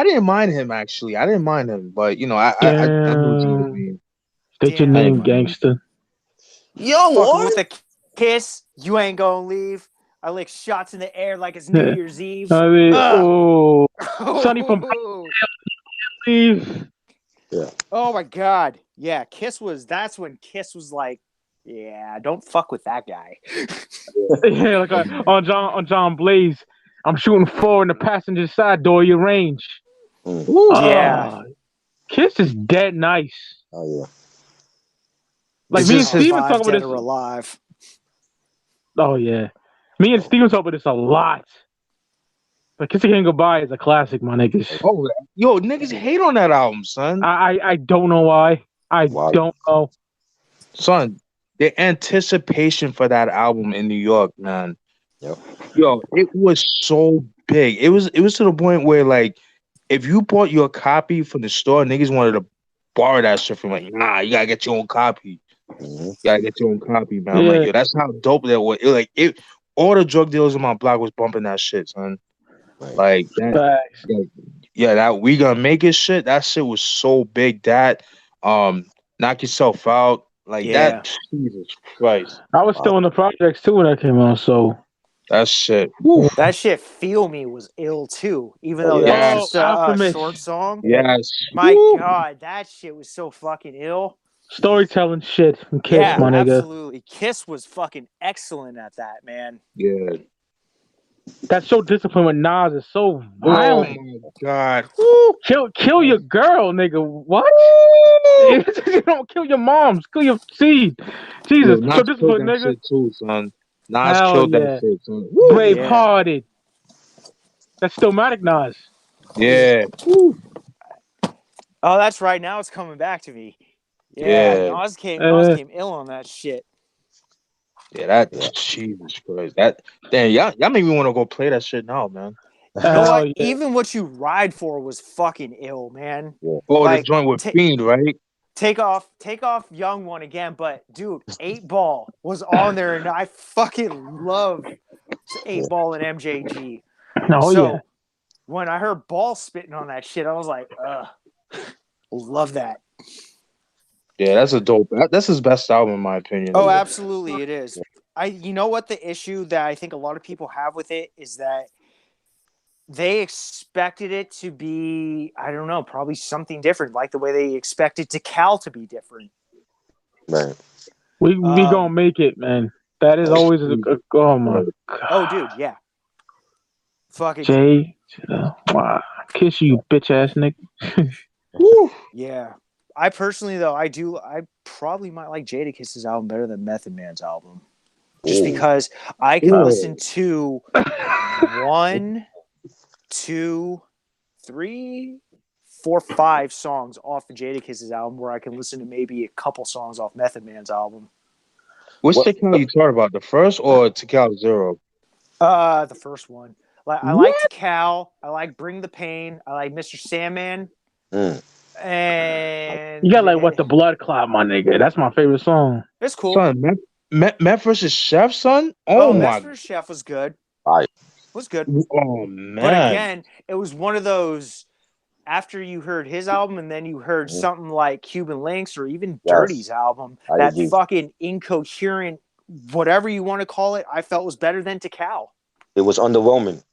[SPEAKER 2] didn't mind him actually. I didn't mind him, but you know, I
[SPEAKER 1] state your name, gangster.
[SPEAKER 3] Yo, what?
[SPEAKER 4] With a kiss, you ain't gonna leave. I lick shots in the air like it's New Year's Eve.
[SPEAKER 1] I mean, Sonny from Leave.
[SPEAKER 3] Yeah.
[SPEAKER 4] Oh my God. Yeah, that's when Kiss was like, yeah, don't fuck with that guy.
[SPEAKER 1] Yeah, like on John Blaze, I'm shooting 4 in the passenger side door, your range.
[SPEAKER 4] Yeah.
[SPEAKER 1] Kiss is dead nice.
[SPEAKER 3] Oh yeah.
[SPEAKER 1] Like me and Steven talk about this.
[SPEAKER 4] Alive.
[SPEAKER 1] Oh yeah. Me and Steven talk about this a lot. But Kiss Again Goodbye is a classic, my niggas.
[SPEAKER 2] Oh, yo, niggas hate on that album, son.
[SPEAKER 1] I don't know why. I don't know.
[SPEAKER 2] Son, the anticipation for that album in New York, man.
[SPEAKER 3] Yep.
[SPEAKER 2] Yo, it was so big. It was to the point where, like, if you bought your copy from the store, niggas wanted to borrow that shit from like, nah, you gotta get your own copy.
[SPEAKER 3] Mm-hmm.
[SPEAKER 2] You gotta get your own copy, man. I'm like, yo, that's how dope that was. All the drug dealers in my block was bumping that shit, son. Like that, that We Gonna Make It shit. That shit was so big. That Knock Yourself Out, like that. Jesus Christ!
[SPEAKER 1] I was still in the projects too when that came out, so
[SPEAKER 2] that shit.
[SPEAKER 4] That shit, Feel Me, was ill too. Even though that's just a short song.
[SPEAKER 2] Yes.
[SPEAKER 4] My God, that shit was so fucking ill.
[SPEAKER 1] Storytelling shit from Kiss, my nigga.
[SPEAKER 4] Absolutely. Kiss was fucking excellent at that, man.
[SPEAKER 2] Yeah.
[SPEAKER 1] That show Discipline with Nas is so
[SPEAKER 2] Oh
[SPEAKER 1] violent.
[SPEAKER 2] my god. Woo.
[SPEAKER 1] Kill your girl, nigga. What?
[SPEAKER 2] Woo.
[SPEAKER 1] You don't kill your moms. Kill your seed.
[SPEAKER 2] Yo,
[SPEAKER 1] Jesus.
[SPEAKER 2] Nas
[SPEAKER 1] So
[SPEAKER 2] killed
[SPEAKER 1] Discipline,
[SPEAKER 2] that
[SPEAKER 1] nigga.
[SPEAKER 2] shit too, son. Nas
[SPEAKER 1] Hell
[SPEAKER 2] killed that
[SPEAKER 1] yeah.
[SPEAKER 2] shit, son. Woo.
[SPEAKER 1] Brave-hearted. That's Stillmatic Nas.
[SPEAKER 2] Yeah. Woo.
[SPEAKER 4] Oh, that's right. Now it's coming back to me.
[SPEAKER 2] Yeah.
[SPEAKER 4] Nas came ill on that shit.
[SPEAKER 2] Yeah, Jesus Christ. Damn, y'all make me want to go play that shit now, man.
[SPEAKER 4] You know what?
[SPEAKER 1] Yeah.
[SPEAKER 4] Even What You Ride For was fucking ill, man.
[SPEAKER 2] Oh,
[SPEAKER 4] Like,
[SPEAKER 2] the joint with Fiend, right?
[SPEAKER 4] Take off Young One again, but dude, 8 Ball was on there, and I fucking love 8 Ball and MJG.
[SPEAKER 1] Oh
[SPEAKER 4] So
[SPEAKER 1] yeah.
[SPEAKER 4] when I heard Ball spitting on that shit, I was like, love that.
[SPEAKER 2] Yeah, that's a dope. That's his best album, in my opinion.
[SPEAKER 4] Oh, absolutely, it is. You know what the issue that I think a lot of people have with it is that they expected it to be, I don't know, probably something different, like the way they expected Tha Cal to be different.
[SPEAKER 3] Right.
[SPEAKER 1] We gonna make it, man. That is always oh my god.
[SPEAKER 4] Oh, dude, yeah. Fucking
[SPEAKER 1] Jay, wow. Kiss you, bitch ass nigga.
[SPEAKER 4] yeah. I personally, though, I probably might like Jadakiss' album better than Method Man's album. Just because I can listen to 1, 2, 3, 4, 5 songs off the Jadakiss' album, where I can listen to maybe a couple songs off Method Man's album.
[SPEAKER 2] Which Tha Cal you talking about? The first or Tha Cal Zero?
[SPEAKER 4] The first one. Like I like Tha Cal. I like Bring the Pain. I like Mr. Sandman. And
[SPEAKER 1] you got like what the blood clot, my nigga. That's my favorite song.
[SPEAKER 4] It's cool.
[SPEAKER 2] Son, Meth versus Chef, son.
[SPEAKER 4] Oh, Meth versus Chef was good. Was good.
[SPEAKER 2] Oh man.
[SPEAKER 4] But again, it was one of those. After you heard his album, and then you heard something like Cuban Links or even Dirty's album, that fucking incoherent, whatever you want to call it, I felt was better than Tha Cal.
[SPEAKER 3] It was underwhelming.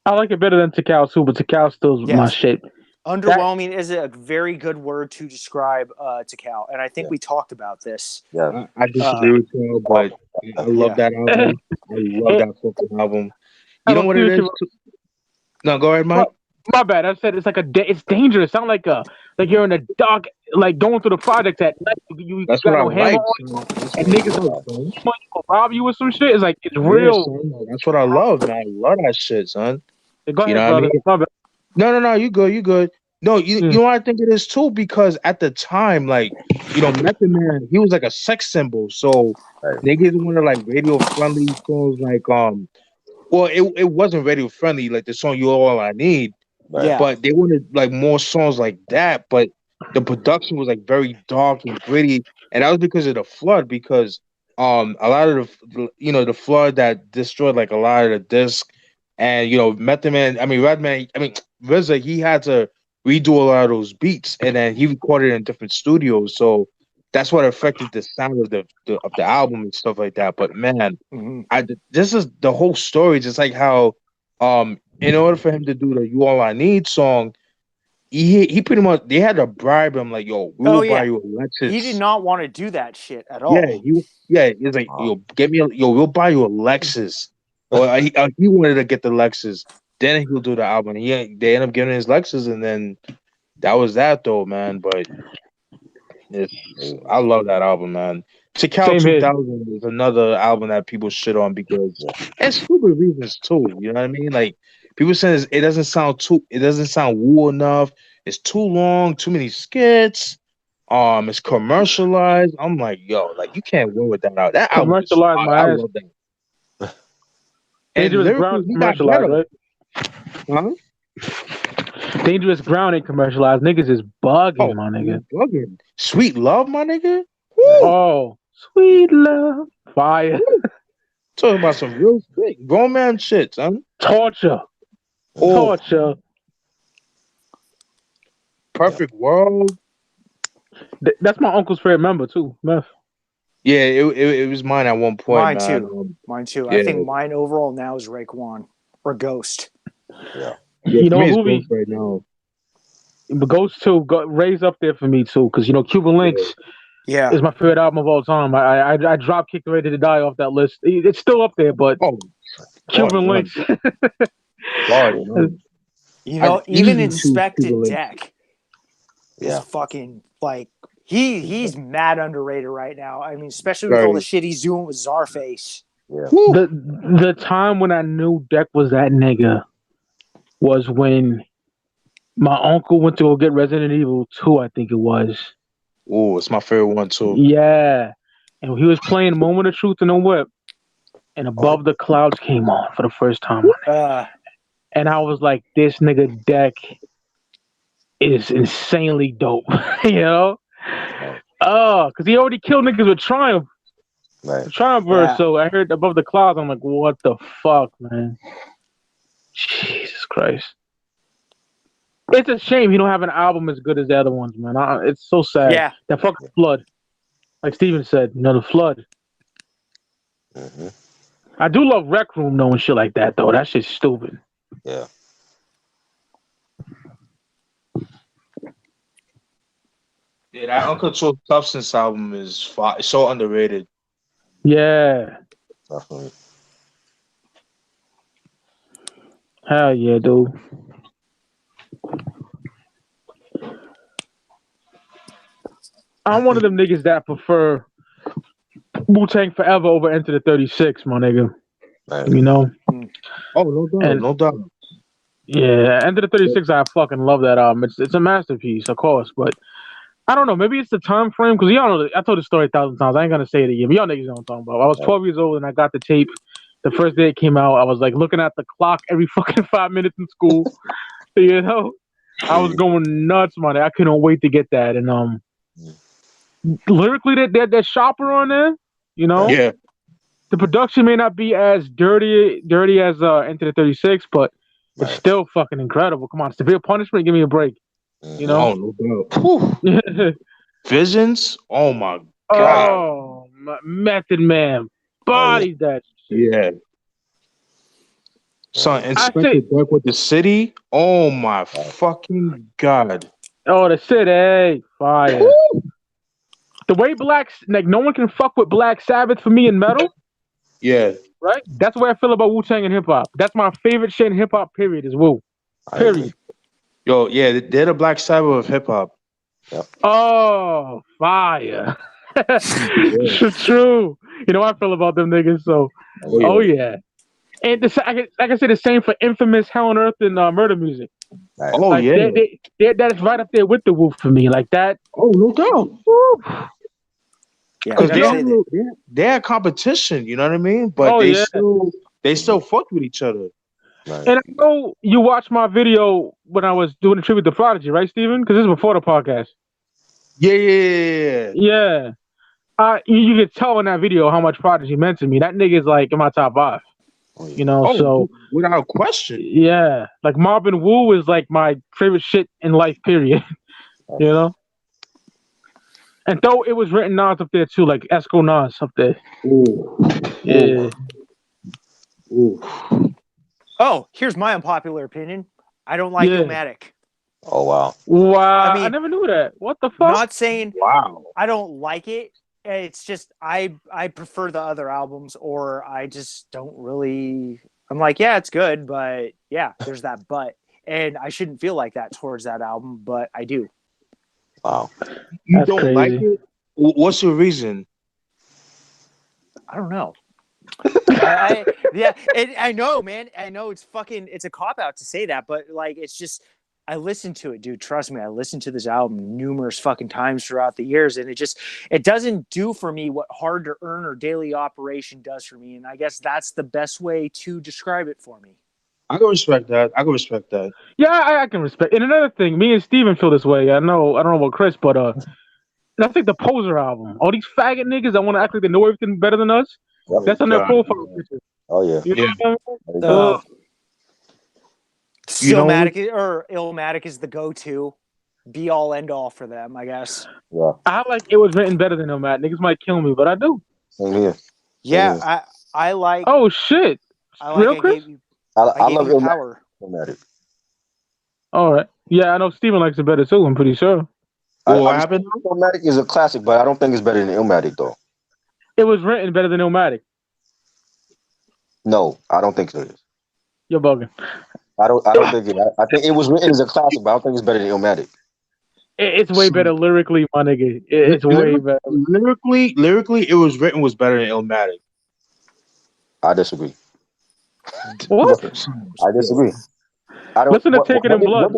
[SPEAKER 1] I like it better than Tha Cal too, but Tha Cal still is my shit.
[SPEAKER 4] Underwhelming is a very good word to describe Tha Cal, and I think we talked about this.
[SPEAKER 3] Yeah,
[SPEAKER 2] I disagree with you, but I love that album. I love that fucking album. You know what it is? No, go ahead, Mike.
[SPEAKER 1] My bad. I said it's like it's dangerous. Sound like you're in a dark, like going through the projects at night. You
[SPEAKER 2] That's
[SPEAKER 1] got
[SPEAKER 2] what
[SPEAKER 1] no
[SPEAKER 2] I
[SPEAKER 1] hammer
[SPEAKER 2] like.
[SPEAKER 1] on, and niggas will rob you with some shit. It's like it's real.
[SPEAKER 2] Son, that's what I love, man. I love that shit, son.
[SPEAKER 1] Go ahead, brother.
[SPEAKER 2] I mean? No, you good. No, you know what I think it is too, because at the time, like, Method Man, he was like a sex symbol. So niggas wanted like radio friendly songs, like well, it wasn't radio friendly, like the song "You All I Need," but they wanted like more songs like that. But the production was like very dark and gritty, and that was because of the flood. Because a lot of the flood that destroyed like a lot of the disc, and Method Man, Redman, RZA, he had to redo a lot of those beats, and then he recorded in different studios. So that's what affected the sound of the album and stuff like that. But man, this is the whole story. Just like how, in order for him to do the "You All I Need" song, he pretty much, they had to bribe him, like, yo, we'll buy you a Lexus.
[SPEAKER 4] He did not want to do that shit at all.
[SPEAKER 2] He's like, we'll buy you a Lexus. Or he wanted to get the Lexus. Then he'll do the album. They end up giving his Lexus, and then that was that, though, man. But I love that album, man. Tha Cal 2000 is another album that people shit on because and stupid reasons too. You know what I mean? Like, people saying it doesn't sound woo enough. It's too long, too many skits. It's commercialized. I'm like, yo, like, you can't win with that album. That
[SPEAKER 1] commercialized
[SPEAKER 2] album, I love that.
[SPEAKER 1] Dangerous Ground commercialized, right?
[SPEAKER 2] Huh?
[SPEAKER 1] Dangerous Ground ain't commercialized. Niggas is bugging, my nigga.
[SPEAKER 2] Bugging. Sweet Love, my nigga.
[SPEAKER 1] Woo. Oh, Sweet Love. Fire.
[SPEAKER 2] Talking about some real shit. Grown man shit, son.
[SPEAKER 1] Torture.
[SPEAKER 2] Perfect World.
[SPEAKER 1] That's my uncle's favorite member too, Meth.
[SPEAKER 2] Yeah, it was mine at one point.
[SPEAKER 4] Mine too. Yeah. I think mine overall now is Raekwon or Ghost.
[SPEAKER 3] Yeah.
[SPEAKER 1] You know,
[SPEAKER 2] Wh0vee right now.
[SPEAKER 1] But Ghost too, raised up there for me too, because Cuban Links is my favorite album of all time. I drop kicked Ready to Die off that list. It's still up there, but Cuban links.
[SPEAKER 2] Lord,
[SPEAKER 4] You know,
[SPEAKER 2] I'd
[SPEAKER 4] even
[SPEAKER 2] easily
[SPEAKER 4] Inspected
[SPEAKER 2] choose Cuban
[SPEAKER 4] Deck is
[SPEAKER 3] Yeah.
[SPEAKER 4] fucking like he's mad underrated right now. I mean, especially with
[SPEAKER 2] Very.
[SPEAKER 4] all the shit he's doing with Czarface.
[SPEAKER 3] Yeah.
[SPEAKER 1] The time when I knew Deck was that nigga was when my uncle went to go get Resident Evil 2, I think it was.
[SPEAKER 2] Ooh, it's my favorite one too.
[SPEAKER 1] Yeah. And he was playing Moment of Truth in the Whip. And Above the Clouds came on for the first time. And I was like, this nigga Deck is insanely dope. You know? Oh, because he already killed niggas with Triumph.
[SPEAKER 3] Right.
[SPEAKER 1] Triumph verse. So I heard Above the Clouds. I'm like, what the fuck, man? Jesus Christ. It's a shame he don't have an album as good as the other ones, man. It's so sad.
[SPEAKER 4] Yeah.
[SPEAKER 1] That fucking flood. Like Steven said, the flood.
[SPEAKER 3] Mm-hmm.
[SPEAKER 1] I do love Rec Room though and shit like that though. That shit's stupid.
[SPEAKER 3] Yeah.
[SPEAKER 2] Yeah, that Uncontrolled Substance album is it's so underrated.
[SPEAKER 1] Yeah.
[SPEAKER 3] Definitely.
[SPEAKER 1] Hell yeah, dude. I'm one of them niggas that prefer Wu-Tang Forever over Enter the 36, my nigga.
[SPEAKER 3] Right.
[SPEAKER 1] You know?
[SPEAKER 2] Oh, no doubt, no doubt.
[SPEAKER 1] Yeah, Enter the 36, I fucking love that album. It's a masterpiece, of course, but I don't know. Maybe it's the time frame, because y'all know, I told the story 1,000 times. I ain't going to say it again, but y'all niggas know what I'm talking about. I was 12 years old and I got the tape. The first day it came out, I was like looking at the clock every fucking 5 minutes in school. You know? I was going nuts, man. I couldn't wait to get that. And lyrically, that shopper on there, you know?
[SPEAKER 2] Yeah.
[SPEAKER 1] The production may not be as dirty as Enter the 36, but it's still fucking incredible. Come on, Severe Punishment, give me a break. You know?
[SPEAKER 2] Oh, no doubt. Visions? Oh, my God.
[SPEAKER 1] Oh, Method Man. Bodied that shit.
[SPEAKER 2] Yeah. Son, Inspected Deck with the City? Oh, my fucking God.
[SPEAKER 1] Oh, the City. Fire. Woo! The way no one can fuck with Black Sabbath for me in metal.
[SPEAKER 2] Yeah.
[SPEAKER 1] Right? That's the way I feel about Wu-Tang and hip-hop. That's my favorite shit in hip-hop, period, is Wu. Period.
[SPEAKER 2] Yo, yeah, they're the Black Sabbath of hip-hop.
[SPEAKER 3] Yep.
[SPEAKER 1] Oh, fire. True. You know how I feel about them niggas, so. Oh, yeah. And like I said, the same for Infamous, Hell on Earth, and Murder Music.
[SPEAKER 3] Right.
[SPEAKER 2] Oh,
[SPEAKER 1] like,
[SPEAKER 2] yeah.
[SPEAKER 1] That's right up there with the Wolf for me. Like that.
[SPEAKER 2] Oh, no doubt.
[SPEAKER 1] Woo.
[SPEAKER 4] Yeah,
[SPEAKER 2] because they're competition, you know what I mean? But they still fuck with each other.
[SPEAKER 3] Right.
[SPEAKER 1] And I know you watched my video when I was doing a tribute to Prodigy, right, Steven? Because this is before the podcast.
[SPEAKER 2] Yeah.
[SPEAKER 1] You could tell in that video how much Prodigy meant to me. That nigga is like in my top 5. You know, so
[SPEAKER 2] without question.
[SPEAKER 1] Yeah, like Marvin Wu is like my favorite shit in life, period. You know? And though it was written Nas up there too, like Esco Nas up there.
[SPEAKER 2] Ooh.
[SPEAKER 1] Yeah.
[SPEAKER 2] Ooh.
[SPEAKER 4] Oh, here's my unpopular opinion. I don't like Illmatic.
[SPEAKER 3] Oh, wow.
[SPEAKER 1] Wow.
[SPEAKER 4] I mean,
[SPEAKER 1] I never knew that. What the fuck?
[SPEAKER 4] Not saying
[SPEAKER 2] wow.
[SPEAKER 4] I don't like it. It's just I prefer the other albums, or I just don't really. I'm like, yeah, it's good, but yeah, there's that but. And I shouldn't feel like that towards that album, but I do.
[SPEAKER 3] Wow.
[SPEAKER 2] You
[SPEAKER 1] That's
[SPEAKER 2] don't
[SPEAKER 1] crazy.
[SPEAKER 2] like it? What's your reason?
[SPEAKER 4] I don't know. I know, man. I know it's a cop out to say that, but like it's just I listened to it, dude. Trust me, I listened to this album numerous fucking times throughout the years, and it doesn't do for me what Hard to Earn or Daily Operation does for me, and I guess that's the best way to describe it for me.
[SPEAKER 2] I can respect that.
[SPEAKER 1] Yeah, I can respect. And another thing, me and Steven feel this way. I don't know about Chris, but that's like the Poser album. All these faggot niggas that want to act like they know everything better than us.
[SPEAKER 3] Yep.
[SPEAKER 1] That's on their profile picture.
[SPEAKER 3] Oh, yeah.
[SPEAKER 1] You know what I mean?
[SPEAKER 4] Illmatic is the go-to, be all end all for them, I guess.
[SPEAKER 3] Yeah.
[SPEAKER 1] I like It Was Written better than Illmatic. Niggas might kill me, but I do.
[SPEAKER 3] Same here.
[SPEAKER 4] Yeah, I like.
[SPEAKER 1] Oh shit! Real Chris?
[SPEAKER 3] I love
[SPEAKER 4] Power.
[SPEAKER 3] Illmatic.
[SPEAKER 1] All right. Yeah, I know Steven likes it better too. I'm pretty sure.
[SPEAKER 2] What happened?
[SPEAKER 3] Illmatic is a classic, but I don't think it's better than Illmatic though.
[SPEAKER 1] It Was Written better than Illmatic.
[SPEAKER 3] No, I don't think it is.
[SPEAKER 1] You're bugging.
[SPEAKER 3] I don't think it. I think it was written as a classic, but I don't think it's better than Illmatic.
[SPEAKER 1] It's way better lyrically, my nigga. It's way better.
[SPEAKER 2] Lyrically, it was better than Illmatic.
[SPEAKER 3] I disagree.
[SPEAKER 1] What?
[SPEAKER 3] I disagree. I don't
[SPEAKER 1] Listen to Take It in Blood.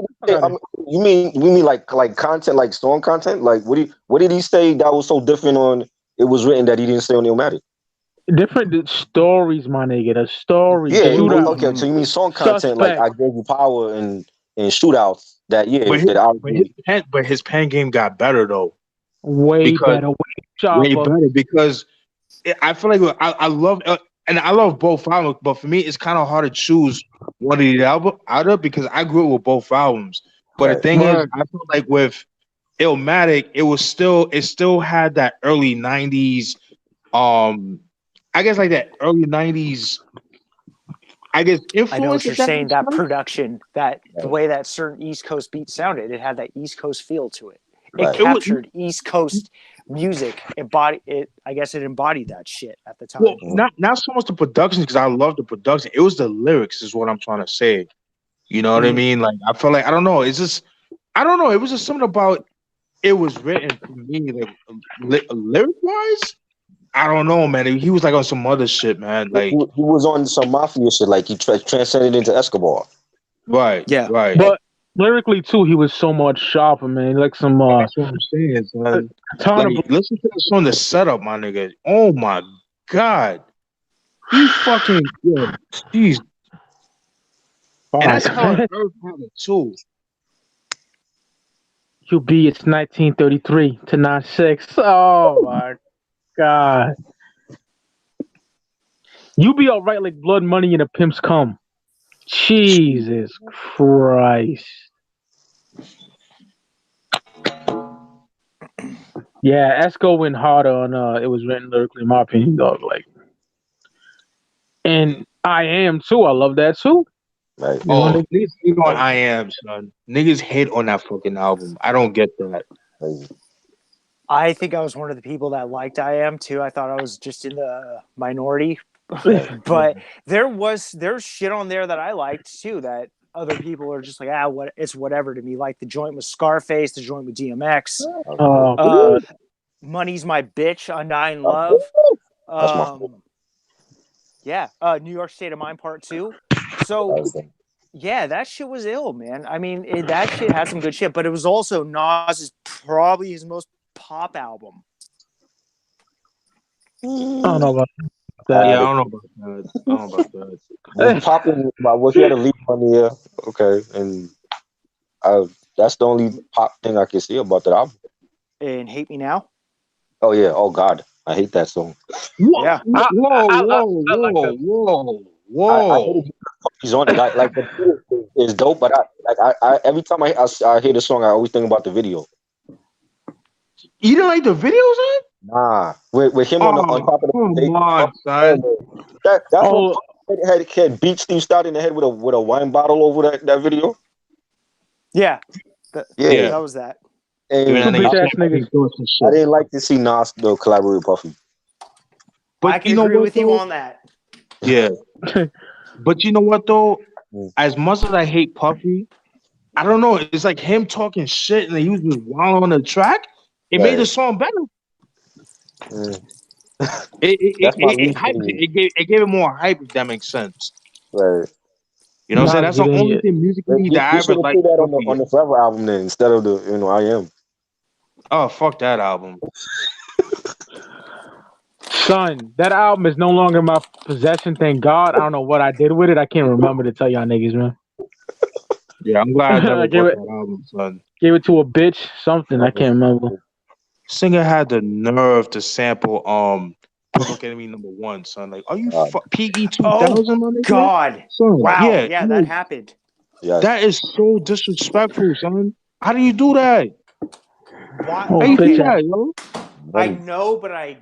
[SPEAKER 3] You mean like content, like song content? Like what did he say that was so different on It Was Written that he didn't say on Illmatic?
[SPEAKER 1] Different stories, my nigga. The stories.
[SPEAKER 3] Yeah,
[SPEAKER 1] Shootout.
[SPEAKER 3] okay. So you mean song content
[SPEAKER 1] Suspect.
[SPEAKER 3] like I Gave You Power and shootouts that
[SPEAKER 2] but his pen game got better though.
[SPEAKER 1] Way better. Way sharper.
[SPEAKER 2] Because I feel like I love and I love both albums, but for me it's kind of hard to choose one of the album out of because I grew up with both albums. But the thing is, I feel like with Illmatic, it still had that early 90s I guess like that early 90s influence.
[SPEAKER 4] I know what you're saying, that production, the way that certain East Coast beats sounded, it had that East Coast feel to it. It captured East Coast music. I guess it embodied that shit at the time.
[SPEAKER 2] Well, not so much the production, because I love the production. It was the lyrics, is what I'm trying to say. You know what I mean? Like I feel like I don't know. It was just something about It Was Written for me, like lyric wise. I don't know, man. He was like on some other shit, man. Like
[SPEAKER 3] he was on some mafia shit. Like he transcended into Escobar.
[SPEAKER 2] Right. Yeah. Right.
[SPEAKER 1] But lyrically too, he was so much sharper, man. Like some.
[SPEAKER 2] That's what I'm saying, son. Listen to the song, The Setup, my nigga. Oh my god, he fucking jeez. And that's how on earth had it too.
[SPEAKER 1] QB, it's 1933 to 96. Oh my god. You Be Alright like Blood Money and a Pimp's Come. Jesus Christ. Yeah, Esco went harder on It Was Written lyrically, in my opinion, dog. Like, and I Am too. I love that too.
[SPEAKER 3] Right.
[SPEAKER 2] Oh, niggas hate on I Am, son. Niggas hate on that fucking album. I don't get that.
[SPEAKER 4] I think I was one of the people that liked I Am too. I thought I was just in the minority. But there's shit on there that I liked too that other people are just like, it's whatever to me. Like the joint with Scarface, the joint with DMX. Money's My Bitch, Undying Love. New York State of Mind Part 2. So yeah, that shit was ill, man. I mean, that shit had some good shit, but it was also Nas's probably his most pop album.
[SPEAKER 1] I don't know about that.
[SPEAKER 2] I don't know about that.
[SPEAKER 3] Popping, but he had a lead on the okay, and that's the only pop thing I can see about that album.
[SPEAKER 4] And Hate Me Now.
[SPEAKER 3] Oh yeah. Oh God, I hate that song.
[SPEAKER 4] Yeah.
[SPEAKER 3] Whoa. He's on it. Like the video is dope, but I every time I hear the song, I always think about the video.
[SPEAKER 2] You didn't like the videos, man?
[SPEAKER 3] Nah, with him on top of the
[SPEAKER 2] come on, son.
[SPEAKER 3] That's what had beat Steve Stout in the head with a wine bottle over that video.
[SPEAKER 4] Yeah, that was that.
[SPEAKER 3] And I didn't like to see Nas collaborate with Puffy.
[SPEAKER 2] But
[SPEAKER 4] I can agree with you on that.
[SPEAKER 2] Yeah. But you know what though? As much as I hate Puffy, I don't know. It's like him talking shit and he was just wild on the track. It made the song better. It gave it more hype, if that makes sense.
[SPEAKER 3] Right.
[SPEAKER 2] You know what I'm saying? That's the only thing musically that I ever like.
[SPEAKER 3] Put that on the Forever album then instead of the I Am.
[SPEAKER 2] Oh, fuck that album.
[SPEAKER 1] Son, that album is no longer in my possession, thank God. I don't know what I did with it. I can't remember to tell y'all niggas, man.
[SPEAKER 2] Yeah, I'm glad I never bought that album, son.
[SPEAKER 1] Gave it to a bitch, something, I can't remember.
[SPEAKER 2] Singer had the nerve to sample Public Enemy #1, son. Like, are you PE 2000, my nigga?
[SPEAKER 4] God.
[SPEAKER 2] Son,
[SPEAKER 4] wow. Yeah, that happened.
[SPEAKER 3] Yes.
[SPEAKER 2] That is so disrespectful, son. How do you do that?
[SPEAKER 4] Why?
[SPEAKER 2] How you do that, yo?
[SPEAKER 4] I know, but I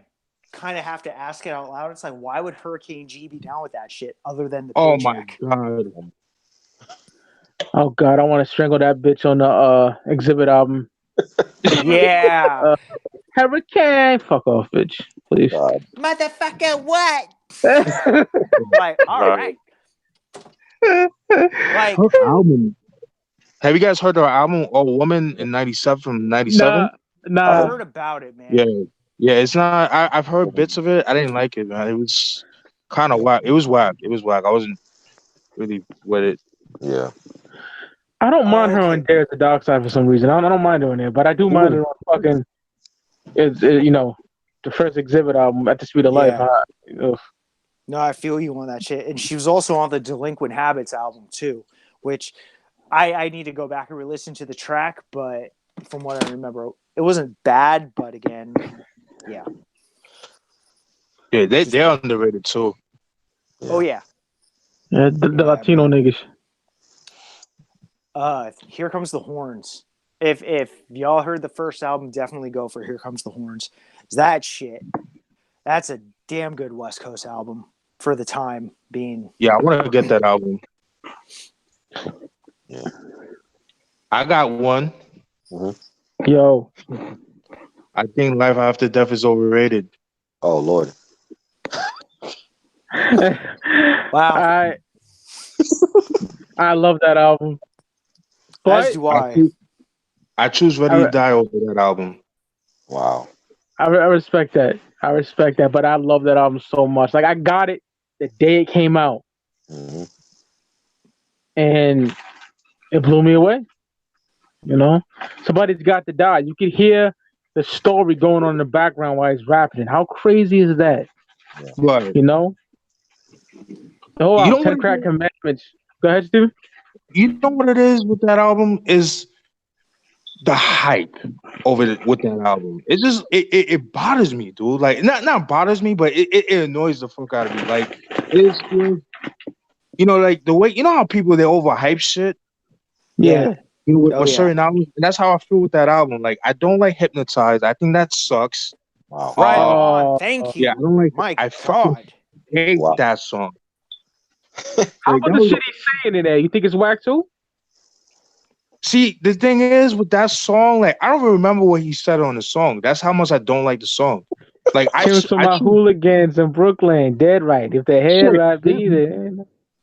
[SPEAKER 4] kind of have to ask it out loud. It's like, why would Hurricane G be down with that shit other than the paycheck?
[SPEAKER 2] Oh, my God.
[SPEAKER 1] Oh, God, I want to strangle that bitch on the Exhibit album.
[SPEAKER 4] Yeah.
[SPEAKER 1] Hurricane. Fuck off, bitch. please.
[SPEAKER 4] Motherfucker, what? Like, all right. Like,
[SPEAKER 2] Her album. Have you guys heard her album "All Woman" in '97 from '97?
[SPEAKER 1] Nah.
[SPEAKER 4] I heard about it, man.
[SPEAKER 2] Yeah. It's not. I've heard bits of it. I didn't like it, man. It was kind of whack. It was whack. I wasn't really with it.
[SPEAKER 3] Yeah.
[SPEAKER 1] I don't mind her
[SPEAKER 4] okay.
[SPEAKER 1] on Dare the Dark Side for some reason. I don't mind her on there, but I do mind her on fucking. The first Exhibit album, At the Speed of Life. Ugh.
[SPEAKER 4] No, I feel you on that shit. And she was also on the Delinquent Habits album too, which I need to go back and re-listen to the track, but from what I remember, it wasn't bad, but again, yeah.
[SPEAKER 2] Yeah, they're underrated too.
[SPEAKER 4] Oh yeah.
[SPEAKER 1] Yeah, the Latino niggas.
[SPEAKER 4] Here Comes the Horns. If y'all heard the first album, definitely go for Here Comes the Horns. That shit, that's a damn good West Coast album for the time being.
[SPEAKER 2] Yeah, I want to get that album.
[SPEAKER 3] Yeah.
[SPEAKER 2] I got one.
[SPEAKER 3] Mm-hmm.
[SPEAKER 1] Yo.
[SPEAKER 2] I think Life After Death is overrated.
[SPEAKER 3] Oh Lord.
[SPEAKER 4] Wow.
[SPEAKER 1] I love that album.
[SPEAKER 4] As do I.
[SPEAKER 2] I choose Ready to Die over that album.
[SPEAKER 3] Wow.
[SPEAKER 1] I respect that. But I love that album so much. Like, I got it the day it came out.
[SPEAKER 3] Mm-hmm.
[SPEAKER 1] And it blew me away. You know? Somebody's got to die. You could hear the story going on in the background while he's rapping. And how crazy is that?
[SPEAKER 3] Yeah.
[SPEAKER 2] Right.
[SPEAKER 1] You know? The whole 10 Crack Commandments. Go ahead, Steven.
[SPEAKER 2] You know what it is with that album is the hype with that album. It's just it bothers me, dude. Like not bothers me, but it annoys the fuck out of me. Like it's like the way how people they overhype shit.
[SPEAKER 1] Yeah.
[SPEAKER 2] With certain albums, and that's how I feel with that album. Like I don't like Hypnotized. I think that sucks.
[SPEAKER 3] Wow.
[SPEAKER 4] Right on. Thank you.
[SPEAKER 2] Yeah, I don't like.
[SPEAKER 4] My
[SPEAKER 2] I
[SPEAKER 4] God.
[SPEAKER 2] fucking hate that song.
[SPEAKER 1] How about the shit he's saying in there? You think it's whack too?
[SPEAKER 2] See, the thing is with that song, like I don't remember what he said on the song. That's how much I don't like the song. Like I
[SPEAKER 1] my hooligans in Brooklyn, dead right. If the head right be there.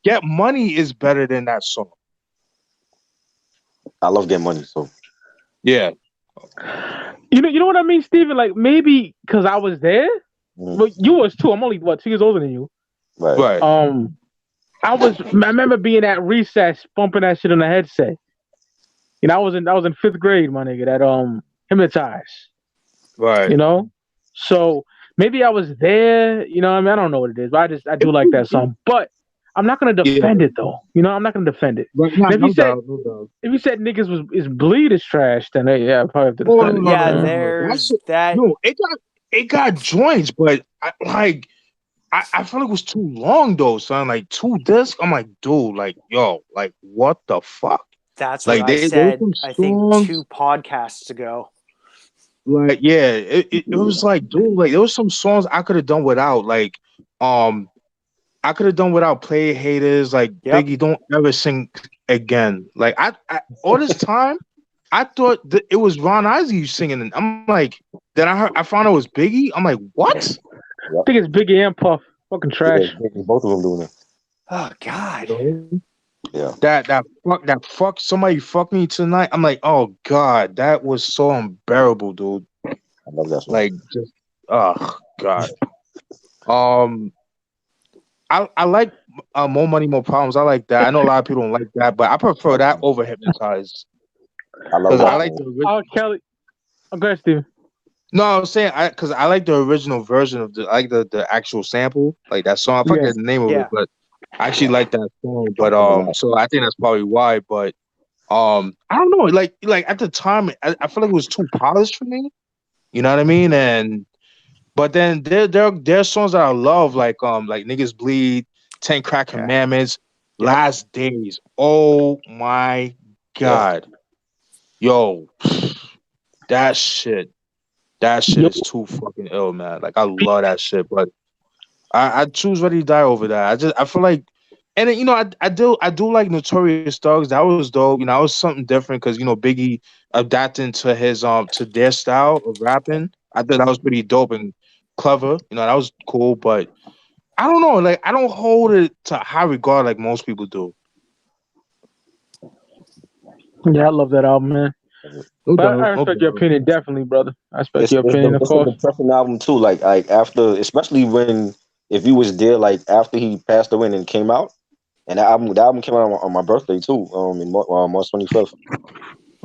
[SPEAKER 2] Get Money is better than that song.
[SPEAKER 3] I love Get Money, so
[SPEAKER 2] yeah.
[SPEAKER 1] You know what I mean, Steven? Like maybe because I was there, but you was too. I'm only 2 years older than you.
[SPEAKER 3] Right.
[SPEAKER 1] I remember being at recess, bumping that shit on the headset. You know, I was in 5th grade, my nigga. That Hypnotized.
[SPEAKER 2] Right.
[SPEAKER 1] You know, so maybe I was there. You know what I mean? I don't know what it is, but I do like that song. But I'm not gonna defend it though. You know, I'm not gonna defend it.
[SPEAKER 2] Right.
[SPEAKER 1] If you said niggas is bleed is trash, then I probably have to defend it.
[SPEAKER 4] Yeah, there's that.
[SPEAKER 2] No, it got joints, but I feel like it was too long though, son. Like 2 discs. I'm like, dude, like, yo, like, what the fuck?
[SPEAKER 4] That's what I said. I think 2 podcasts ago.
[SPEAKER 2] Like, yeah, it was like, dude, like there was some songs I could have done without. Like, I could have done without Play Haters. Like, Biggie, Don't Ever Sing Again. Like, I all this time, I thought that it was Ron Isley singing, and I'm like, then I found it was Biggie. I'm like, what?
[SPEAKER 1] I think it's Biggie and Puff. Fucking trash.
[SPEAKER 3] Yeah, both of them doing it.
[SPEAKER 4] Oh God.
[SPEAKER 3] Yeah.
[SPEAKER 2] That fuck somebody fuck me tonight. I'm like, oh God, that was so unbearable, dude.
[SPEAKER 3] I love that song.
[SPEAKER 2] Like, just oh God. I like More Money, More Problems. I like that. I know a lot of people don't like that, but I prefer that over Hypnotized.
[SPEAKER 3] I love that.
[SPEAKER 2] I like the original.
[SPEAKER 1] Kelly. Okay, Steve.
[SPEAKER 2] No, I was saying because I like the original version of the actual sample, like that song. I forget the name of it, but I actually like that song. But so I think that's probably why. But I don't know. Like at the time, I feel like it was too polished for me. You know what I mean? But then there are songs that I love, like Niggas Bleed, 10 Crack Commandments, Last Days. Oh my God. Yo, that shit is too fucking ill, man. Like I love that shit, but I choose Ready to Die over that. I feel like, and then, I do like Notorious Thugs. That was dope. That was something different because Biggie adapting to his to their style of rapping. I thought that was pretty dope, and clever. You know, that was cool, but I don't know. Like, I don't hold it to high regard like most people do.
[SPEAKER 1] Yeah, I love that album, man.
[SPEAKER 2] No
[SPEAKER 1] But I
[SPEAKER 2] doubt, no
[SPEAKER 1] respect your
[SPEAKER 2] doubt.
[SPEAKER 1] opinion, definitely, brother. I respect your opinion, of
[SPEAKER 3] It's a
[SPEAKER 1] course.
[SPEAKER 3] depressing album too. Like after, especially when if you was there, like after he passed away and it came out, and the album came out on my birthday too, in March 25th,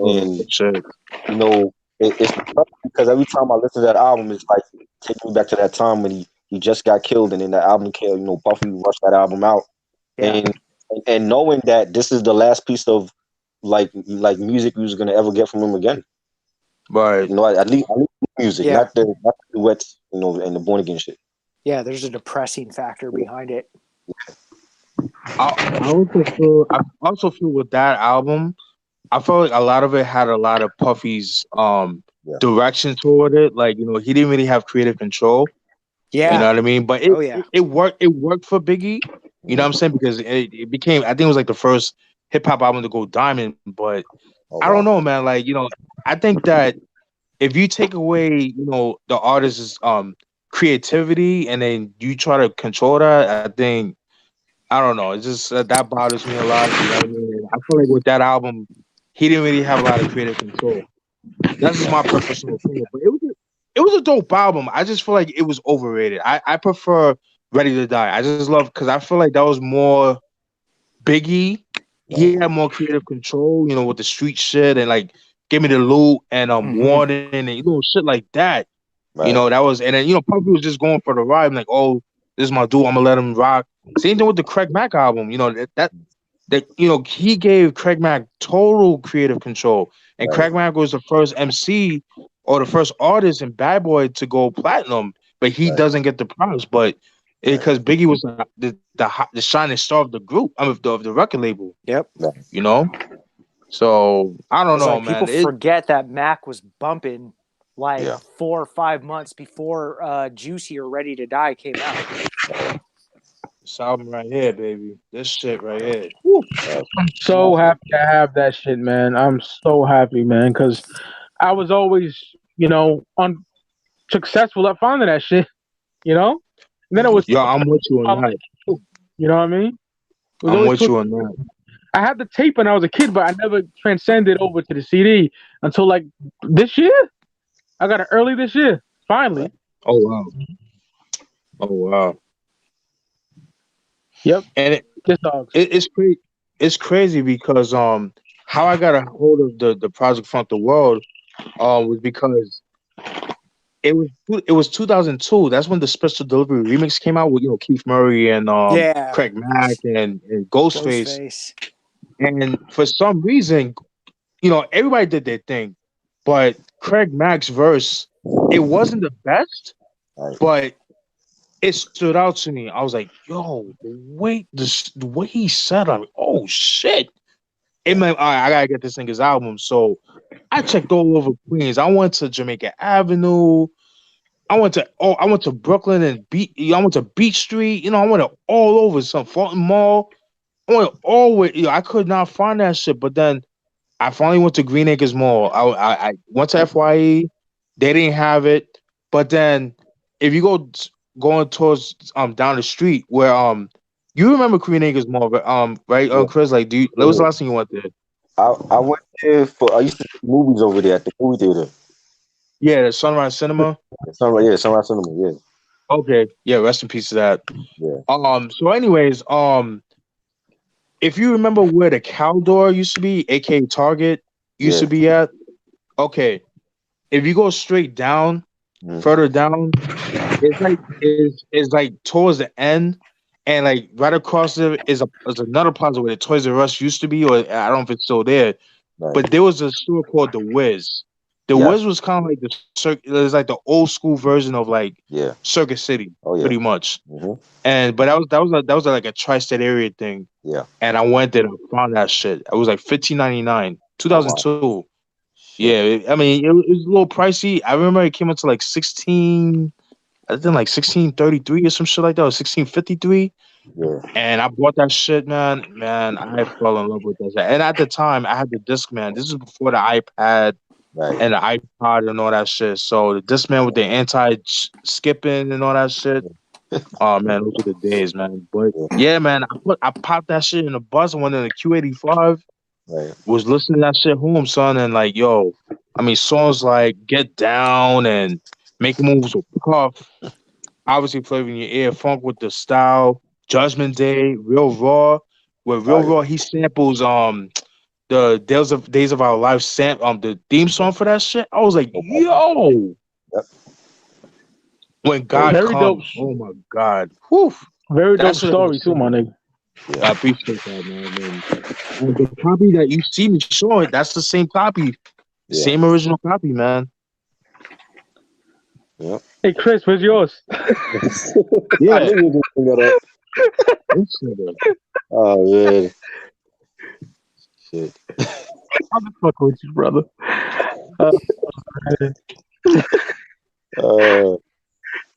[SPEAKER 2] Oh
[SPEAKER 3] and
[SPEAKER 2] shit.
[SPEAKER 3] you know it's depressing because every time I listen to that album, it's like taking me back to that time when he just got killed, and then the album came. You know, Puffy rushed that album out,
[SPEAKER 4] Yeah.
[SPEAKER 3] and knowing that this is the last piece of like music we was gonna ever get from him again.
[SPEAKER 2] Right.
[SPEAKER 3] You know, at least music,
[SPEAKER 4] Yeah.
[SPEAKER 3] not the duets, you know, and the born again shit.
[SPEAKER 4] Yeah, there's a depressing factor behind it.
[SPEAKER 2] I also feel with that album, I felt like a lot of it had a lot of Puffy's
[SPEAKER 3] Yeah.
[SPEAKER 2] direction toward it. Like, he didn't really have creative control. You know
[SPEAKER 4] Yeah.
[SPEAKER 2] what I mean? But
[SPEAKER 4] Oh yeah.
[SPEAKER 2] it worked. It worked for Biggie. You know what I'm saying? Because it became. I think it was like the first hip hop album to go diamond. But
[SPEAKER 3] Oh
[SPEAKER 2] I don't
[SPEAKER 3] wow.
[SPEAKER 2] know, man. Like, I think that if you take away, the artist's creativity and then you try to control that, I think I don't know. It's just that bothers me a lot. You know what I mean? I feel like with that album, he didn't really have a lot of creative control. That's just my personal opinion. But it was a dope album. I just feel like it was overrated. I prefer Ready to Die. I just love because I feel like that was more Biggie. He had more creative control, with the street shit and like give me the loot and
[SPEAKER 4] Mhm.
[SPEAKER 2] warning and shit like that.
[SPEAKER 3] Right.
[SPEAKER 2] That was and then Puffy was just going for the ride. Like, oh, this is my dude. I'm gonna let him rock. Same thing with the Craig Mack album. That he gave Craig Mack total creative control, and
[SPEAKER 3] Right.
[SPEAKER 2] Craig Mack was the first MC or the first artist in Bad Boy to go platinum, but he
[SPEAKER 3] Right.
[SPEAKER 2] doesn't get the props. But
[SPEAKER 3] Right.
[SPEAKER 2] because Biggie was the shining star of the group, of the record label,
[SPEAKER 4] Yep.
[SPEAKER 3] Right.
[SPEAKER 2] you know. So I don't
[SPEAKER 4] It's
[SPEAKER 2] know,
[SPEAKER 4] like people
[SPEAKER 2] man.
[SPEAKER 4] forget that Mac was bumping like
[SPEAKER 3] Yeah.
[SPEAKER 4] 4 or 5 months before Juicy or Ready to Die came out.
[SPEAKER 2] This album right here, baby. This shit right here.
[SPEAKER 1] I'm so happy to have that shit, man. I'm so happy, man, because I was always, unsuccessful at finding that shit, And then it was,
[SPEAKER 2] Yo, I'm with you on that.
[SPEAKER 1] you know what I mean? It was
[SPEAKER 2] I'm
[SPEAKER 1] always
[SPEAKER 2] with you on that.
[SPEAKER 1] I had the tape when I was a kid, but I never transcended over to the CD until like this year. I got it early this year, finally.
[SPEAKER 2] Oh wow. Oh wow.
[SPEAKER 1] Yep.
[SPEAKER 2] And
[SPEAKER 1] Just dogs.
[SPEAKER 2] it's crazy. It's crazy because how I got a hold of the Project Funk the World was because it was 2002. That's when the Special Delivery remix came out with Keith Murray and
[SPEAKER 4] Yeah.
[SPEAKER 2] Craig Mack and Ghostface.
[SPEAKER 4] Ghostface.
[SPEAKER 2] And for some reason, everybody did their thing, but Craig Mack's verse, it wasn't the best,
[SPEAKER 3] Right.
[SPEAKER 2] but it stood out to me. I was like, yo, wait, the way he said, I'm like, oh shit. It meant, all right, I gotta get this nigga's album. So I checked all over Queens. I went to Jamaica Avenue. I went to Brooklyn and I went to Beach Street. I went to all over some Fulton Mall. I went all over. I could not find that shit. But then I finally went to Green Acres Mall. I went to FYE. They didn't have it. But then if you going towards down the street where you remember Green Acres Mall, right?
[SPEAKER 3] Yeah.
[SPEAKER 2] Chris, like, when was the last time you went there?
[SPEAKER 3] I went there I used to see movies over there at the movie theater.
[SPEAKER 2] Yeah, the Sunrise Cinema.
[SPEAKER 3] Sunrise Cinema. Yeah.
[SPEAKER 2] Okay, yeah. Rest in peace to that.
[SPEAKER 3] Yeah.
[SPEAKER 2] So, anyways, if you remember where the Caldor used to be, aka Target, used to be at, okay. If you go straight down, further down, it's like towards the end, and like right across there is another plaza where the Toys R Us used to be, or I don't know if it's still there.
[SPEAKER 3] Right.
[SPEAKER 2] But there was a store called the Wh0vee. The Wh0vee was kind of like it was like the old school version of like Circuit City, pretty much. But that was like a tri-state area thing.
[SPEAKER 3] Yeah.
[SPEAKER 2] And I went there and found that shit. It was like $15.99, 2002.
[SPEAKER 3] Oh, wow.
[SPEAKER 2] Yeah, I mean it was a little pricey. I remember it came up to like 16. I think like 1633 or some shit like that, or 1653.
[SPEAKER 3] Yeah.
[SPEAKER 2] And I bought that shit, man. Man, I fell in love with that. And at the time, I had the Discman. This is before the iPad.
[SPEAKER 3] Right.
[SPEAKER 2] and the iPod and all that shit. So this man with the anti-skipping and all that shit. Oh man, those are the days, man. But yeah, man, I popped that shit in the bus. I went in the Q85.
[SPEAKER 3] Right.
[SPEAKER 2] Was listening to that shit home, son, and like, yo, I mean, songs like "Get Down" and "Making Moves with Puff." Obviously, Flavor in Your Ear, Funk with the Style, Judgment Day, Real Raw. Where Real Raw, he samples the Days of Our Life the theme song for that shit. I was like, yo.
[SPEAKER 3] Yep.
[SPEAKER 2] When God
[SPEAKER 1] Very
[SPEAKER 2] comes,
[SPEAKER 1] dope.
[SPEAKER 2] oh my God, whew.
[SPEAKER 1] Very
[SPEAKER 2] That
[SPEAKER 1] dope
[SPEAKER 2] shit
[SPEAKER 1] story
[SPEAKER 2] was
[SPEAKER 1] too, my nigga.
[SPEAKER 2] I appreciate that, man. And the copy that you see me showing, that's the same copy, same original copy, man.
[SPEAKER 3] Yep.
[SPEAKER 1] Hey Chris, where's yours?
[SPEAKER 3] Yeah. I knew you were gonna bring that up. Oh man. Shit.
[SPEAKER 1] I'm just fucking with you, brother.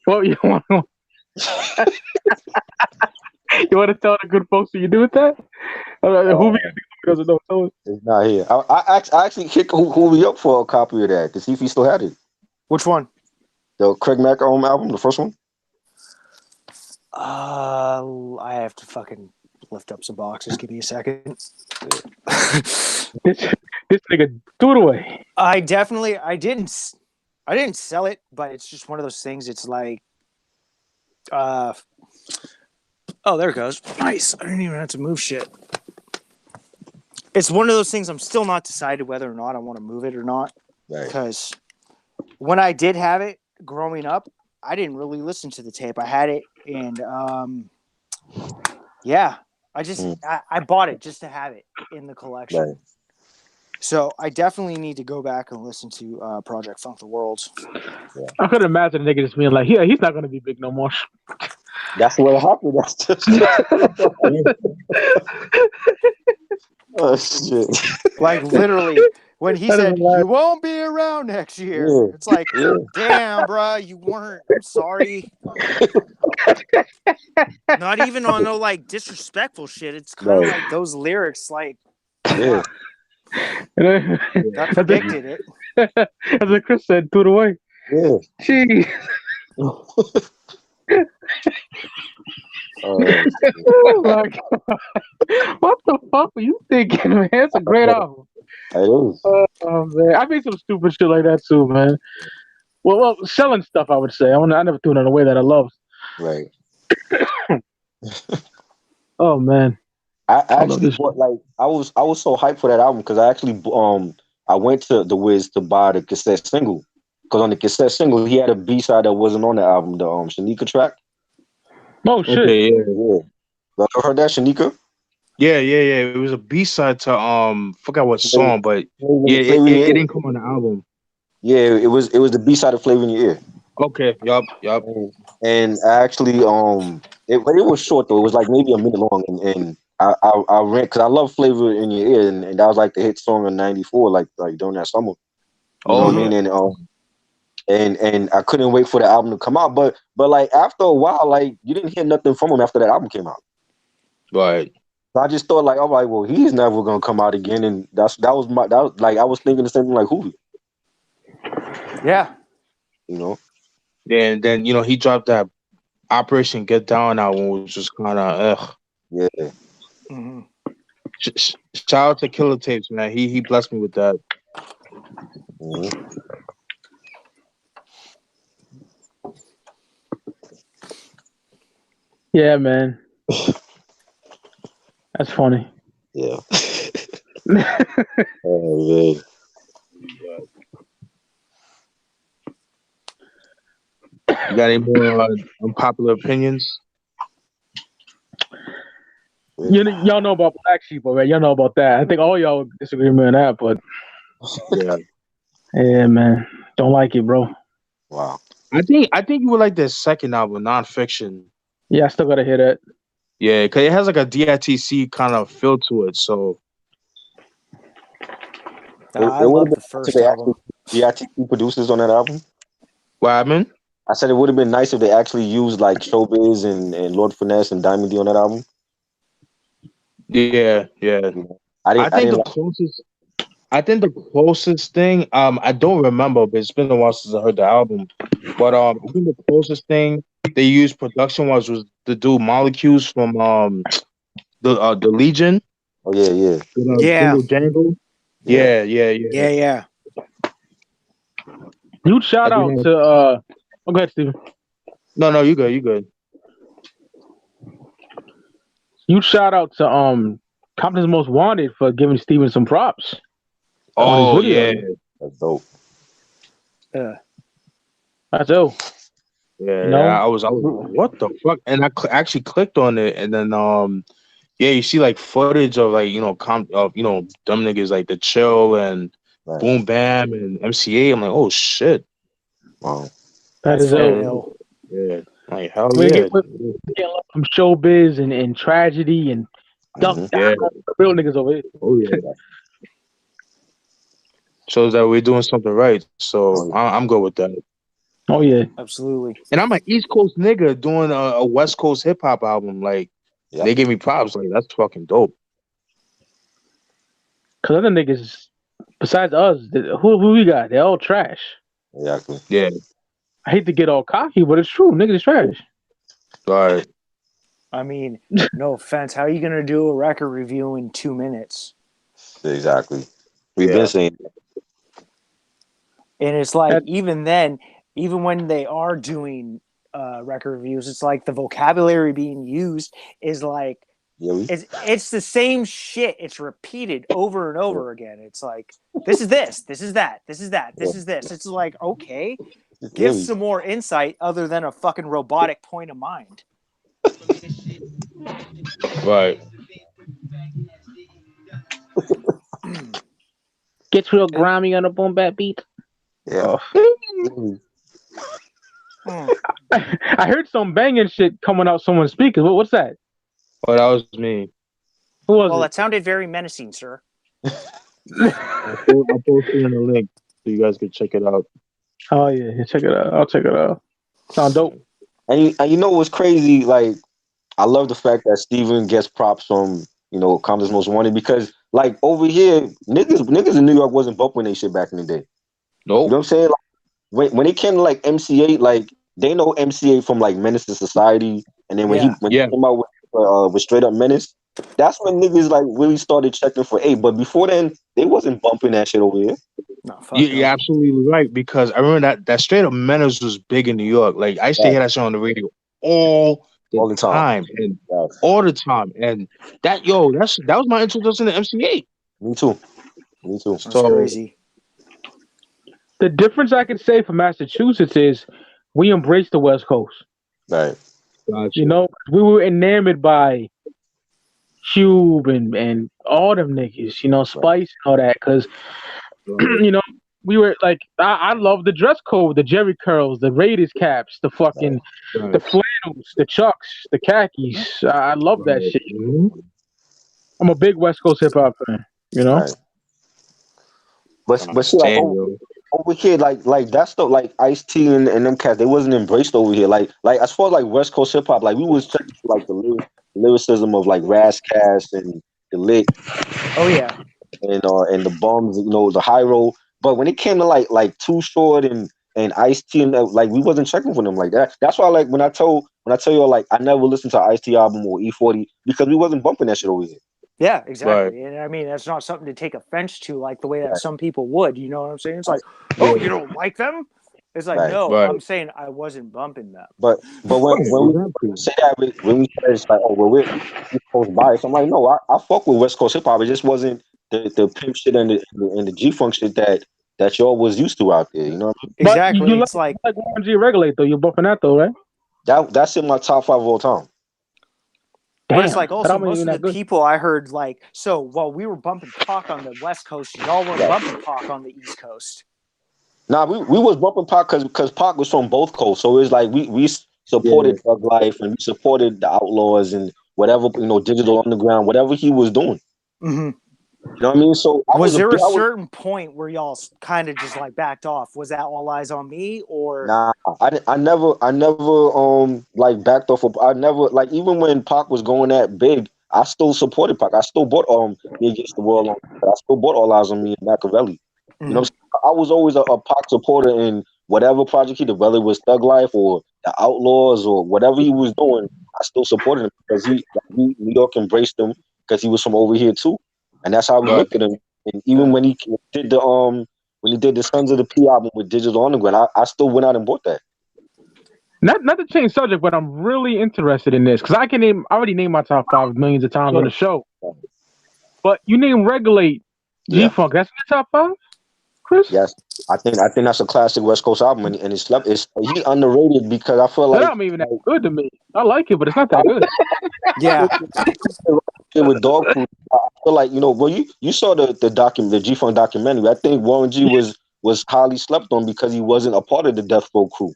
[SPEAKER 1] What you want? You want to tell the good folks what you do with that? Who doesn't know? Tell us.
[SPEAKER 3] It's not here. I actually hit Wh0vee up for a copy of that to see if he still had it.
[SPEAKER 4] Which one?
[SPEAKER 3] The Craig Mack album, the first one.
[SPEAKER 4] I have to fucking lift up some boxes. Give me a second.
[SPEAKER 1] This nigga threw it away.
[SPEAKER 4] I didn't sell it, but it's just one of those things. It's like, oh, there it goes. Nice. I didn't even have to move shit. It's one of those things. I'm still not decided whether or not I want to move it or not.
[SPEAKER 3] Right.
[SPEAKER 4] Because when I did have it growing up, I didn't really listen to the tape. I had it, and yeah, I bought it just to have it in the collection.
[SPEAKER 3] Right.
[SPEAKER 1] So I definitely need to go back and listen to Project Funk the World. Yeah. I could imagine a nigga just being like, yeah, he's not gonna be big no more.
[SPEAKER 3] That's what happened. That's just oh shit!
[SPEAKER 4] Like literally, when he said you won't be around next year, it's like, damn, bro, you weren't. I'm sorry. Not even on no like disrespectful shit. It's kind of like those lyrics, like.
[SPEAKER 3] Yeah.
[SPEAKER 4] That predicted it.
[SPEAKER 1] As like Chris said, threw it away.
[SPEAKER 3] Yeah.
[SPEAKER 1] Gee.
[SPEAKER 3] Oh
[SPEAKER 1] my God. What the fuck were you thinking, man? It's a great album.
[SPEAKER 3] It is.
[SPEAKER 1] Oh man, I made some stupid shit like that too, man. Well, selling stuff, I would say. I never threw it in a way that I loved.
[SPEAKER 3] Right.
[SPEAKER 1] Oh man.
[SPEAKER 3] I actually bought, like, I was so hyped for that album because I actually I went to the Wh0vee to buy the cassette single because on the cassette single he had a B-side that wasn't on the album, the Shanika track.
[SPEAKER 1] Oh shit!
[SPEAKER 2] Okay, yeah.
[SPEAKER 3] You heard that, Shanika?
[SPEAKER 2] Yeah. It was a B-side to forgot what song, but it didn't come on the album.
[SPEAKER 3] Yeah, it was the B-side of Flavor in Your Ear.
[SPEAKER 2] Okay, yup.
[SPEAKER 3] And I actually it was short though. It was like maybe a minute long, and I ran because I love Flavor in Your Ear, and that was like the hit song in '94, like during that summer. You know what I mean? And I couldn't wait for the album to come out, but like after a while, like you didn't hear nothing from him after that album came out.
[SPEAKER 2] Right.
[SPEAKER 3] So I just thought like, all right, well, he's never gonna come out again, and that was like I was thinking the same thing like Wh0vee.
[SPEAKER 4] Yeah.
[SPEAKER 3] You know.
[SPEAKER 2] Yeah, and then he dropped that Operation Get Down album, which was kind of
[SPEAKER 3] Yeah.
[SPEAKER 4] Mm-hmm.
[SPEAKER 2] Shout out to Killer Tapes, man. He blessed me with that.
[SPEAKER 3] Mm-hmm.
[SPEAKER 1] Yeah, man. That's funny.
[SPEAKER 3] Yeah. Oh man.
[SPEAKER 2] You got any more unpopular opinions?
[SPEAKER 1] Y'all know about Black Sheep, right? Y'all know about that. I think all y'all disagree with me on that, but yeah, man, don't like it, bro.
[SPEAKER 3] Wow.
[SPEAKER 2] I think you would like the second album, Nonfiction.
[SPEAKER 1] Yeah, I still gotta hear that.
[SPEAKER 2] Yeah, because it has like a DITC kind of feel to it. So
[SPEAKER 4] I love the first album.
[SPEAKER 3] DITC producers on that album.
[SPEAKER 2] What happened?
[SPEAKER 3] I said it would have been nice if they actually used like Showbiz and Lord Finesse and Diamond D on that album.
[SPEAKER 2] Yeah. I think the I think the closest thing, I don't remember, but it's been a while since I heard the album. But I think the closest thing they used production was the dude Molecules from the Legion,
[SPEAKER 3] Oh yeah.
[SPEAKER 4] Yeah.
[SPEAKER 2] Jingle Jangle.
[SPEAKER 3] Yeah.
[SPEAKER 4] Yeah.
[SPEAKER 1] Huge shout
[SPEAKER 2] And
[SPEAKER 1] out
[SPEAKER 2] then-
[SPEAKER 1] to go ahead, Steven.
[SPEAKER 2] no, you good, you good.
[SPEAKER 1] Huge shout out to Compton's Most Wanted for giving Steven some props.
[SPEAKER 2] Oh
[SPEAKER 1] his video.
[SPEAKER 2] yeah,
[SPEAKER 3] That's dope.
[SPEAKER 1] That's ill.
[SPEAKER 2] yeah.
[SPEAKER 1] You know?
[SPEAKER 2] I was like, what the fuck? And I actually clicked on it, and then yeah, you see like footage of like of them niggas like the Chill and
[SPEAKER 3] Right.
[SPEAKER 2] Boom Bam and MCA. I'm like, oh shit,
[SPEAKER 3] Wow.
[SPEAKER 1] That
[SPEAKER 4] That's
[SPEAKER 1] is
[SPEAKER 4] fucking
[SPEAKER 1] ill.
[SPEAKER 4] ill.
[SPEAKER 2] yeah, like hell
[SPEAKER 1] We
[SPEAKER 2] yeah,
[SPEAKER 1] get love from showbiz and tragedy and duck
[SPEAKER 3] Mhm.
[SPEAKER 2] yeah,
[SPEAKER 1] real niggas over here.
[SPEAKER 2] oh yeah. Shows that we're doing something right, so
[SPEAKER 3] Oh, yeah.
[SPEAKER 2] I'm good with that.
[SPEAKER 1] Oh yeah.
[SPEAKER 4] Absolutely.
[SPEAKER 2] And I'm an East Coast nigga doing a West Coast hip hop album. Like
[SPEAKER 3] Yeah.
[SPEAKER 2] they give me props. Like that's fucking dope.
[SPEAKER 1] Cause other niggas, besides us, who we got? They're all trash.
[SPEAKER 3] Exactly.
[SPEAKER 2] Yeah,
[SPEAKER 1] I hate to get all cocky, but it's true. Niggas is trash.
[SPEAKER 2] all right.
[SPEAKER 4] I mean, no offense. How are you gonna do a record review in 2 minutes?
[SPEAKER 3] Exactly. We've
[SPEAKER 2] Yeah.
[SPEAKER 3] been saying
[SPEAKER 4] And it's like
[SPEAKER 1] That-
[SPEAKER 4] even then, even when they are doing record reviews, it's like the vocabulary being used is like
[SPEAKER 3] yeah,
[SPEAKER 4] it's the same shit. It's repeated over and over again. It's like this is this is that, this is that, this is this. It's like okay, give some more insight other than a fucking robotic point of mind.
[SPEAKER 2] Right.
[SPEAKER 1] Gets real grimy on a boom bap beat.
[SPEAKER 3] yeah.
[SPEAKER 1] Oh. I heard some banging shit coming out someone's speakers. What's that?
[SPEAKER 2] Oh, that was me.
[SPEAKER 1] Who was
[SPEAKER 4] Well,
[SPEAKER 1] it?
[SPEAKER 4] that sounded very menacing, sir.
[SPEAKER 2] I'll post it in the link so you guys can check it out.
[SPEAKER 1] Oh yeah, check it out. I'll check it out. Sound dope.
[SPEAKER 3] And you know what's crazy? Like, I love the fact that Steven gets props from Compton's Most Wanted because like over here, niggas in New York wasn't bumping they shit back in the day. You know
[SPEAKER 2] Nope.
[SPEAKER 3] what I'm saying? Like, when it came to like MCA, like they know MCA from like Menace to Society, and then when he came out with Straight Up Menace, that's when niggas like really started checking for A. But before then, they wasn't bumping that shit over here.
[SPEAKER 4] No, fuck
[SPEAKER 2] You're absolutely right because I remember that Straight Up Menace was big in New York. Like I used to hear that shit on the radio all the time and all the time. And that was my introduction to MCA.
[SPEAKER 3] Me too.
[SPEAKER 4] That's
[SPEAKER 2] So
[SPEAKER 4] crazy.
[SPEAKER 1] The difference I can say for Massachusetts is we embrace the West Coast.
[SPEAKER 3] Right.
[SPEAKER 1] You know, we were enamored by Cube and all them niggas, you know, Spice and all that. Because, you know, we were like, I love the dress code, the Jerry curls, the Raiders caps, the fucking, the flannels, the Chucks, the khakis. I love that shit. I'm a big West Coast hip hop fan, you know?
[SPEAKER 3] Right. But see, like, over here, like that stuff, like Ice-T and them cats, they wasn't embraced over here. Like as far as like West Coast hip hop, like we was checking for like the lyricism of like Razzcast and the Lick.
[SPEAKER 4] Oh yeah.
[SPEAKER 3] And the Bums, the high roll. But when it came to like Too Short and Ice-T and like we wasn't checking for them like that. That's why like when I tell you like I never listened to Ice-T album or E40 because we wasn't bumping that shit over here.
[SPEAKER 4] Yeah, exactly. Right. And I mean, that's not something to take offense to, like the way that some people would. You know what I'm saying? It's like, oh, you don't like them? It's like, no, I'm saying I wasn't bumping them.
[SPEAKER 3] But when we say that, when we say it's like, oh, well, we're East Coast bias, I'm like, no, I fuck with West Coast hip hop. It just wasn't the pimp shit and the G funk shit that y'all was used to out there. You know what I mean?
[SPEAKER 4] Exactly.
[SPEAKER 1] But it's like Warren G Regulate though. You're bumping that though, right?
[SPEAKER 3] That's in my top 5 of all time.
[SPEAKER 4] But it's like also most of the people I heard like, so while we were bumping Pac on the West Coast, y'all were bumping Pac on the East Coast.
[SPEAKER 3] Nah, we was bumping Pac because Pac was from both coasts. So it's like we supported Thug Life and we supported the Outlaws and whatever, Digital Underground, whatever he was doing.
[SPEAKER 4] Mm-hmm.
[SPEAKER 3] You know what I mean? So
[SPEAKER 4] was there a certain point where y'all kind of just like backed off? Was that All Eyes on Me or?
[SPEAKER 3] Nah, I never like backed off. I never like even when Pac was going at big, I still supported Pac. I still bought Me Against the World. I still bought All Eyes on Me and Machiavelli. You know what I'm saying? I was always a Pac supporter in whatever project he did, whether it was Thug Life or the Outlaws or whatever he was doing. I still supported him because New York embraced him because he was from over here too, and that's how we looked at him. And even when he did the Sons of the P album with Digital Underground, I still went out and bought that.
[SPEAKER 1] Not to change subject, but I'm really interested in this because I already named my top 5 millions of times on the show. But you name Regulate G-Funk. That's in your top 5, Chris?
[SPEAKER 3] Yes, I think that's a classic West Coast album, and it's he underrated because I feel like
[SPEAKER 1] that album even that good to me. I like it, but it's not that good.
[SPEAKER 4] Yeah.
[SPEAKER 3] With Dog Food, I feel like you saw the G-Funk documentary. I think Warren G was highly slept on because he wasn't a part of the Death Row crew.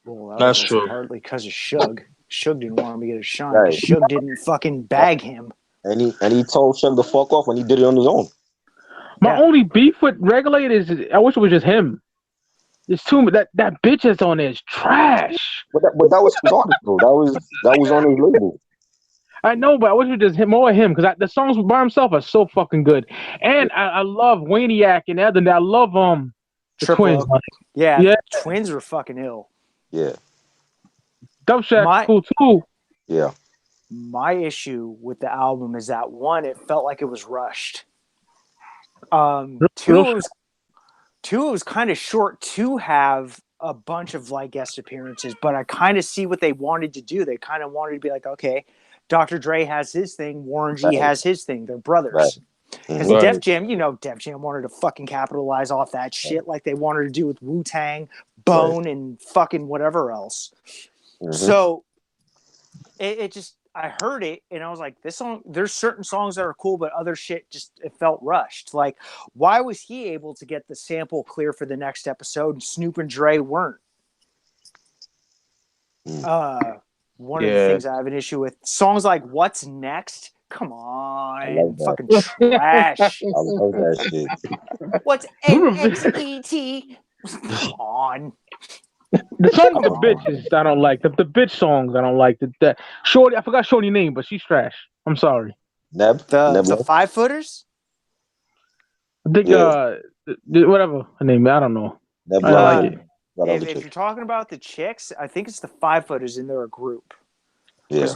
[SPEAKER 4] Well,
[SPEAKER 2] That's true.
[SPEAKER 4] Partly because of Suge. Suge didn't want him to get a shine.
[SPEAKER 3] Right.
[SPEAKER 4] Suge didn't fucking bag him.
[SPEAKER 3] And he told Suge to fuck off when he did it on his own.
[SPEAKER 1] My only beef with Regulate is I wish it was just him. It's too that bitch that's on there is trash.
[SPEAKER 3] But that was his artist though. That was on his label.
[SPEAKER 1] I know, but I wish it was just more of him because the songs by himself are so fucking good. And I love Waniac and other than I love the Twins.
[SPEAKER 4] Yeah, Twins were fucking ill.
[SPEAKER 3] Yeah.
[SPEAKER 1] Dub Shack's cool too.
[SPEAKER 3] Yeah.
[SPEAKER 4] My issue with the album is that one, it felt like it was rushed. Two, it was kind of short to have a bunch of like guest appearances, but I kind of see what they wanted to do. They kind of wanted to be like, okay, Dr. Dre has his thing, Warren G has his thing. They're brothers. Because Def Jam, Def Jam wanted to fucking capitalize off that shit like they wanted to do with Wu-Tang, Bone, and fucking whatever else. So it just, I heard it and I was like, this song, there's certain songs that are cool, but other shit just, it felt rushed. Like, why was he able to get the sample clear for the next episode and Snoop and Dre weren't? One of the things I have an issue with songs like What's Next? Come on, fucking trash.
[SPEAKER 3] I love that shit.
[SPEAKER 4] What's NXET? Come on.
[SPEAKER 1] The song with the bitches I don't like. The bitch songs I don't like. The Shorty, I forgot Shorty's name, but she's trash. I'm sorry.
[SPEAKER 4] The 5 footers?
[SPEAKER 1] I think whatever her name, I don't know. I don't like it.
[SPEAKER 4] If you're talking about the chicks, I think it's the 5 footers and they're a group.
[SPEAKER 3] Yeah.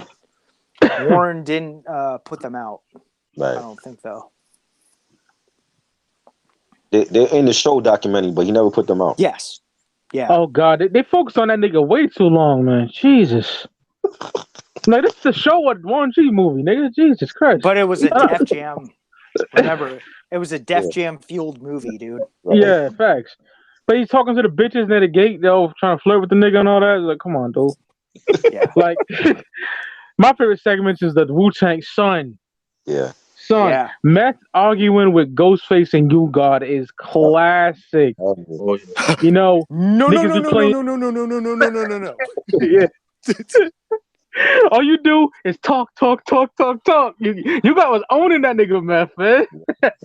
[SPEAKER 4] Warren didn't put them out.
[SPEAKER 3] Right.
[SPEAKER 4] I don't think though.
[SPEAKER 1] They're
[SPEAKER 3] in the show documentary, but he never put them out.
[SPEAKER 4] Yes. Yeah.
[SPEAKER 1] Oh God, they focused on that nigga way too long, man. Jesus. Like this is a show what Warren G movie, nigga. Jesus Christ.
[SPEAKER 4] But it was a Def Jam. Remember, it was a Def Jam fueled movie, dude.
[SPEAKER 3] Right.
[SPEAKER 1] Yeah, facts. But he's talking to the bitches near the gate, they'll trying to flirt with the nigga and all that. Like, come on, dude.
[SPEAKER 4] Yeah.
[SPEAKER 1] Like my favorite segments is the Wu-Tang Son.
[SPEAKER 3] Yeah.
[SPEAKER 1] Son.
[SPEAKER 4] Yeah.
[SPEAKER 1] Meth arguing with Ghostface and You God is classic. You know,
[SPEAKER 4] No.
[SPEAKER 1] yeah. All you do is talk. You got was owning that nigga Meth, man.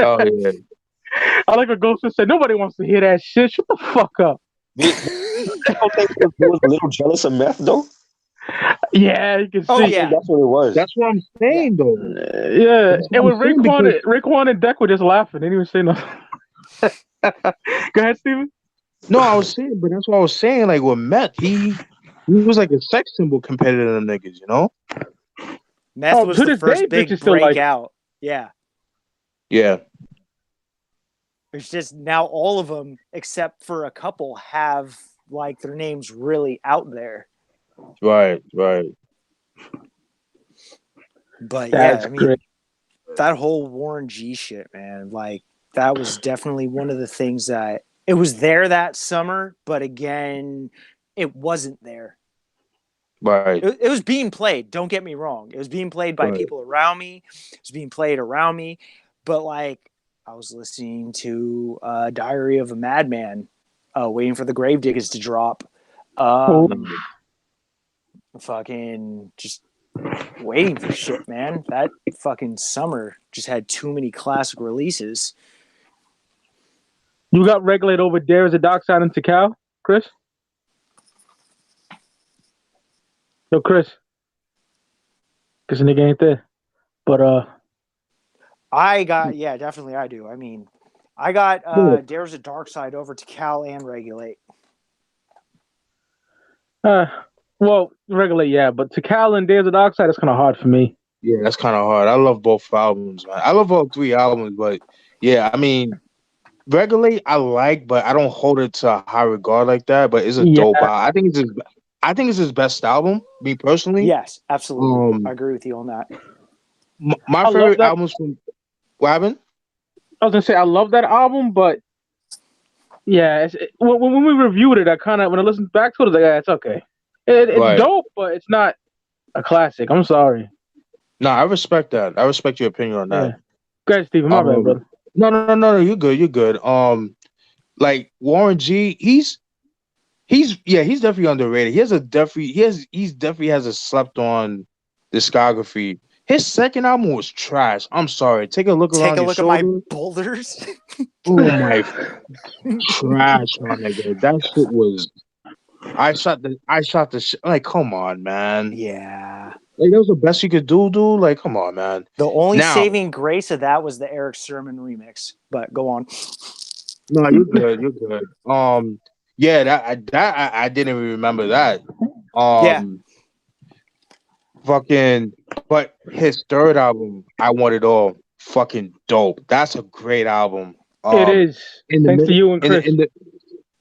[SPEAKER 2] Oh yeah.
[SPEAKER 1] I like what Ghostface said. Nobody wants to hear that shit. Shut the fuck up.
[SPEAKER 3] You don't think he was a little jealous of Meth though?
[SPEAKER 1] Yeah, you can see.
[SPEAKER 4] Oh, yeah.
[SPEAKER 3] That's what it was.
[SPEAKER 2] That's what I'm saying though.
[SPEAKER 1] Yeah. And when Raekwon and Deck were just laughing, they didn't even say nothing. Go ahead, Steven.
[SPEAKER 2] No, I was saying, but that's what I was saying. Like with Meth, he was like a sex symbol compared to them niggas, you know?
[SPEAKER 4] Meth was the first big breakout. Yeah.
[SPEAKER 2] Yeah.
[SPEAKER 4] It's just now all of them, except for a couple, have like their names really out there.
[SPEAKER 2] Right.
[SPEAKER 4] But
[SPEAKER 1] That's
[SPEAKER 4] I mean,
[SPEAKER 1] great.
[SPEAKER 4] that whole Warren G shit, man, like that was definitely one of the things that it was there that summer, but again, it wasn't there.
[SPEAKER 2] Right.
[SPEAKER 4] It was being played. Don't get me wrong. It was being played by people around me. It was being played around me. But like, I was listening to Diary of a Madman, waiting for the Gravediggers to drop. Fucking just waiting for shit, man. That fucking summer just had too many classic releases.
[SPEAKER 1] You got Regulate over there as a Dark Side into Cal, Chris? Yo, Chris. Because the nigga ain't there. But
[SPEAKER 4] definitely I do. I mean, I got There's a Dark Side over to Cal and Regulate.
[SPEAKER 1] well, Regulate, yeah, but To Cal and Days of Dark Side is kind of hard for me.
[SPEAKER 2] Yeah, that's kind of hard. I love both albums, man. I love all three albums, but yeah, I mean, Regulate I like, but I don't hold it to a high regard like that. But it's a
[SPEAKER 1] Yeah,
[SPEAKER 2] dope. I think it's his best album. Me personally,
[SPEAKER 4] Yes, absolutely. I agree with you on that.
[SPEAKER 2] my
[SPEAKER 1] I love
[SPEAKER 2] favorite
[SPEAKER 1] that.
[SPEAKER 2] albums from what happened?
[SPEAKER 1] I was gonna say I love that album, but yeah, when we reviewed it, I kind of when I listened back to it, I was like, yeah, it's okay. It's
[SPEAKER 2] Right.
[SPEAKER 1] dope, but it's not a classic. I'm sorry.
[SPEAKER 2] No, I respect that. I respect your opinion on
[SPEAKER 1] Yeah.
[SPEAKER 2] that.
[SPEAKER 1] Go ahead, Steven. My bad, brother.
[SPEAKER 2] No, you're good. You're good. Like Warren G, he's definitely underrated. He's definitely has a slept on discography. His second album was trash. I'm sorry. Take a look
[SPEAKER 4] Take
[SPEAKER 2] around
[SPEAKER 4] a
[SPEAKER 2] your
[SPEAKER 4] look at my
[SPEAKER 2] shoulder.
[SPEAKER 4] boulders.
[SPEAKER 2] Oh my trash, my nigga. That shit was. I shot the shit. Like, come on, man.
[SPEAKER 4] Yeah.
[SPEAKER 2] Like, that was the best you could do, dude. Like, come on, man.
[SPEAKER 4] The only
[SPEAKER 2] Now-
[SPEAKER 4] saving grace of that was the Eric Sermon remix. But go on.
[SPEAKER 2] No, you're good. You're good. Yeah, that I didn't even remember that.
[SPEAKER 4] Yeah.
[SPEAKER 2] Fucking, but his third album, I Want It All, fucking dope. That's a great album.
[SPEAKER 1] It is. Thanks to you and Chris.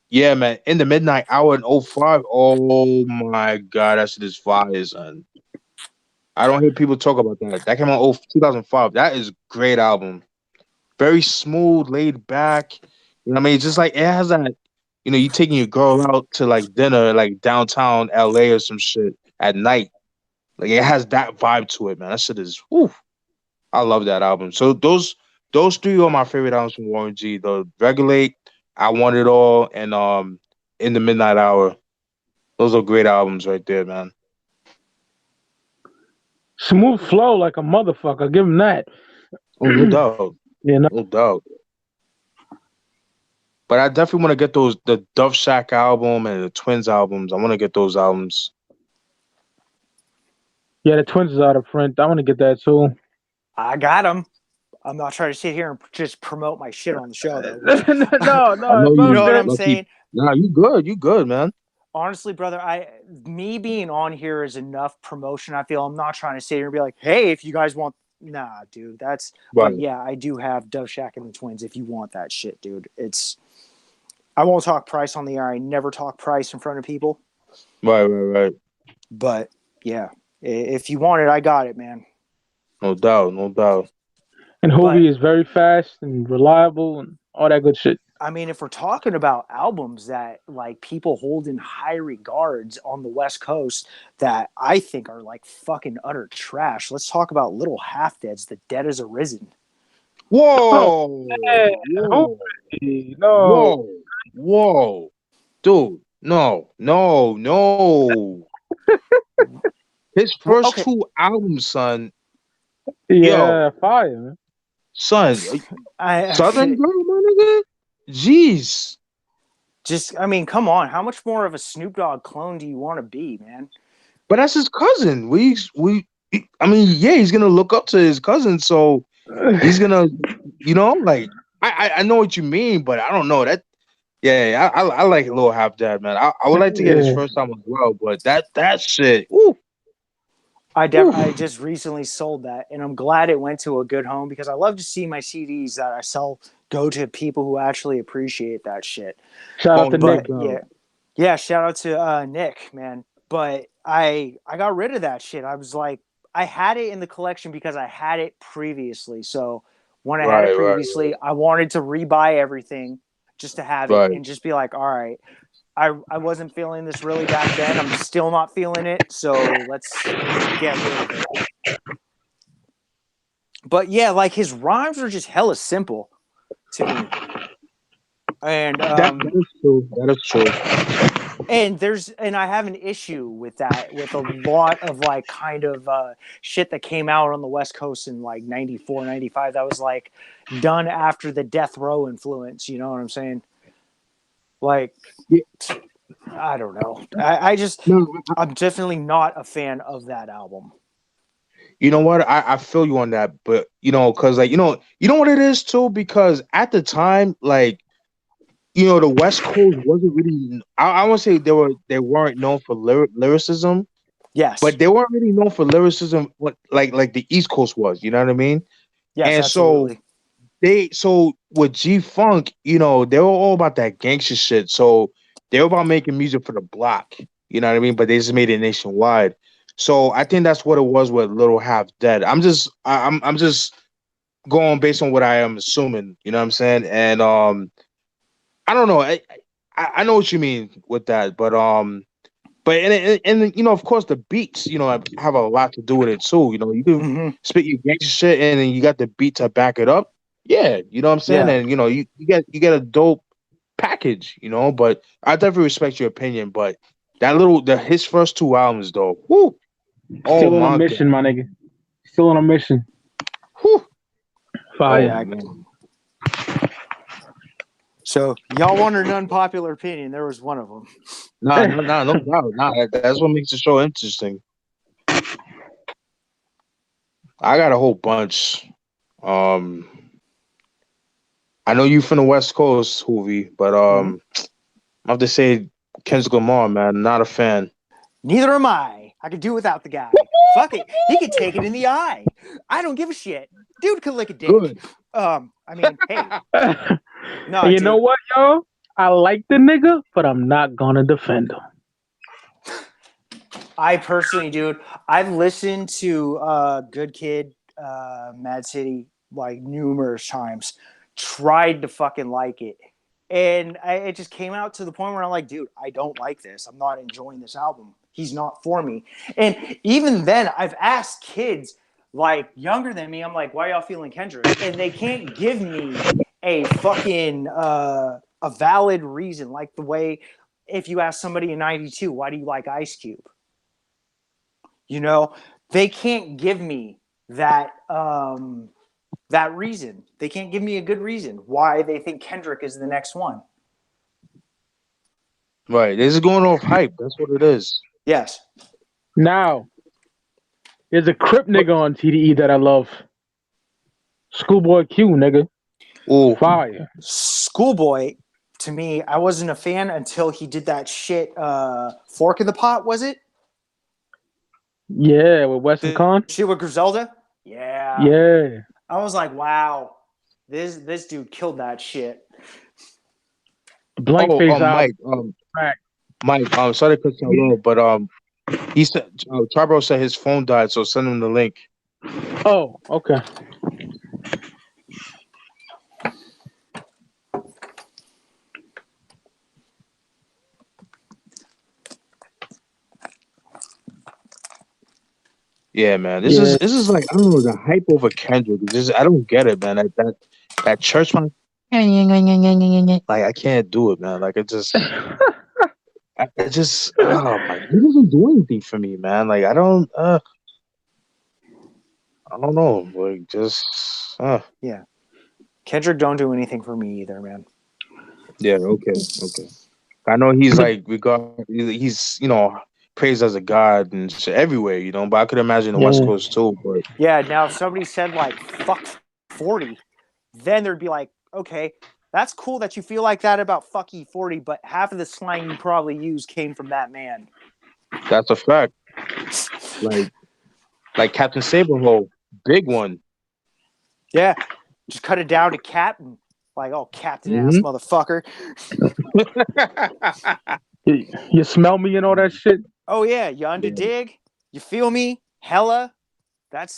[SPEAKER 2] Yeah, man. In the Midnight Hour in 05. Oh my god, that shit is fire, son. I don't hear people talk about that. That came out 2005. That is a great album. Very smooth, laid back. You know what I mean? Just like it has that, you taking your girl out to like dinner, like downtown LA or some shit at night. Like it has that vibe to it, man. That shit is whew. I love that album. So those three are my favorite albums from Warren G. The Regulate, I Want It All, and In the Midnight Hour. Those are great albums right there, man.
[SPEAKER 1] Smooth flow like a motherfucker. Give him that.
[SPEAKER 2] Oh, no doubt.
[SPEAKER 1] Yeah, no.
[SPEAKER 2] No doubt. But I definitely want to get the Dove Shack album and the Twins albums. I want to get those albums.
[SPEAKER 1] Yeah, the Twins is out of print. I want to get that too.
[SPEAKER 4] I got them. I'm not trying to sit here and just promote my shit on the show, though.
[SPEAKER 1] no.
[SPEAKER 4] You know what I'm saying?
[SPEAKER 2] Nah, you good, man.
[SPEAKER 4] Honestly, brother, me being on here is enough promotion. I feel I'm not trying to sit here and be like, hey, if you guys want, nah, dude, that's.
[SPEAKER 2] Right.
[SPEAKER 4] But yeah, I do have Dove Shack and the Twins. If you want that shit, dude, I won't talk price on the air. I never talk price in front of people.
[SPEAKER 2] Right.
[SPEAKER 4] But yeah, if you want it, I got it, man.
[SPEAKER 2] No doubt.
[SPEAKER 1] And Wh0vee is very fast and reliable and all that good shit.
[SPEAKER 4] I mean, if we're talking about albums that like people hold in high regards on the West Coast that I think are like fucking utter trash, let's talk about Little Half Dead's The Dead Has Arisen.
[SPEAKER 2] Whoa.
[SPEAKER 1] No.
[SPEAKER 2] Whoa. Dude, no. His first two albums, son.
[SPEAKER 1] Yeah, fire, man.
[SPEAKER 2] Son. Southern Girl, my nigga? Jeez.
[SPEAKER 4] I mean, come on. How much more of a Snoop Dogg clone do you want to be, man?
[SPEAKER 2] But that's his cousin. He's gonna look up to his cousin, so he's gonna, like I know what you mean, but I don't know that. Yeah, I like Lil Half Dad, man. I would like to get his first time as well, but that shit. Ooh.
[SPEAKER 4] I just recently sold that, and I'm glad it went to a good home because I love to see my CDs that I sell go to people who actually appreciate that shit.
[SPEAKER 1] Shout out to Nick.
[SPEAKER 4] Yeah, shout out to Nick, man. But I got rid of that shit. I was like, I had it in the collection because I had it previously. So when I had it previously, I wanted to rebuy everything just to have it and just be like, all right, I wasn't feeling this really back then. I'm still not feeling it. So let's get rid of it. But yeah, like his rhymes are just hella simple to me. And
[SPEAKER 2] that is true.
[SPEAKER 4] And I have an issue with that, with a lot of like kind of shit that came out on the West Coast in like 94, 95 that was like done after the Death Row influence, you know what I'm saying? Like, I don't know. I'm definitely not a fan of that album.
[SPEAKER 2] You know what? I feel you on that, but because like you know what it is too. Because at the time, like the West Coast wasn't really. I won't say they weren't known for lyricism,
[SPEAKER 4] Yes.
[SPEAKER 2] but they weren't really known for lyricism. What like the East Coast was. You know what I mean?
[SPEAKER 4] Yes,
[SPEAKER 2] And so
[SPEAKER 4] absolutely.
[SPEAKER 2] so with G Funk, they were all about that gangster shit. So they were about making music for the block. You know what I mean? But they just made it nationwide. So I think that's what it was with Little Half Dead. I'm just going based on what I am assuming. You know what I'm saying? And I don't know. I know what you mean with that, but and of course the beats have a lot to do with it too. You can
[SPEAKER 4] Hmm.
[SPEAKER 2] spit your gangster shit and then you got the beat to back it up. Yeah, you know what I'm saying,
[SPEAKER 4] Yeah.
[SPEAKER 2] and you get a dope package. But I definitely respect your opinion. But his first two albums though, whoo, oh
[SPEAKER 1] Still on a
[SPEAKER 2] my
[SPEAKER 1] mission,
[SPEAKER 2] god,
[SPEAKER 1] my nigga. Still on a mission.
[SPEAKER 2] whoo,
[SPEAKER 4] Oh
[SPEAKER 1] Fire.
[SPEAKER 4] yeah.
[SPEAKER 2] oh man.
[SPEAKER 4] So y'all wanted an unpopular opinion. There was one of them.
[SPEAKER 2] Nah, no doubt. Nah, that's what makes the show interesting. I got a whole bunch. Um, I know you from the West Coast, Wh0vee, but
[SPEAKER 4] Mhm.
[SPEAKER 2] I have to say Kendrick Lamar, man, not a fan.
[SPEAKER 4] Neither am I. I could do without the guy. Fuck it. He could take it in the eye. I don't give a shit. Dude could lick a dick.
[SPEAKER 2] Good.
[SPEAKER 4] I mean, hey.
[SPEAKER 1] And
[SPEAKER 4] No,
[SPEAKER 1] you
[SPEAKER 4] dude.
[SPEAKER 1] know what, y'all? I like the nigga, but I'm not gonna defend him.
[SPEAKER 4] I personally, dude, I've listened to Good Kid, Mad City like numerous times. Tried to fucking like it. And it just came out to the point where I'm like, dude, I don't like this. I'm not enjoying this album. He's not for me. And even then, I've asked kids like younger than me, I'm like, why are y'all feeling Kendrick? And they can't give me a fucking a valid reason. Like the way if you ask somebody in 92, why do you like Ice Cube? They can't give me that that reason. They can't give me a good reason why they think Kendrick is the next one.
[SPEAKER 2] Right. This is going off hype. That's what it is.
[SPEAKER 4] Yes.
[SPEAKER 1] Now, there's a Crip
[SPEAKER 2] But
[SPEAKER 1] nigga on TDE that I love. Schoolboy Q, nigga.
[SPEAKER 2] oh,
[SPEAKER 1] Fire.
[SPEAKER 4] Schoolboy, to me, I wasn't a fan until he did that shit. Fork in the Pot, was it?
[SPEAKER 1] Yeah, with Weston
[SPEAKER 4] The
[SPEAKER 1] Khan.
[SPEAKER 4] shit with Griselda? Yeah.
[SPEAKER 1] Yeah.
[SPEAKER 4] I was like, wow, this dude killed that shit.
[SPEAKER 1] Blank Face
[SPEAKER 2] Mike,
[SPEAKER 1] album.
[SPEAKER 2] Mike, sorry to cut you off, but he said Charbro said his phone died, so send him the link.
[SPEAKER 1] Oh, okay.
[SPEAKER 2] Yeah, man. This
[SPEAKER 1] Yeah.
[SPEAKER 2] is like I don't know the hype over Kendrick. I don't get it, man. That church man, like I can't do it, man. Like it just oh my, he doesn't do anything for me, man. Like I don't know, like just
[SPEAKER 4] Yeah. Kendrick don't do anything for me either, man.
[SPEAKER 2] yeah, okay. I know he's like he's praised as a god and shit everywhere, but I could imagine the West
[SPEAKER 1] Yeah.
[SPEAKER 2] Coast too. But
[SPEAKER 4] Yeah, now if somebody said like fuck 40, then there'd be like, okay, that's cool that you feel like that about fuck E40, but half of the slang you probably use came from that man.
[SPEAKER 2] that's a fact. Like Captain Saberhole, big one.
[SPEAKER 4] Yeah. Just cut it down to Captain. Like, oh, Captain ass motherfucker.
[SPEAKER 1] You smell me and all that shit?
[SPEAKER 4] Oh yeah, you under dig? You feel me? Hella. That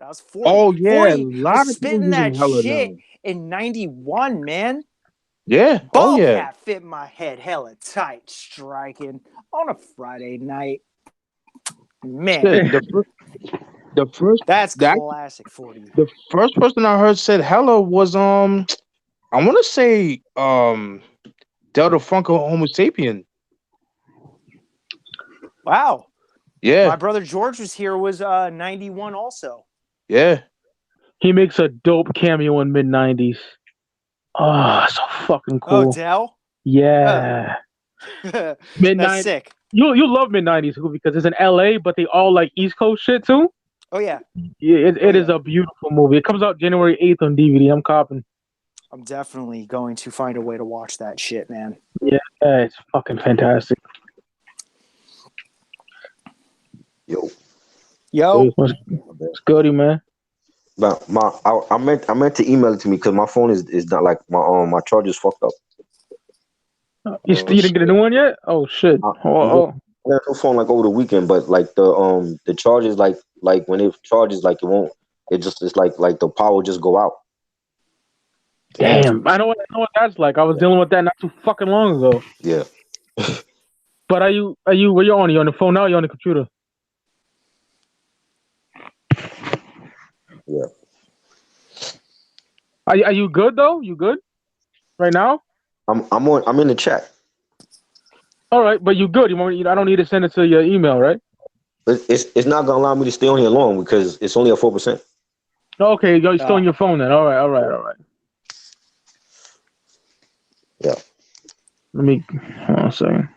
[SPEAKER 4] was 40.
[SPEAKER 2] Oh yeah,
[SPEAKER 4] 40
[SPEAKER 2] a lot
[SPEAKER 4] was
[SPEAKER 2] of people
[SPEAKER 4] spitting that
[SPEAKER 2] using hella
[SPEAKER 4] shit
[SPEAKER 2] now.
[SPEAKER 4] in 91, man.
[SPEAKER 2] Yeah. Oh
[SPEAKER 4] Ball
[SPEAKER 2] yeah.
[SPEAKER 4] cap fit my head hella tight, striking on a Friday night. Man, that's classic 40.
[SPEAKER 2] The first person I heard said hella was I want to say Delta Funko Homo Sapien.
[SPEAKER 4] Wow.
[SPEAKER 2] Yeah.
[SPEAKER 4] My brother George was here, was 91 also.
[SPEAKER 2] Yeah.
[SPEAKER 1] He makes a dope cameo in mid-90s. Oh, so fucking cool.
[SPEAKER 4] Oh, Dell?
[SPEAKER 1] Yeah.
[SPEAKER 4] That's sick.
[SPEAKER 1] You love mid-90s because it's in LA, but they all like East Coast shit too.
[SPEAKER 4] Oh yeah,
[SPEAKER 1] It is a beautiful movie. It comes out January 8th on DVD. I'm copping.
[SPEAKER 4] I'm definitely going to find a way to watch that shit, man.
[SPEAKER 1] Yeah, it's fucking fantastic.
[SPEAKER 3] Yo,
[SPEAKER 4] Yo,
[SPEAKER 1] It's goody, man.
[SPEAKER 3] but I meant to email it to me because my phone is not like my charger's fucked up.
[SPEAKER 1] You didn't get a new one yet? Oh shit.
[SPEAKER 3] I
[SPEAKER 1] Oh.
[SPEAKER 3] got a new phone like over the weekend, but like the charges like when it charges like it won't. It's like the power just go out.
[SPEAKER 1] Damn. I know what that's like. I was dealing with that not too fucking long ago.
[SPEAKER 3] Yeah.
[SPEAKER 1] But are you where you on? You on the phone now or you on the computer?
[SPEAKER 3] Yeah.
[SPEAKER 1] Are you good though? You good? Right now?
[SPEAKER 3] I'm in the chat.
[SPEAKER 1] All right, but you good. I don't need to send it to your email, right?
[SPEAKER 3] It's not gonna allow me to stay on here long because it's only at 4%.
[SPEAKER 1] Okay, you're still on your phone then. All right.
[SPEAKER 3] Yeah.
[SPEAKER 1] Let me hold on a second.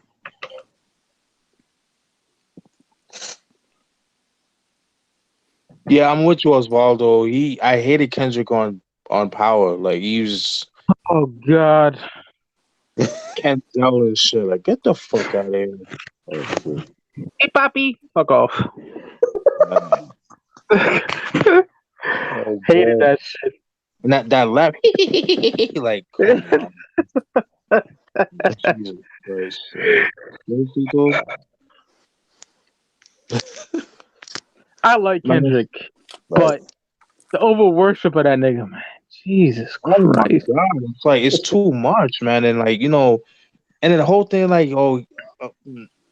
[SPEAKER 2] Yeah, I'm with you, Osvaldo. I hated Kendrick on Power. Like he was
[SPEAKER 1] Oh God.
[SPEAKER 2] Ken and shit. Like get the fuck out of here.
[SPEAKER 1] Hey Poppy. Fuck off. Hated that shit.
[SPEAKER 2] And that laugh, like, come on. Jesus Christ. Those people.
[SPEAKER 1] I like Kendrick, but the over worship of that nigga, man. Jesus Christ.
[SPEAKER 2] Oh my God. It's like it's too much, man. And like, and then the whole thing, like, no,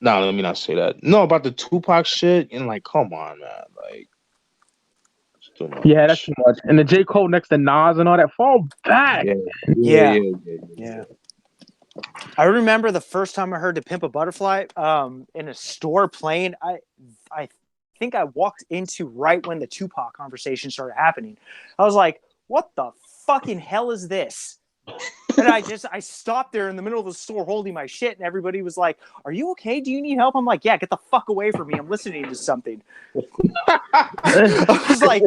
[SPEAKER 2] let me not say that. No, about the Tupac shit, and like, come on, man. Like it's too much.
[SPEAKER 1] Yeah, that's too much. And the J. Cole next to Nas and all that. Fall back.
[SPEAKER 4] Yeah. I remember the first time I heard "To Pimp a Butterfly" in a store playing. I think I walked into right when the Tupac conversation started happening. I was like, "What the fucking hell is this?" And I stopped there in the middle of the store holding my shit, and everybody was like, "Are you okay? Do you need help?" I'm like, "Yeah, get the fuck away from me. I'm listening to something." I was like,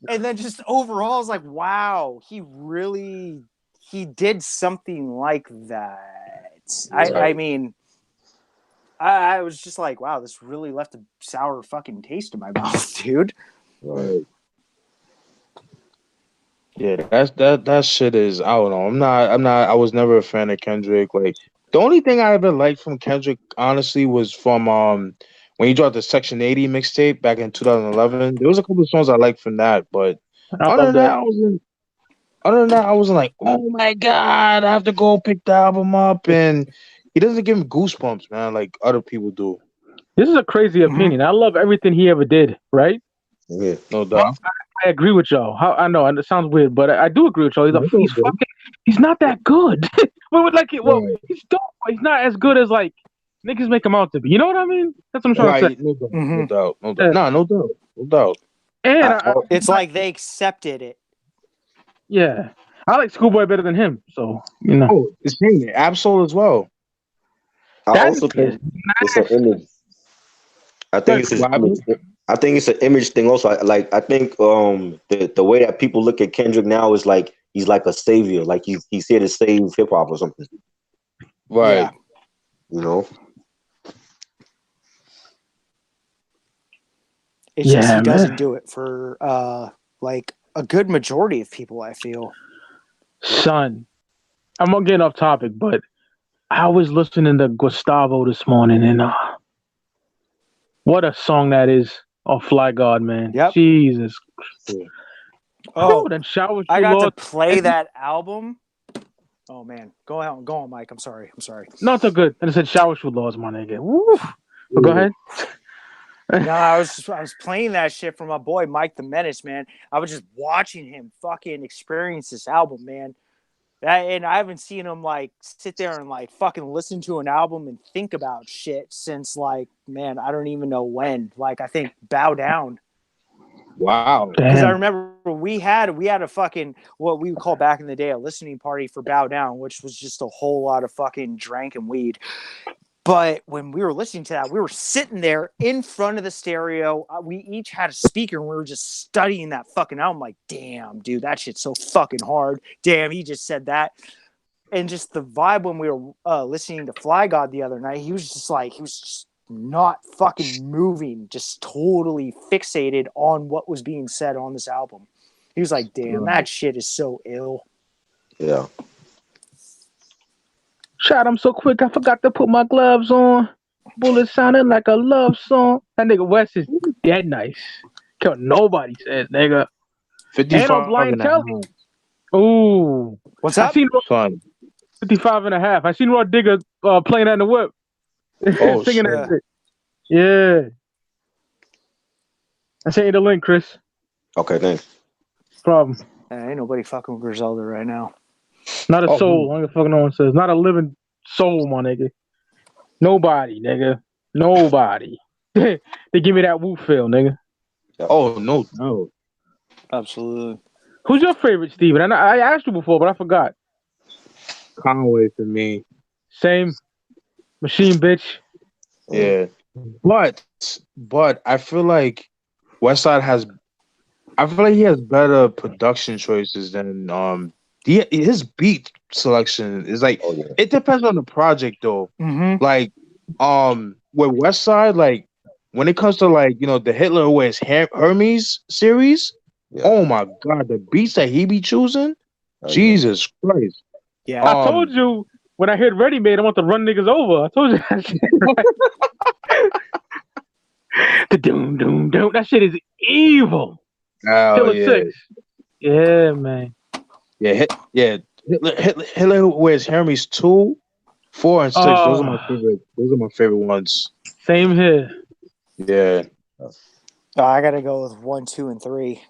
[SPEAKER 4] and then just overall, I was like, "Wow, he did something like that." I mean, I was just like, wow, this really left a sour fucking taste in my mouth, dude.
[SPEAKER 3] Right.
[SPEAKER 2] Yeah, that shit is. I don't know. I'm not. I was never a fan of Kendrick. Like the only thing I ever liked from Kendrick, honestly, was from when he dropped the Section 80 mixtape back in 2011. There was a couple of songs I liked from that, but other than that, I wasn't like, oh my God, I have to go pick the album up, and he doesn't give me goosebumps, man, like other people do.
[SPEAKER 1] This is a crazy opinion. I love everything he ever did, right?
[SPEAKER 3] Yeah.
[SPEAKER 2] No doubt.
[SPEAKER 1] I agree with y'all. I know, and it sounds weird, but I do agree with y'all. He's not that good. He's dope. But he's not as good as like niggas make him out to be. You know what I mean? That's what I'm trying to say.
[SPEAKER 2] No doubt. No doubt.
[SPEAKER 1] And
[SPEAKER 4] it's like they accepted it.
[SPEAKER 1] Yeah, I like Schoolboy better than him. So
[SPEAKER 2] Oh, it's him. Absol as well.
[SPEAKER 3] I also think it's an image. I think it's an image thing. Also, I think the way that people look at Kendrick now is like he's like a savior. Like he's here to save hip hop or something.
[SPEAKER 2] Right.
[SPEAKER 3] Yeah.
[SPEAKER 4] It's just he doesn't do it for like a good majority of people, I feel.
[SPEAKER 1] Son, I'm not getting off topic, but I was listening to Gustavo this morning, and what a song that is off Fly God, man.
[SPEAKER 4] Yep.
[SPEAKER 1] Jesus.
[SPEAKER 4] Oh,
[SPEAKER 1] then Showers
[SPEAKER 4] I got
[SPEAKER 1] Lord.
[SPEAKER 4] to play that album. Oh man, go on, Mike. I'm sorry.
[SPEAKER 1] Not so good. And I said Showers with Laws, my nigga. Woo. But go ahead.
[SPEAKER 4] No, I was playing that shit for my boy Mike the Menace, man. I was just watching him fucking experience this album, man. And I haven't seen him like sit there and like fucking listen to an album and think about shit since like, man, I don't even know when. Like I think Bow Down.
[SPEAKER 2] Wow.
[SPEAKER 4] Because I remember we had a fucking what we would call back in the day a listening party for Bow Down, which was just a whole lot of fucking drank and weed. But when we were listening to that, we were sitting there in front of the stereo. We each had a speaker, and we were just studying that fucking album. Like, damn, dude, that shit's so fucking hard. Damn, he just said that. And just the vibe when we were listening to Fly God the other night, he was just not fucking moving, just totally fixated on what was being said on this album. He was like, damn, that shit is so ill.
[SPEAKER 3] Yeah.
[SPEAKER 1] Shot him so quick, I forgot to put my gloves on. Bullet sounded like a love song. That nigga West is dead nice. Nobody says, nigga.
[SPEAKER 2] 55
[SPEAKER 1] and on Blind
[SPEAKER 2] and a
[SPEAKER 1] Kelly.
[SPEAKER 2] half.
[SPEAKER 1] Ooh.
[SPEAKER 4] What's
[SPEAKER 1] I
[SPEAKER 4] up?
[SPEAKER 1] seen
[SPEAKER 2] Fun.
[SPEAKER 1] 55 and a half. I seen Raw Digger playing that in the whip.
[SPEAKER 2] Oh,
[SPEAKER 1] Singing
[SPEAKER 2] shit.
[SPEAKER 1] that shit. Yeah. I sent you the link, Chris.
[SPEAKER 3] Okay, thanks.
[SPEAKER 1] Problem.
[SPEAKER 4] Ain't nobody fucking with Griselda right now.
[SPEAKER 1] Not a
[SPEAKER 2] Oh,
[SPEAKER 1] soul. I don't fucking know what it says. Not a living soul, my nigga. Nobody, nigga. Nobody. They give me that woo feel, nigga.
[SPEAKER 2] Oh, no.
[SPEAKER 4] Absolutely.
[SPEAKER 1] Who's your favorite, Steven? And I asked you before, but I forgot.
[SPEAKER 2] Conway for me.
[SPEAKER 1] Same. Machine bitch.
[SPEAKER 2] Yeah. But I feel like Westside he has better production choices than his beat selection is like it depends on the project though.
[SPEAKER 4] Mm-hmm.
[SPEAKER 2] Like with Westside, like when it comes to like, you know, the Hitler Who Wears Hermes series, oh my god, the beats that he be choosing, Jesus Christ.
[SPEAKER 4] Yeah.
[SPEAKER 1] I told you when I heard Ready Made, I want to run niggas over. I told you that shit, right? The doom, doom, doom. That shit is evil.
[SPEAKER 2] Oh,
[SPEAKER 1] Killer 6. Yeah, man.
[SPEAKER 2] Yeah, Hitler Who Wears Hermes 2, 4, and 6. Those are my favorite. Those are my favorite ones.
[SPEAKER 1] Same here.
[SPEAKER 2] Yeah.
[SPEAKER 4] I gotta go with 1, 2, and 3.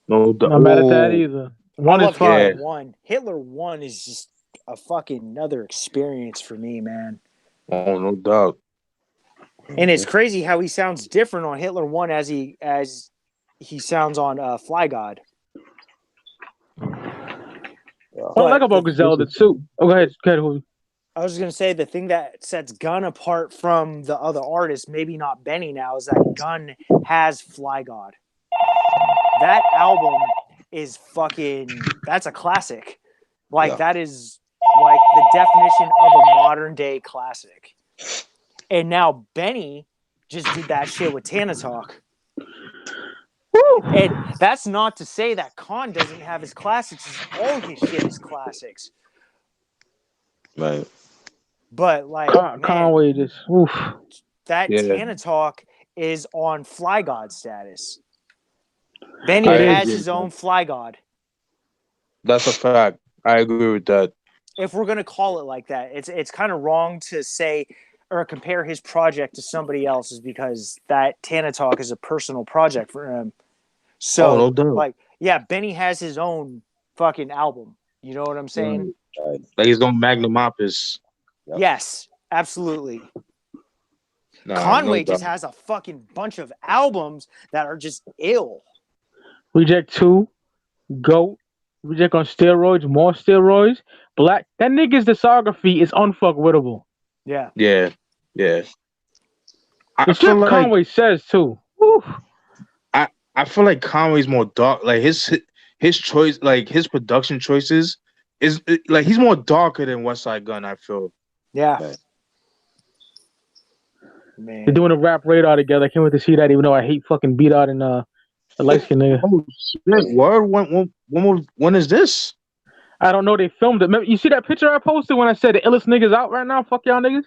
[SPEAKER 2] No,
[SPEAKER 1] I'm not mad at that either. One
[SPEAKER 4] I
[SPEAKER 1] is
[SPEAKER 4] love
[SPEAKER 1] fine.
[SPEAKER 4] Hitler 1. Hitler 1 is just a fucking another experience for me, man.
[SPEAKER 2] Oh, no doubt.
[SPEAKER 4] And it's crazy how he sounds different on Hitler 1 as he sounds on Fly God.
[SPEAKER 1] What I like about Griselda too. Oh, go ahead, Hoovie.
[SPEAKER 4] I was going to say the thing that sets Gunn apart from the other artists, maybe not Benny now, is that Gunn has Fly God. That album is that's a classic. Like that is like the definition of a modern day classic. And now Benny just did that shit with Tana Talk. And that's not to say that Khan doesn't have his classics. All his shit is classics.
[SPEAKER 3] Right.
[SPEAKER 4] But like
[SPEAKER 1] Conway just
[SPEAKER 4] Tana Talk is on Fly God status. Benny has his own Fly God.
[SPEAKER 2] That's a fact. I agree with that.
[SPEAKER 4] If we're gonna call it like that, it's kind of wrong to say or compare his project to somebody else's because that Tana Talk is a personal project for him. So,
[SPEAKER 2] no doubt.
[SPEAKER 4] like, yeah, Benny has his own fucking album. You know what I'm saying?
[SPEAKER 3] Right.
[SPEAKER 2] Like his own magnum opus.
[SPEAKER 3] Yep.
[SPEAKER 4] Yes, absolutely. Conway just has a fucking bunch of albums that are just ill.
[SPEAKER 1] Reject 2, GOAT, Reject on steroids, more steroids. Black. That nigga's discography is unfuckwittable.
[SPEAKER 4] Yeah.
[SPEAKER 2] Yeah. Yeah.
[SPEAKER 1] The shit Conway says too. Woo.
[SPEAKER 2] I feel like Conway's more dark. Like his choice, like his production choices, is like he's more darker than Westside Gunn. I feel.
[SPEAKER 4] Yeah.
[SPEAKER 3] Right.
[SPEAKER 4] Man.
[SPEAKER 1] They're doing a rap radar together. I can't wait to see that. Even though I hate fucking Beat Out and the light skin nigga.
[SPEAKER 2] Oh shit! Word. When is this?
[SPEAKER 1] I don't know. They filmed it. Remember, you see that picture I posted when I said the illest niggas out right now? Fuck y'all niggas.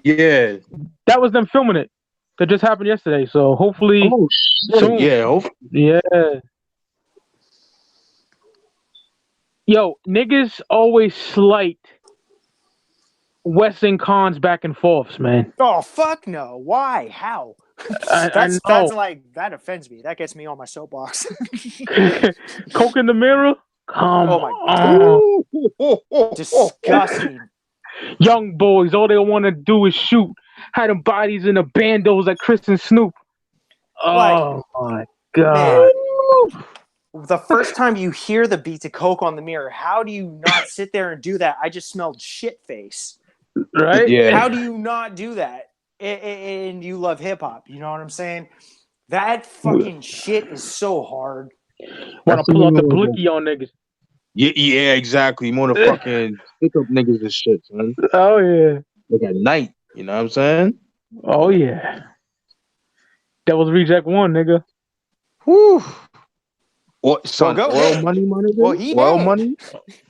[SPEAKER 2] Yeah.
[SPEAKER 1] That was them filming it. That just happened yesterday. So hopefully.
[SPEAKER 2] Oh shit!
[SPEAKER 1] Soon.
[SPEAKER 2] Yeah. Hopefully.
[SPEAKER 1] Yeah. Yo, niggas always slight West and Cons back and forths, man.
[SPEAKER 4] Oh fuck no! Why? How? That's like that offends me. That gets me on my soapbox.
[SPEAKER 1] Coke in the mirror. Come
[SPEAKER 4] on. Disgusting.
[SPEAKER 1] Young boys, all they want to do is shoot. Had them bodies in the bandos like Chris and Snoop. Oh my god.
[SPEAKER 4] Man, the first time you hear the beat to Coke on the mirror, how do you not sit there and do that? I just smelled shit face.
[SPEAKER 1] Right?
[SPEAKER 2] Yeah.
[SPEAKER 4] How do you not do that? And you love hip hop. You know what I'm saying? That fucking shit is so hard.
[SPEAKER 1] Want
[SPEAKER 2] That's
[SPEAKER 1] to pull out the
[SPEAKER 2] the
[SPEAKER 1] blicky on niggas.
[SPEAKER 2] yeah, exactly. You want to fucking stick up niggas and shit, son.
[SPEAKER 1] Oh yeah.
[SPEAKER 2] Like at night, you know what I'm saying?
[SPEAKER 1] Oh yeah. Devil's Reject 1, nigga.
[SPEAKER 2] Whew. What, son?
[SPEAKER 4] Well, go
[SPEAKER 2] Oil
[SPEAKER 4] ahead.
[SPEAKER 2] money, my nigga?
[SPEAKER 4] Well, he
[SPEAKER 2] Oil
[SPEAKER 4] had.
[SPEAKER 2] money?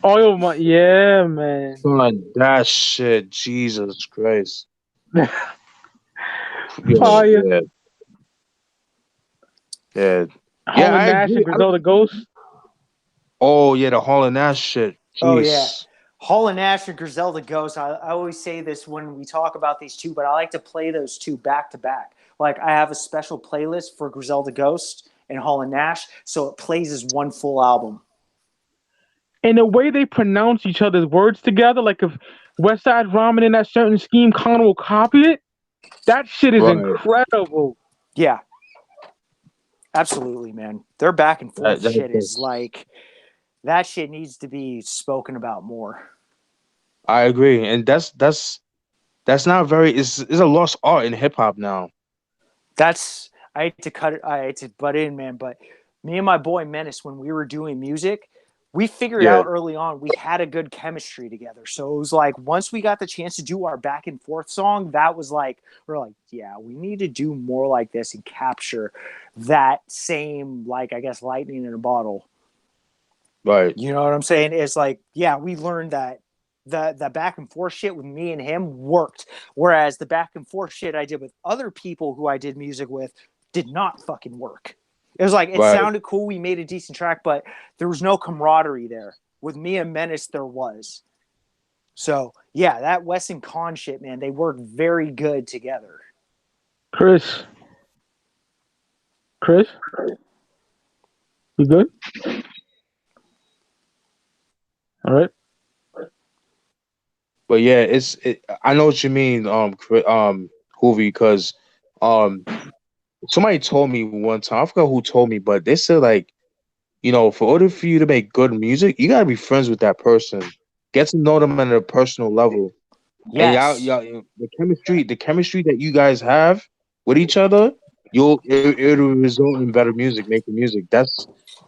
[SPEAKER 1] Oil money. Yeah, man.
[SPEAKER 2] Son, that shit. Jesus Christ. Yeah,
[SPEAKER 1] Fire.
[SPEAKER 2] yeah. Yeah.
[SPEAKER 1] Hall
[SPEAKER 2] I
[SPEAKER 1] and Nash
[SPEAKER 2] agree.
[SPEAKER 1] and Griselda Ghost.
[SPEAKER 2] Oh, yeah, the Hall and Nash shit.
[SPEAKER 4] Oh yeah.
[SPEAKER 2] Jeez.
[SPEAKER 4] Hall and Nash and Griselda Ghost. I always say this when we talk about these two, but I like to play those two back to back. Like I have a special playlist for Griselda Ghost and Hall and Nash, so it plays as one full album.
[SPEAKER 1] And the way they pronounce each other's words together, like if West Side Ramen in that certain scheme kind of will copy it, that shit is
[SPEAKER 2] Right.
[SPEAKER 1] incredible.
[SPEAKER 4] Yeah. Absolutely, man. Their back and forth
[SPEAKER 2] That
[SPEAKER 4] shit
[SPEAKER 2] is-
[SPEAKER 4] is like that shit needs to be spoken about more.
[SPEAKER 2] I agree. And that's not very it's a lost art in hip hop now.
[SPEAKER 4] That's I hate to cut it. I hate to butt in, man. But me and my boy Menace, when we were doing music, we figured
[SPEAKER 2] Yeah.
[SPEAKER 4] out early on we had a good chemistry together. So it was like once we got the chance to do our back and forth song, that was like we're like, yeah, we need to do more like this and capture that same like I guess lightning in a bottle.
[SPEAKER 2] Right.
[SPEAKER 4] You know what I'm saying? It's like, yeah, we learned that the back and forth shit with me and him worked. Whereas the back and forth shit I did with other people who I did music with did not fucking work. It was like, it
[SPEAKER 2] Right.
[SPEAKER 4] sounded cool. We made a decent track, but there was no camaraderie there. With me and Menace, there was. So, yeah, that Wes and Con shit, man, they work very good together.
[SPEAKER 1] Chris, you good? All right.
[SPEAKER 2] But yeah, I know what you mean, Wh0vee, because somebody told me one time, I forgot who told me, but they said like, for order for you to make good music, you gotta be friends with that person. Get to know them at a personal level.
[SPEAKER 4] Yes.
[SPEAKER 2] And y'all, the chemistry that you guys have with each other, it'll result in better music, making music.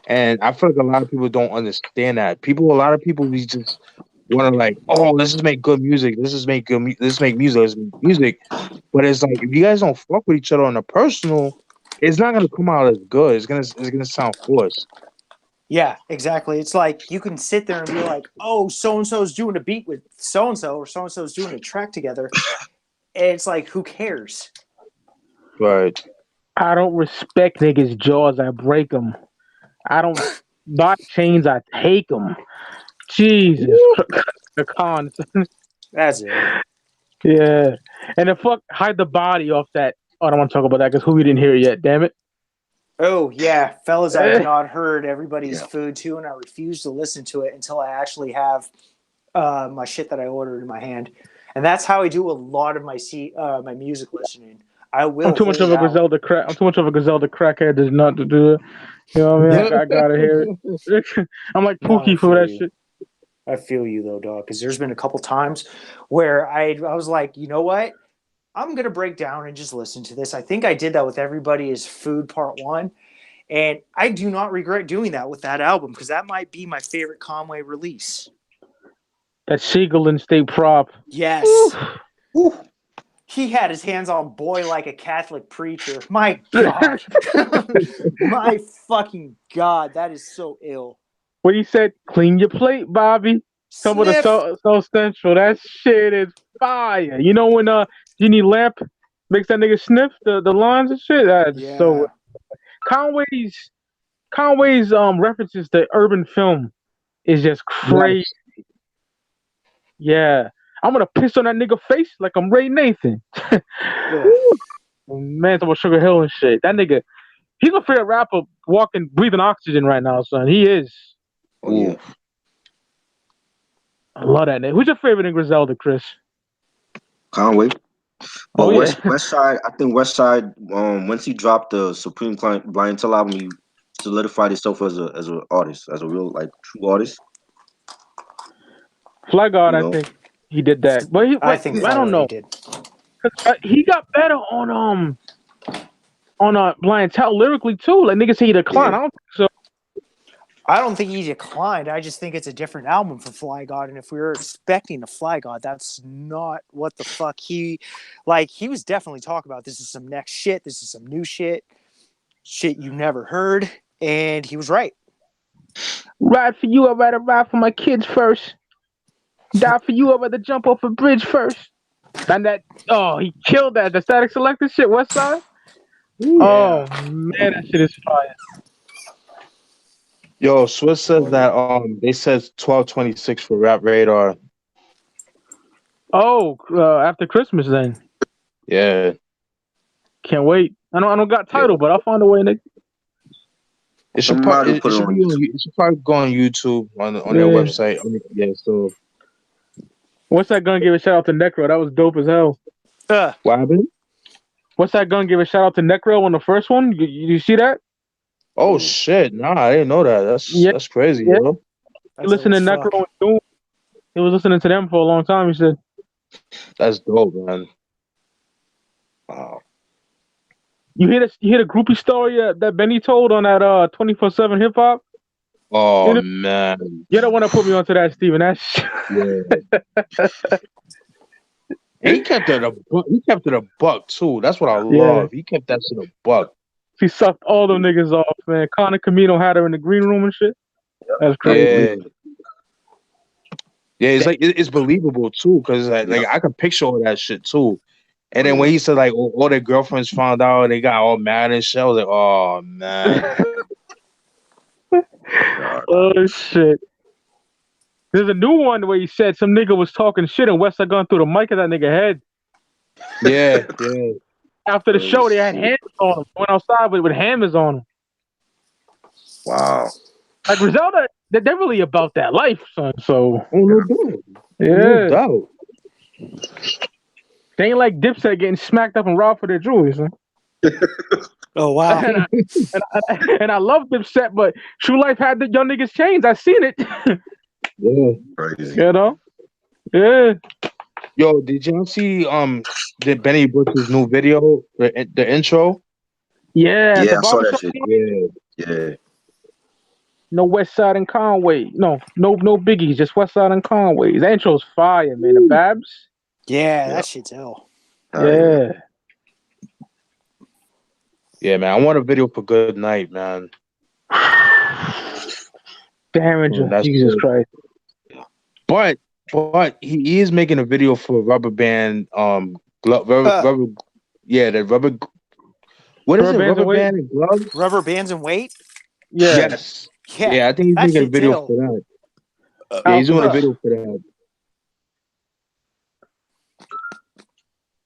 [SPEAKER 2] And I feel like a lot of people don't understand that. A lot of people, we just want to like, oh, let's just make good music. Let's make music. But it's like if you guys don't fuck with each other on a personal, it's not gonna come out as good. It's gonna sound forced.
[SPEAKER 4] Yeah, exactly. It's like you can sit there and be like, oh, so-and-so's doing a beat with so-and-so or so-and-so's doing a track together. And it's like, who cares?
[SPEAKER 2] Right.
[SPEAKER 1] I don't respect niggas' jaws. I break them. I don't buy chains. I take them. Jesus. The cons.
[SPEAKER 4] That's it.
[SPEAKER 1] Yeah. And the fuck, hide the body off that. Oh, I don't want to talk about that because who we didn't hear it yet. Damn it.
[SPEAKER 4] Oh, yeah. Fellas, I have not heard everybody's
[SPEAKER 3] Yeah.
[SPEAKER 4] food too, and I refuse to listen to it until I actually have my shit that I ordered in my hand. And that's how I do a lot of my my music listening. I will.
[SPEAKER 1] I'm too much of a Griselda crackhead to not to do it. You know what I mean? I gotta hear it. I'm like
[SPEAKER 4] No, I
[SPEAKER 1] Pookie for
[SPEAKER 4] feel
[SPEAKER 1] that
[SPEAKER 4] you.
[SPEAKER 1] shit.
[SPEAKER 4] I feel you though, dog. Because there's been a couple times where I was like, you know what? I'm gonna break down and just listen to this. I think I did that with Everybody Is Food Part 1. And I do not regret doing that with that album because that might be my favorite Conway release.
[SPEAKER 1] That Siegel and State Prop.
[SPEAKER 4] Yes.
[SPEAKER 3] Woo.
[SPEAKER 4] He had his hands on Boy Like a Catholic Preacher. My God. My fucking God. That is so ill.
[SPEAKER 1] When he said, clean your plate, Bobby. Some of the
[SPEAKER 4] Sniff.
[SPEAKER 1] so central. That shit is fire. You know when Jeannie Lamp makes that nigga sniff the lines and shit? That's
[SPEAKER 4] Yeah.
[SPEAKER 1] so Conway's references to urban film is just crazy. Yeah. I'm gonna piss on that nigga face like I'm Ray Nathan. Man, talking about Sugar Hill and shit. That nigga, he's my favorite rapper walking, breathing oxygen right now, son. He is.
[SPEAKER 3] Oh yeah.
[SPEAKER 1] I love that nigga. Who's your favorite in Griselda, Chris?
[SPEAKER 3] Conway. But
[SPEAKER 1] Oh, yeah.
[SPEAKER 3] West Side, I think West Side, once he dropped the Supreme Clientele album, he solidified himself as a artist, as a real like true artist.
[SPEAKER 1] Fly God,
[SPEAKER 3] You
[SPEAKER 1] I
[SPEAKER 3] know?
[SPEAKER 1] think he did that. But
[SPEAKER 4] I think
[SPEAKER 1] I don't
[SPEAKER 4] finally
[SPEAKER 1] know.
[SPEAKER 4] he did.
[SPEAKER 1] He got better on Blind Tell lyrically too. Like niggas say he declined.
[SPEAKER 3] Yeah.
[SPEAKER 1] I don't think so.
[SPEAKER 4] I don't think he declined. I just think it's a different album for Fly God. And if we were expecting a Fly God, that's not what the fuck he was definitely talking about. This is some next shit. This is some new shit you never heard. And he was right.
[SPEAKER 1] Ride for you, I'd rather ride for my kids first. Die for you, I'd rather jump off a bridge first. And he killed that. The Static Selector shit, West Side. Oh man, that shit is fire.
[SPEAKER 2] Yo, Swiss says that they says 12/26 for Rap Radar.
[SPEAKER 1] Oh, after Christmas then.
[SPEAKER 2] Yeah.
[SPEAKER 1] Can't wait. I don't got title, but I'll find a way, nigga.
[SPEAKER 2] It should probably go on YouTube on their website. Yeah, so
[SPEAKER 1] What's that gonna give a shout out to Necro? That was dope as hell.
[SPEAKER 2] what happened?
[SPEAKER 1] What's that gonna give a shout out to Necro on the first one? You see that?
[SPEAKER 2] Oh shit! Nah, I didn't know that. That's crazy, yo.
[SPEAKER 1] He listened to Necro and Doom. He was listening to them for a long time. He said,
[SPEAKER 2] "That's dope, man." Wow.
[SPEAKER 1] You hear the groupie story that Benny told on that 24/7 hip hop?
[SPEAKER 2] Oh man!
[SPEAKER 1] You don't want to put me onto that, Steven. That's
[SPEAKER 2] He kept it a buck too. That's what I love. He kept that shit a buck.
[SPEAKER 1] He sucked all them niggas off, man. Connor Camino had her in the green room and shit. That's crazy.
[SPEAKER 2] Yeah, it's like it's believable too, because like I can picture all that shit too. And then when he said like all their girlfriends found out and they got all mad and shit, I was like, oh man.
[SPEAKER 1] Oh shit. There's a new one where he said some nigga was talking shit and Westside Gun through the mic of that nigga head.
[SPEAKER 2] Yeah.
[SPEAKER 1] After the show, they had hammers on him. Went outside with hammers on him.
[SPEAKER 3] Wow.
[SPEAKER 1] Like Griselda, they're really about that life, son. So
[SPEAKER 2] no doubt.
[SPEAKER 1] Yeah.
[SPEAKER 2] No doubt.
[SPEAKER 1] They ain't like Dipset getting smacked up and robbed for their jewelry, son.
[SPEAKER 4] Oh wow.
[SPEAKER 1] And I love Dipset, but True Life had the young niggas changed. I seen it.
[SPEAKER 2] Yeah.
[SPEAKER 3] Crazy.
[SPEAKER 1] You know? Yeah.
[SPEAKER 2] Yo, did y'all see the Benny Butcher's new video, the intro?
[SPEAKER 1] Yeah,
[SPEAKER 3] I saw that shit. Yeah.
[SPEAKER 1] No West Side and Conway. No biggies, just West Side and Conway. That intro's fire, man. The Babs.
[SPEAKER 4] Yeah, that shit's ill.
[SPEAKER 1] Yeah.
[SPEAKER 2] Yeah, man. I want a video for Good Night, man.
[SPEAKER 1] Damager. Jesus Christ.
[SPEAKER 2] But he is making a video for Rubber Band. Rubber. Yeah, the rubber. What is it? Rubber Band and gloves.
[SPEAKER 4] Rubber Bands and Weight.
[SPEAKER 1] Yeah.
[SPEAKER 2] Yes. Yeah, I think he's making a video for that. Yeah, he's doing a video for that.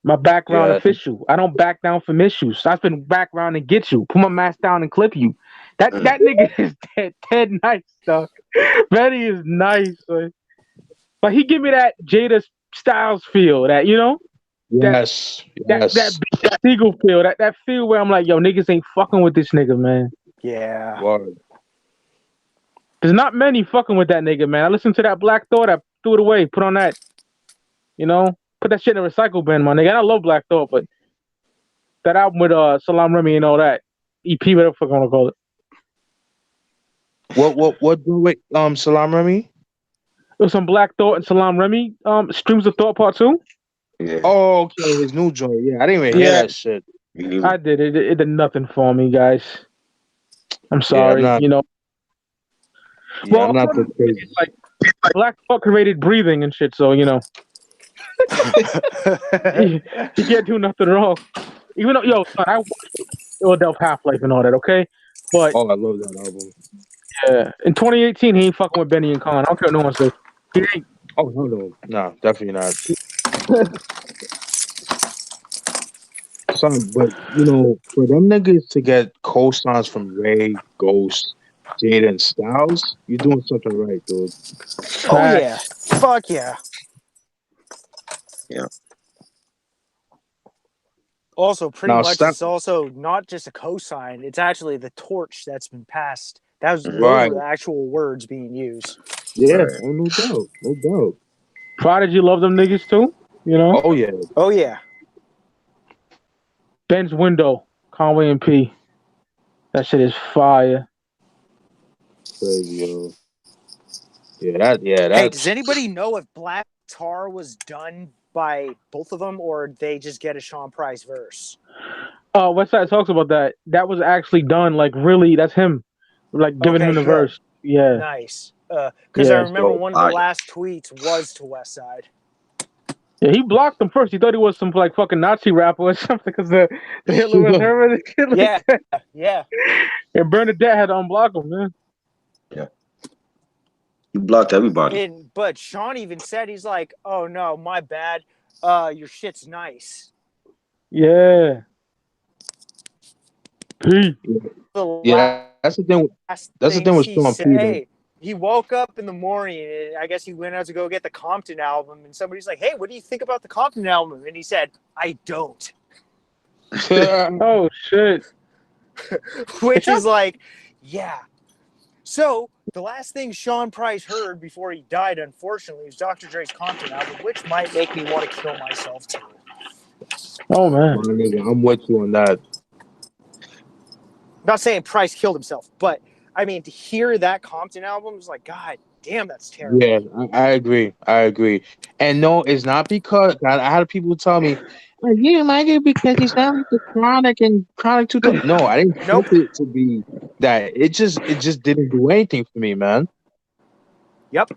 [SPEAKER 1] My background official. I don't back down from issues. I spin background and get you. Put my mask down and clip you. That nigga is dead nice, dog. Betty is nice, man. But he give me that Jada Styles feel, that, you know?
[SPEAKER 2] Yes.
[SPEAKER 1] That Seagull feel, that feel where I'm like, yo, niggas ain't fucking with this nigga, man.
[SPEAKER 4] Yeah.
[SPEAKER 2] Word.
[SPEAKER 1] There's not many fucking with that nigga, man. I listened to that Black Thought, I threw it away, put on that, you know? Put that shit in a recycle bin, my nigga. And I love Black Thought, but that album with Salam Remy and all that, EP, whatever the fuck I want to call it.
[SPEAKER 2] What wait, Salam Remy?
[SPEAKER 1] It was some Black Thought and Salam Remy, Streams of Thought Part 2.
[SPEAKER 3] Yeah.
[SPEAKER 2] Oh, okay, his new joint. Yeah, I didn't even hear that shit.
[SPEAKER 1] I did. It did nothing for me, guys. I'm sorry, you know.
[SPEAKER 2] Yeah, well, I'm not that crazy.
[SPEAKER 1] It's like Black Thought created breathing and shit, so, you know. You can't do nothing wrong. Even though, yo, son, I watched Philadelphia Half-Life and all that, okay? But
[SPEAKER 2] I love that album.
[SPEAKER 1] Yeah, in 2018, he ain't fucking with Benny and Con. I don't care what no one says. He ain't.
[SPEAKER 2] Oh no, definitely not. Son, but you know, for them niggas to get co-signs from Ray, Ghost, Jada, and Styles, you're doing something right, dude.
[SPEAKER 4] Oh yeah, fuck yeah.
[SPEAKER 3] Yeah.
[SPEAKER 4] Also, pretty much, it's also not just a cosign. It's actually the torch that's been passed. Those were the actual words being used.
[SPEAKER 2] Yeah, no doubt.
[SPEAKER 1] Prodigy love them niggas too. You know,
[SPEAKER 2] Oh yeah.
[SPEAKER 4] Oh yeah.
[SPEAKER 1] Ben's Window, Conway and P. That shit is fire.
[SPEAKER 2] Crazy, yo.
[SPEAKER 4] Hey,
[SPEAKER 2] That's
[SPEAKER 4] does anybody know if Black Tar was done by both of them, or they just get a Sean Price verse?
[SPEAKER 1] Westside talks about that. That was actually done. Like really, that's him. Like giving him
[SPEAKER 4] Okay,
[SPEAKER 1] the
[SPEAKER 4] good.
[SPEAKER 1] verse. Yeah.
[SPEAKER 4] Nice. Because I
[SPEAKER 1] Yeah.
[SPEAKER 4] remember
[SPEAKER 3] Yo,
[SPEAKER 4] one of the last tweets was to Westside.
[SPEAKER 1] Yeah, he blocked him first. He thought he was some like fucking Nazi rapper or something because the Hitler was her and shit like
[SPEAKER 4] Yeah,
[SPEAKER 1] that.
[SPEAKER 4] yeah.
[SPEAKER 1] And Bernadette had to unblock him, man.
[SPEAKER 3] you blocked everybody.
[SPEAKER 4] But Sean even said, he's like, "Oh no, my bad. Your shit's nice."
[SPEAKER 1] Yeah. P.
[SPEAKER 4] The
[SPEAKER 2] yeah. That's the thing.
[SPEAKER 4] last
[SPEAKER 2] That's the thing
[SPEAKER 4] things
[SPEAKER 2] with
[SPEAKER 4] he
[SPEAKER 2] Sean
[SPEAKER 4] said.
[SPEAKER 2] Peter.
[SPEAKER 4] Hey, he woke up in the morning, and I guess he went out to go get the Compton album, and somebody's like, "Hey, what do you think about the Compton album?" And he said, "I don't,"
[SPEAKER 1] Oh shit.
[SPEAKER 4] which is like, yeah. So the last thing Sean Price heard before he died, unfortunately, was Dr. Dre's Compton album, which might make me want to kill myself too.
[SPEAKER 1] Oh man.
[SPEAKER 2] My nigga, I'm with you on that.
[SPEAKER 4] Not saying Price killed himself, but I mean, to hear that Compton album is like, God damn, that's terrible.
[SPEAKER 2] Yeah, I agree. I agree. And no, it's not because I had people tell me, "Oh, you didn't like it because he sounded like the Chronic and Chronic 2000." No, I didn't
[SPEAKER 4] Nope.
[SPEAKER 2] think it to be that. It just didn't do anything for me, man.
[SPEAKER 4] Yep.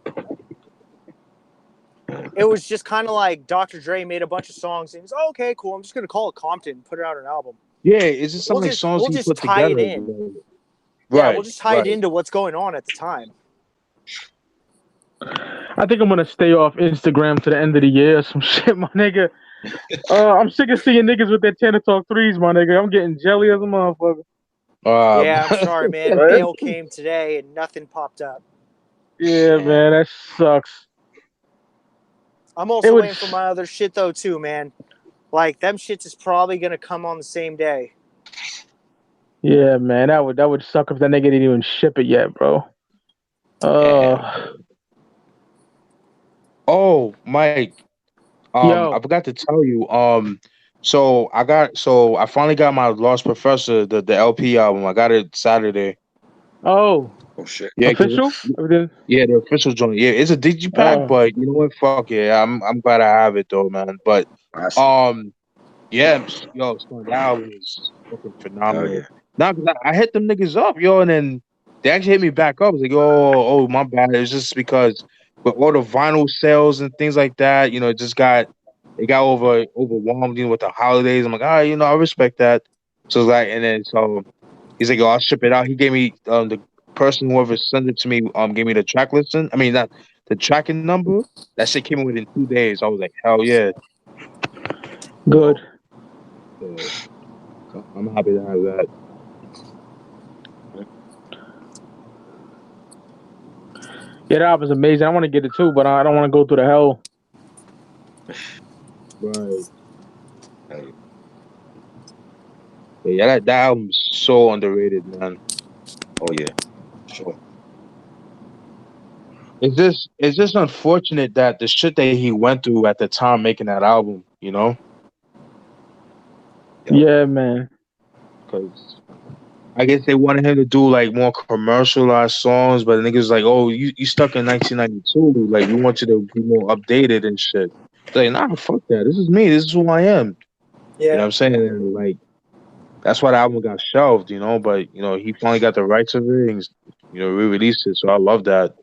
[SPEAKER 4] It was just kind of like Dr. Dre made a bunch of songs and he's, oh, okay, cool. I'm just gonna call it Compton and put it out an album.
[SPEAKER 2] Yeah, it's just something like songs
[SPEAKER 4] we'll
[SPEAKER 2] he
[SPEAKER 4] just
[SPEAKER 2] put
[SPEAKER 4] tie
[SPEAKER 2] together.
[SPEAKER 4] it in.
[SPEAKER 2] Right.
[SPEAKER 4] Yeah, we'll just tie it into what's going on at the time.
[SPEAKER 1] I think I'm gonna stay off Instagram to the end of the year or some shit, my nigga. I'm sick of seeing niggas with their Tanner Talk 3s, my nigga. I'm getting jelly as a motherfucker.
[SPEAKER 4] Yeah, I'm sorry, man.
[SPEAKER 1] Right?
[SPEAKER 4] Mail came today and nothing popped up.
[SPEAKER 1] Yeah, man, that sucks.
[SPEAKER 4] I'm also waiting for my other shit though too, man. Like them shits is probably gonna come on the same day.
[SPEAKER 1] Yeah, man, that would suck if that nigga didn't even ship it yet, bro.
[SPEAKER 2] Oh, Mike.
[SPEAKER 1] Yo.
[SPEAKER 2] I forgot to tell you. So I finally got my Lost Professor, the LP album. I got it Saturday.
[SPEAKER 1] Oh
[SPEAKER 3] shit.
[SPEAKER 2] Yeah,
[SPEAKER 1] official?
[SPEAKER 2] yeah, the official joint. Yeah, it's a digipack, but you know what? Fuck yeah, I'm glad I have it though, man. But yeah, yo, son, that album is fucking phenomenal.
[SPEAKER 3] yeah.
[SPEAKER 2] Nah, 'cause I hit them niggas up, yo, and then they actually hit me back up. It's like, oh, my bad. It's just because with all the vinyl sales and things like that, you know, it got overwhelmed, you know, with the holidays. I'm like, I respect that. So it's like, and then so he's like, I'll ship it out. He gave me the person whoever sent it to me gave me the track listing. I mean, not the tracking number. That shit came in within 2 days. I was like, hell yeah.
[SPEAKER 1] Good.
[SPEAKER 2] So I'm happy to have that.
[SPEAKER 1] Yeah, that album's amazing. I want to get it too, but I don't want to go through the hell.
[SPEAKER 2] Right. Yeah, that album's so underrated, man.
[SPEAKER 3] Oh yeah. Sure.
[SPEAKER 2] It's just unfortunate that the shit that he went through at the time making that album, you know?
[SPEAKER 1] Yeah, man.
[SPEAKER 2] Because I guess they wanted him to do like more commercialized songs, but the niggas like, oh, you stuck in 1992. Like, we want you to be more updated and shit. It's like, nah, fuck that. This is me. This is who I am.
[SPEAKER 4] Yeah.
[SPEAKER 2] You know what I'm saying? And, like, that's why the album got shelved, you know? But, you know, he finally got the rights of it and, you know, re-released it. So I love that.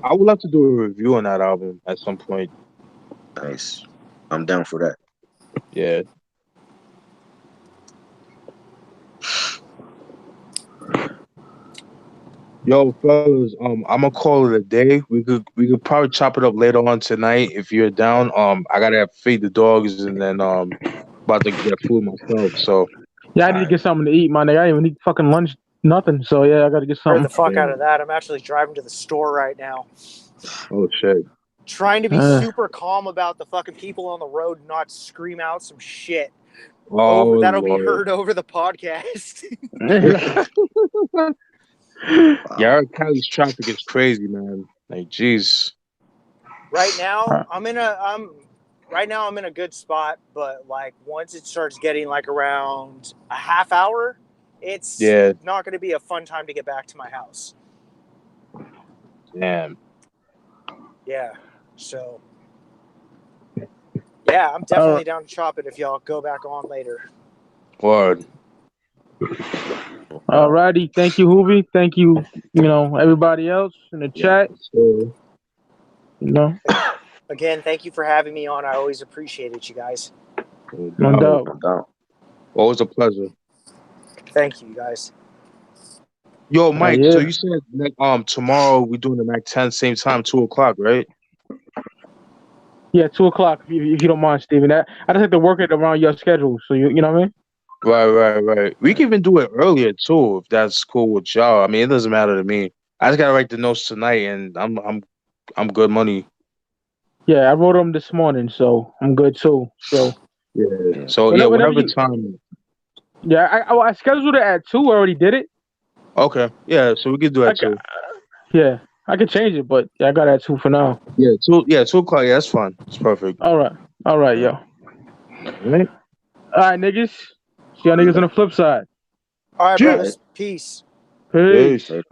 [SPEAKER 2] I would love to do a review on that album at some point.
[SPEAKER 3] Nice. I'm down for that.
[SPEAKER 2] Yeah. Yo, fellas, I'm gonna call it a day. We could probably chop it up later on tonight if you're down. I gotta feed the dogs and then about to get food myself. So
[SPEAKER 1] yeah, I need to get something to eat, my nigga. I didn't even eat fucking lunch, nothing. So yeah, I gotta get something.
[SPEAKER 4] Heard the fuck out of that. I'm actually driving to the store right now.
[SPEAKER 2] Oh shit.
[SPEAKER 4] Trying to be super calm about the fucking people on the road and not scream out some shit.
[SPEAKER 2] Oh,
[SPEAKER 4] That'll be
[SPEAKER 2] Lord.
[SPEAKER 4] heard over the podcast.
[SPEAKER 2] Yeah, Cali's traffic is crazy, man. Like, jeez.
[SPEAKER 4] Right now, I'm in a good spot, but like once it starts getting like around a half hour, it's
[SPEAKER 2] Yeah.
[SPEAKER 4] not going to be a fun time to get back to my house.
[SPEAKER 2] Damn.
[SPEAKER 4] Yeah. So, yeah, I'm definitely down to chop it if y'all go back on later.
[SPEAKER 2] Word.
[SPEAKER 1] Alrighty, thank you, Wh0vee. Thank you, everybody else in the chat.
[SPEAKER 2] So,
[SPEAKER 4] Again, thank you for having me on. I always appreciate it, you guys.
[SPEAKER 1] No doubt.
[SPEAKER 3] No doubt.
[SPEAKER 2] always a pleasure.
[SPEAKER 4] Thank you, guys.
[SPEAKER 2] Yo, Mike,
[SPEAKER 1] yeah.
[SPEAKER 2] so you said like, tomorrow we're doing the Mac 10 same time, 2:00, right?
[SPEAKER 1] Yeah, 2:00. If you don't mind, Steven. I just have to work it around your schedule. So you know what I mean?
[SPEAKER 2] Right. We can even do it earlier too, if that's cool with y'all. I mean, it doesn't matter to me. I just gotta write the notes tonight, and I'm good money.
[SPEAKER 1] Yeah, I wrote them this morning, so I'm good too. So
[SPEAKER 2] Yeah. So yeah,
[SPEAKER 1] whenever
[SPEAKER 2] whatever
[SPEAKER 1] you,
[SPEAKER 2] time.
[SPEAKER 1] yeah, I scheduled it at 2. I already did it.
[SPEAKER 2] Okay. Yeah. So we can do that too.
[SPEAKER 1] Yeah, I can change it, but yeah, I got it at 2 for now.
[SPEAKER 2] Yeah. 2:00. Yeah, that's fine. It's perfect.
[SPEAKER 1] All right, yo.
[SPEAKER 2] All right.
[SPEAKER 1] All right, niggas. See y'all niggas on the flip side.
[SPEAKER 4] All right,
[SPEAKER 2] Cheers.
[SPEAKER 4] brothers. Peace.
[SPEAKER 1] Peace.
[SPEAKER 2] Peace.